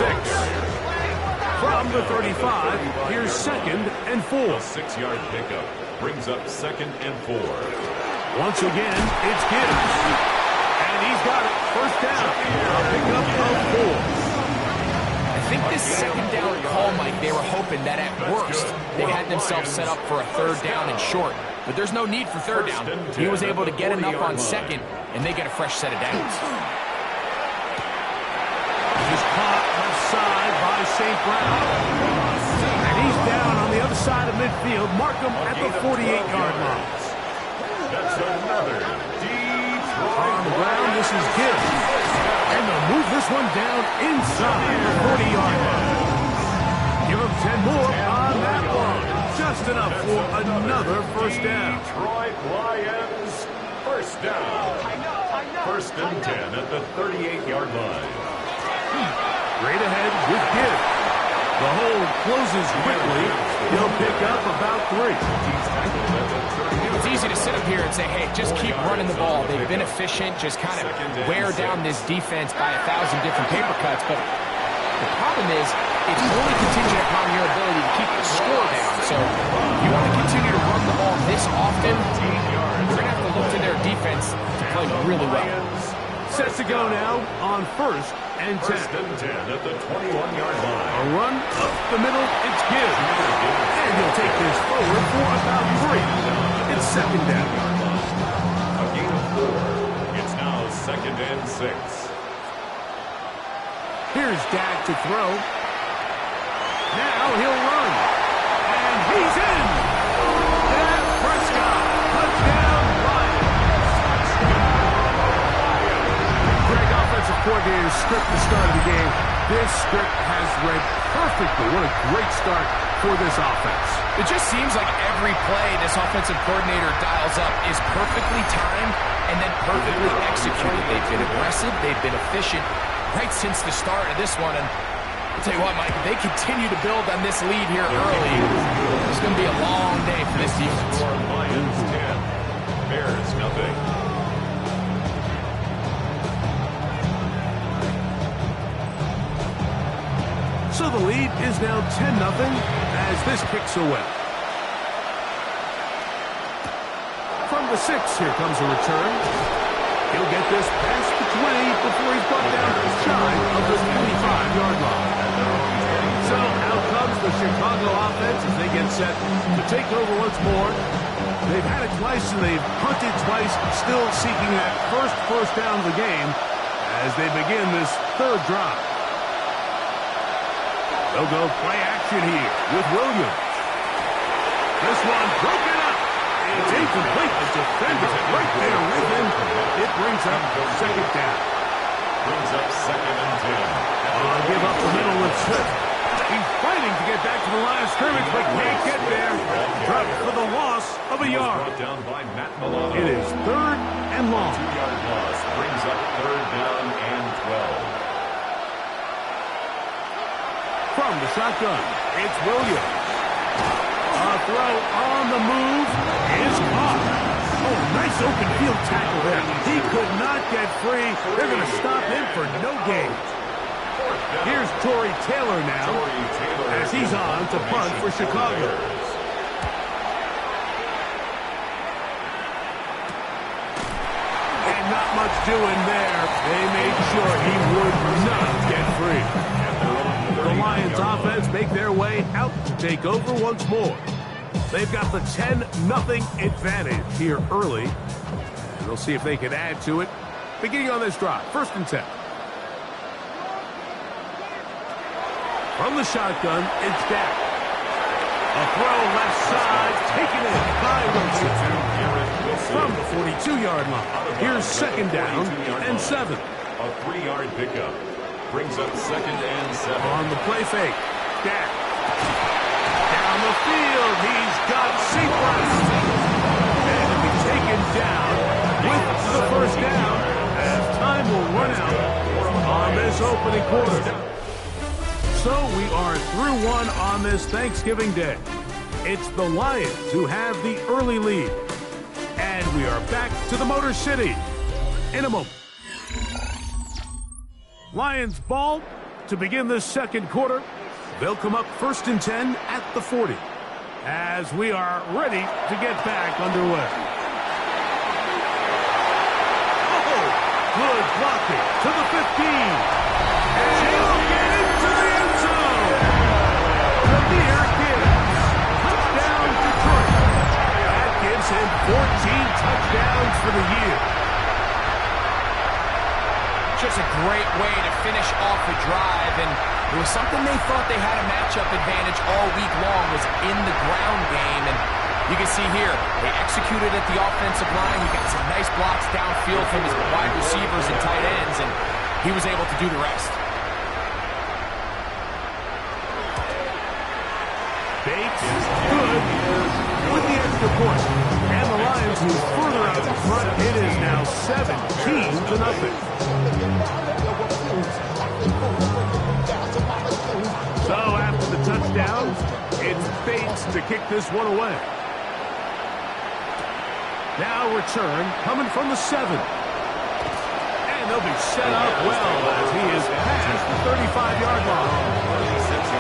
From the 35, here's 2nd and 4. A 6-yard pickup brings up 2nd and 4. Once again, it's Gibbs. And he's got it. 1st down. A pickup of 4. I think this 2nd down call, Mike, they were hoping that at worst they had themselves set up for a 3rd down and short. But there's no need for 3rd down. He was able to get enough on 2nd, and they get a fresh set of downs. He's caught left side by St. Brown. And he's down on the other side of midfield. Mark him at the 48-yard line. That's another Detroit. On the ground, this is Gibbs. And they'll move this one down inside the 40-yard line. Give him 10 more on that one. Just enough for another 1st down. Detroit Lions 1st down. 1st and 10 at the 38-yard line. Straight ahead with Gibbs. The hole closes quickly. He'll pick up about 3. It's easy to sit up here and say, hey, just keep running the ball. They've been efficient, just kind of wear down this defense by 1,000 different paper cuts. But the problem is, it's only contingent upon your ability to keep the score down. So if you want to continue to run the ball this often, you're going to have to look to their defense to play really well. Set to go now on 1st and 10. 1st and 10 at the 21-yard line. A run up the middle, it's Gibbs. And he'll take this forward for about 3. It's 2nd down. A gain of 4. It's now 2nd and 6. Here's Dak to throw. Now he'll run. And he's in. Dak Prescott. Touchdown, Lions. Greg, offensive coordinator, script the start of the game. This script has read perfectly. What a great start for this offense. It just seems like every play this offensive coordinator dials up is perfectly timed and then perfectly executed. They've been aggressive. They've been efficient right since the start of this one. And I'll tell you what, Mike, they continue to build on this lead here early. It's going to be a long day for this defense. Lions 10. Bears nothing. So the lead is now 10-0 as this kicks away. From the 6, here comes a return. He'll get this past the 20 before he's brought down shy of the 25-yard line. So out comes the Chicago offense as they get set to take over once more. They've had it twice and they've punted twice, still seeking that first down of the game as they begin this third drive. They'll go play action here with Williams. This one broken up. It's incomplete. The defender right there with him. It brings up second down. Brings up 2nd and 10. Give up the middle with Smith. He's fighting to get back to the line of scrimmage, but can't get there. Dropped for the loss of a yard. Brought down by Matt Milano. It is 3rd and long. 2-yard loss brings up 3rd down and 12. From the shotgun, it's Williams. A throw on the move is caught. Oh, nice open field tackle there. He could not get free. They're going to stop him for no gain. Here's Torrey Taylor now as he's on to punt for Chicago. And not much doing there. They made sure he would not get free. The Lions offense make their way out to take over once more. They've got the 10-0 advantage here early. And they'll see if they can add to it. Beginning on this drive, 1st and 10. From the shotgun, it's Dak. A throw left side, taken in by Wilson. From the 42-yard line, here's 2nd down and 7. A 3-yard pickup. Brings up 2nd and 7. On the play fake, Dak. Down the field, he's got Seacrest. And he'll be taken down with the 1st down as time will run out on this opening quarter. So we are through one on this Thanksgiving Day. It's the Lions who have the early lead. And we are back to the Motor City in a moment. Lions ball to begin this 2nd quarter. They'll come up 1st and 10 at the 40 as we are ready to get back underway. Oh, good blocking to the 15. And he'll get into the end zone. Jameer Gibbs. Touchdown Detroit. That gives him 14 touchdowns for the year. Just a great way to finish off the drive, and it was something they thought they had a matchup advantage all week long was in the ground game, and you can see here, they executed at the offensive line. He got some nice blocks downfield from his wide receivers and tight ends, and he was able to do the rest. Bates is good with the extra point, and the Lions move further out in front. It is now 17-0. So after the touchdown, it's Bates to kick this one away. Now return coming from the 7. And they'll be set up well as he is past the 35-yard line.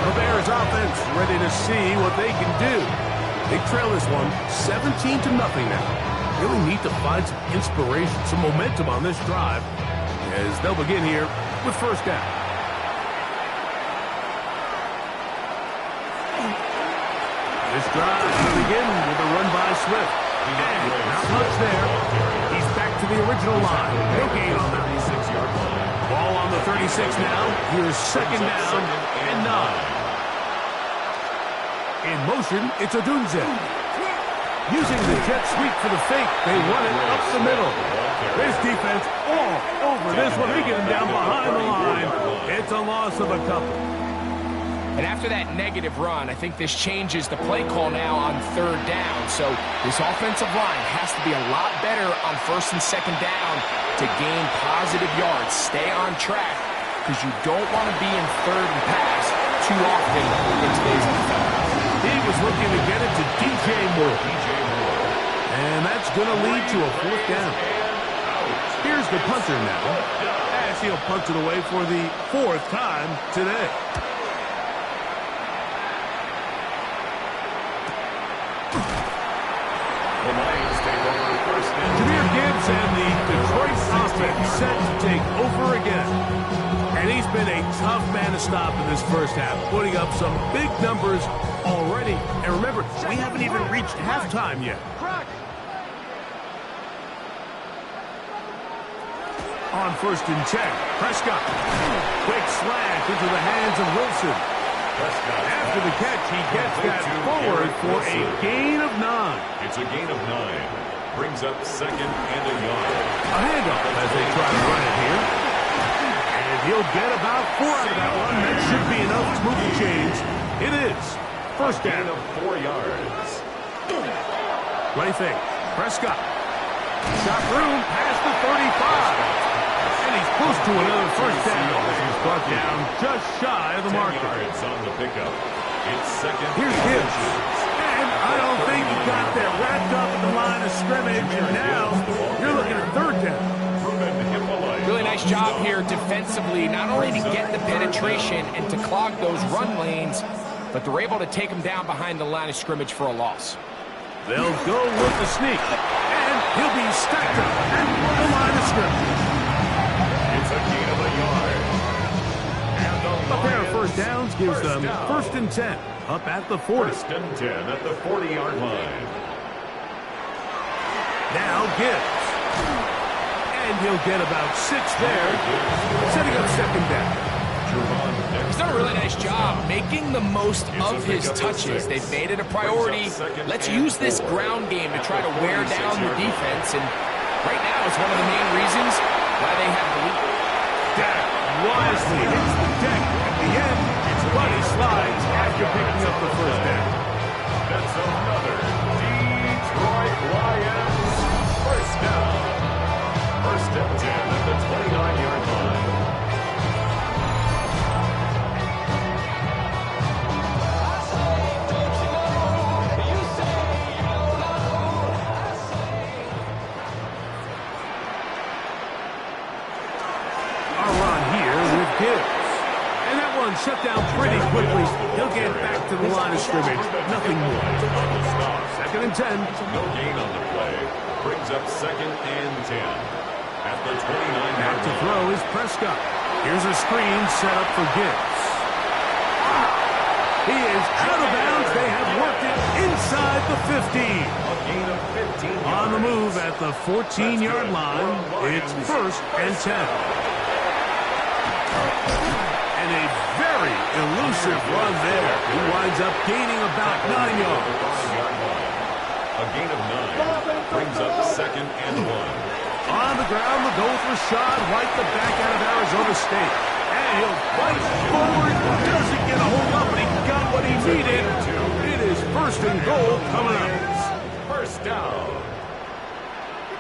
The Bears offense ready to see what they can do. They trail this one 17-0 now. Really need to find some inspiration, some momentum on this drive as they'll begin here with 1st down. This drive will begin with a run by Swift. And not much there. He's back to the original line. No gain on that. Ball on the 36 now. Here's 2nd down and 9. In motion, it's Odunze. Using the jet sweep for the fake, they run it up the middle. This defense all over this one. They get him down behind the line. It's a loss of a couple. And after that negative run, I think this changes the play call now on 3rd down. So this offensive line has to be a lot better on 1st and 2nd down to gain positive yards. Stay on track because you don't want to be in 3rd and pass too often in today's NFL. He was looking to get it to DJ Moore. And that's going to lead to a 4th down. Here's the punter now, as he'll punt it away for the 4th time today. The Lions take over first and Jahmyr Gibbs and the Detroit offense set to take over again. And he's been a tough man to stop in this first half, putting up some big numbers already. And remember, we haven't even reached halftime yet. On 1st and 10, Prescott. Quick slash into the hands of Wilson. After the catch, he gets that forward for a gain of 9. It's a gain of 9. Brings up 2nd and a yard. A handoff as they try to run it here. And he'll get about 4 out of that one. That should be enough to move the chains. It is. First down. Gain of 4 yards. Play fake. Prescott. Shot room past the 35. And he's close to another first down. He's brought down just shy of the marker. 10 yards on the pickup. It's 2nd. Here's Gibbs. And I don't think he got there wrapped up in the line of scrimmage. And now you're looking at 3rd down. Really nice job here defensively, not only to get the penetration and to clog those run lanes, but they're able to take him down behind the line of scrimmage for a loss. They'll go with the sneak. And he'll be stacked up at the line of scrimmage. It's a gain of a yard. And a pair of first downs gives them 1st and 10 up at the 40. 1st and 10 at the 40-yard line. Now Gibbs. And he'll get about 6 there, setting up 2nd down. He's done a really nice job making the most of his touches. They've made it a priority. Let's use this ground game to try to wear down the defense. And right now it's one of the main reasons why they have the lead. Dak wisely hits the deck at the end. But he slides after picking up the first down. That's another Detroit Lions first down. 1st and 10 at the 29-yard line. Our run here with Gibbs. And that one shut down pretty quickly. He'll get back to the line of scrimmage. Nothing more. 2nd and 10. No gain on the play. Brings up 2nd and 10. At the 29-yard Back to line. throw is Prescott. Here's a screen set up for Gibbs. He is out of bounds. They have worked it inside the 15. A gain of 15 yards. On the move at the 14-yard line, it's 1st and 10. And a very elusive run there. He winds up gaining about 9 yards. A gain of 9. Brings up 2nd and 1. On the ground, the goal for Rashad White, the back out of Arizona State. And he'll fight forward. Doesn't get a hold up, but he got what he needed. It is 1st and goal coming up. First down.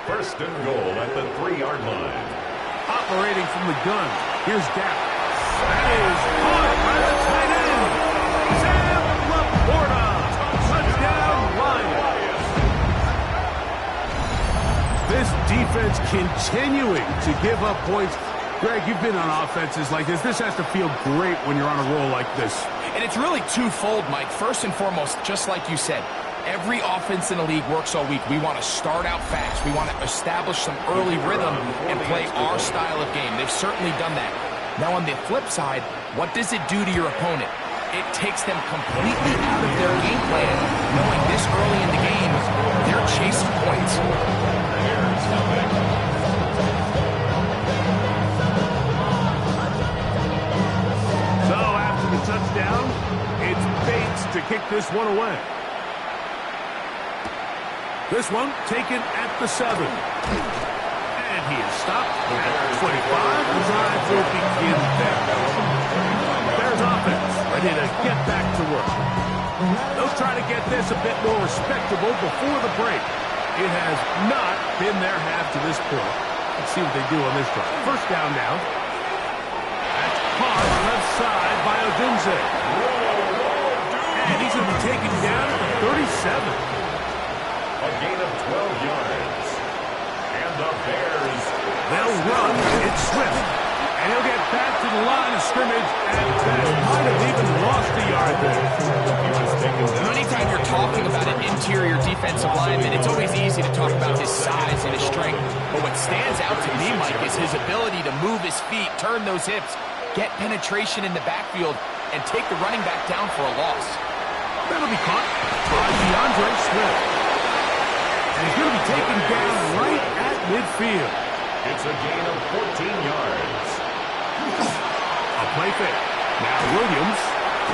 1st and goal at the 3-yard line. Operating from the gun. Here's Dak. That is caught by the tight end. Sam Laporta. Touchdown, Lions. This defense continuing to give up points. Greg, you've been on offenses like this. This has to feel great when you're on a roll like this. And it's really twofold, Mike. First and foremost, just like you said, every offense in the league works all week. We want to start out fast. We want to establish some early rhythm and play our style of game. They've certainly done that. Now, on the flip side, what does it do to your opponent? It takes them completely out of their game plan, knowing this early in the game, they're chasing points. So after the touchdown, it's Bates to kick this one away. This one taken at the 7. And he is stopped at the 25. The drive will begin there. There's offense ready to get back to work. They'll try to get this a bit more respectable before the break. It has not been their half to this point. Let's see what they do on this drive. First down now. That's caught left side by Odunze. And he's going to be taken down at the 37. A gain of 12 yards. And the Bears. They'll run. It's Swift. And he'll get back to the line of scrimmage and might have even lost a yard there. Anytime you're talking about an interior defensive lineman, it's always easy to talk about his size and his strength. But what stands out to me, Mike, is his ability to move his feet, turn those hips, get penetration in the backfield, and take the running back down for a loss. That'll be caught by DeAndre Swift. And he's going to be taken down right at midfield. It's a gain of 14 yards. A play fake. Now Williams.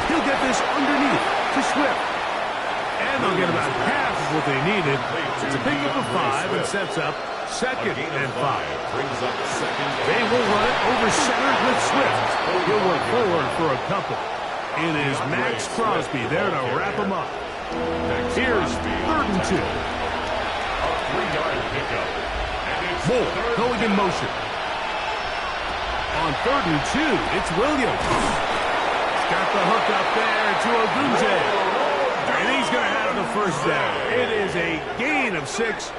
He'll get this underneath to Swift. And they'll get about half of what they needed. It's a pickup of 5 and sets up 2nd and 5. Brings up second. They will run it over center with Swift. He'll work forward for a couple. It is Max Crosby there to wrap him up. Here's 3rd and 2. A 3-yard pickup. Moore going in motion. On 3rd and 2, it's Williams. He's got the hook up there to Ogunje. And he's going to have the first down. It is a gain of 6.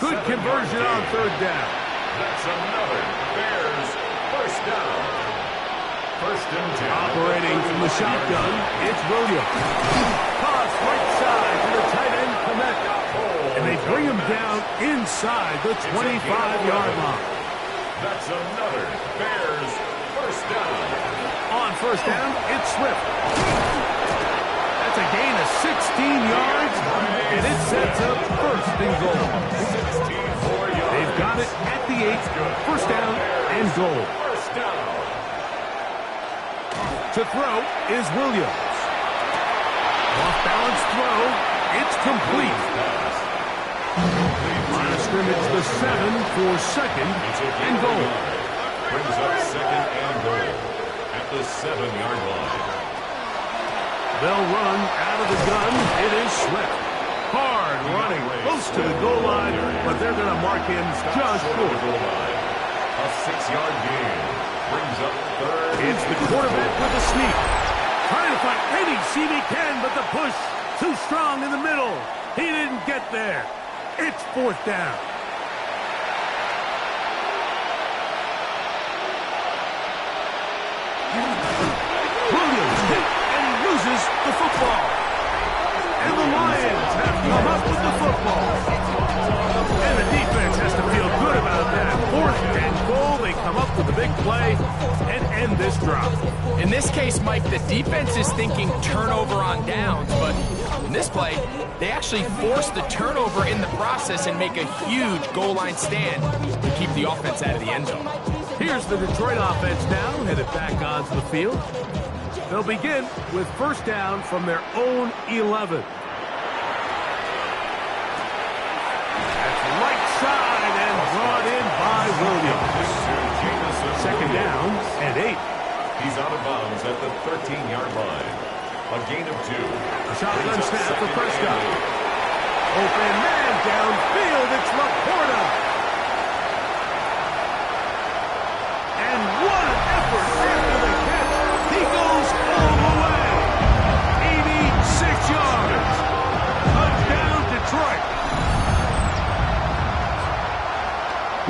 Good conversion on 3rd down. That's another Bears first down. 1st and 10. Operating from the shotgun, it's Williams. Toss right side to the tight end, Clement. And they bring him down inside the 25-yard line. That's another Bears first down. On 1st down, it's Swift. That's a gain of 16 yards, and it sets up 1st and goal. 64 yards. They've got it at the 8, 1st down and goal. First down. To throw is Williams. Off-balance throw, it's complete. Line of scrimmage, the 7 for 2nd and goal. Brings up 2nd and goal at the 7-yard line. They'll run out of the gun. It is Swift. Hard running, close to the goal line, but they're going to mark him just short. A 6-yard gain. Brings up 3rd. It's the quarterback with a sneak. Trying to find any seam he can, but the push too strong in the middle. He didn't get there. It's 4th down. Williams hit, and he loses the football. And the Lions have come up with the football. And the defense has to feel good about that. 4th and goal. They come up with a big play and end this drive. In this case, Mike, the defense is thinking turnover on downs, but in this play, they actually force the turnover in the process and make a huge goal line stand to keep the offense out of the end zone. Here's the Detroit offense now, headed back onto the field. They'll begin with 1st down from their own 11. That's right side and brought in by Williams. 2nd down and 8. He's out of bounds at the 13-yard line. A gain of 2. Shotgun snap for Prescott. Open man downfield. It's Laporta. And what an effort after the catch. He goes all the way. 86 yards. Touchdown, Detroit.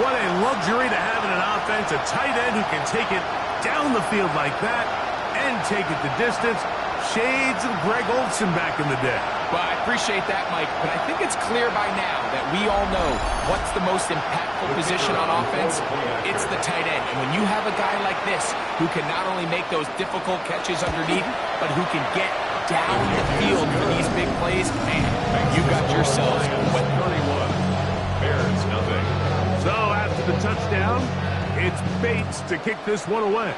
What a luxury to have in an offense. A tight end who can take it down the field like that and take it the distance. Shades of Greg Olsen back in the day. Well, I appreciate that, Mike, but I think it's clear by now that we all know what's the most impactful position on offense. It's the tight end. And when you have a guy like this who can not only make those difficult catches underneath, but who can get down the field for these big plays, man, you got yourselves what 31. Bears nothing. So after the touchdown, it's Bates to kick this one away.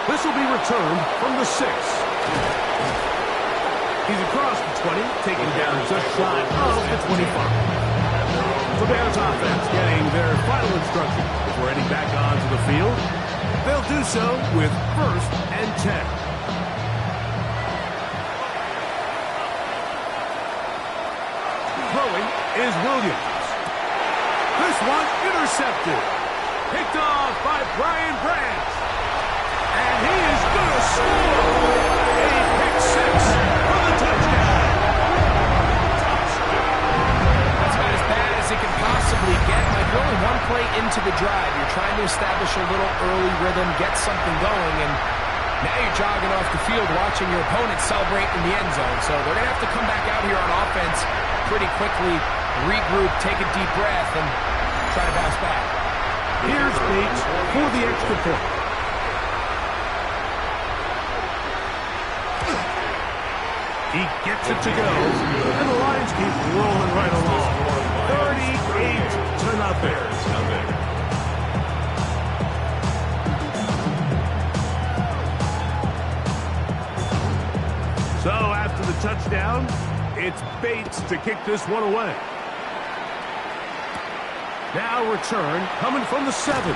This will be returned from the 6. He's across the 20, taken down just shy of the 25. The Bears offense getting their final instruction before heading back onto the field. They'll do so with 1st and 10. Throwing is Williams. This one intercepted. Picked off by Brian Branch. And he is going to score a pick 6 for the touchdown. You're only one play into the drive. You're trying to establish a little early rhythm, get something going, and now you're jogging off the field watching your opponent celebrate in the end zone. So they're going to have to come back out here on offense pretty quickly, regroup, take a deep breath, and try to bounce back. Here's Bates for the extra point. He gets it to go, and the Lions keep rolling right along. 38-0. So after the touchdown, it's Bates to kick this one away. Now return coming from the 7.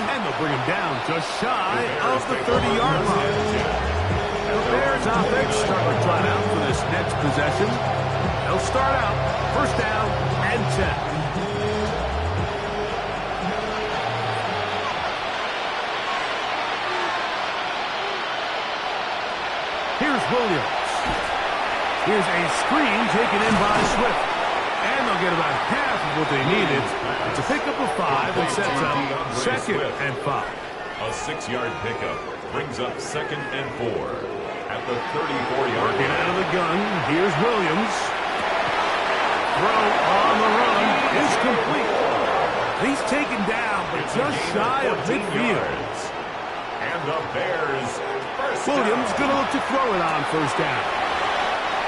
And they'll bring him down just shy of the 30-yard line. The Bears offense starting to run out for this next possession. They'll start out first down and 10. Here's Williams. Here's a screen taken in by Swift. And they'll get about half of what they needed. It's a pickup of 5 and sets up 2nd and 5. A 6-yard pickup brings up 2nd and 4. At the 34-yard line. Out of the gun. Here's Williams. Throw on the run is complete. He's taken down, but just shy of midfield. And the Bears first Williams going to look to throw it on first down.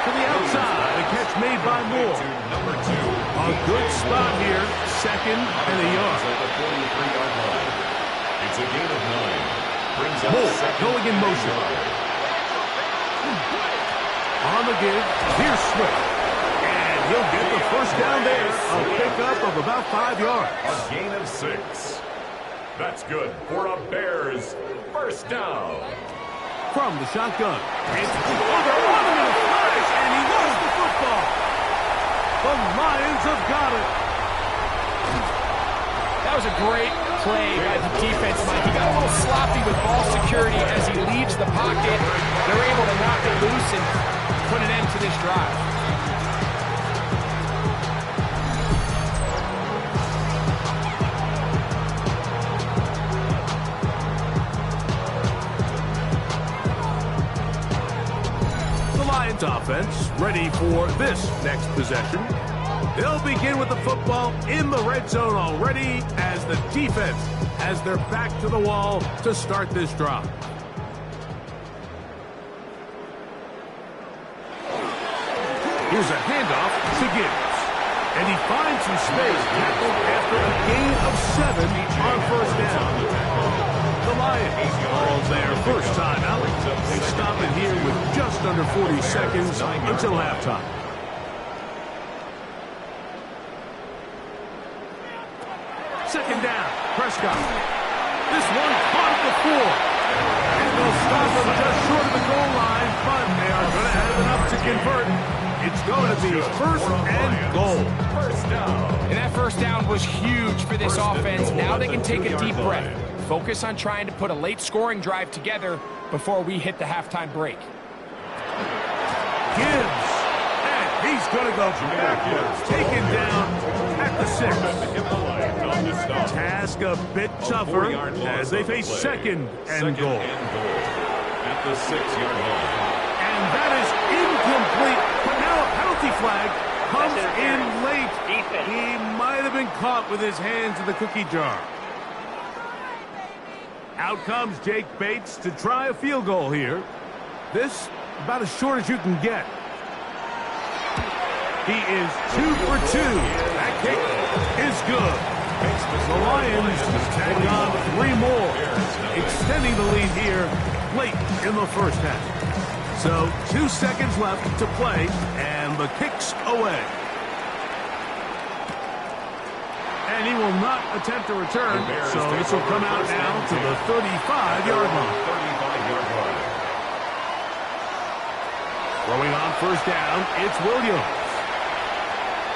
To the outside, a catch made by Moore. Number 2. A good spot here, 2nd and a yard. At the 43-yard line. It's a gain of 9. Brings up Moore going in motion. On the give, here's Swift. And he'll get the first down there. A pickup of about 5 yards. A gain of 6. That's good for a Bears first down. From the shotgun. It's they're on him in a flash, and he lost the football. The Lions have got it. That was a great play by the defense, Mike. He got a little sloppy with ball security as he leaves the pocket. They're able to knock it loose and put an end to this drive. The Lions offense ready for this next possession. They'll begin with the football in the red zone already as the defense has their back to the wall to start this drive. Here's a handoff to Gibbs. And he finds some space tackled after a gain of 7 on first down. The Lions call their first time out. They stop it here with just under 40 seconds until halftime. Second down, Prescott. This one caught at the 4. And they'll stop him just short of the goal line, but they are going to have enough to convert. It's going to be first and goal. First down. And that first down was huge for this offense. Now they can take a deep breath. Focus on trying to put a late scoring drive together before we hit the halftime break. Gibbs. And he's going to go backwards. Taken down at the 6. Task a bit tougher as they face second and goal. At the 6-yard line. And that is incomplete. But now a penalty flag comes in late. He might have been caught with his hands in the cookie jar. Out comes Jake Bates to try a field goal here. This about as short as you can get. He is 2 for 2. That kick is good. The Lions tag on 3 more, extending the lead here late in the first half. So 2 seconds left to play, and the kick's away. And he will not attempt a return, so this will come out now to the 35-yard line. Throwing on first down, it's Williams.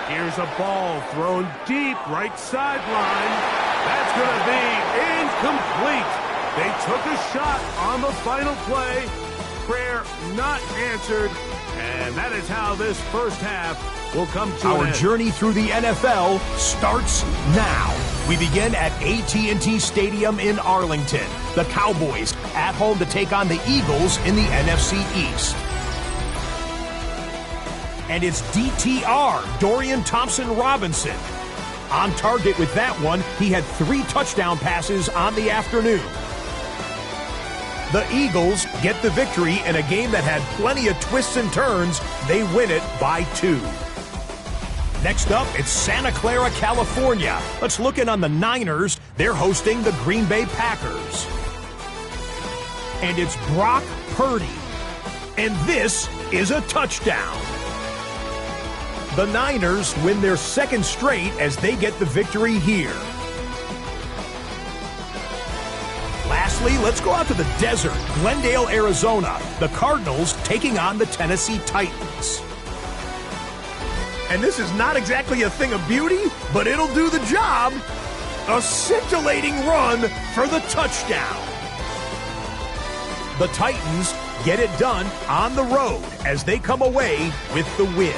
Here's a ball thrown deep right sideline. That's going to be incomplete. They took a shot on the final play. Prayer not answered, And that is how this first half will come to Our an end. journey through the NFL starts now. We begin at AT&T Stadium in Arlington. The Cowboys at home to take on the Eagles in the NFC East. And it's DTR, Dorian Thompson-Robinson. On target with that one, he had 3 touchdown passes on the afternoon. The Eagles get the victory in a game that had plenty of twists and turns. They win it by 2. Next up, it's Santa Clara, California. Let's look in on the Niners. They're hosting the Green Bay Packers. And it's Brock Purdy. And this is a touchdown. The Niners win their 2nd straight as they get the victory here. Lastly, let's go out to the desert, Glendale, Arizona. The Cardinals taking on the Tennessee Titans. And this is not exactly a thing of beauty, but it'll do the job. A scintillating run for the touchdown. The Titans get it done on the road as they come away with the win.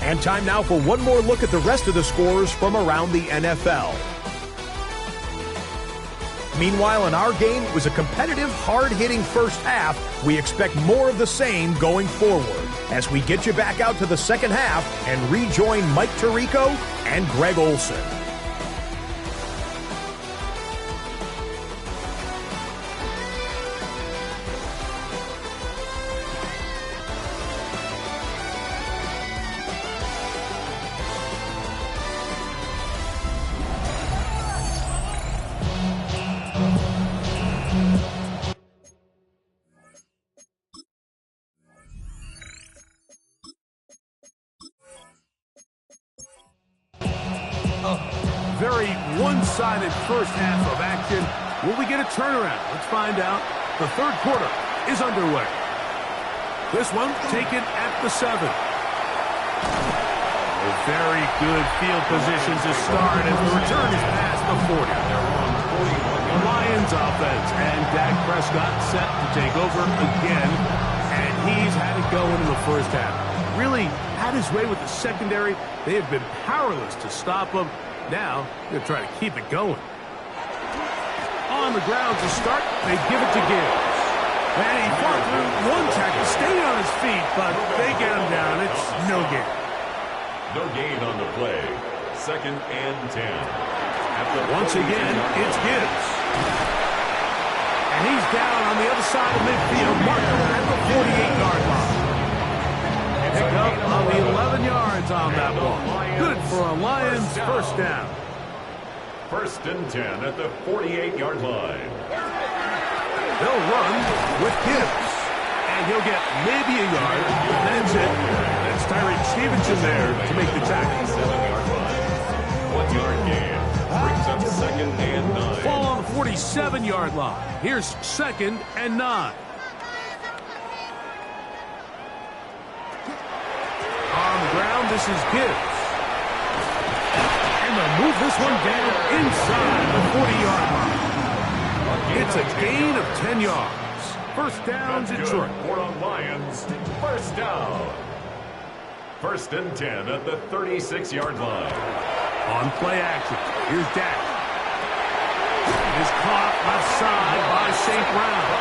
And time now for one more look at the rest of the scores from around the NFL. Meanwhile, in our game, it was a competitive, hard-hitting first half. We expect more of the same going forward as we get you back out to the second half and rejoin Mike Tirico and Greg Olson. Very one-sided first half of action. Will we get a turnaround? Let's find out. The third quarter is underway. This one taken at the 7. A very good field position to start as the return is past the 40. The Lions offense and Dak Prescott set to take over again, and he's had it going in the first half. Really had his way with the secondary. They have been powerless to stop him. Now, they're trying to keep it going. On the ground to start, they give it to Gibbs. And he fought through one tackle, stayed on his feet, but they get him down. It's no gain. No gain on the play. 2nd and 10. Once again, it's Gibbs. And he's down on the other side of midfield, marking at the 48-yard line. Pick up on the 11 yards on that one. Good for a Lions first down. 1st and 10 at the 48-yard line. They'll run with Gibbs. And he'll get maybe a yard. That's it. That's Tyreek Stevenson there to make the tackle. 7-yard line. 1-yard gain. Brings up 2nd and 9. Ball on the 47-yard line. Here's 2nd and 9. On the ground, this is Gibbs. And they'll move this one down inside the 40-yard line. It's a gain of 10 yards. First down, Detroit. For the Lions, first down. 1st and 10 at the 36-yard line. On play action, here's Dak. Is caught left side by St. Brown.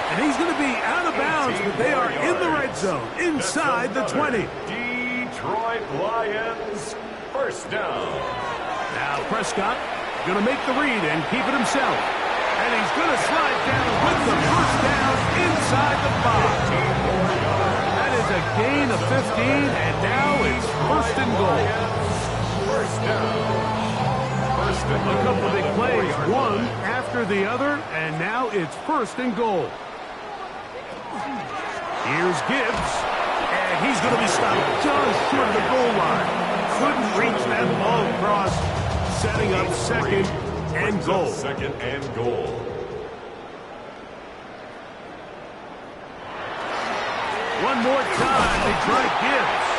And he's going to be out of bounds, but they are in the red zone, inside the 20. Detroit Lions, first down. Now Prescott going to make the read and keep it himself. And he's going to slide down with the first down inside the 5. That is a gain of 15, and now it's 1st and goal. First down. A couple of big plays, one after the other, and now it's 1st and goal. Here's Gibbs, and he's going to be stopped just short of the goal line. Couldn't reach that ball across, setting up 2nd and goal. 2nd and goal. One more time, they try Gibbs.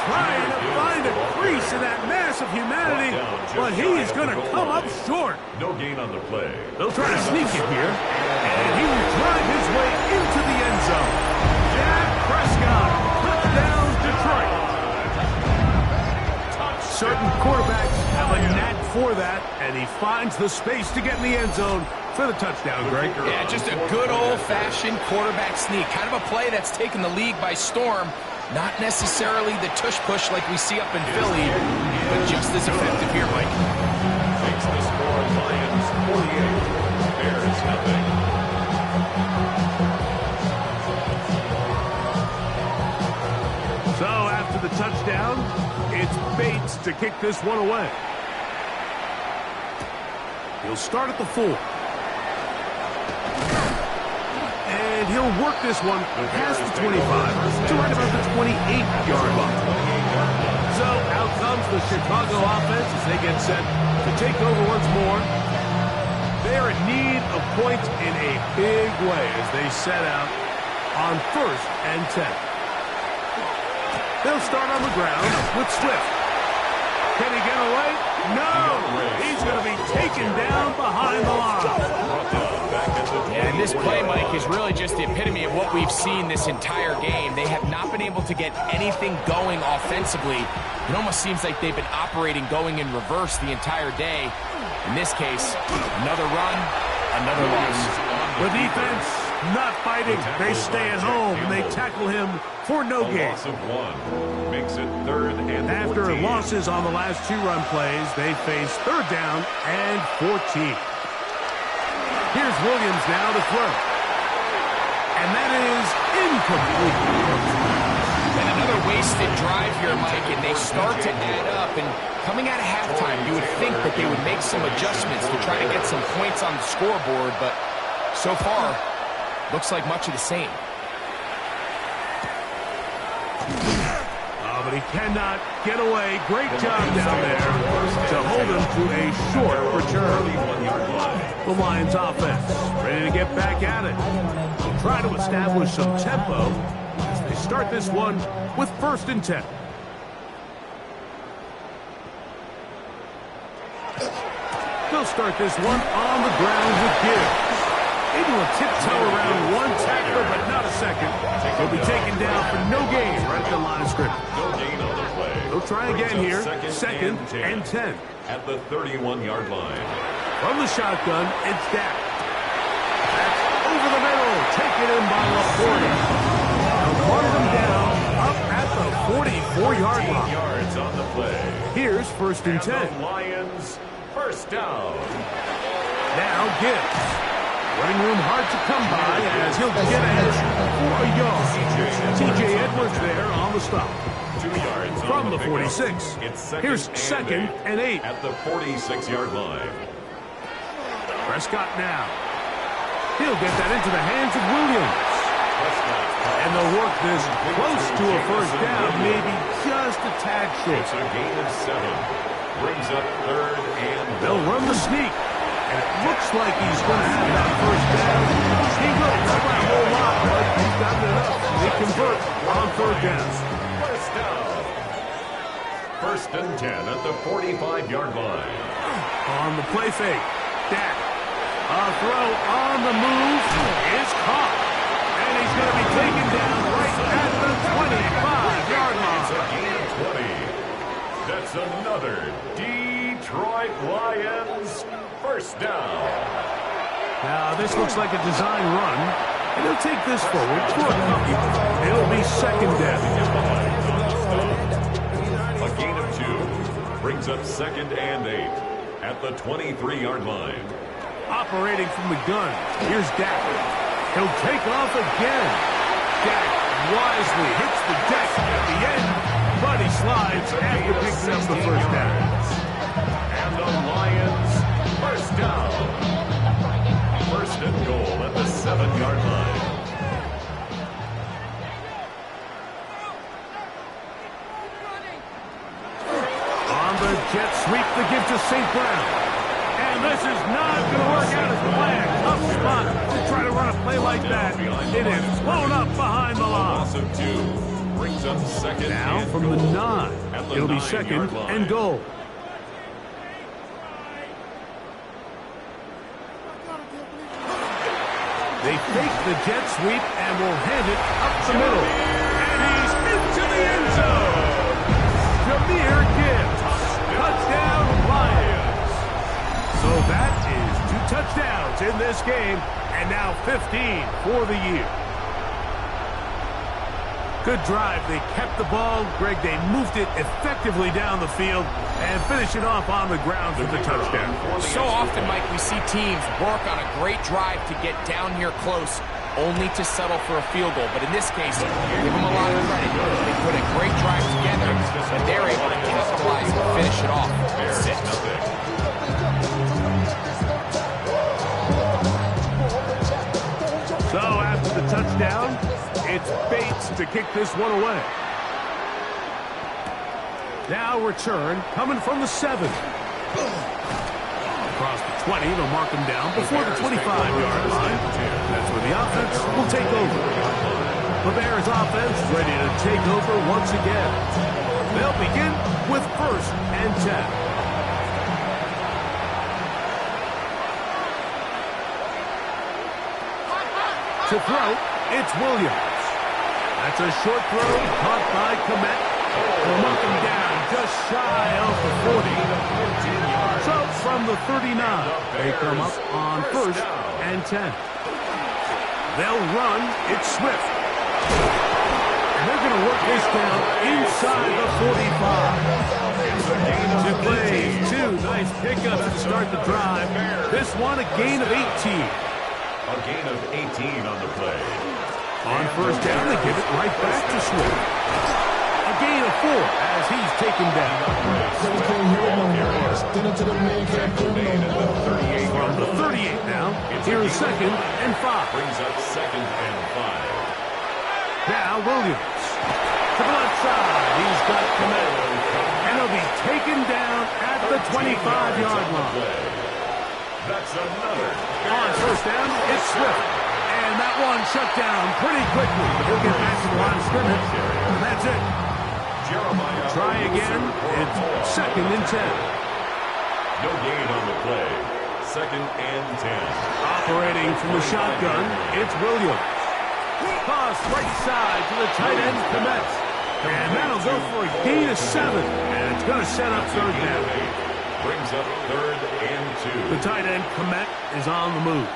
trying to find a crease in that mass of humanity, but he is going to come up short. No gain on the play. They'll try to sneak it here, and he will drive his way into the end zone. Dak Prescott, touchdown Detroit. Certain quarterbacks have a knack for that, and he finds the space to get in the end zone for the touchdown, Greg. Yeah, just a good old-fashioned quarterback sneak. Kind of a play that's taken the league by storm. Not necessarily the tush-push like we see up in Philly, but just as effective here, Mike. Makes the score Lions 48, Bears nothing. So after the touchdown, it's Bates to kick this one away. He'll start at the 4. And he'll work this one past the 25 to right about the 28-yard line. So out comes the Chicago offense as they get set to take over once more. They're in need of points in a big way as they set out on 1st and 10. They'll start on the ground with Swift. Can he get away? No! He's going to be taken down behind the line. And this play, Mike, is really just the epitome of what we've seen this entire game. They have not been able to get anything going offensively. It almost seems like they've been operating going in reverse the entire day. In this case, another run, another loss. The defense not fighting. They stay at home and they tackle him for no gain. Loss of 1 makes it 3rd and 14. After losses on the last 2 run plays, they face 3rd down and 14. Here's Williams now to throw. And that is incomplete. And another wasted drive here, Mike, and they start to add up. And coming out of halftime, you would think that they would make some adjustments to try to get some points on the scoreboard, but so far, looks like much of the same. But he cannot get away. Great job down there to hold him to a short return. The Lions offense ready to get back at it. They'll try to establish some tempo as they start this one with 1st and 10. They'll start this one on the ground with Gibbs. Able to tiptoe around one tackler, but not a second. He'll be taken down for no gain right at the line of scrimmage. No gain on the play. They'll try again here. 2nd and 10. At the 31-yard line. From the shotgun, it's Dak. That's over the middle. Taken in by LaPorta. They'll run them down up at the 44-yard line. Yards on the play. Here's 1st and 10. The Lions, 1st down. Now Gibbs. Running room hard to come by as he'll get ahead for a yard. T.J. Edwards there on the stop. 2 yards from the 46. Here's 2nd and 8. At the 46-yard line. Prescott now. He'll get that into the hands of Williams. And they'll work this close to a 1st down, maybe just a tad short. It's a gain of 7. Brings up 3rd and 1. They'll run the sneak. And it looks like he's going to have that 1st down. He will. Not by a whole lot, but he's got it enough. They convert on 3rd down. 1st down. 1st and 10 at the 45-yard line. On the play fake, Dak. A throw on the move is caught. And he's going to be taken down right at the 25-yard line. It's a gain of 20. That's another Detroit Lions 1st down. Now, this looks like a design run. And he'll take this forward for a couple. It'll be 2nd down. A gain of 2 brings up 2nd and 8 at the 23-yard line. Operating from the gun, here's Dak. He'll take off again. Dak wisely hits the deck at the end, but he slides after picking up the 1st down. And the Lions 1st down. 1st and goal at the 7-yard line. On the jet sweep, the give to St. Brown. And this is not going to work out as planned. Tough spot to try to run a play like that. It is blown up behind the line. Loss of 2. Brings up second. Now from the 9. It'll be second and goal. They fake the jet sweep and will hand it up the middle. And he's into the end zone. Jameer Gibbs. Touchdown, Lions. So that is 2 touchdowns in this game, and now 15 for the year. Good drive. They kept the ball. Greg, they moved it effectively down the field and finished it off on the ground for the touchdown. So often, Mike, we see teams work on a great drive to get down here close, only to settle for a field goal. But in this case, give them a lot of credit. They put a great drive together, and they're able to capitalize and finish it off. 6. So after the touchdown, it's Bates to kick this one away. Now return coming from the 7. Across the 20, they'll mark him down before the 25-yard line. That's where the offense will take over. The Bears offense ready to take over once again. They'll begin with 1st and 10. To throw, it's Williams. That's a short throw caught by Komet. They'll mark him down just shy of the 40. So from the 39, they come up on 1st and 10. They'll run. It's Swift. And they're going to work this down inside the 45. 2 plays, 2 nice pickups to start the drive. This one a gain of 18. A gain of 18 on the play. On 1st down, they give it right back to Swift. A gain of 4 as he's taken down. From the 38 now, here's 2nd and 5. Brings up 2nd and 5. Now Williams. To the left side, he's got Command. And he'll be taken down at the 25-yard line. That's another. On 1st down, it's Swift. And that one shut down pretty quickly. He'll get back to the line of scrimmage. And that's it. Try again. It's 2nd and 10. No gain on the play. 2nd and 10. Operating from the shotgun, it's Williams. Toss right side to the tight end, Komet. And that'll go for a gain of 7. And it's going to set up 3rd down. Brings up 3rd and 2. The tight end, Komet, is on the move.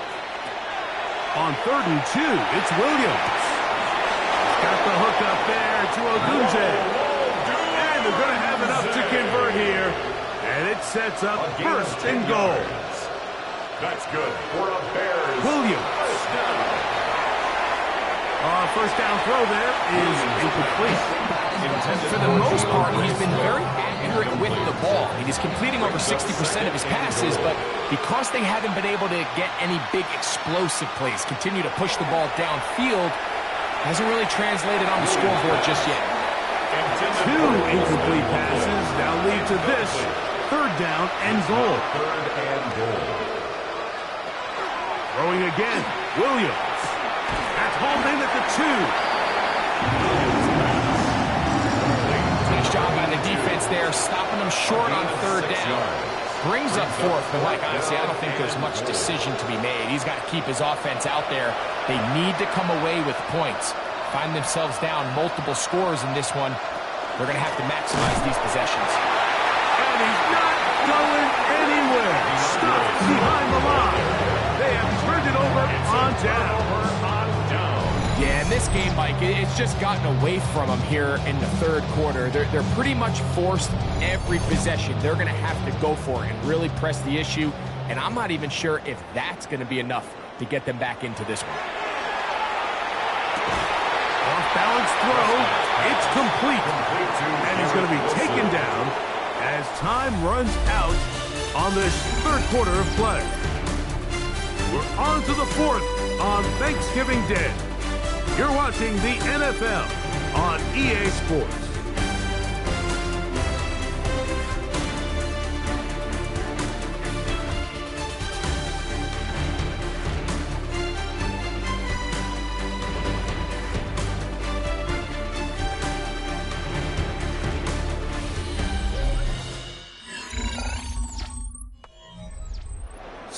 On 3rd and 2, it's Williams. Got the hook up there to Ogunze. And they're going to have enough to convert here. And it sets up 1st and goal. That's good for a Bears. Williams. First down throw there is incomplete. For the most part, he's been very accurate with the ball. I mean, he's completing over 60% of his passes, but because they haven't been able to get any big explosive plays, continue to push the ball downfield, hasn't really translated on the scoreboard just yet. 2 incomplete passes now lead to this 3rd down and goal. 3rd and goal. Throwing again, Williams. That's hauled in at the 2. Nice job by the defense there, stopping them short on 3rd down. Brings up 4th, but Mike, honestly, I don't think there's much decision to be made. He's got to keep his offense out there. They need to come away with points. Find themselves down multiple scores in this one. They're going to have to maximize these possessions. And he's not going anywhere. Stopped behind the line. They have turned it over on down. Yeah, in this game, Mike, it's just gotten away from them here in the 3rd quarter. They're pretty much forced every possession. They're going to have to go for it and really press the issue. And I'm not even sure if that's going to be enough to get them back into this one. Off-balance throw. It's complete. And he's going to be taken down as time runs out on this 3rd quarter of play. We're on to the 4th on Thanksgiving Day. You're watching the NFL on EA Sports.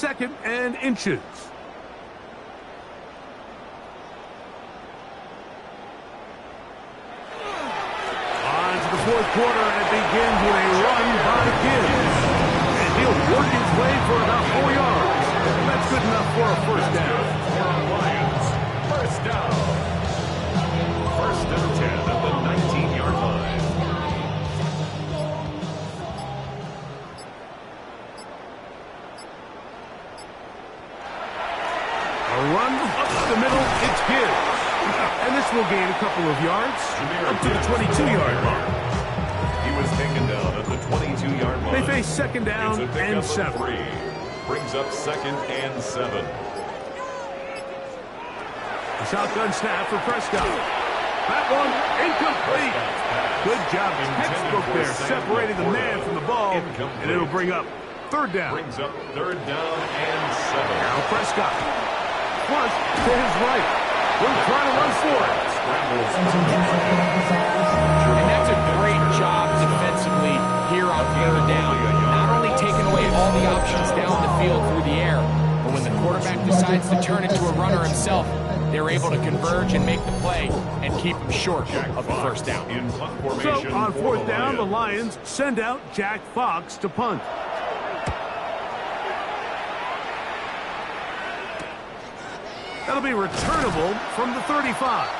2nd and inches. On to the 4th quarter, and it begins with a run by Gibbs. And he'll work his way for about 4 yards. That's good enough for a first down. Lions, first down. 1st and 10 at the 19-yard line. A run up the middle, it's Gibbs. And this will gain a couple of yards up to the 22-yard line. He was taken down at the 22-yard line. They face 2nd down and 7. 3. Brings up 2nd and 7. A shotgun snap for Prescott. That one incomplete. Good job, textbook there, separating the man from the ball, and it'll bring up 3rd down. Brings up 3rd down and 7. Now Prescott. Plus to his right. We're trying to run for it. And that's a great job defensively here on 3rd down. Not only taking away all the options down the field through the air, but when the quarterback decides to turn into a runner himself, they're able to converge and make the play and keep him short of the 1st down. So on 4th down, the Lions send out Jack Fox to punt. That'll be returnable from the 35.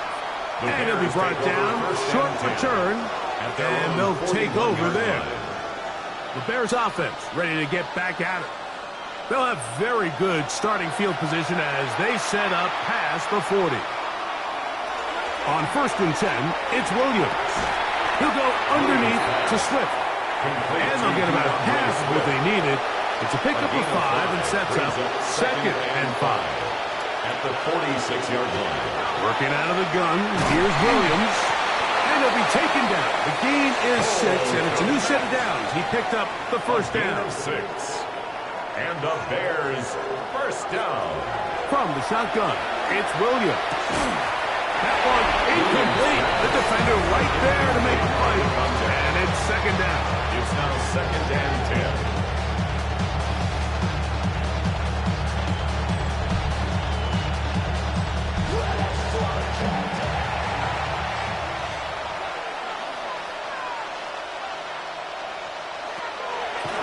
And it'll be brought down, short return, and they'll take over there. The Bears offense ready to get back at it. They'll have very good starting field position as they set up past the 40. On 1st and 10, it's Williams. He'll go underneath to Swift. And they'll get about half of what they needed. It's a pickup of 5 and sets up 2nd and 5. At the 46-yard line. Working out of the gun, here's Williams. And he'll be taken down. The gain is 6, and it's a new set of downs. He picked up the 1st down. 6. And the Bears, 1st down. From the shotgun, it's Williams. That one incomplete. The defender right there to make the play. And it's 2nd down. It's now 2nd and 10.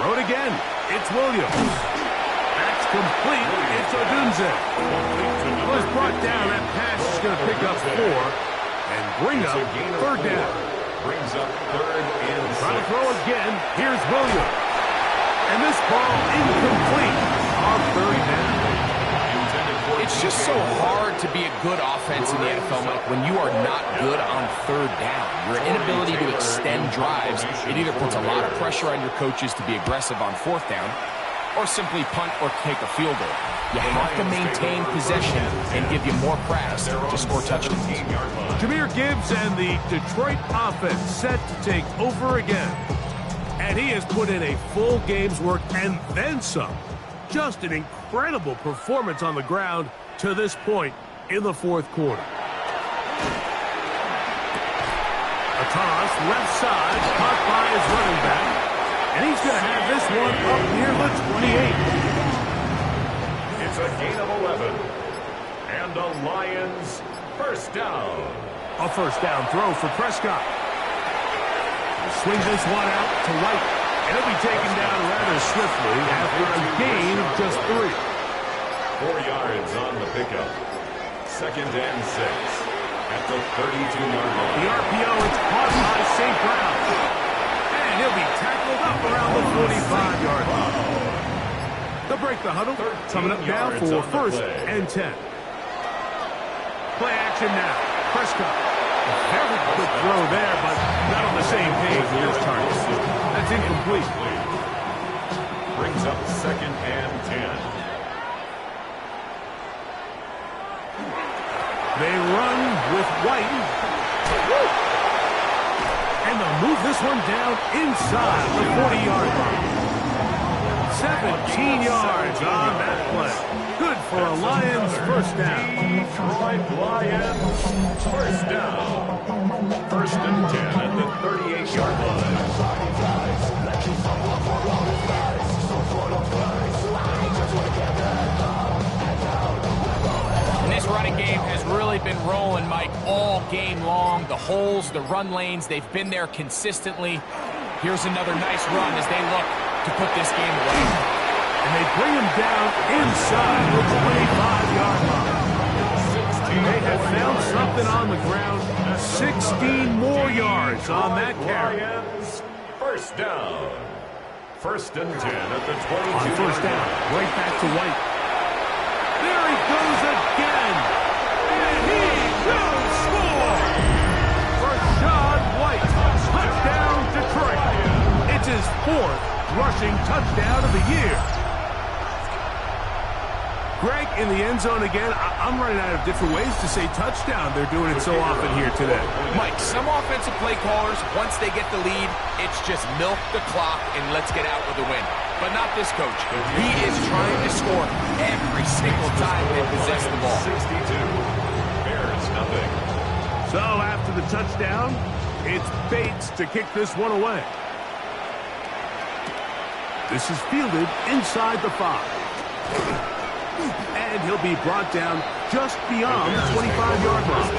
Throw it again. It's Williams. That's complete. It's Odunze. Was brought down. That pass is going to pick up 4 and bring up 3rd down. Brings up 3rd and 6. Trying to throw again. Here's Williams. And this ball incomplete on 3rd down. It's just so hard to be a good offense in the NFL, Mike, when you are not good on 3rd down. Your inability to extend drives, it either puts a lot of pressure on your coaches to be aggressive on 4th down, or simply punt or take a field goal. You have to maintain possession and give you more practice to score touchdowns. Jahmyr Gibbs and the Detroit offense set to take over again. And he has put in a full game's work and then some. Just an incredible performance on the ground to this point in the 4th quarter. A toss, left side, caught by his running back. And he's going to have this one up near the 28. It's a gain of 11. And the Lions, 1st down. A 1st down throw for Prescott. Swings this one out to White. And he'll be taken down rather swiftly after a gain of just 3. 4 yards on the pickup. 2nd and 6 at the 32-yard line. The RPO is caught by St. Brown. And he'll be tackled up around the 45-yard line. They'll break the huddle. Coming up now for 1st and 10. Play action now. Prescott. Very quick throw there, but not on the same page with his target. That's incomplete. Brings up 2nd and 10. They run with White. And they'll move this one down inside the 40-yard line. 17 yards on that play. Good for a Lions 1st down. Detroit Lions, 1st down. 1st and 10 at the 38-yard line. rolling, Mike, all game long. The holes, the run lanes, they've been there consistently. Here's another nice run as they look to put this game away. And they bring him down inside the 25-yard line. They have found something on the ground. 16 more yards on that carry. First down. First and 10 at the 22. On first down, right back to White. There he goes again. And he will score. Rashad White. Touchdown, Detroit. It's his 4th rushing touchdown of the year. Greg, in the end zone again. I'm running out of different ways to say touchdown. They're doing it so often here today. Mike, some offensive play callers, once they get the lead, it's just milk the clock and let's get out with a win. But not this coach. He is trying to score every single time they possess the ball. 62. Bears nothing. So after the touchdown, it's Bates to kick this one away. This is fielded inside the 5. And he'll be brought down just beyond the 25-yard line.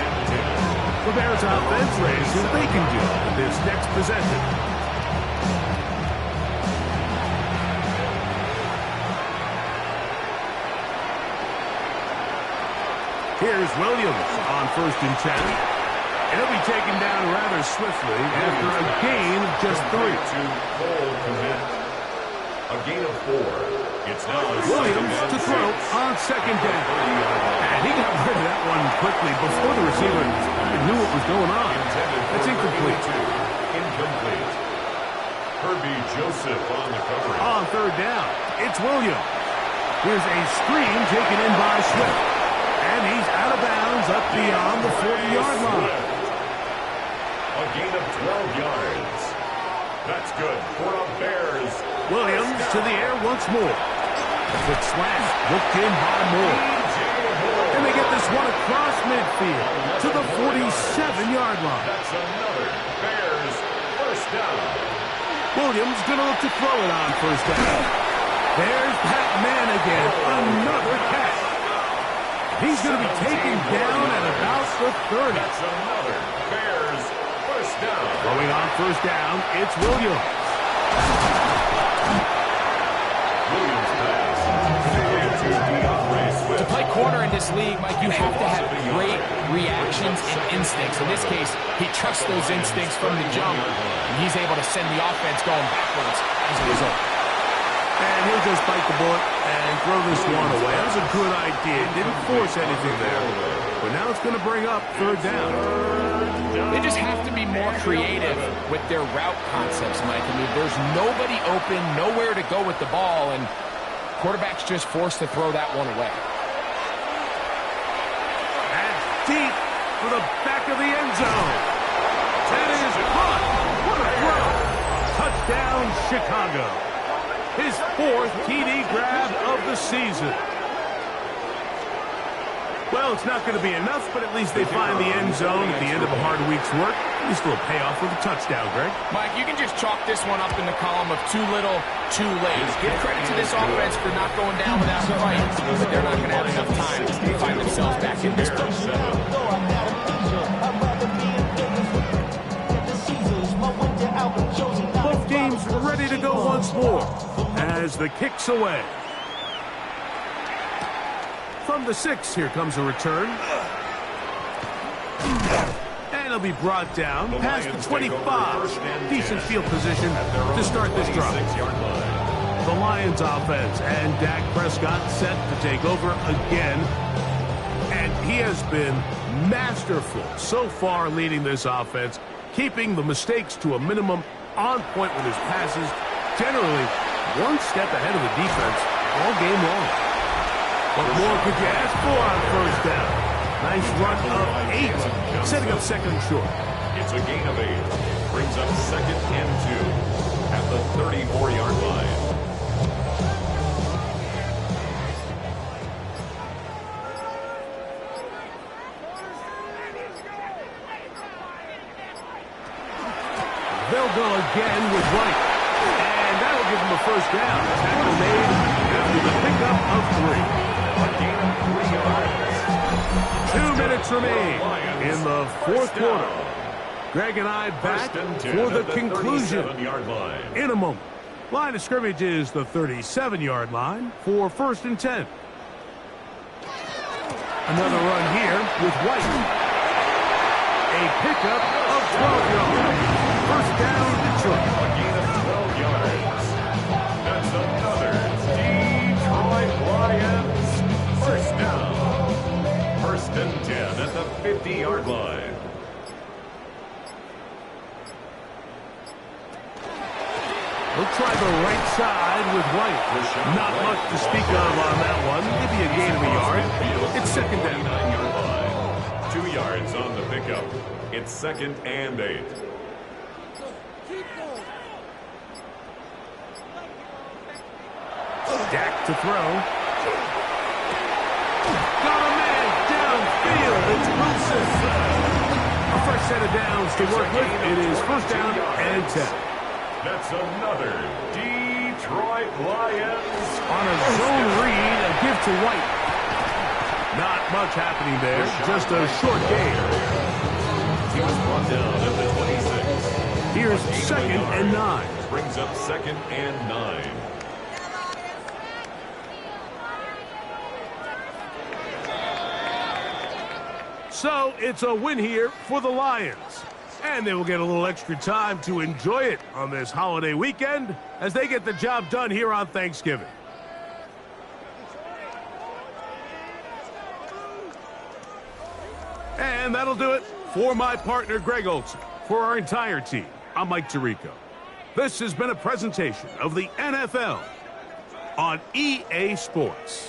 The Bears offense ready to see what they can do with this next possession. Here's Williams on first and 10. And he'll be taken down rather swiftly after a gain of just 3. A gain of 4. It's now Williams to throw on second down. And he got rid of that one quickly before the receiver knew what was going on. That's incomplete. Incomplete. Herbie Joseph on the coverage. On third down, it's Williams. Here's a screen taken in by Swift. And he's out of bounds up beyond the 40-yard line. A gain of 12 yards. That's good for the Bears. Williams to the air once more. A quick slant, looked in by Moore. And they get this one across midfield to the 47-yard line. That's another Bears first down. Williams going to look to throw it on first down. There's Pat Man again, another catch. He's going to be taken down at about the 30. That's another Bears first down. Throwing on first down, it's Williams. To play corner in this league, Mike, you have to have great reactions and instincts. In this case, he trusts those instincts from the jump, and he's able to send the offense going backwards as a result. And he'll just bite the bullet and throw this one away. That was a good idea. Didn't force anything there. But now it's going to bring up third down. They just have to be more creative with their route concepts, Mike. I mean, there's nobody open, nowhere to go with the ball, and quarterback's just forced to throw that one away. And deep for the back of the end zone. That is caught. What a throw. Touchdown, Chicago. His 4th TD grab of the season. Well, it's not going to be enough, but at least they find the end zone at the end of a hard week's work. At least it'll pay off with a touchdown, Greg. Mike, you can just chalk this one up in the column of too little, too late. Give credit to this offense for not going down without a fight, but they're not going to have enough time to find themselves back in this place. Both teams ready to go once more as the kick's away. From the 6, here comes a return. And it'll be brought down past the 25. Decent field position to start this drive. The Lions offense and Dak Prescott set to take over again. And he has been masterful so far leading this offense, keeping the mistakes to a minimum, on point with his passes, generally one step ahead of the defense all game long. What more could you ask for on first down? Nice run of 8, setting up second and short. It's a gain of 8. Brings up second and 2 at the 34-yard line. They'll go again with White. And that'll give them a first down. Tackle made after the pickup of 3. 2 2 minutes minutes remain in the fourth quarter. Greg and I back for the conclusion in a moment. Line of scrimmage is the 37-yard line for 1st and 10. Another run here with White. A pickup of 12 yards. First down, Detroit. A gain of 12 yards. That's another Detroit Lions first down. 1st and 10 at the 50-yard line. We'll try the right side with White. Not much to speak of on that one. Maybe a gain of a yard. It's 2nd down. 9-yard line. 2 yards on the pickup. It's 2nd and 8. Dak to throw. Got a man downfield. It's Wilson. A fresh set of downs to work with. It is 1st down and 10. That's another Detroit Lions. On a zone read, a give to White. Not much happening there. Just a short gain. He was brought down at the 26. Here's 2nd and 9. Brings up 2nd and 9. So it's a win here for the Lions. And they will get a little extra time to enjoy it on this holiday weekend as they get the job done here on Thanksgiving. And that'll do it for my partner, Greg Olson. For our entire team, I'm Mike Tirico. This has been a presentation of the NFL on EA Sports.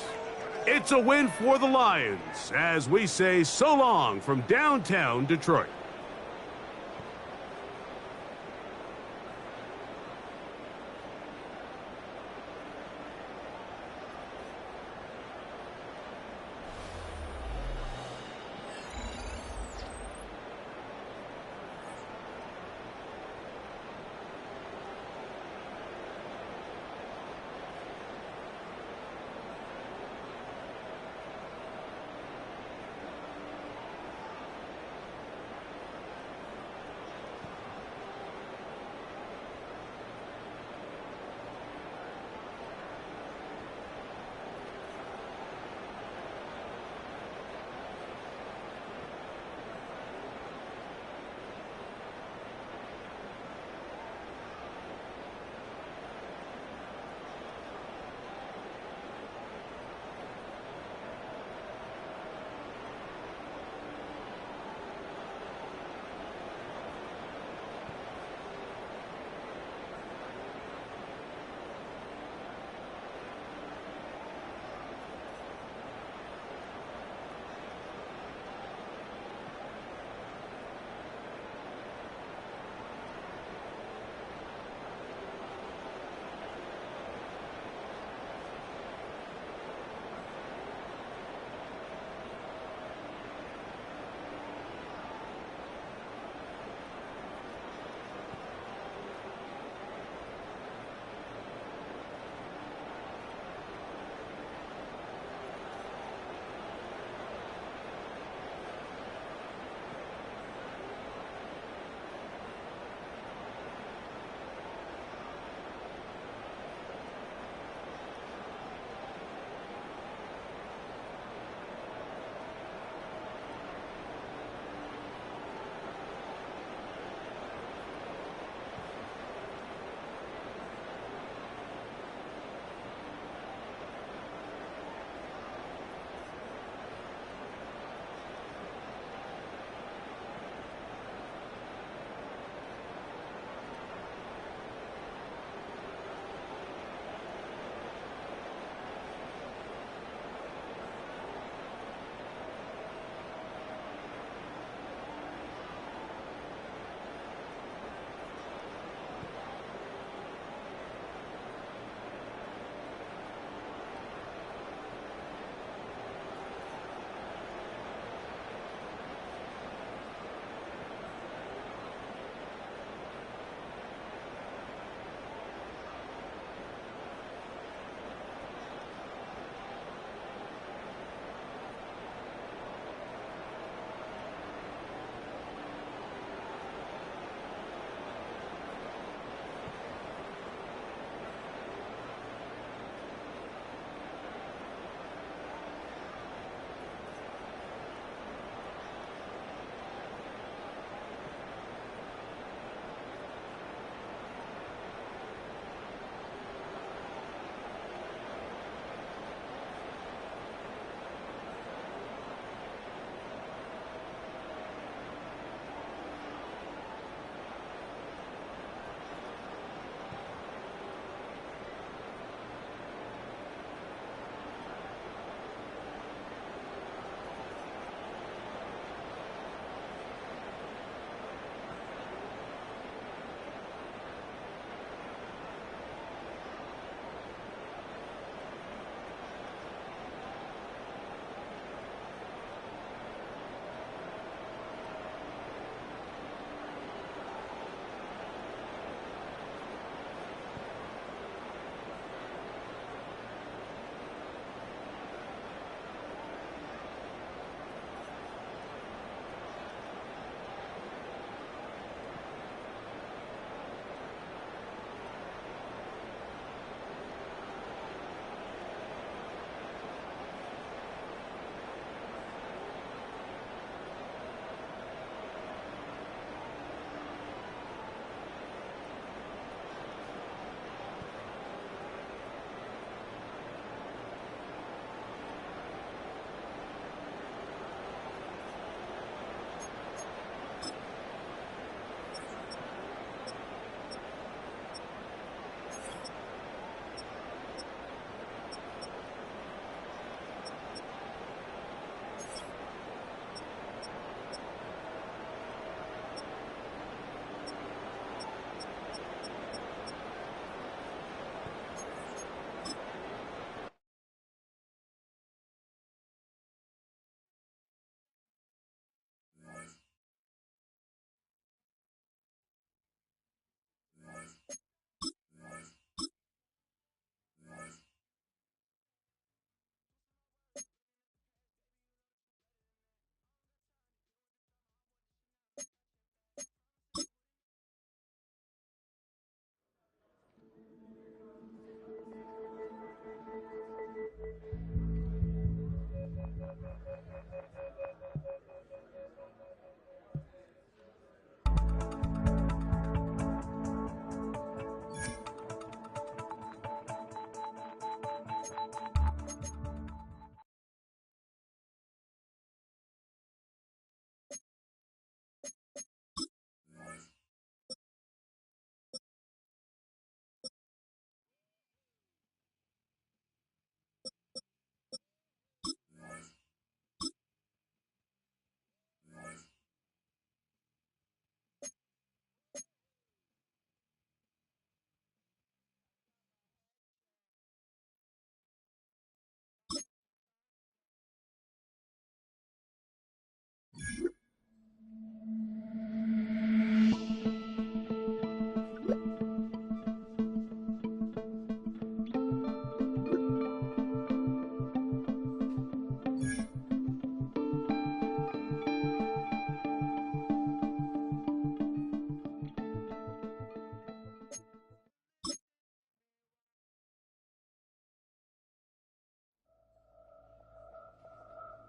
It's a win for the Lions as we say so long from downtown Detroit.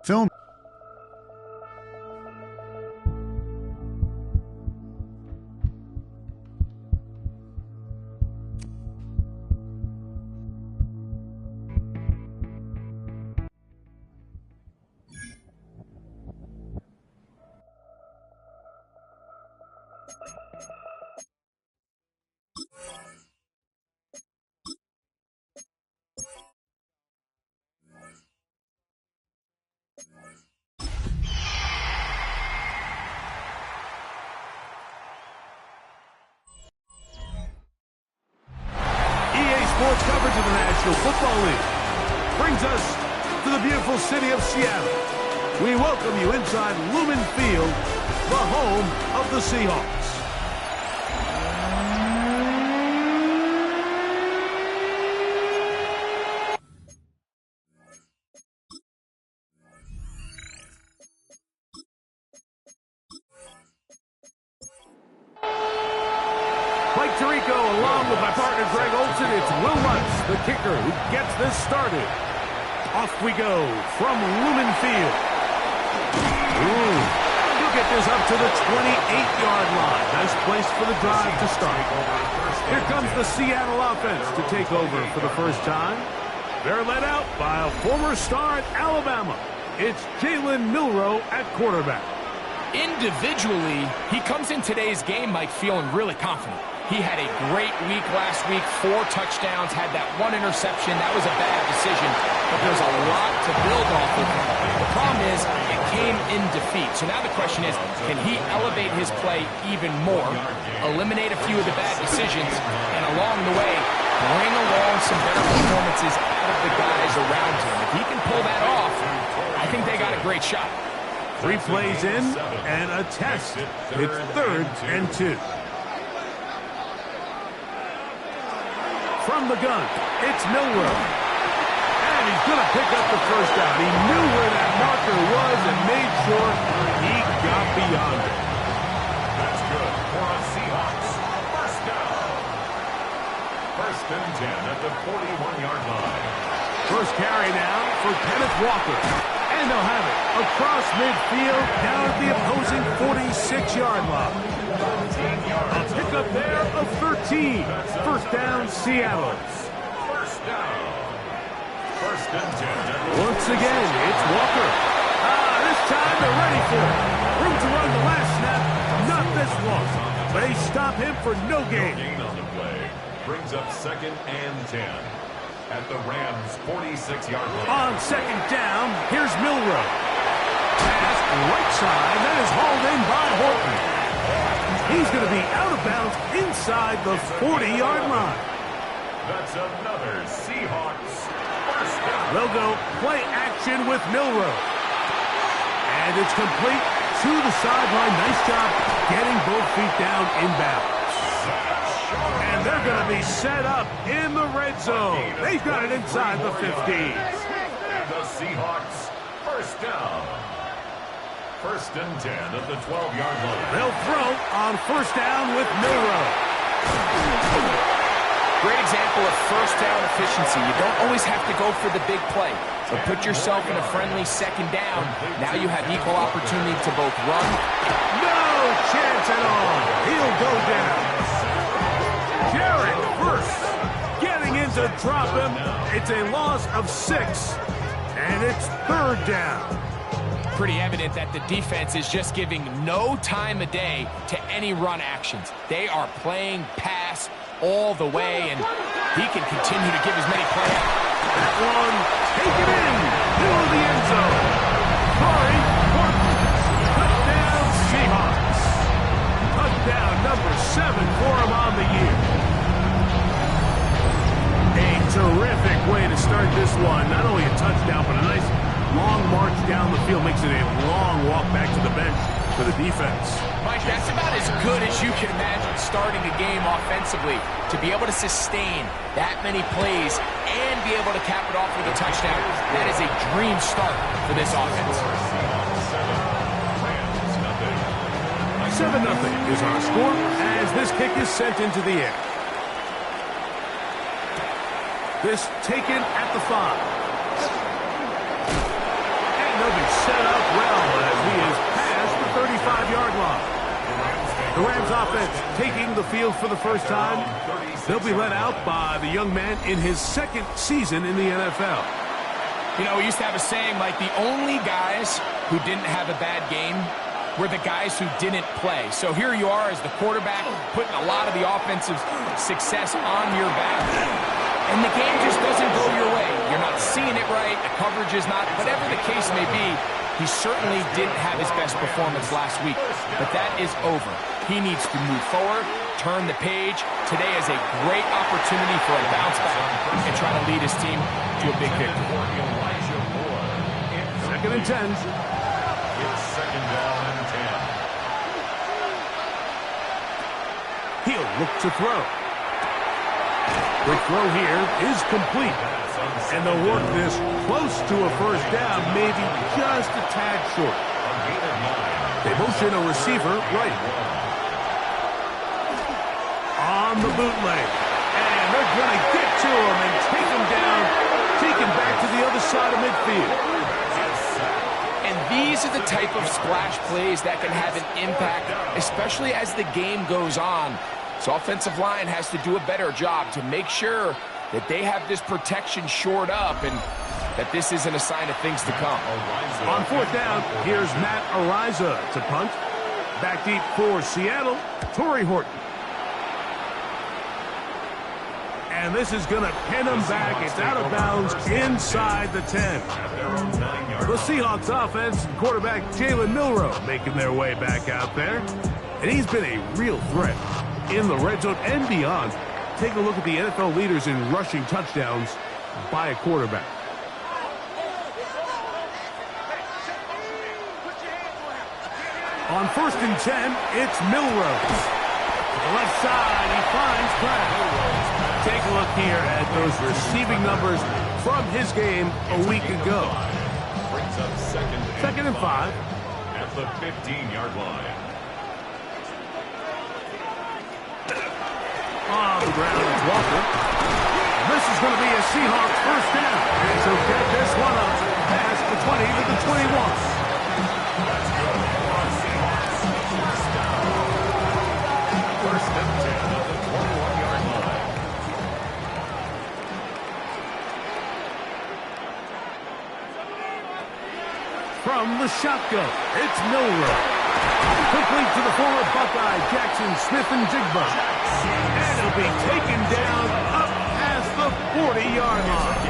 Film. Sports coverage of the National Football League brings us to the beautiful city of Seattle. We welcome you inside Lumen Field, the home of the Seahawks. Mike Tirico, along with my partner Greg Olsen, it's Will Lutz, the kicker, who gets this started. Off we go from Lumen Field. Ooh, he'll get this up to the 28-yard line. Nice place for the drive to start. Here comes the Seattle offense to take over for the first time. They're led out by a former star at Alabama. It's Jalen Milroe at quarterback. Individually, he comes in today's game, Mike, feeling really confident. He had a great week last week, 4 touchdowns, had that 1 interception. That was a bad decision, but there's a lot to build off of him. The problem is it came in defeat. So now the question is, can he elevate his play even more, eliminate a few of the bad decisions, and along the way, bring along some better performances out of the guys around him? If he can pull that off, I think they got a great shot. 3 plays in and a test. It's 3rd and 2. From the gun, it's Milroe. And he's going to pick up the first down. He knew where that marker was and made sure he got beyond it. That's good for a Seahawks first down. 1st and 10 at the 41-yard line. First carry now for Kenneth Walker. And they'll have it across midfield down at the opposing 46-yard line. A pickup there of 13. First down, Seattle. First down. 1st and 10. Once again, it's Walker. This time they're ready for it. Room to run the last snap. Not this one. They stop him for no gain. Gain on the play. Brings up 2nd and 10. At the Rams' 46-yard line. On 2nd down, here's Milroe. Pass right side, that is hauled in by Horton. He's going to be out of bounds inside the 40-yard line. That's another Seahawks first down. They'll go play action with Milroe. And it's complete to the sideline. Nice job getting both feet down inbounds. And they're going to be set up in the red zone. They've got it inside the 50. And the Seahawks first down. 1st and 10 at the 12-yard line. They'll throw on first down with Milroe. Great example of first down efficiency. You don't always have to go for the big play, but put yourself in a friendly 2nd down. Now you have equal opportunity to both run. No chance at all. He'll go down. Jared first getting in to drop him. It's a loss of 6, and it's 3rd down. Pretty evident that the defense is just giving no time of day to any run actions. They are playing pass all the way, and he can continue to give as many plays. That one, take it in, middle of the end zone. Corey Horton, touchdown Seahawks. Touchdown number 7 for him on the year. A terrific way to start this one. Not only a touchdown, but a nice long march down the field. Makes it a long walk back to the bench for the defense. Mike, that's about as good as you can imagine starting a game offensively. To be able to sustain that many plays and be able to cap it off with a touchdown, that is a dream start for this offense. 7-0 is our score as this kick is sent into the air. This taken at the 5. And they'll be set up well as he is past the 35-yard line. The Rams offense taking the field for the first time. They'll be led out by the young man in his second season in the NFL. You know, we used to have a saying like the only guys who didn't have a bad game were the guys who didn't play. So here you are as the quarterback putting a lot of the offensive success on your back. And the game just doesn't go your way. You're not seeing it right. The coverage is not. Whatever the case may be, he certainly didn't have his best performance last week. But that is over. He needs to move forward, turn the page. Today is a great opportunity for a bounce back and try to lead his team to a big victory. Second and 10. It's second down and 10. He'll look to throw. The throw here is complete. And they'll work this close to a first down, maybe just a tad short. They motion a receiver right. On the bootleg. And they're going to get to him and take him down, take him back to the other side of midfield. And these are the type of splash plays that can have an impact, especially as the game goes on. So offensive line has to do a better job to make sure that they have this protection shored up and that this isn't a sign of things to come. On fourth down, here's Matt Ariza to punt. Back deep for Seattle, Torrey Horton. And this is going to pin him back. It's out of bounds inside the 10. The Seahawks offense and quarterback Jalen Milroe making their way back out there. And he's been a real threat in the red zone and beyond. Take a look at the NFL leaders in rushing touchdowns by a quarterback. On first and 10, it's Milroe. To the left side, he finds Pratt. Take a look here at those receiving numbers from his game a week ago. Brings up Second and 5. At the 15-yard line. On the ground is Walker. This is going to be a Seahawks first down. So get this one up past the 20 to the 21. First and 10 at the 21-yard line. From the shotgun, it's Milroe. Complete to the former Buckeye, Jackson Smith-Njigba. And he'll be taken down up past the 40-yard line.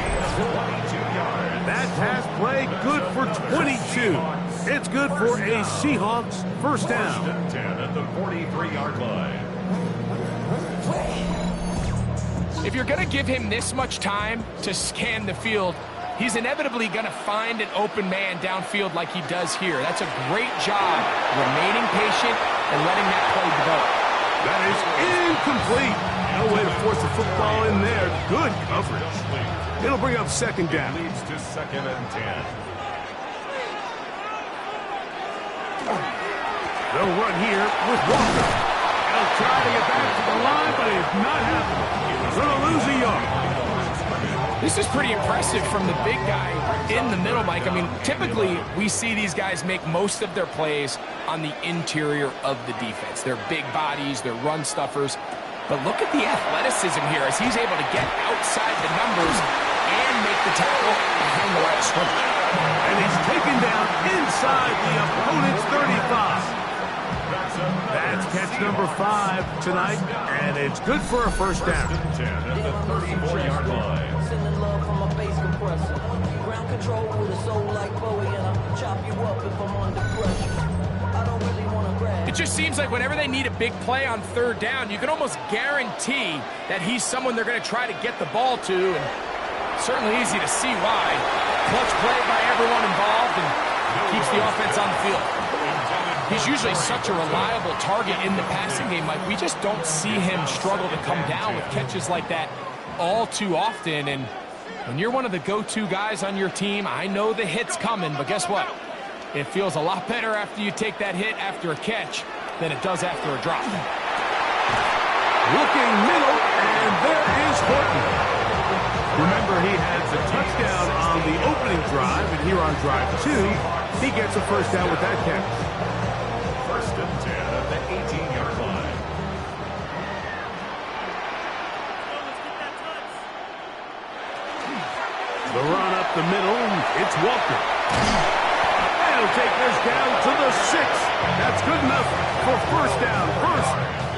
That pass play good for 22. It's good for a Seahawks first down. First and 10 at the 43-yard line. If you're going to give him this much time to scan the field, he's inevitably going to find an open man downfield like he does here. That's a great job remaining patient and letting that play develop. That is incomplete. No way to force the football in there. Good coverage. It'll bring up second down. It leads to second and 10. They'll run here with Walker. They'll try to get back to the line, but it's not happening. Going to lose a yard. This is pretty impressive from the big guy in the middle, Mike. I mean, typically we see these guys make most of their plays on the interior of the defense. They're big bodies, they're run stuffers. But look at the athleticism here as he's able to get outside the numbers and make the tackle behind the line of scrimmage. And he's taken down inside the opponent's 35. That's catch number 5 tonight, and it's good for a first down. First and 10 at the 34-yard line. Sending love from a bass compressor. Ground control with a soul like Bowie, and I'll chop you up if I'm under pressure. I don't really want to grab. It just seems like whenever they need a big play on third down, you can almost guarantee that he's someone they're going to try to get the ball to, and certainly easy to see why. Clutch play by everyone involved and keeps the offense on the field. He's usually such a reliable target in the passing game, Mike. We just don't see him struggle to come down with catches like that all too often. And when you're one of the go-to guys on your team, I know the hit's coming, but guess what? It feels a lot better after you take that hit after a catch than it does after a drop. Looking middle, and there is Horton. Remember, he had the touchdown on the opening drive, and here on drive 2. He gets a first down with that catch. First and 10 at the 18-yard line. The run up the middle, it's Walker. And he'll take this down to the 6. That's good enough for first down, first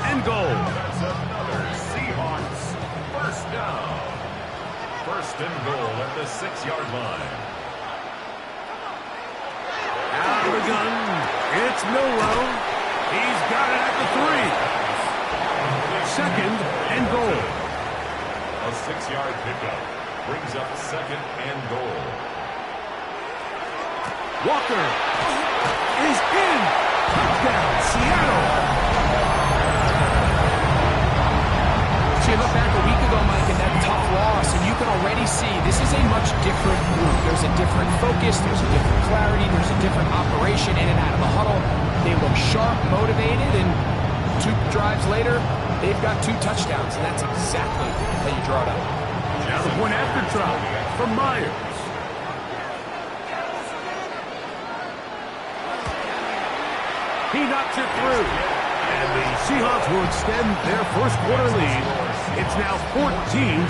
and goal. That's another Seahawks first down. First and goal at the 6-yard line. Out of the gun, it's Milrow. He's got it at the 3. Second and goal. A 6-yard pickup brings up second and goal. Walker is in. Touchdown, Seattle. So you look back a week ago, Mike, and that tough loss, and you can already see this is a much different group. There's a different focus, there's a different clarity, there's a different operation in and out of the huddle. They look sharp, motivated, and 2 drives later, they've got 2 touchdowns, and that's exactly how you draw it up. Now the point after try from Myers. He knocks it through. And the Seahawks will extend their first quarter lead. It's now 14-0.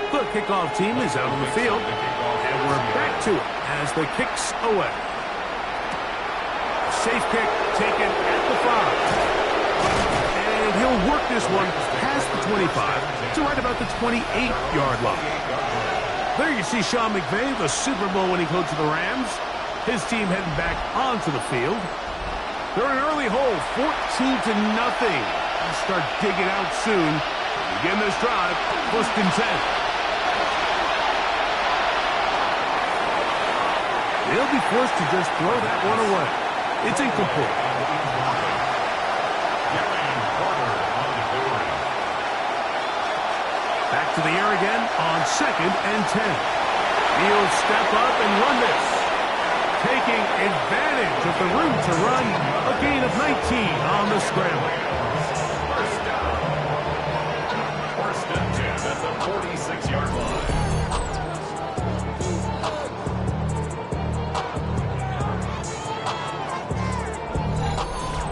The kickoff team is out on the field. And we're back to it as the kick's away. Safe kick taken at the 5. And he'll work this one past the 25 to right about the 28-yard line. There you see Sean McVay, the Super Bowl winning coach of the Rams. His team heading back onto the field. They're an early hole, 14-0. They'll start digging out soon. Begin this drive, first and 10. They'll be forced to just throw that one away. It's incomplete. Back to the air again on second and 10. He'll step up and run this. Taking advantage of the room to run. A gain of 19 on the scramble. First down. First and 10 at the 46-yard line.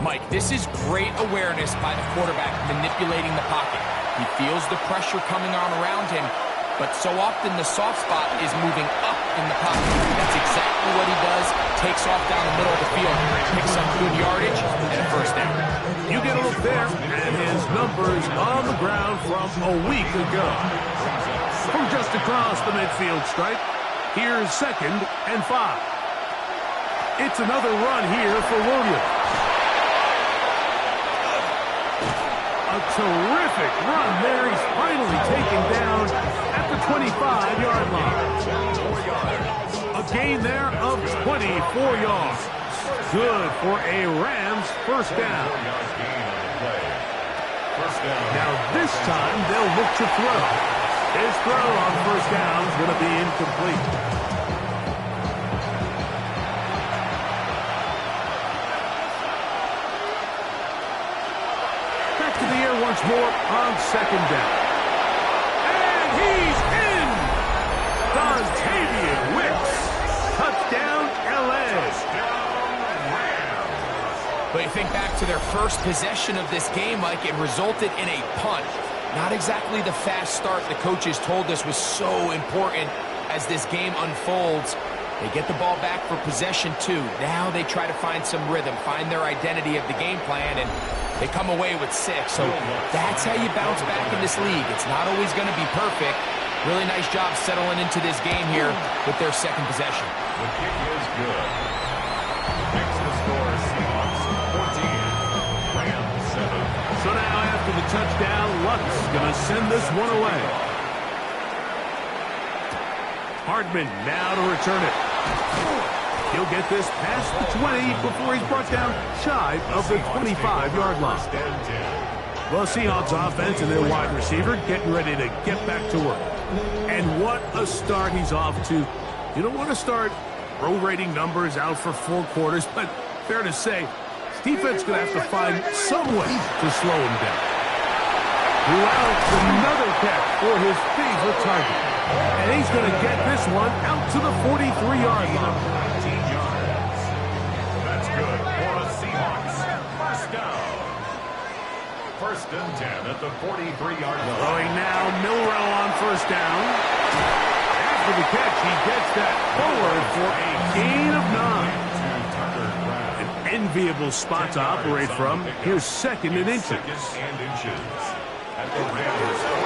Mike, this is great awareness by the quarterback manipulating the pocket. He feels the pressure coming on around him, but so often the soft spot is moving up in the pocket. That's exactly what he does. Takes off down the middle of the field, picks up good yardage, and a first down. You get a look there, and his numbers on the ground from a week ago. From just across the midfield stripe, here's second and 5. It's another run here for Williams. A terrific run there. He's finally taken down at the 25-yard line. A gain there of 24 yards. Good for a Rams first down. Now this time they'll look to throw. His throw on first down is going to be incomplete. Once more on second down. And he's in! Dontavian Wicks. Touchdown, L.A. But you think back to their first possession of this game, Mike, it resulted in a punt. Not exactly the fast start the coaches told us was so important as this game unfolds. They get the ball back for possession 2. Now they try to find some rhythm, find their identity of the game plan, and they come away with 6. So that's how you bounce back in this league. It's not always going to be perfect. Really nice job settling into this game here with their second possession. The kick is good. Makes the score Seahawks 14, Rams 7. So now after the touchdown, Luck's going to send this one away. Hardman now to return it. He'll get this past the 20 before he's brought down shy of the 25-yard line. Well, Seahawks offense and their wide receiver getting ready to get back to work. And what a start he's off to. You don't want to start prorating numbers out for 4 quarters, but fair to say, this defense is going to have to find some way to slow him down. Who else? Another catch for his favorite target. And he's going to get this one out to the 43-yard line. 19 yards. That's good for the Seahawks. First down. First and 10 at the 43-yard line. Throwing now, Milroe on first down. After the catch, he gets that forward for a gain of 9. An enviable spot to operate from. Here's second and inches.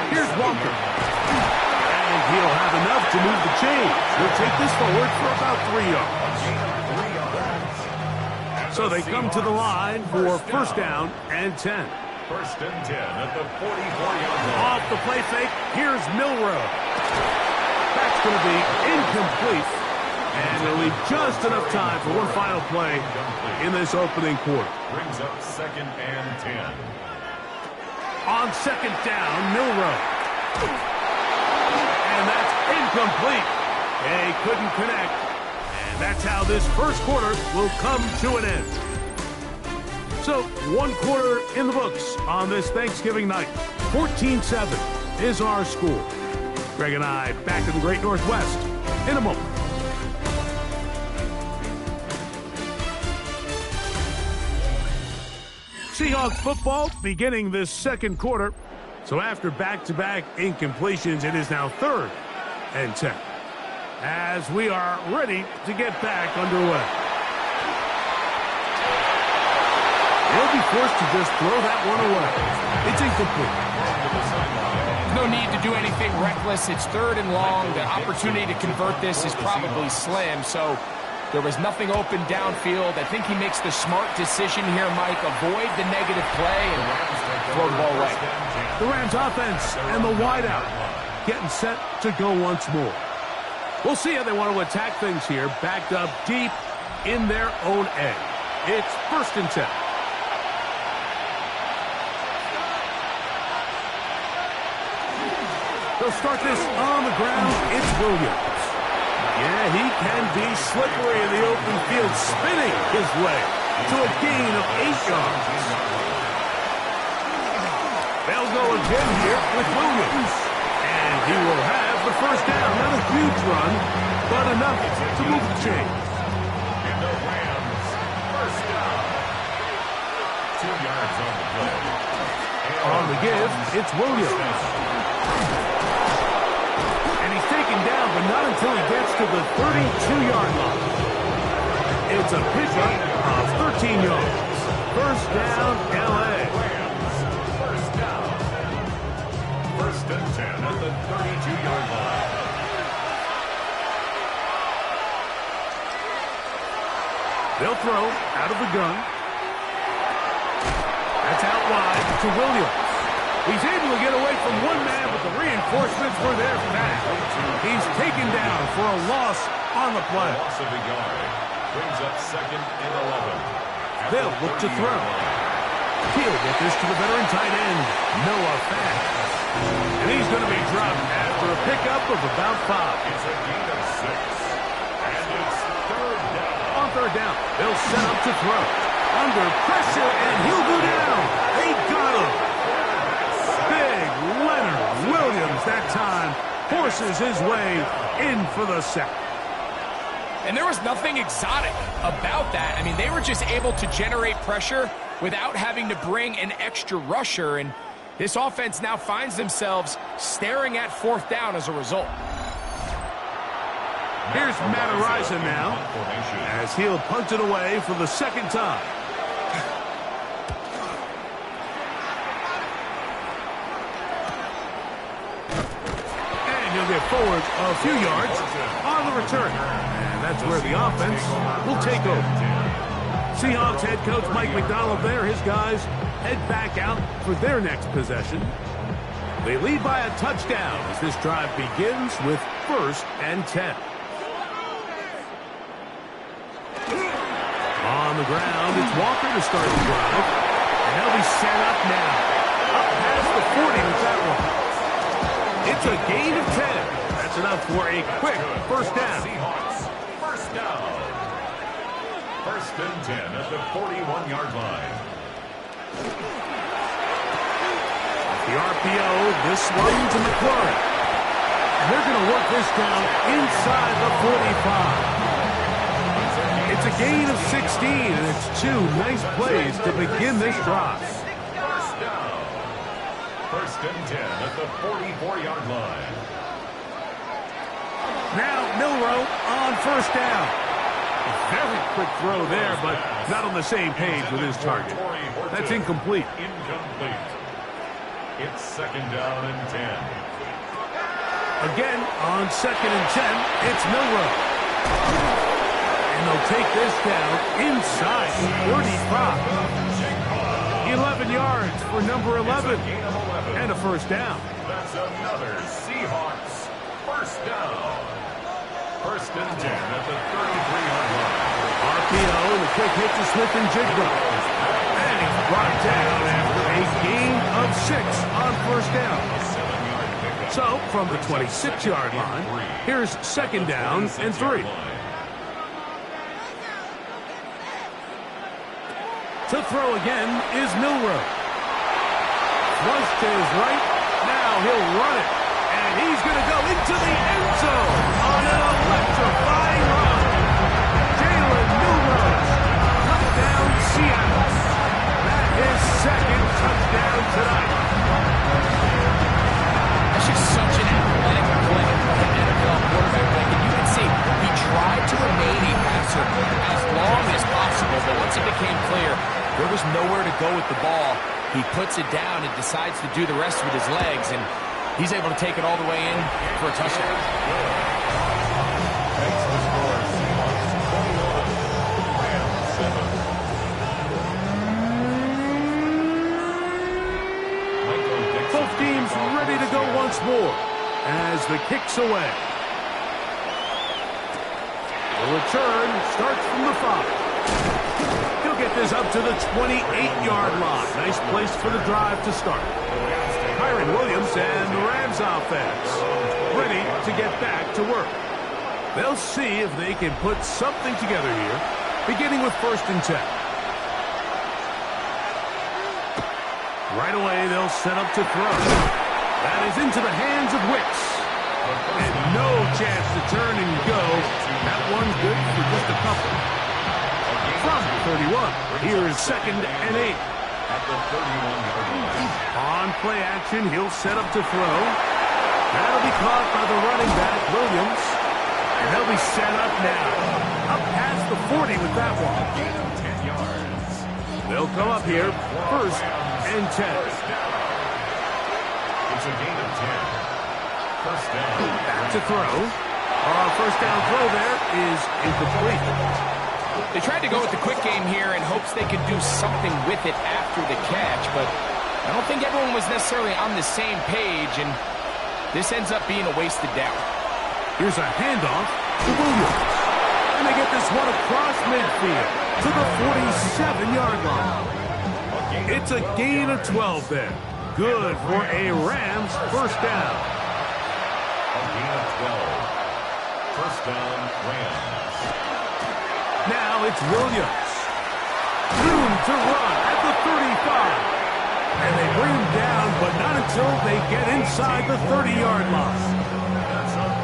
Here's Walker. And he'll have enough to move the chains. He'll take this forward for about 3 yards. So they come to the line for first down and 10. First and 10 at the 44-yard line. Off the play fake, here's Milroe. That's going to be incomplete. And they'll leave just enough time for one final play in this opening quarter. Brings up second and 10. On second down, Milroe. And that's incomplete. They couldn't connect. And that's how this first quarter will come to an end. So, one quarter in the books on this Thanksgiving night. 14-7 is our score. Greg and I back in the Great Northwest in a moment. Seahawks football beginning this second quarter. So after back-to-back incompletions, it is now 3rd and 10. As we are ready to get back underway. He'll be forced to just throw that one away. It's incomplete. No need to do anything reckless. It's 3rd and long. The opportunity to convert this is probably slim. So there was nothing open downfield. I think he makes the smart decision here, Mike. Avoid the negative play and throw the ball away. The Rams offense and the wideout getting set to go once more. We'll see how they want to attack things here. Backed up deep in their own end. It's first and 10. They'll start this on the ground. It's Williams. Yeah, he can be slippery in the open field, spinning his way to a gain of 8 yards. They'll go again here with Williams. And he will have the first down. Not a huge run, but enough to move the chain. And the Rams, first down. 2 yards on the play. On the give, it's Williams. And he's taken down, but not until he gets to the 32-yard line. It's a pickup of 13 yards. First down, L.A. First down. First and 10 at the 32-yard line. They'll throw out of the gun. That's out wide to Williams. He's able to get away from one man, but the reinforcements were there for that. He's taken down for a loss on the play. Loss of a yard. Brings up second and 11. They'll look to throw. He'll get this to the veteran tight end, Noah Fant. And he's going to be dropped after a pickup of about 5. It's a gain of 6. And it's 3rd down. On 3rd down, they'll set up to throw. Under pressure, and he'll go down. They got him. Big Leonard Williams that time forces his way in for the sack. And there was nothing exotic about that. I mean, they were just able to generate pressure without having to bring an extra rusher. And this offense now finds themselves staring at 4th down as a result. Here's Matt Araiza now as he'll punt it away for the second time. He'll get forward a few yards on the return. And that's where the offense will take over. Seahawks head coach Mike McDonald there. His guys head back out for their next possession. They lead by a touchdown as this drive begins with first and 10. On the ground, it's Walker to start the drive. And they'll be set up now. Up past the 40 with that one. It's a gain of 10. That's enough for a quick first down. Seahawks, first down. First and 10 at the 41-yard line. The RPO, this one to McLaurin. And they're going to work this down inside the 45. It's a gain of 16, and it's 2 nice plays to begin this drive. First down. First and 10 at the 44-yard line. Now Milroe on first down. Very quick throw there, but not on the same page with his target. That's incomplete. Incomplete. It's second down and 10. Again, on second and 10, it's Milroe. And they'll take this down inside the 35. 11 yards for number 11. And a first down. That's another Seahawks first down. First and 10 at the 33-yard line. RPO, the quick hit to Smith and Jigba. And he's brought down after a gain of 6 on first down. So, from the 26-yard line, here's second down and 3. To throw again is Milroe. Flush to his right. Now he'll run it. And he's going to go into the end zone on an electrifying run. Jalen Milroe. Touchdown, Seattle. That's his second touchdown tonight. That's just such an athletic play by an NFL quarterback. Like, and you can see he tried to remain a passer as long as possible, but once it became clear there was nowhere to go with the ball, he puts it down and decides to do the rest with his legs, and he's able to take it all the way in for a touchdown. Makes the score Seahawks 21, Rams 7. Both teams ready to go once more as the kick's away. The return starts from the 5. He'll get this up to the 28-yard line. Nice place for the drive to start. Kyron Williams and the Rams offense ready to get back to work. They'll see if they can put something together here, beginning with first and 10. Right away, they'll set up to throw. That is into the hands of Wicks. And no chance to turn and go. That one's good for just a couple. From 31, here is second and 8. At the 31-yard line. On play action, he'll set up to throw. That'll be caught by the running back, Williams. And they'll be set up now. Up past the 40 with that one. 10 yards. They'll come up here, first and 10. It's a gain of 10. First down. Back to throw. First down throw there is incomplete. They tried to go with the quick game here in hopes they could do something with it after the catch, but I don't think everyone was necessarily on the same page, and this ends up being a wasted down. Here's a handoff to Williams. And they get this one across midfield to the 47-yard line. It's a gain of 12 there. Good for a Rams first down. A gain of 12. First down, Rams. Now it's Williams. Room to run at the 35. And they bring him down, but not until they get inside the 30-yard line.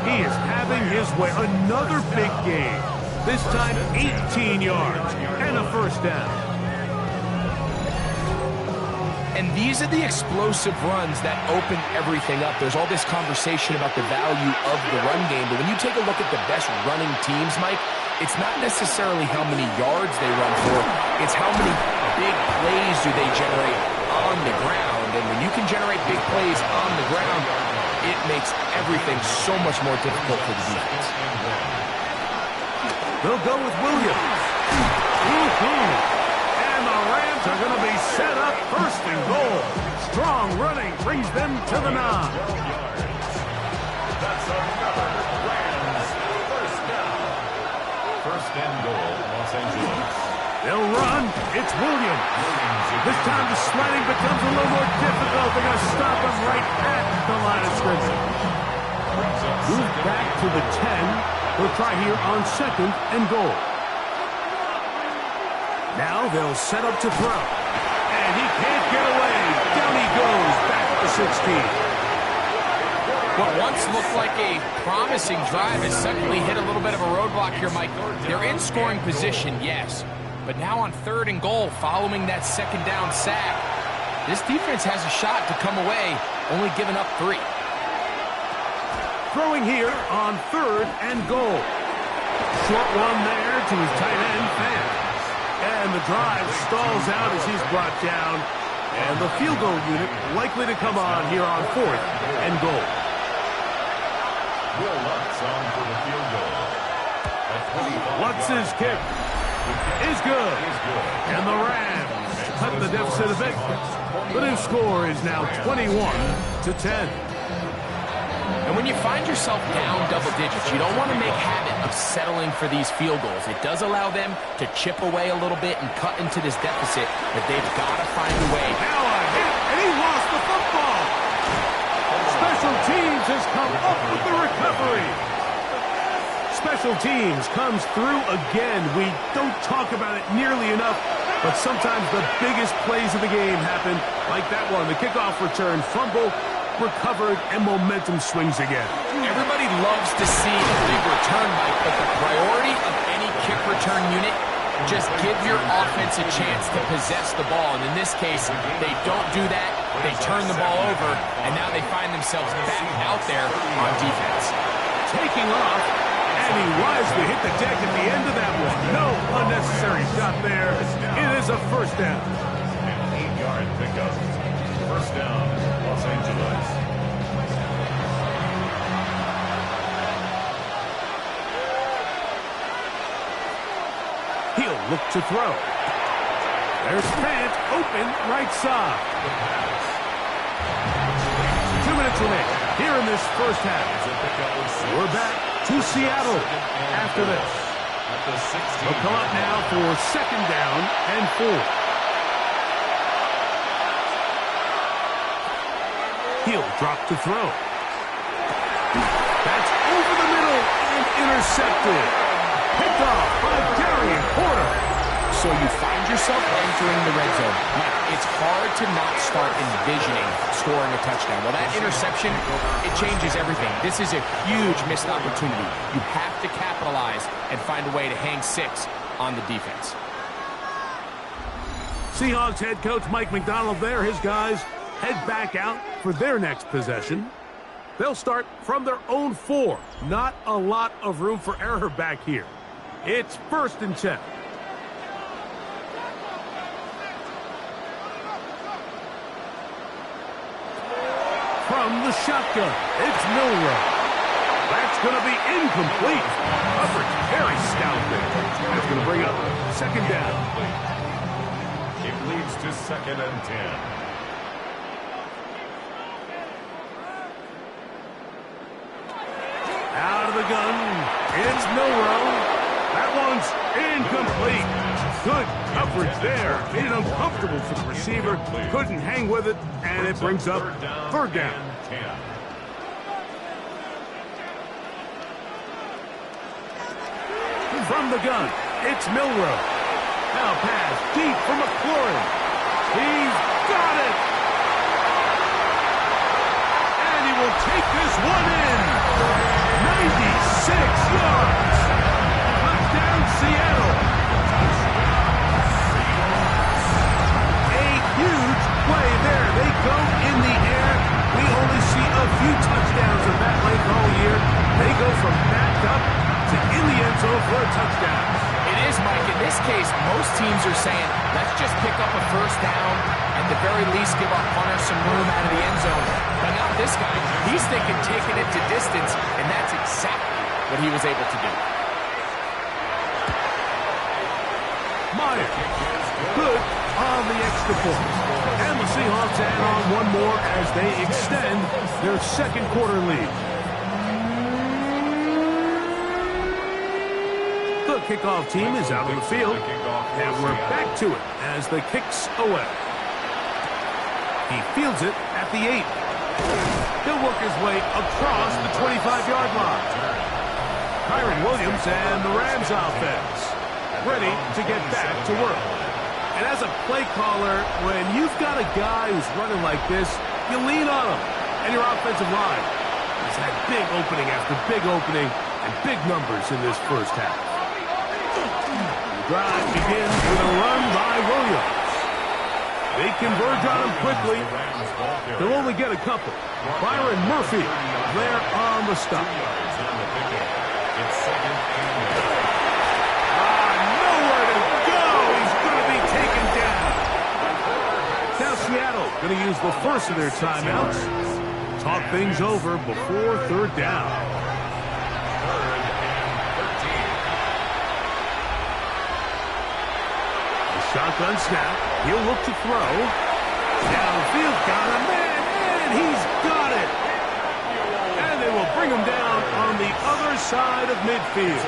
He is having his way. Another big game. This time 18 yards and a first down. And these are the explosive runs that open everything up. There's all this conversation about the value of the run game, but when you take a look at the best running teams, Mike, it's not necessarily how many yards they run for, it's how many big plays do they generate on the ground. And when you can generate big plays on the ground, it makes everything so much more difficult for the defense. They'll go with Williams. And the Rams are going to be set up first and goal. Strong running brings them to the 9. That's another Rams first down. First and goal, Los Angeles. They'll run. It's Williams. This time the sliding becomes a little more difficult. They're going to stop him right at the line of scrimmage. Move back to the 10. They'll try here on second and goal. Now they'll set up to throw. And he can't get away. Down he goes back the 16. What once looked like a promising drive has suddenly hit a little bit of a roadblock here, Mike. They're in scoring position, yes. But now on 3rd and goal, following that 2nd down sack, this defense has a shot to come away, only giving up 3. Throwing here on 3rd and goal. Short one there to his tight end, Fan. And the drive stalls out as he's brought down. And the field goal unit likely to come on here on 4th and goal. Will Lutz on for the field goal. Lutz's kick is good. And the Rams cut the deficit a bit. The new score is now 21-10. And when you find yourself down double digits, you don't want to make habit of settling for these field goals. It does allow them to chip away a little bit and cut into this deficit, but they've got to find a way. Now a hit, and he lost the football. Special teams has come up with the recovery. Special teams comes through again. We don't talk about it nearly enough, but sometimes the biggest plays of the game happen like that one. The kickoff return, fumble, recovered, and momentum swings again. Everybody loves to see a big return, Mike, but the priority of any kick return unit, just give your offense a chance to possess the ball. And in this case, they don't do that. They turn the ball over, and now they find themselves back out there on defense. Taking off, and he wisely hit the deck at the end of that one. No unnecessary shot there. It is a 1st down. An 8-yard pickup. 1st down, Los Angeles. He'll look to throw. There's Fant open right side. 2 minutes remaining here in this 1st half. We're back to Seattle after this. They'll come up now for 2nd down and 4. He'll drop to throw. That's over the middle and intercepted. Picked off by Darian Porter. So you find yourself entering the red zone. Mike, it's hard to not start envisioning scoring a touchdown. Well, that interception, it changes everything. This is a huge missed opportunity. You have to capitalize and find a way to hang 6 on the defense. Seahawks head coach Mike McDonald there. His guys head back out for their next possession. They'll start from their own 4. Not a lot of room for error back here. It's 1st and 10. From the shotgun, it's Milrow. That's going to be incomplete. Coverage very stout there. That's going to bring up 2nd down. It leads to 2nd and 10. Out of the gun, it's Milrow. That one's incomplete. Good coverage there. Made it uncomfortable for the receiver. Couldn't hang with it, and it brings up 3rd down. From the gun, it's Milrow. Now pass deep for McLaurin. He's got it. And he will take this one in. 96 yards. Touchdown, Seattle. A huge play there. They go in the air. We only see a few touchdowns of that length all year. They go from backed up to in the end zone for a touchdown. It is, Mike. In this case, most teams are saying, let's just pick up a 1st down, at the very least give our punter some room out of the end zone. But not this guy. He's thinking taking it to distance, and that's exactly what he was able to do. Meyer, good on the extra point. And the Seahawks add on one more as they extend their 2nd quarter lead. The kickoff team is out on the field, and we're back to it as the kick's away. He fields it at the 8. He'll work his way across the 25-yard line. Kyron Williams and the Rams offense ready to get back to work. And as a play caller, when you've got a guy who's running like this, You lean on them. And your offensive line has had big opening after big opening and big numbers in this first half. The drive begins with a run by Williams. They converge on him quickly. They'll only get a couple. Byron Murphy there on the stop. Nowhere to go. He's going to be taken down. Now Seattle going to use the first of their timeouts. Talk things over before third down. The shotgun snap. He'll look to throw. Downfield, got a man, and he's got it. And they will bring him down on the other side of midfield.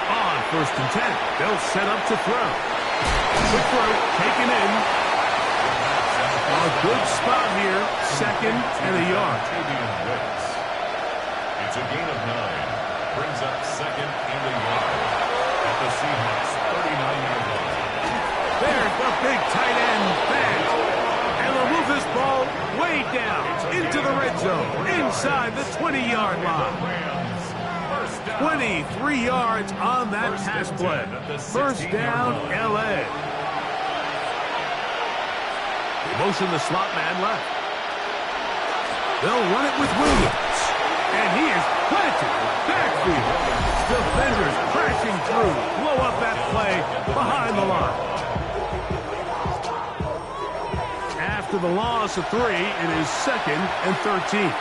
On 1st and 10, they'll set up to throw. Quick throw, taken in. A good spot here, 2nd and a yard. It's a gain of 9. Brings up 2nd and a yard at the Seahawks 39-yard line. There's the big tight end back. And they'll move this ball way down into the red zone, inside the 20-yard line. 23 yards on that pass play. First down, L.A. They motion the slot man left. They'll run it with Williams. And he is planted in the backfield. Defenders crashing through. Blow up that play behind the line. After the loss of 3, it is 2nd and 13.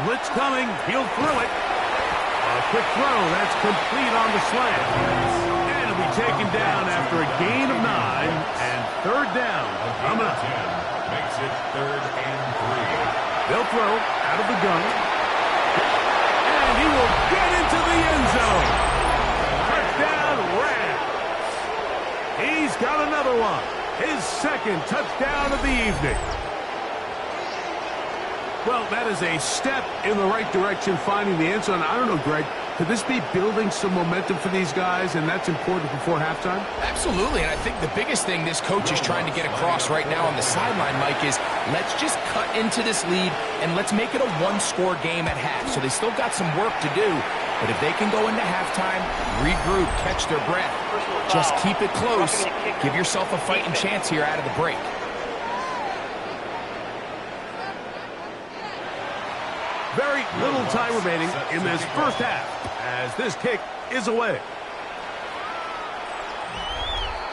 Blitz coming. He'll throw it. A quick throw. That's complete on the slant. And it'll be taken down after a gain of 9. And third down coming up. Makes it 3rd and 3. They'll throw out of the gun. And he will get into the end zone. Touchdown, Rams. He's got another one. His 2nd touchdown of the evening. Well, that is a step in the right direction, finding the end zone. I don't know, Greg, could this be building some momentum for these guys, and that's important before halftime? Absolutely, and I think the biggest thing this coach is trying to get across right now on the sideline, Mike, is let's just cut into this lead, and let's make it a one-score game at half. So they still got some work to do, but if they can go into halftime, regroup, catch their breath, just keep it close, give yourself a fighting chance here out of the break. Very little time remaining in this first half as this kick is away.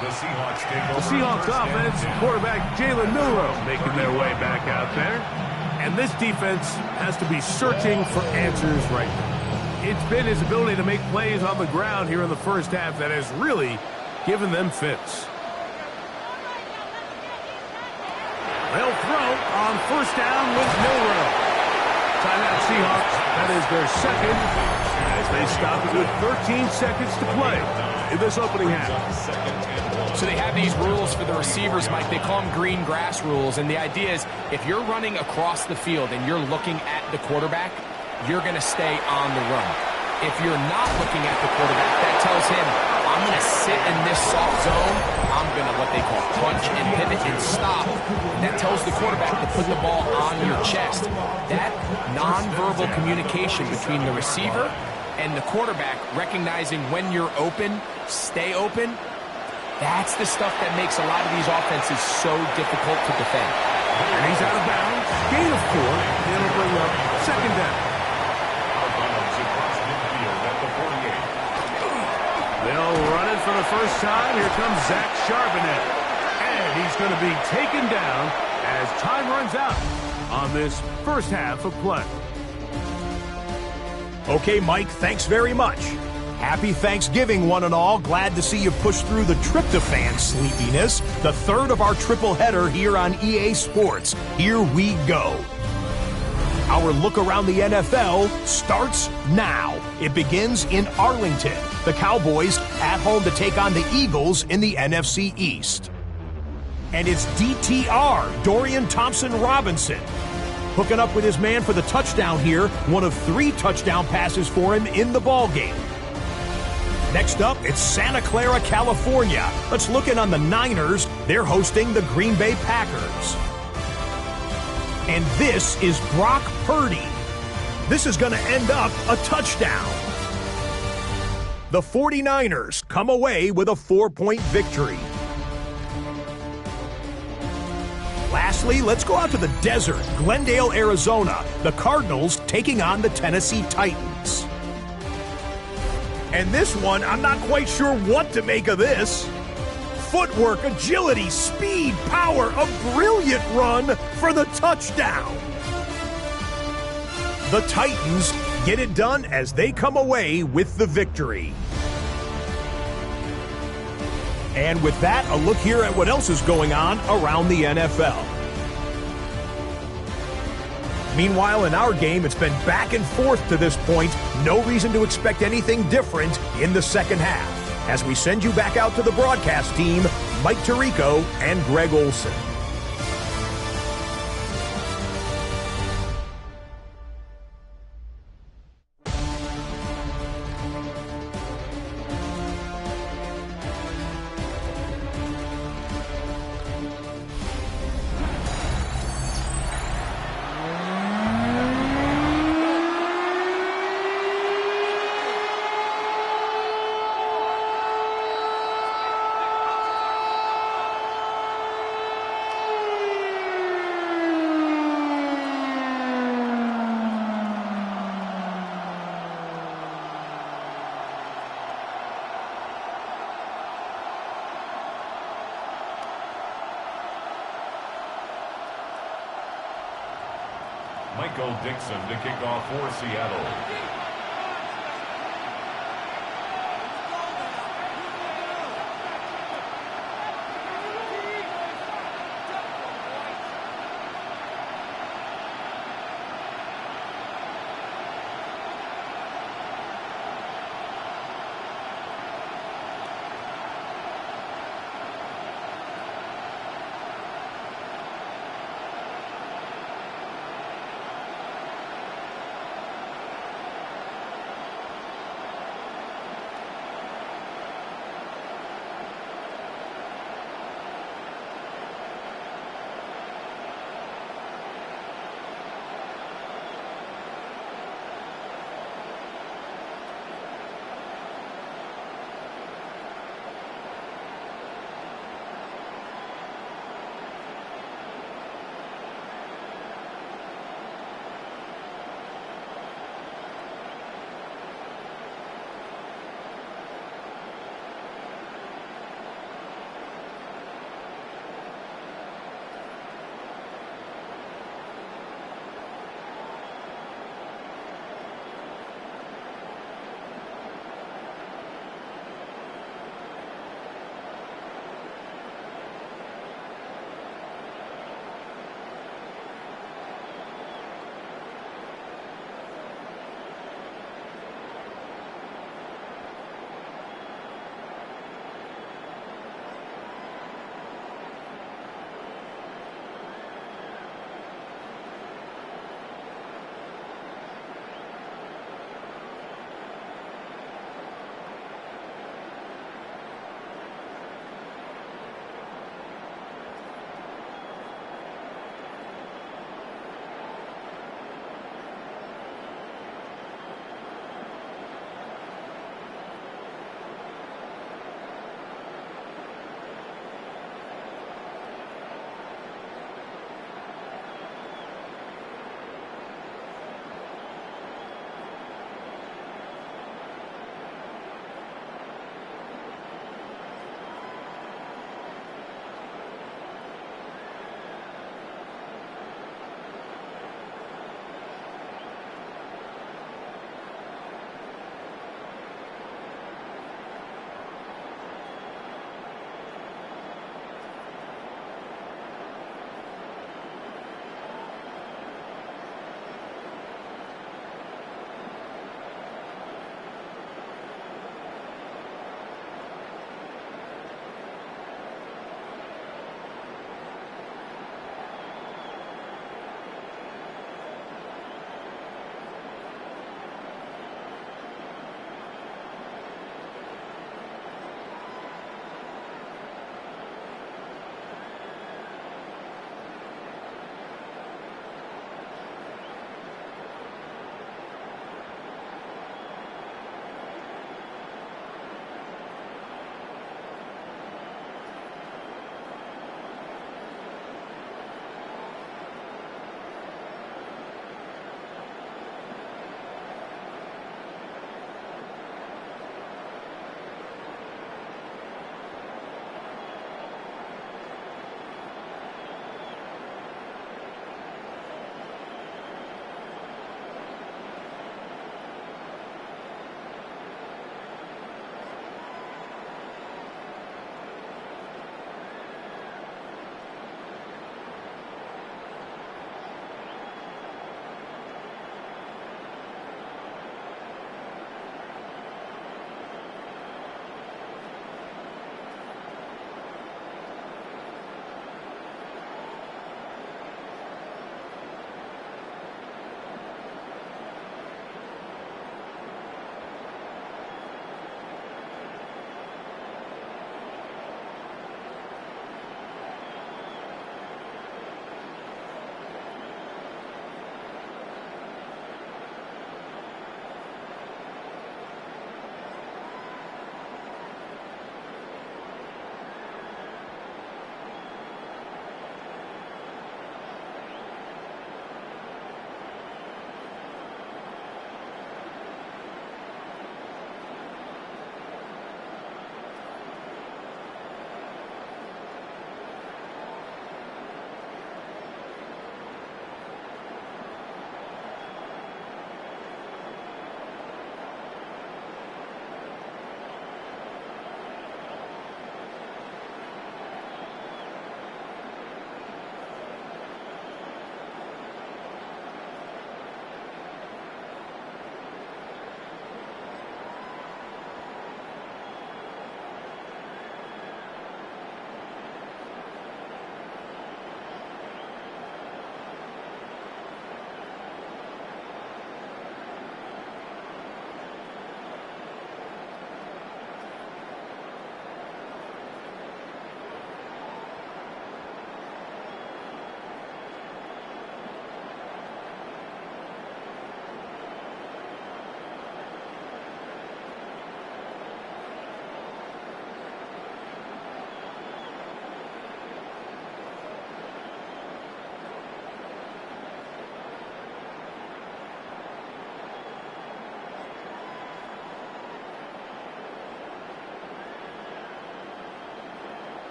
The Seahawks take over. The Seahawks offense, quarterback Jalen Milroe making their way back out there. And this defense has to be searching for answers right now. It's been his ability to make plays on the ground here in the first half that has really given them fits. They'll throw on 1st down with Milroe. Timeout Seahawks. That is their 2nd as they stop it with 13 seconds to play in this opening half. So they have these rules for the receivers, Mike. They call them green grass rules. And the idea is if you're running across the field and you're looking at the quarterback, you're going to stay on the run. If you're not looking at the quarterback, that tells him, I'm going to sit in this soft zone. I'm going to what they call punch and pivot and stop. That tells the quarterback to put the ball on your chest. That nonverbal communication between the receiver and the quarterback, recognizing when you're open, stay open, that's the stuff that makes a lot of these offenses so difficult to defend. And he's out of bounds. Gain of 4. It'll bring up 2nd down. They'll run it for the first time. Here comes Zach Charbonnet. And he's going to be taken down as time runs out on this first half of play. Okay, Mike, thanks very much. Happy Thanksgiving, one and all. Glad to see you push through the tryptophan sleepiness. The 3rd of our triple header here on EA Sports. Here we go. Our look around the NFL starts now. It begins in Arlington. The Cowboys at home to take on the Eagles in the NFC East. And it's DTR, Dorian Thompson-Robinson, hooking up with his man for the touchdown here. One of 3 touchdown passes for him in the ballgame. Next up, it's Santa Clara, California. Let's look in on the Niners. They're hosting the Green Bay Packers. And this is Brock Purdy. This is going to end up a touchdown. The 49ers come away with a 4-point victory. Lastly, let's go out to the desert, Glendale, Arizona. The Cardinals taking on the Tennessee Titans. And this one, I'm not quite sure what to make of this. Footwork, agility, speed, power, a brilliant run for the touchdown. The Titans get it done as they come away with the victory. And with that, a look here at what else is going on around the NFL. Meanwhile, in our game, it's been back and forth to this point. No reason to expect anything different in the second half. As we send you back out to the broadcast team, Mike Tirico and Greg Olson. Michael Dixon to kick off for Seattle.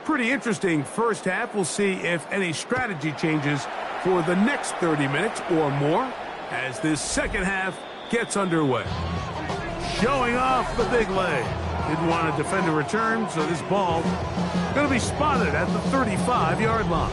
pretty interesting first half. We'll see if any strategy changes for the next 30 minutes or more as this second half gets underway. Showing off the big leg. Didn't want to defend a return, so this ball going to be spotted at the 35-yard line.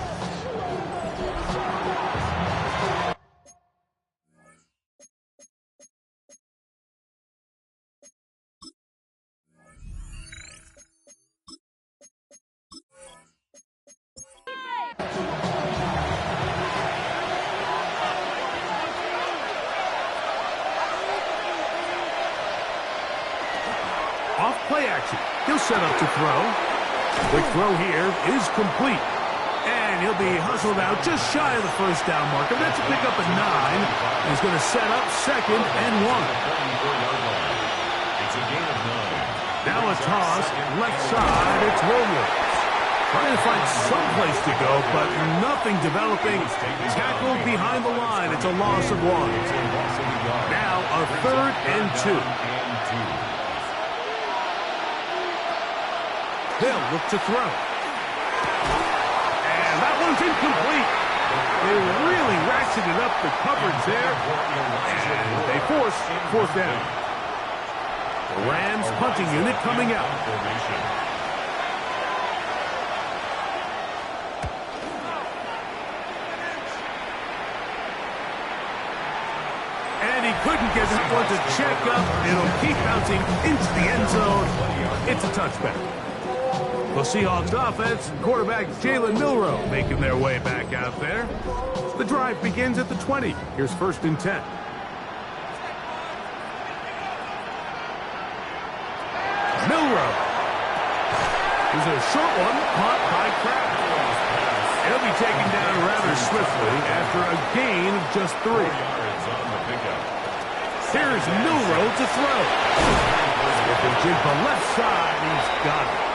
Off play action. He'll set up to throw. Quick throw here is complete. And he'll be hustled out just shy of the first down marker. That's a pick up at 9. He's going to set up 2nd and 1. Now a toss, left side, it's Williams. Trying to find some place to go, but nothing developing. Tackled behind the line. It's a loss of 1. Now a 3rd and 2. They'll look to throw. And that one's incomplete. They really ratcheted up the coverage there. And they force 4th down. The Rams punting unit coming out. And he couldn't get that one to check up. It'll keep bouncing into the end zone. It's a touchback. The Seahawks offense, quarterback Jalen Milroe making their way back out there. The drive begins at the 20. Here's 1st and 10. Milroe. Here's a short one, caught by Kraft. He'll be taken down rather swiftly after a gain of just 3. Here's Milroe to throw. With the jig the left side, he's got it.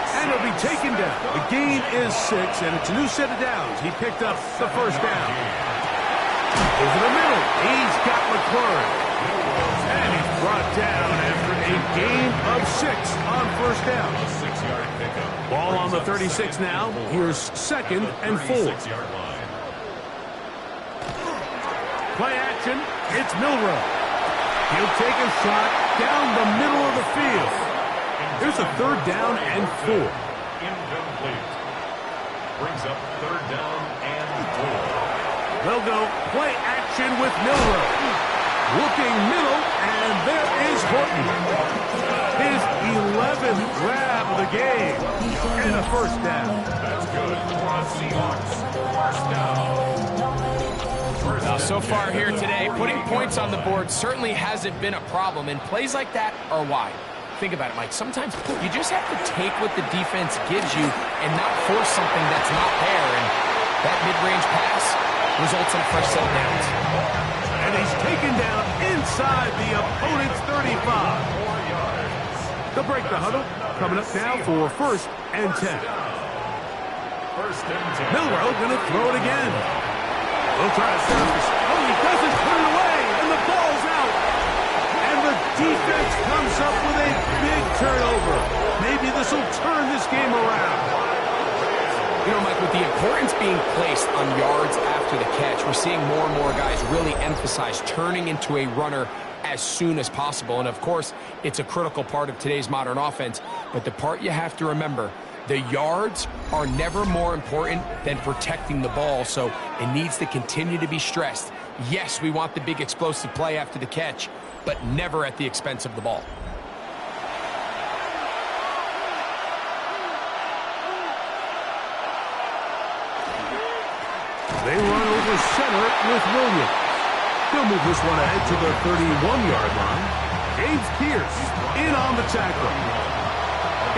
And he'll be taken down. The gain is 6, and it's a new set of downs. He picked up the first down. Over the middle, he's got McLaurin. And he's brought down after a gain of 6 on first down. Ball on the 36 now. Here's 2nd and 4. Play action. It's Milroe. He'll take a shot down the middle of the field. Here's a 3rd down and 4. Incomplete. Brings up 3rd down and 4. They'll go play action with Milroe. Looking middle, and there is Horton. His 11th grab of the game. And a first down. That's good for the Seahawks. First down. Now, so far here today, putting points on the board certainly hasn't been a problem, and plays like that are why. Think about it, Mike. Sometimes you just have to take what the defense gives you and not force something that's not there. And that mid-range pass results in a fresh set of downs. And he's taken down inside the opponent's 35. 4 yards. They'll break the huddle. Coming up now for 1st and 10. 1st and 10. Milroe going to throw it again. He'll try to surface. Oh, he doesn't put it away, and the ball's out. And the defense comes up with a big turnover. Maybe this will turn this game around. You know, Mike, with the importance being placed on yards after the catch, we're seeing more and more guys really emphasize turning into a runner as soon as possible. And, of course, it's a critical part of today's modern offense. But the part you have to remember, the yards are never more important than protecting the ball, so it needs to continue to be stressed. Yes, we want the big explosive play after the catch, but never at the expense of the ball. They run over center with Williams. He'll move this one ahead to the 31-yard line. James Pierce in on the tackle.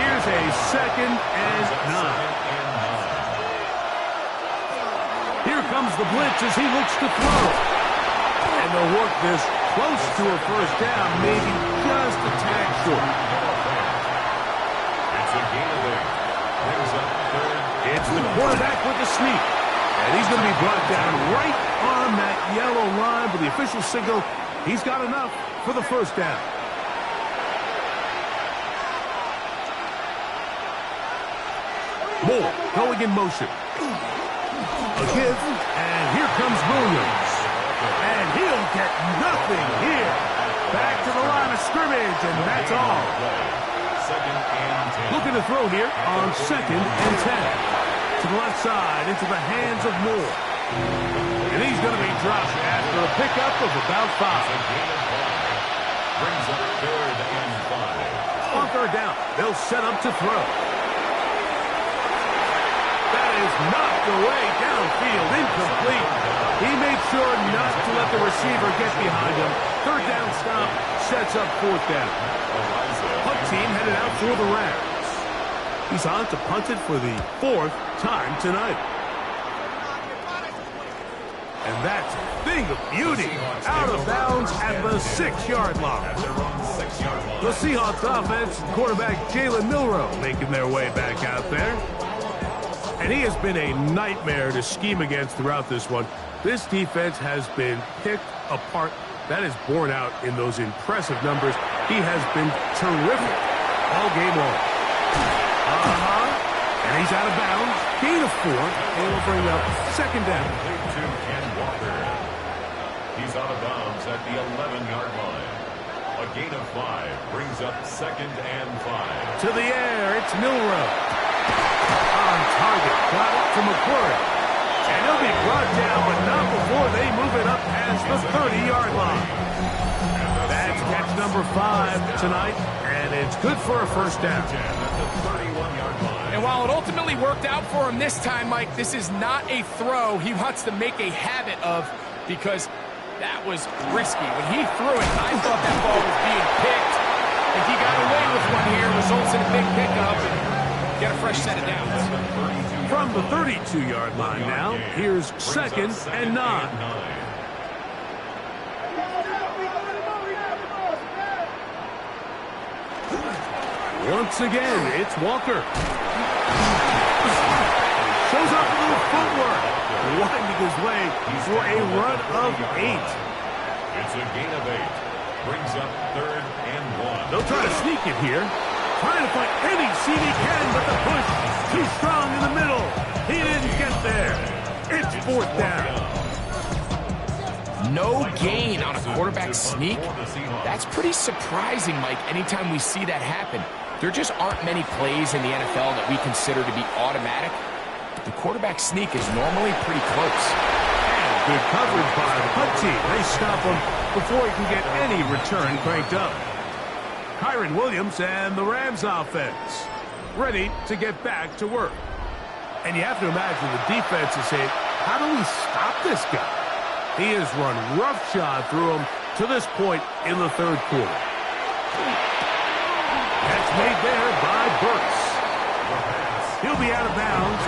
Here's a 2nd and 9. Here comes the blitz as he looks to throw. And they'll work this close to a first down, maybe just a tad short. It's a gain of 8. Brings up 3rd. It's the quarterback with the sneak. And he's going to be brought down right on that yellow line with the official signal. He's got enough for the first down. Moore going in motion. A give, and here comes Williams. And he'll get nothing here. Back to the line of scrimmage, and that's all. Looking to throw here on 2nd and 10. To the left side, into the hands of Moore. And he's going to be dropped after a pickup of about 5. Brings up 3rd and 5. On 3rd down, they'll set up to throw. That is knocked away downfield, incomplete. He made sure not to let the receiver get behind him. 3rd down stop sets up 4th down. Punt team headed out for the Rams. He's on to punt it for the 4th time tonight. And that's a thing of beauty. Out of bounds at the 6-yard line. The Seahawks offense, quarterback Jalen Milroe making their way back out there. And he has been a nightmare to scheme against throughout this one. This defense has been picked apart. That is borne out in those impressive numbers. He has been terrific all game long. And he's out of bounds. Gain of 4. And will bring up 2nd down. He's out of bounds at the 11-yard line. A gain of 5 brings up 2nd and 5. To the air, it's Milroe. On target, got it to McCurry. And he'll be brought down, but not before they move it up past the 30-yard line. That's catch number 5 tonight, and it's good for a 1st down. And while it ultimately worked out for him this time, Mike, this is not a throw he wants to make a habit of, because that was risky. When he threw it, I thought that ball was being picked. If he got away with one here, results in a big pickup and get a fresh set of downs. From the 32-yard line now, here's 2nd and 9. Once again, it's Walker. Shows off a little footwork, winding his way for a run of 8. It's a gain of 8. Brings up 3rd and 1. They'll try to sneak it here. Trying to find any seam he can, but the push too strong in the middle. He didn't get there. It's 4th down. No gain on a quarterback sneak. That's pretty surprising, Mike, anytime we see that happen. There just aren't many plays in the NFL that we consider to be automatic. The quarterback sneak is normally pretty close. And good coverage by the punt team. They stop him before he can get any return cranked up. Kyron Williams and the Rams offense ready to get back to work. And you have to imagine the defense is saying, how do we stop this guy? He has run roughshod through him to this point in the 3rd quarter. That's made there by Burks. He'll be out of bounds.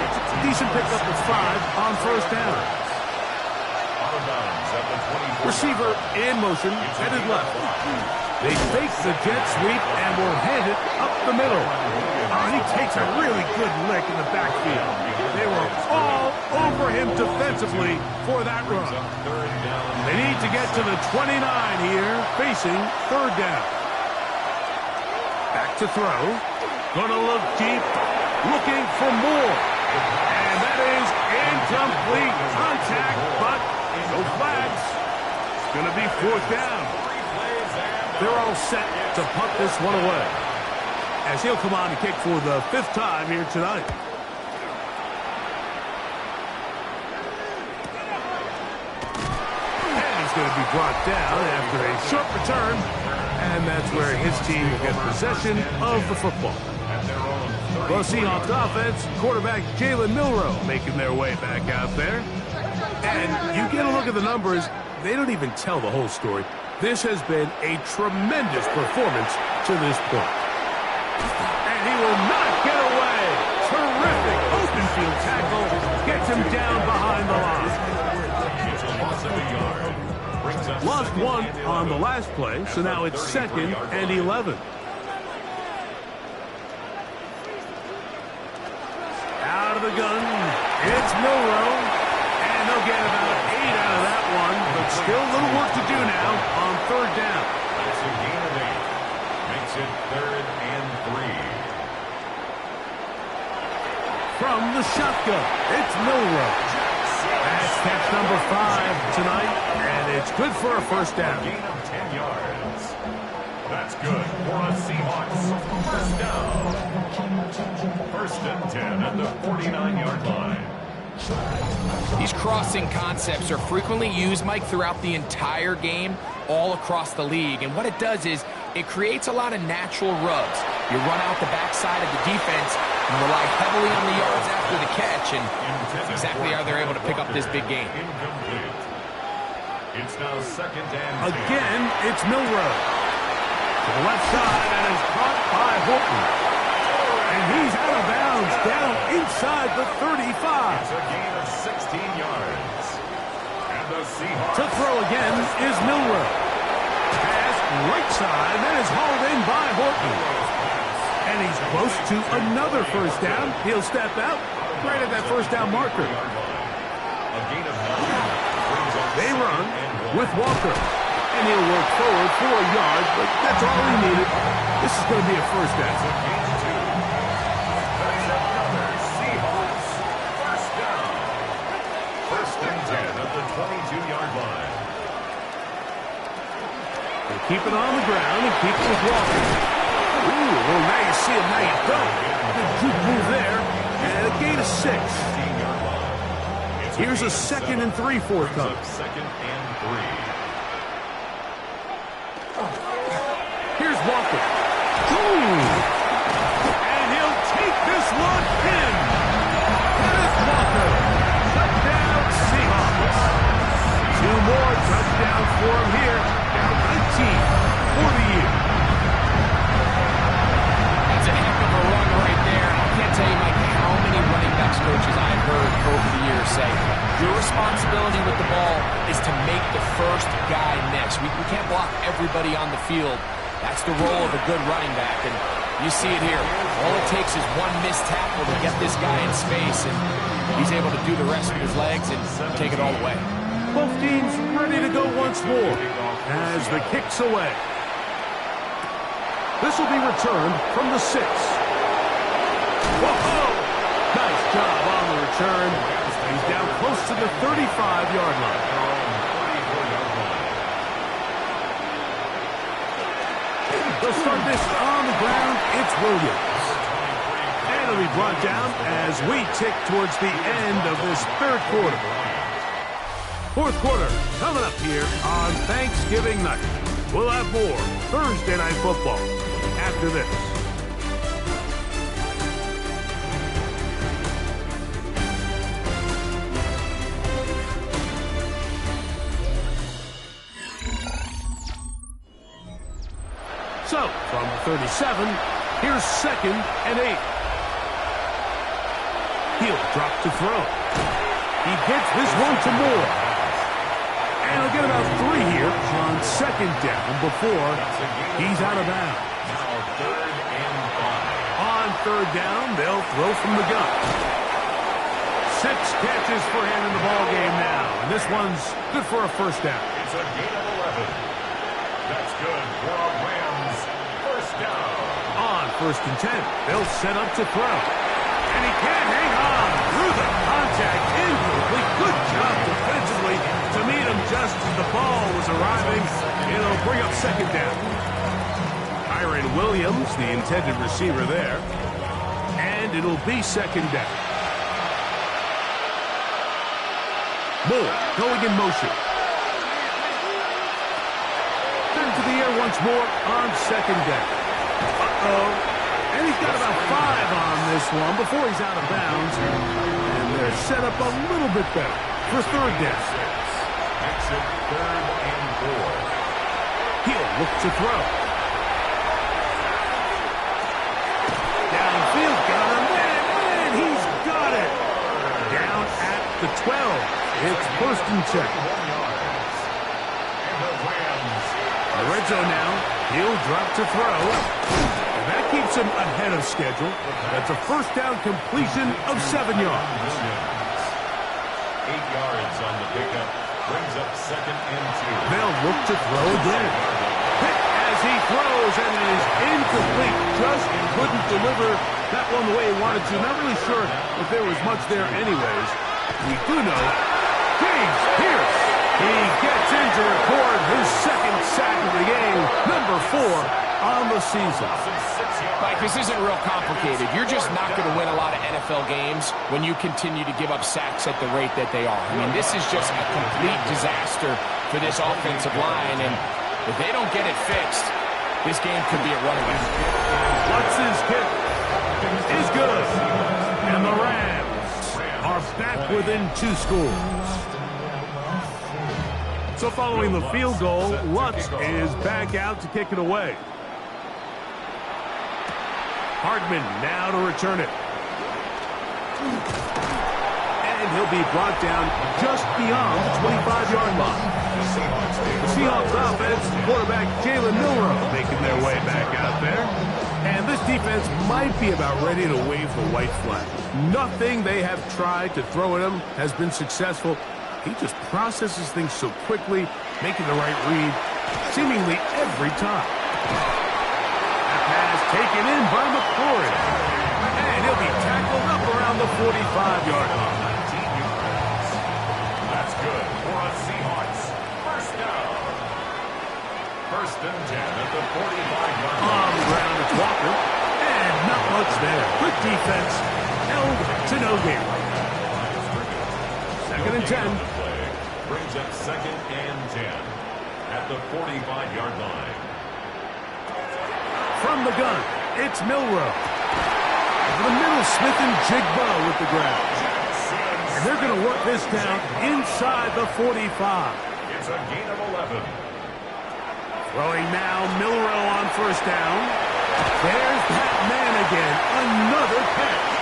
Decent pickup of 5 on 1st down. Receiver in motion, headed left. They fake the jet sweep and will hand it up the middle. He takes a really good lick in the backfield. They were all over him defensively for that run. They need to get to the 29 here, facing 3rd down. Back to throw. Gonna look deep, looking for more. And that is incomplete contact, but no flags. It's gonna be 4th down. They're all set to punt this one away, as he'll come on to kick for the 5th time here tonight. And he's going to be brought down after a short return, and that's where his team will get possession of the football. The Seahawks offense, quarterback Jalen Milroe making their way back out there. And you get a look at the numbers, they don't even tell the whole story. This has been a tremendous performance to this point. And he will not get away. Terrific open field tackle. Gets him down behind the line. Lost 1 on the last play, so now it's 2nd and 11. Out of the gun, it's Milroe. And they'll get about 8 out of that one, but still a little work to do now on 3rd down. That's a gain of 8. Makes it 3rd and 3. from the shotgun. It's Milroe. That's catch number 5 tonight, and it's good for a first down. Gain of 10 yards. That's good for a Seahawks first down. First and 10 at the 49-yard line. These crossing concepts are frequently used, Mike, throughout the entire game, all across the league. And what it does is it creates a lot of natural rubs. You run out the backside of the defense and rely heavily on the yards after the catch, and that's exactly how they're able to pick up this big game. Incomplete. It's now second and 10. Again, it's Milroe. To the left side, and is caught by Horton. And he's out of bounds, down inside the 35. It's a gain of 16 yards. And the Seahawks. To throw again is Milroe. Pass right side, that is hauled in by Horton. And he's close to another first down. He'll step out right at that first down marker. A gain of 9. They run with Walker. And he'll work forward for a yard, but that's all he needed. This is going to be a first down. That's another Seahawks first down. First and 10 at the 22-yard line. They keep it on the ground and keep it with Walker. Ooh, well, now you see it, now you don't. Good juke move there, and a gain of 6. Here's a 2nd and 3 forthcoming. Second and 3. Here's Walker. Ooh. And he'll take this one in. Kenneth Walker. Touchdown, Seahawks. 2 more touchdowns for him here. Now 19 for the year. That's a heck of a run right there. I can't tell you, Mike, how many running backs coaches I've heard over the years say, your responsibility with the ball is to make the first guy miss. We can't block everybody on the field. That's the role of a good running back, and you see it here. All it takes is one missed tackle to get this guy in space, and he's able to do the rest with his legs and take it all away. Both teams ready to go once more as the kick's away. This will be returned from the 6. Whoa! Nice job on the return. He's down close to the 35-yard line. They'll start this on the ground. It's Williams. And it'll be brought down as we tick towards the end of this 3rd quarter. 4th quarter coming up here on Thanksgiving night. We'll have more Thursday Night Football after this. So, from 37, here's 2nd and 8. He'll drop to throw. He gets this one to Moore. And he'll get about 3 here on 2nd down before he's out of bounds. Now 3rd and 5. On 3rd down, they'll throw from the gun. 6 catches for him in the ballgame now. And this one's good for a first down. It's a gain of 11. That's good for a Rams first down. On 1st and 10, they'll set up to throw. And he can't hang on through the contact. Incomplete. Good job defensively to meet him just as the ball was arriving. It'll bring up 2nd down. Kyron Williams, the intended receiver there. And it'll be 2nd down. Moore going in motion. Turn to the air once more on 2nd down. Uh-oh. And he's got about 5 on this one before he's out of bounds. And they're set up a little bit better for 3rd down. Exit 3rd and 4. He'll look to throw. Downfield, got him, and he's got it. Down at the 12. It's 1st and 10. The red zone now. He'll drop to throw. And that keeps him ahead of schedule. That's a first down completion of 7 yards. 8 yards on the pickup. Brings up 2nd and 2. They'll look to throw again. Hit as as he throws, and it is incomplete. Just couldn't deliver that one the way he wanted to. Not really sure if there was much there anyways. We do know James Pierce, he gets in to record his second sack of the game, number 4 on the season. Mike, this isn't real complicated. You're just not going to win a lot of NFL games when you continue to give up sacks at the rate that they are. I mean, this is just a complete disaster for this offensive line, and if they don't get it fixed, this game could be a runaway. Lutz's kick is good, and the Rams are back within 2 scores. So following the field goal, Lutz is back out to kick it away. Hardman now to return it. And he'll be brought down just beyond the 25-yard line. The Seahawks offense, quarterback Jalen Milroe making their way back out there. And this defense might be about ready to wave the white flag. Nothing they have tried to throw at him has been successful. He just processes things so quickly, making the right read seemingly every time. Pass taken in by McCoy. And he'll be tackled up around the 45-yard line. That's good for a Seahawks. First down. First and 10 at the 45-yard line. On the ground, it's Walker. And not much there. Good defense. Held to no gain. Second and 10. Brings up second and 10 at the 45-yard line. From the gun, it's Milroe. Over the middle, Smith and Jigba with the grab. And they're going to work this down inside the 45. It's a gain of 11. Throwing now, Milroe on first down. There's that man again. Another catch.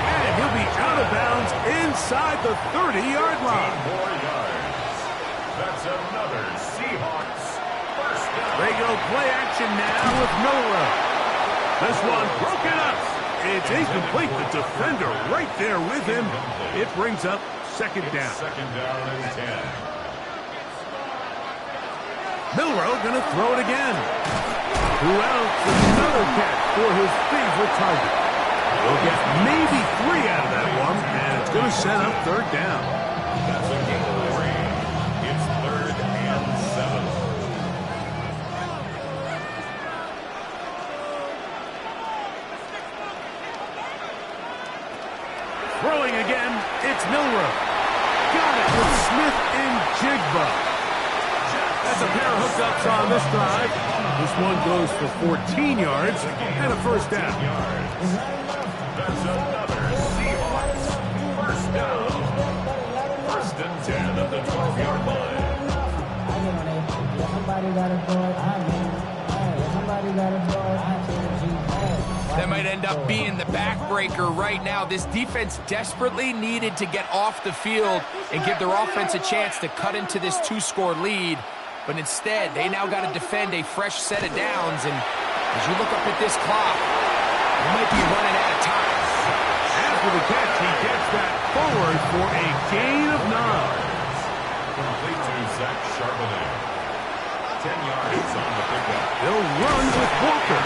And he'll be out of bounds inside the 30-yard line. 4 yards. That's another Seahawks. They go play action now with Milroe. This one broken up. It's incomplete. The defender right there with him. It brings up second down. Second down and 10. Milroe going to throw it again. Who else? Another catch for his favorite target. He'll get maybe 3 out of that one, and it's going to set up third down. That's a gain of 3. It's third and 7. Throwing again, it's Milroe. Got it with Smith and Jigba. That's a pair of hookups on this drive. This one goes for 14 yards and a first down. That's another Seahawks first down. First and 10 at the 12-yard line. Somebody got a boy, I mean, somebody got a boy, I That might end up being the backbreaker right now. This defense desperately needed to get off the field and give their offense a chance to cut into this 2-score lead. But instead, they now got to defend a fresh set of downs. And as you look up at this clock, they might be running out of time. After the catch, he gets that forward for a gain of 9. Complete to Zach Charbonnet. 10 yards on the pickup. He'll run with Walker.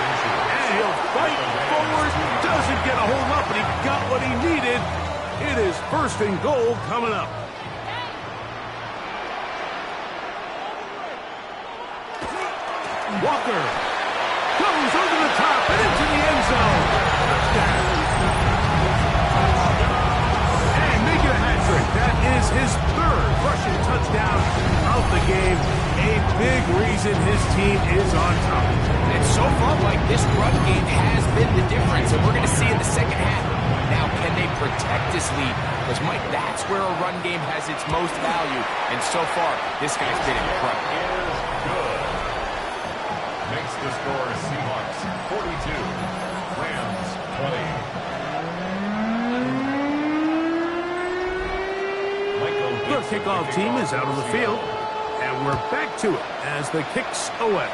And he'll fight forward. Doesn't get a hold up, but he got what he needed. It is first and goal coming up. Walker goes over the top and into the end zone. Touchdown. And making a hat trick. That is his third rushing touchdown of the game. A big reason his team is on top. And so far, Mike, this run game has been the difference, and we're going to see in the second half. Now, can they protect this lead? Because, Mike, that's where a run game has its most value. And so far, this guy's been incredible. Good. Makes the score Seahawks 42, Rams 20. The kickoff team is out on the field, and we're back to it as the kicks away.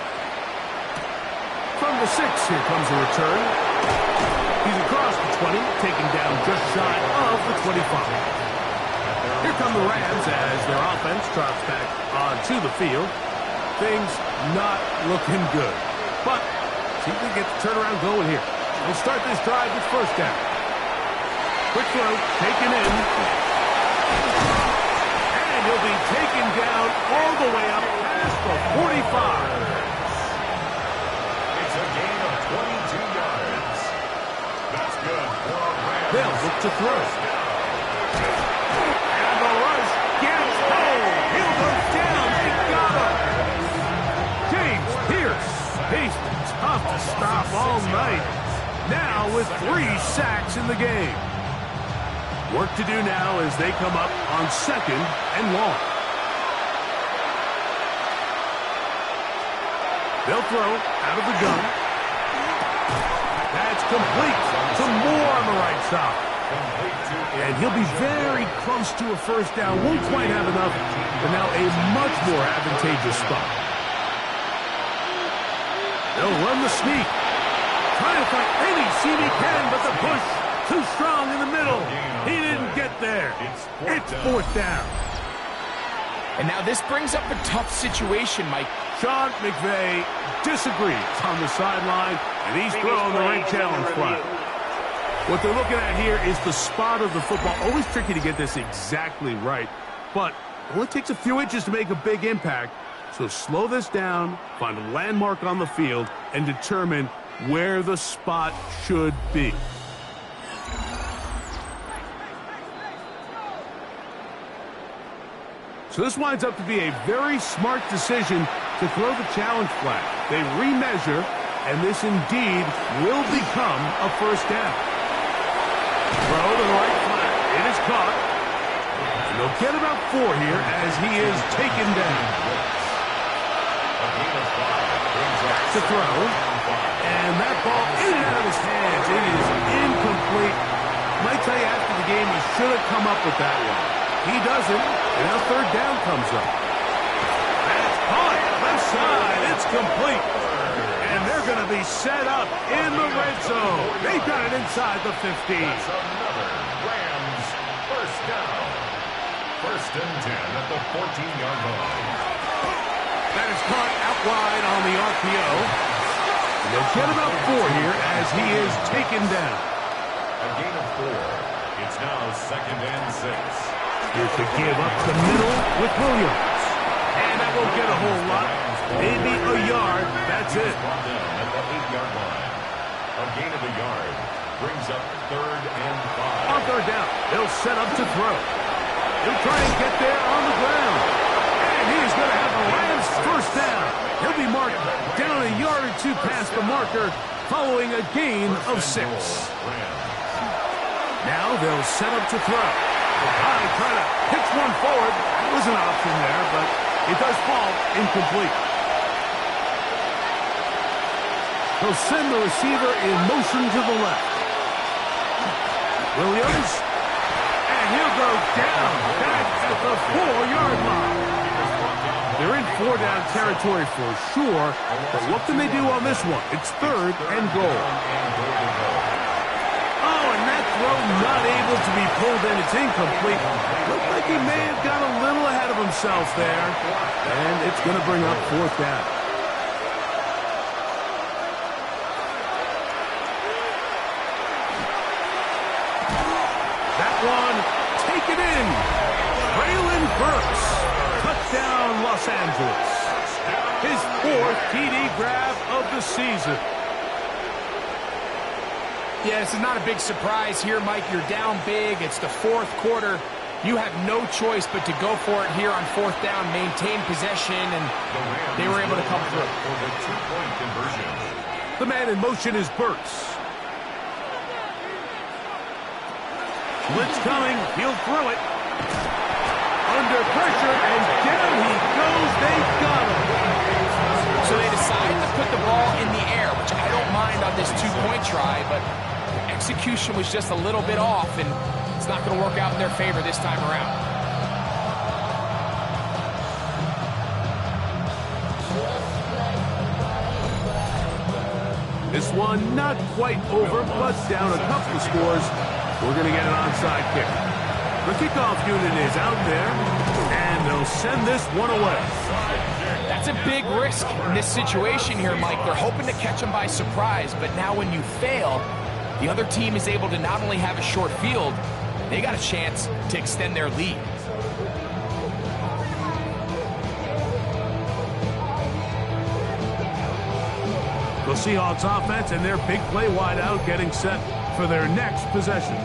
From the 6, here comes a return. He's across the 20, taken down just shy of the 25. Here come the Rams as their offense drops back onto the field. things not looking good. But see if they get the turnaround going here. They'll start this drive with first down. Quick throw, taken in. And he'll be taken down all the way up past the 45. It's a gain of 22 yards. That's good for a Rams. They'll look to throw. And the rush gets home. He'll go down. They got him. James Pierce. He's tough to stop all night. Now with 3 sacks in the game. Work to do now as they come up on second and long. They'll throw out of the gun. That's complete to Moore on the right side. And he'll be very close to a first down. Won't quite have enough, but now a much more advantageous spot. They'll run the sneak. Trying to find any seam he can, but the push too strong in the middle. He didn't get there. It's fourth down. And now this brings up a tough situation, Mike. Sean McVay disagrees on the sideline, and he's throwing the right challenge flag. What they're looking at here is the spot of the football. Always tricky to get this exactly right, but it only takes a few inches to make a big impact. So slow this down, find a landmark on the field, and determine where the spot should be. So this winds up to be a very smart decision to throw the challenge flag. They remeasure, and this indeed will become a first down. Throw to the right flat. It is caught. And they'll get about 4 here as he is taken down. To throw. And that ball in and out of his hands. It is incomplete. Might tell you after the game he should have come up with that one. He doesn't, and now third down comes up. That's caught, left side, it's complete. And they're going to be set up in the red zone. They got it inside the 15. That's another Rams first down. First and 10 at the 14-yard line. That is caught out wide on the RPO. And they'll get about 4 here as he is taken down. A gain of 4. It's now second and 6. Here's to give up the middle with Williams. And that won't get a whole lot. Maybe a yard. That's it. Brought down at the 8-yard line. A gain of a yard brings up third and 5. On third down, they'll set up to throw. He'll try and get there on the ground. And he's going to have the Rams first down. He'll be marked down a yard or 2 past the marker following a gain of 6. Now they'll set up to throw. Trying to pitch one forward. That was an option there, but it does fall incomplete. They'll send the receiver in motion to the left. Williams. And he'll go down back at the 4-yard line. They're in 4-down territory for sure, but what can they do on this one? It's third and goal. Not able to be pulled in. It's incomplete. Looked like he may have got a little ahead of himself there. And it's going to bring up fourth down. That one taken in. Braylon Burks. Touchdown, Los Angeles. His 4th TD grab of the season. Yeah, this is not a big surprise here, Mike. You're down big. It's the 4th quarter. You have no choice but to go for it here on 4th down, maintain possession, and they were able to come through. For the 2-point conversion. The man in motion is Burks. Blitz coming. He'll throw it. Under pressure, and down he goes. They got him. So they decide to put the ball in the air, which I don't mind on this 2-point try, but execution was just a little bit off, and it's not going to work out in their favor this time around. This one not quite over, but down a couple of scores. We're going to get an onside kick. The kickoff unit is out there, and they'll send this one away. That's a big risk in this situation here, Mike. They're hoping to catch them by surprise, but now when you fail, the other team is able to not only have a short field, they got a chance to extend their lead. The Seahawks offense and their big play wideout getting set for their next possession.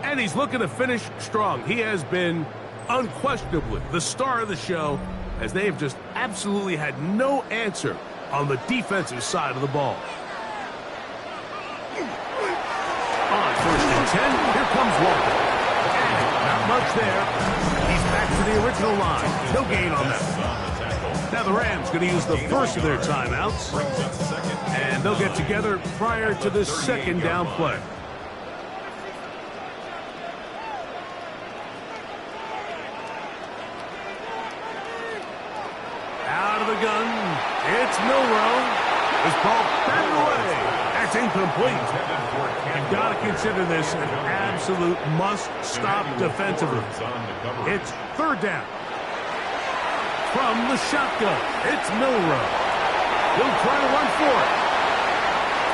And he's looking to finish strong. He has been unquestionably the star of the show, as they have just absolutely had no answer on the defensive side of the ball. On 1st and 10, here comes Walker. And not much there. He's back to the original line. No gain on that. Now the Rams going to use the first of their timeouts, and they'll get together prior to the second down play. Out of the gun, it's Milroe. This ball batted away. That's incomplete. You've got to consider this an absolute must-stop defensively. It's 3rd down. From the shotgun, it's Milroe. He'll try to run for it.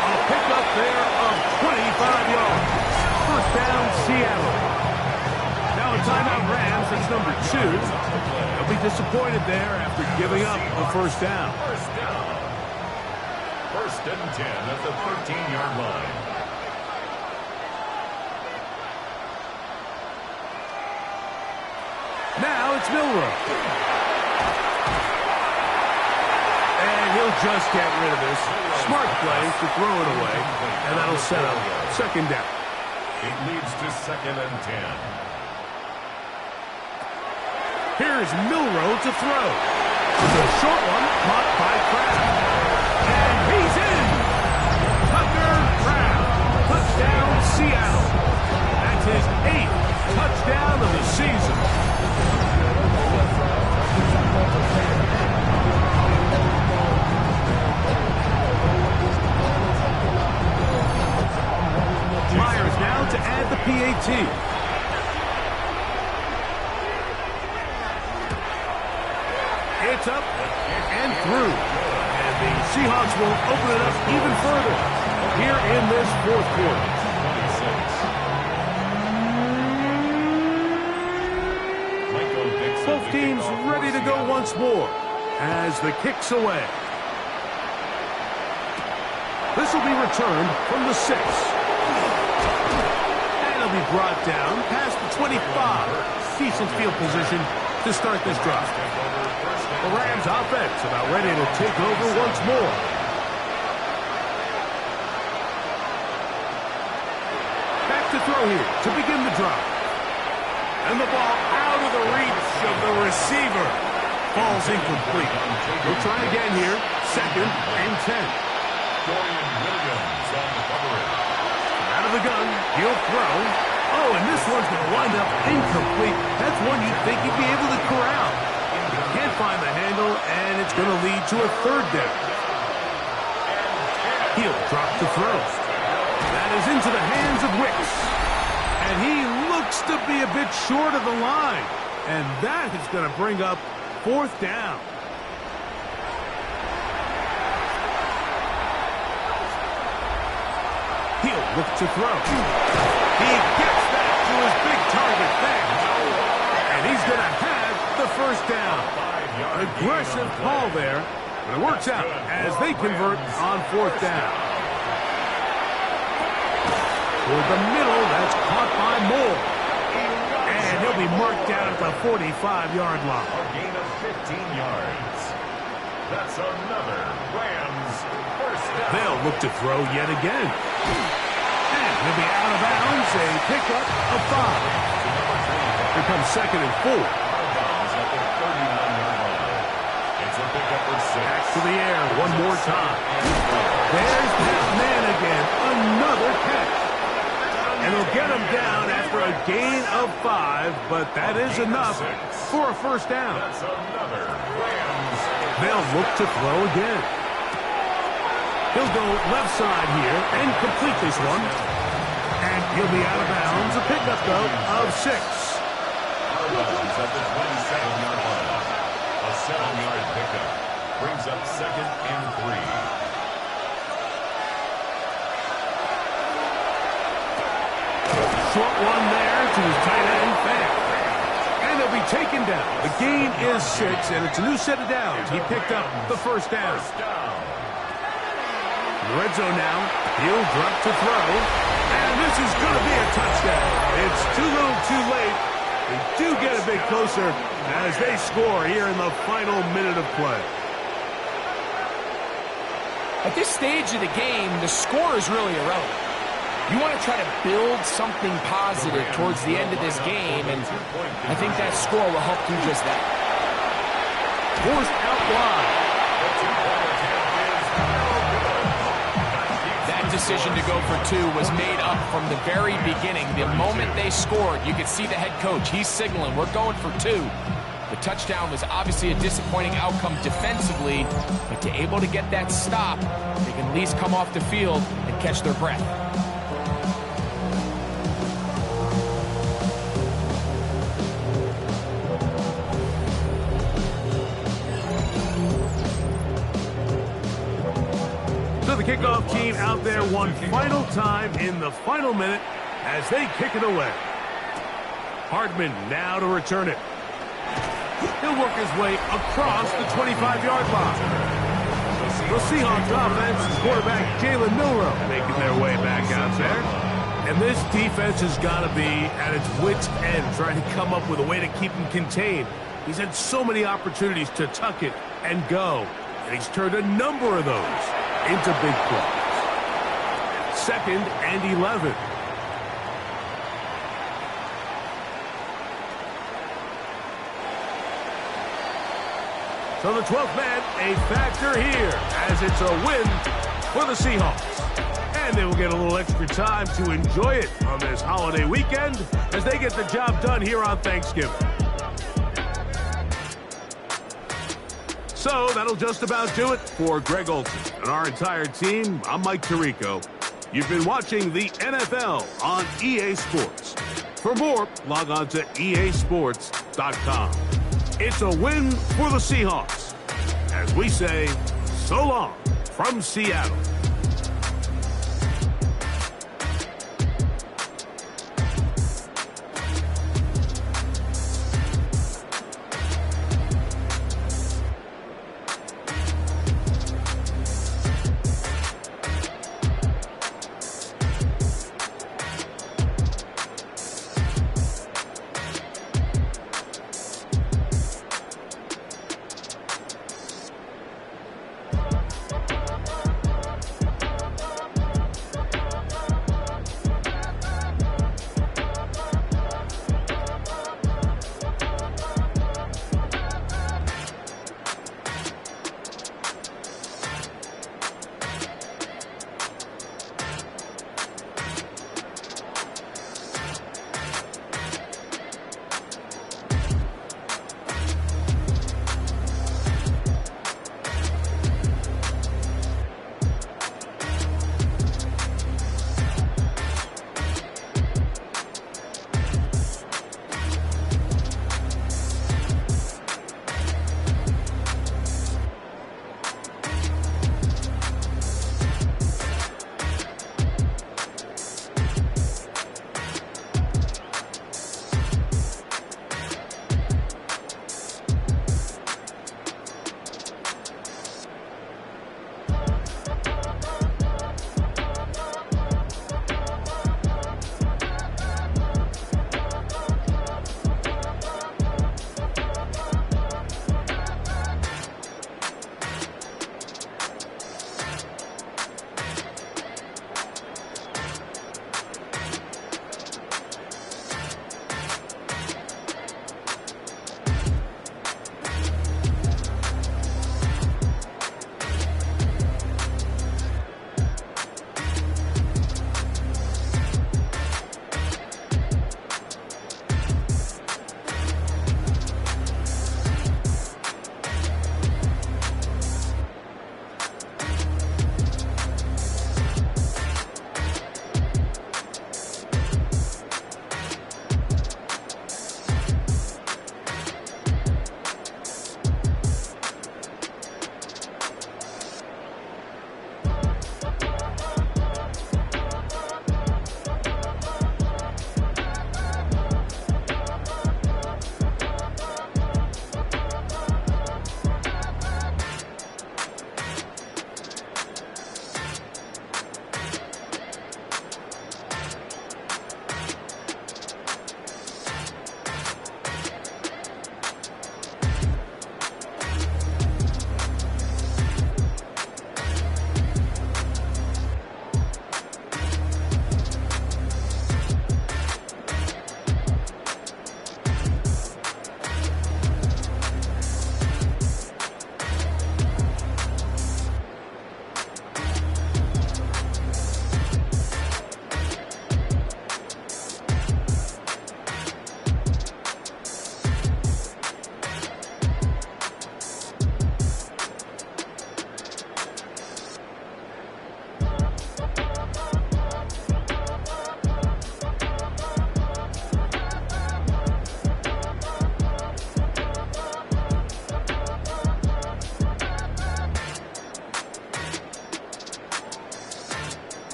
A pickup there of 25 yards. 1st down, Seattle. Now a timeout Rams, that's number 2. They'll be disappointed there after giving up the 1st down. 1st and 10 at the 13-yard line. Now it's Milroe. And he'll just get rid of this. Smart play to throw it away, and that'll set up 2nd down. It leads to 2nd and 10. Here's Milroe to throw. It's a short one, caught by Kraft. And he's in! Tucker Kraft. Touchdown, Seattle. That's his 8th touchdown of the season. Myers now to add the PAT. It's up and through. And the Seahawks will open it up even further here in this 4th quarter. Both teams ready to go once more as the kick's away. This will be returned from the 6. And it'll be brought down past the 25. Decent field position to start this drive. The Rams offense about ready to take over once more. Back to throw here to begin the drive. And the ball out of the reach of the receiver. Falls incomplete. We'll try again here. 2nd and 10. Dorian Williams on the coverage. Out of the gun, he'll throw. Oh, and this one's going to wind up incomplete. That's one you'd think he'd be able to corral. Can't find the handle, and it's going to lead to a 3rd down. He'll drop the throw. That is into the hands of Wicks. And he looks to be a bit short of the line. And that is going to bring up 4th down. He'll look to throw. He gets that to his big target there. And he's going to have the 1st down. Aggressive call there, but it works out as they convert on 4th down. Toward the middle, that's caught by Moore. And he'll be marked down at the 45-yard line. A gain of 15 yards. That's another Rams 1st down. They'll look to throw yet again. And he'll be out of bounds, a pickup of 5. Here comes 2nd and 4. Back to the air one more time. There's that man again. Another catch. And he'll get him down after a gain of 5, but that is enough for a 1st down. They'll look to throw again. He'll go left side here and complete this one. And he'll be out of bounds. A pickup, though, of 6. Out of bounds at the 27-yard line. 7-yard pickup. Brings up 2nd and 3. Short one there to his tight end, Fan. And he'll be taken down. The gain is 6, and it's a new set of downs. He picked up the first down. In the red zone now. He'll drop to throw. And this is going to be a touchdown. It's too little too late. They do get a bit closer as they score here in the final minute of play. At this stage of the game, the score is really irrelevant. You want to try to build something positive towards the end of this game, and I think that score will help do just that. Forced out wide. That decision to go for 2 was made up from the very beginning. The moment they scored, you could see the head coach. He's signaling, we're going for 2. The touchdown was obviously a disappointing outcome defensively, but to able to get that stop, they can at least come off the field and catch their breath. The kickoff team out there one final time in the final minute as they kick it away. Hardman now to return it. He'll work his way across the 25-yard line. The Seahawks offense and quarterback Jalen Milroe making their way back out there. And this defense has got to be at its wits' end trying to come up with a way to keep him contained. He's had so many opportunities to tuck it and go, and he's turned a number of those into big plays. 2nd and 11. So the 12th man, a factor here, as it's a win for the Seahawks. And they will get a little extra time to enjoy it on this holiday weekend as they get the job done here on Thanksgiving. So that'll just about do it for Greg Olson and our entire team. I'm Mike Tirico. You've been watching the NFL on EA Sports. For more, log on to easports.com. It's a win for the Seahawks. As we say, so long from Seattle.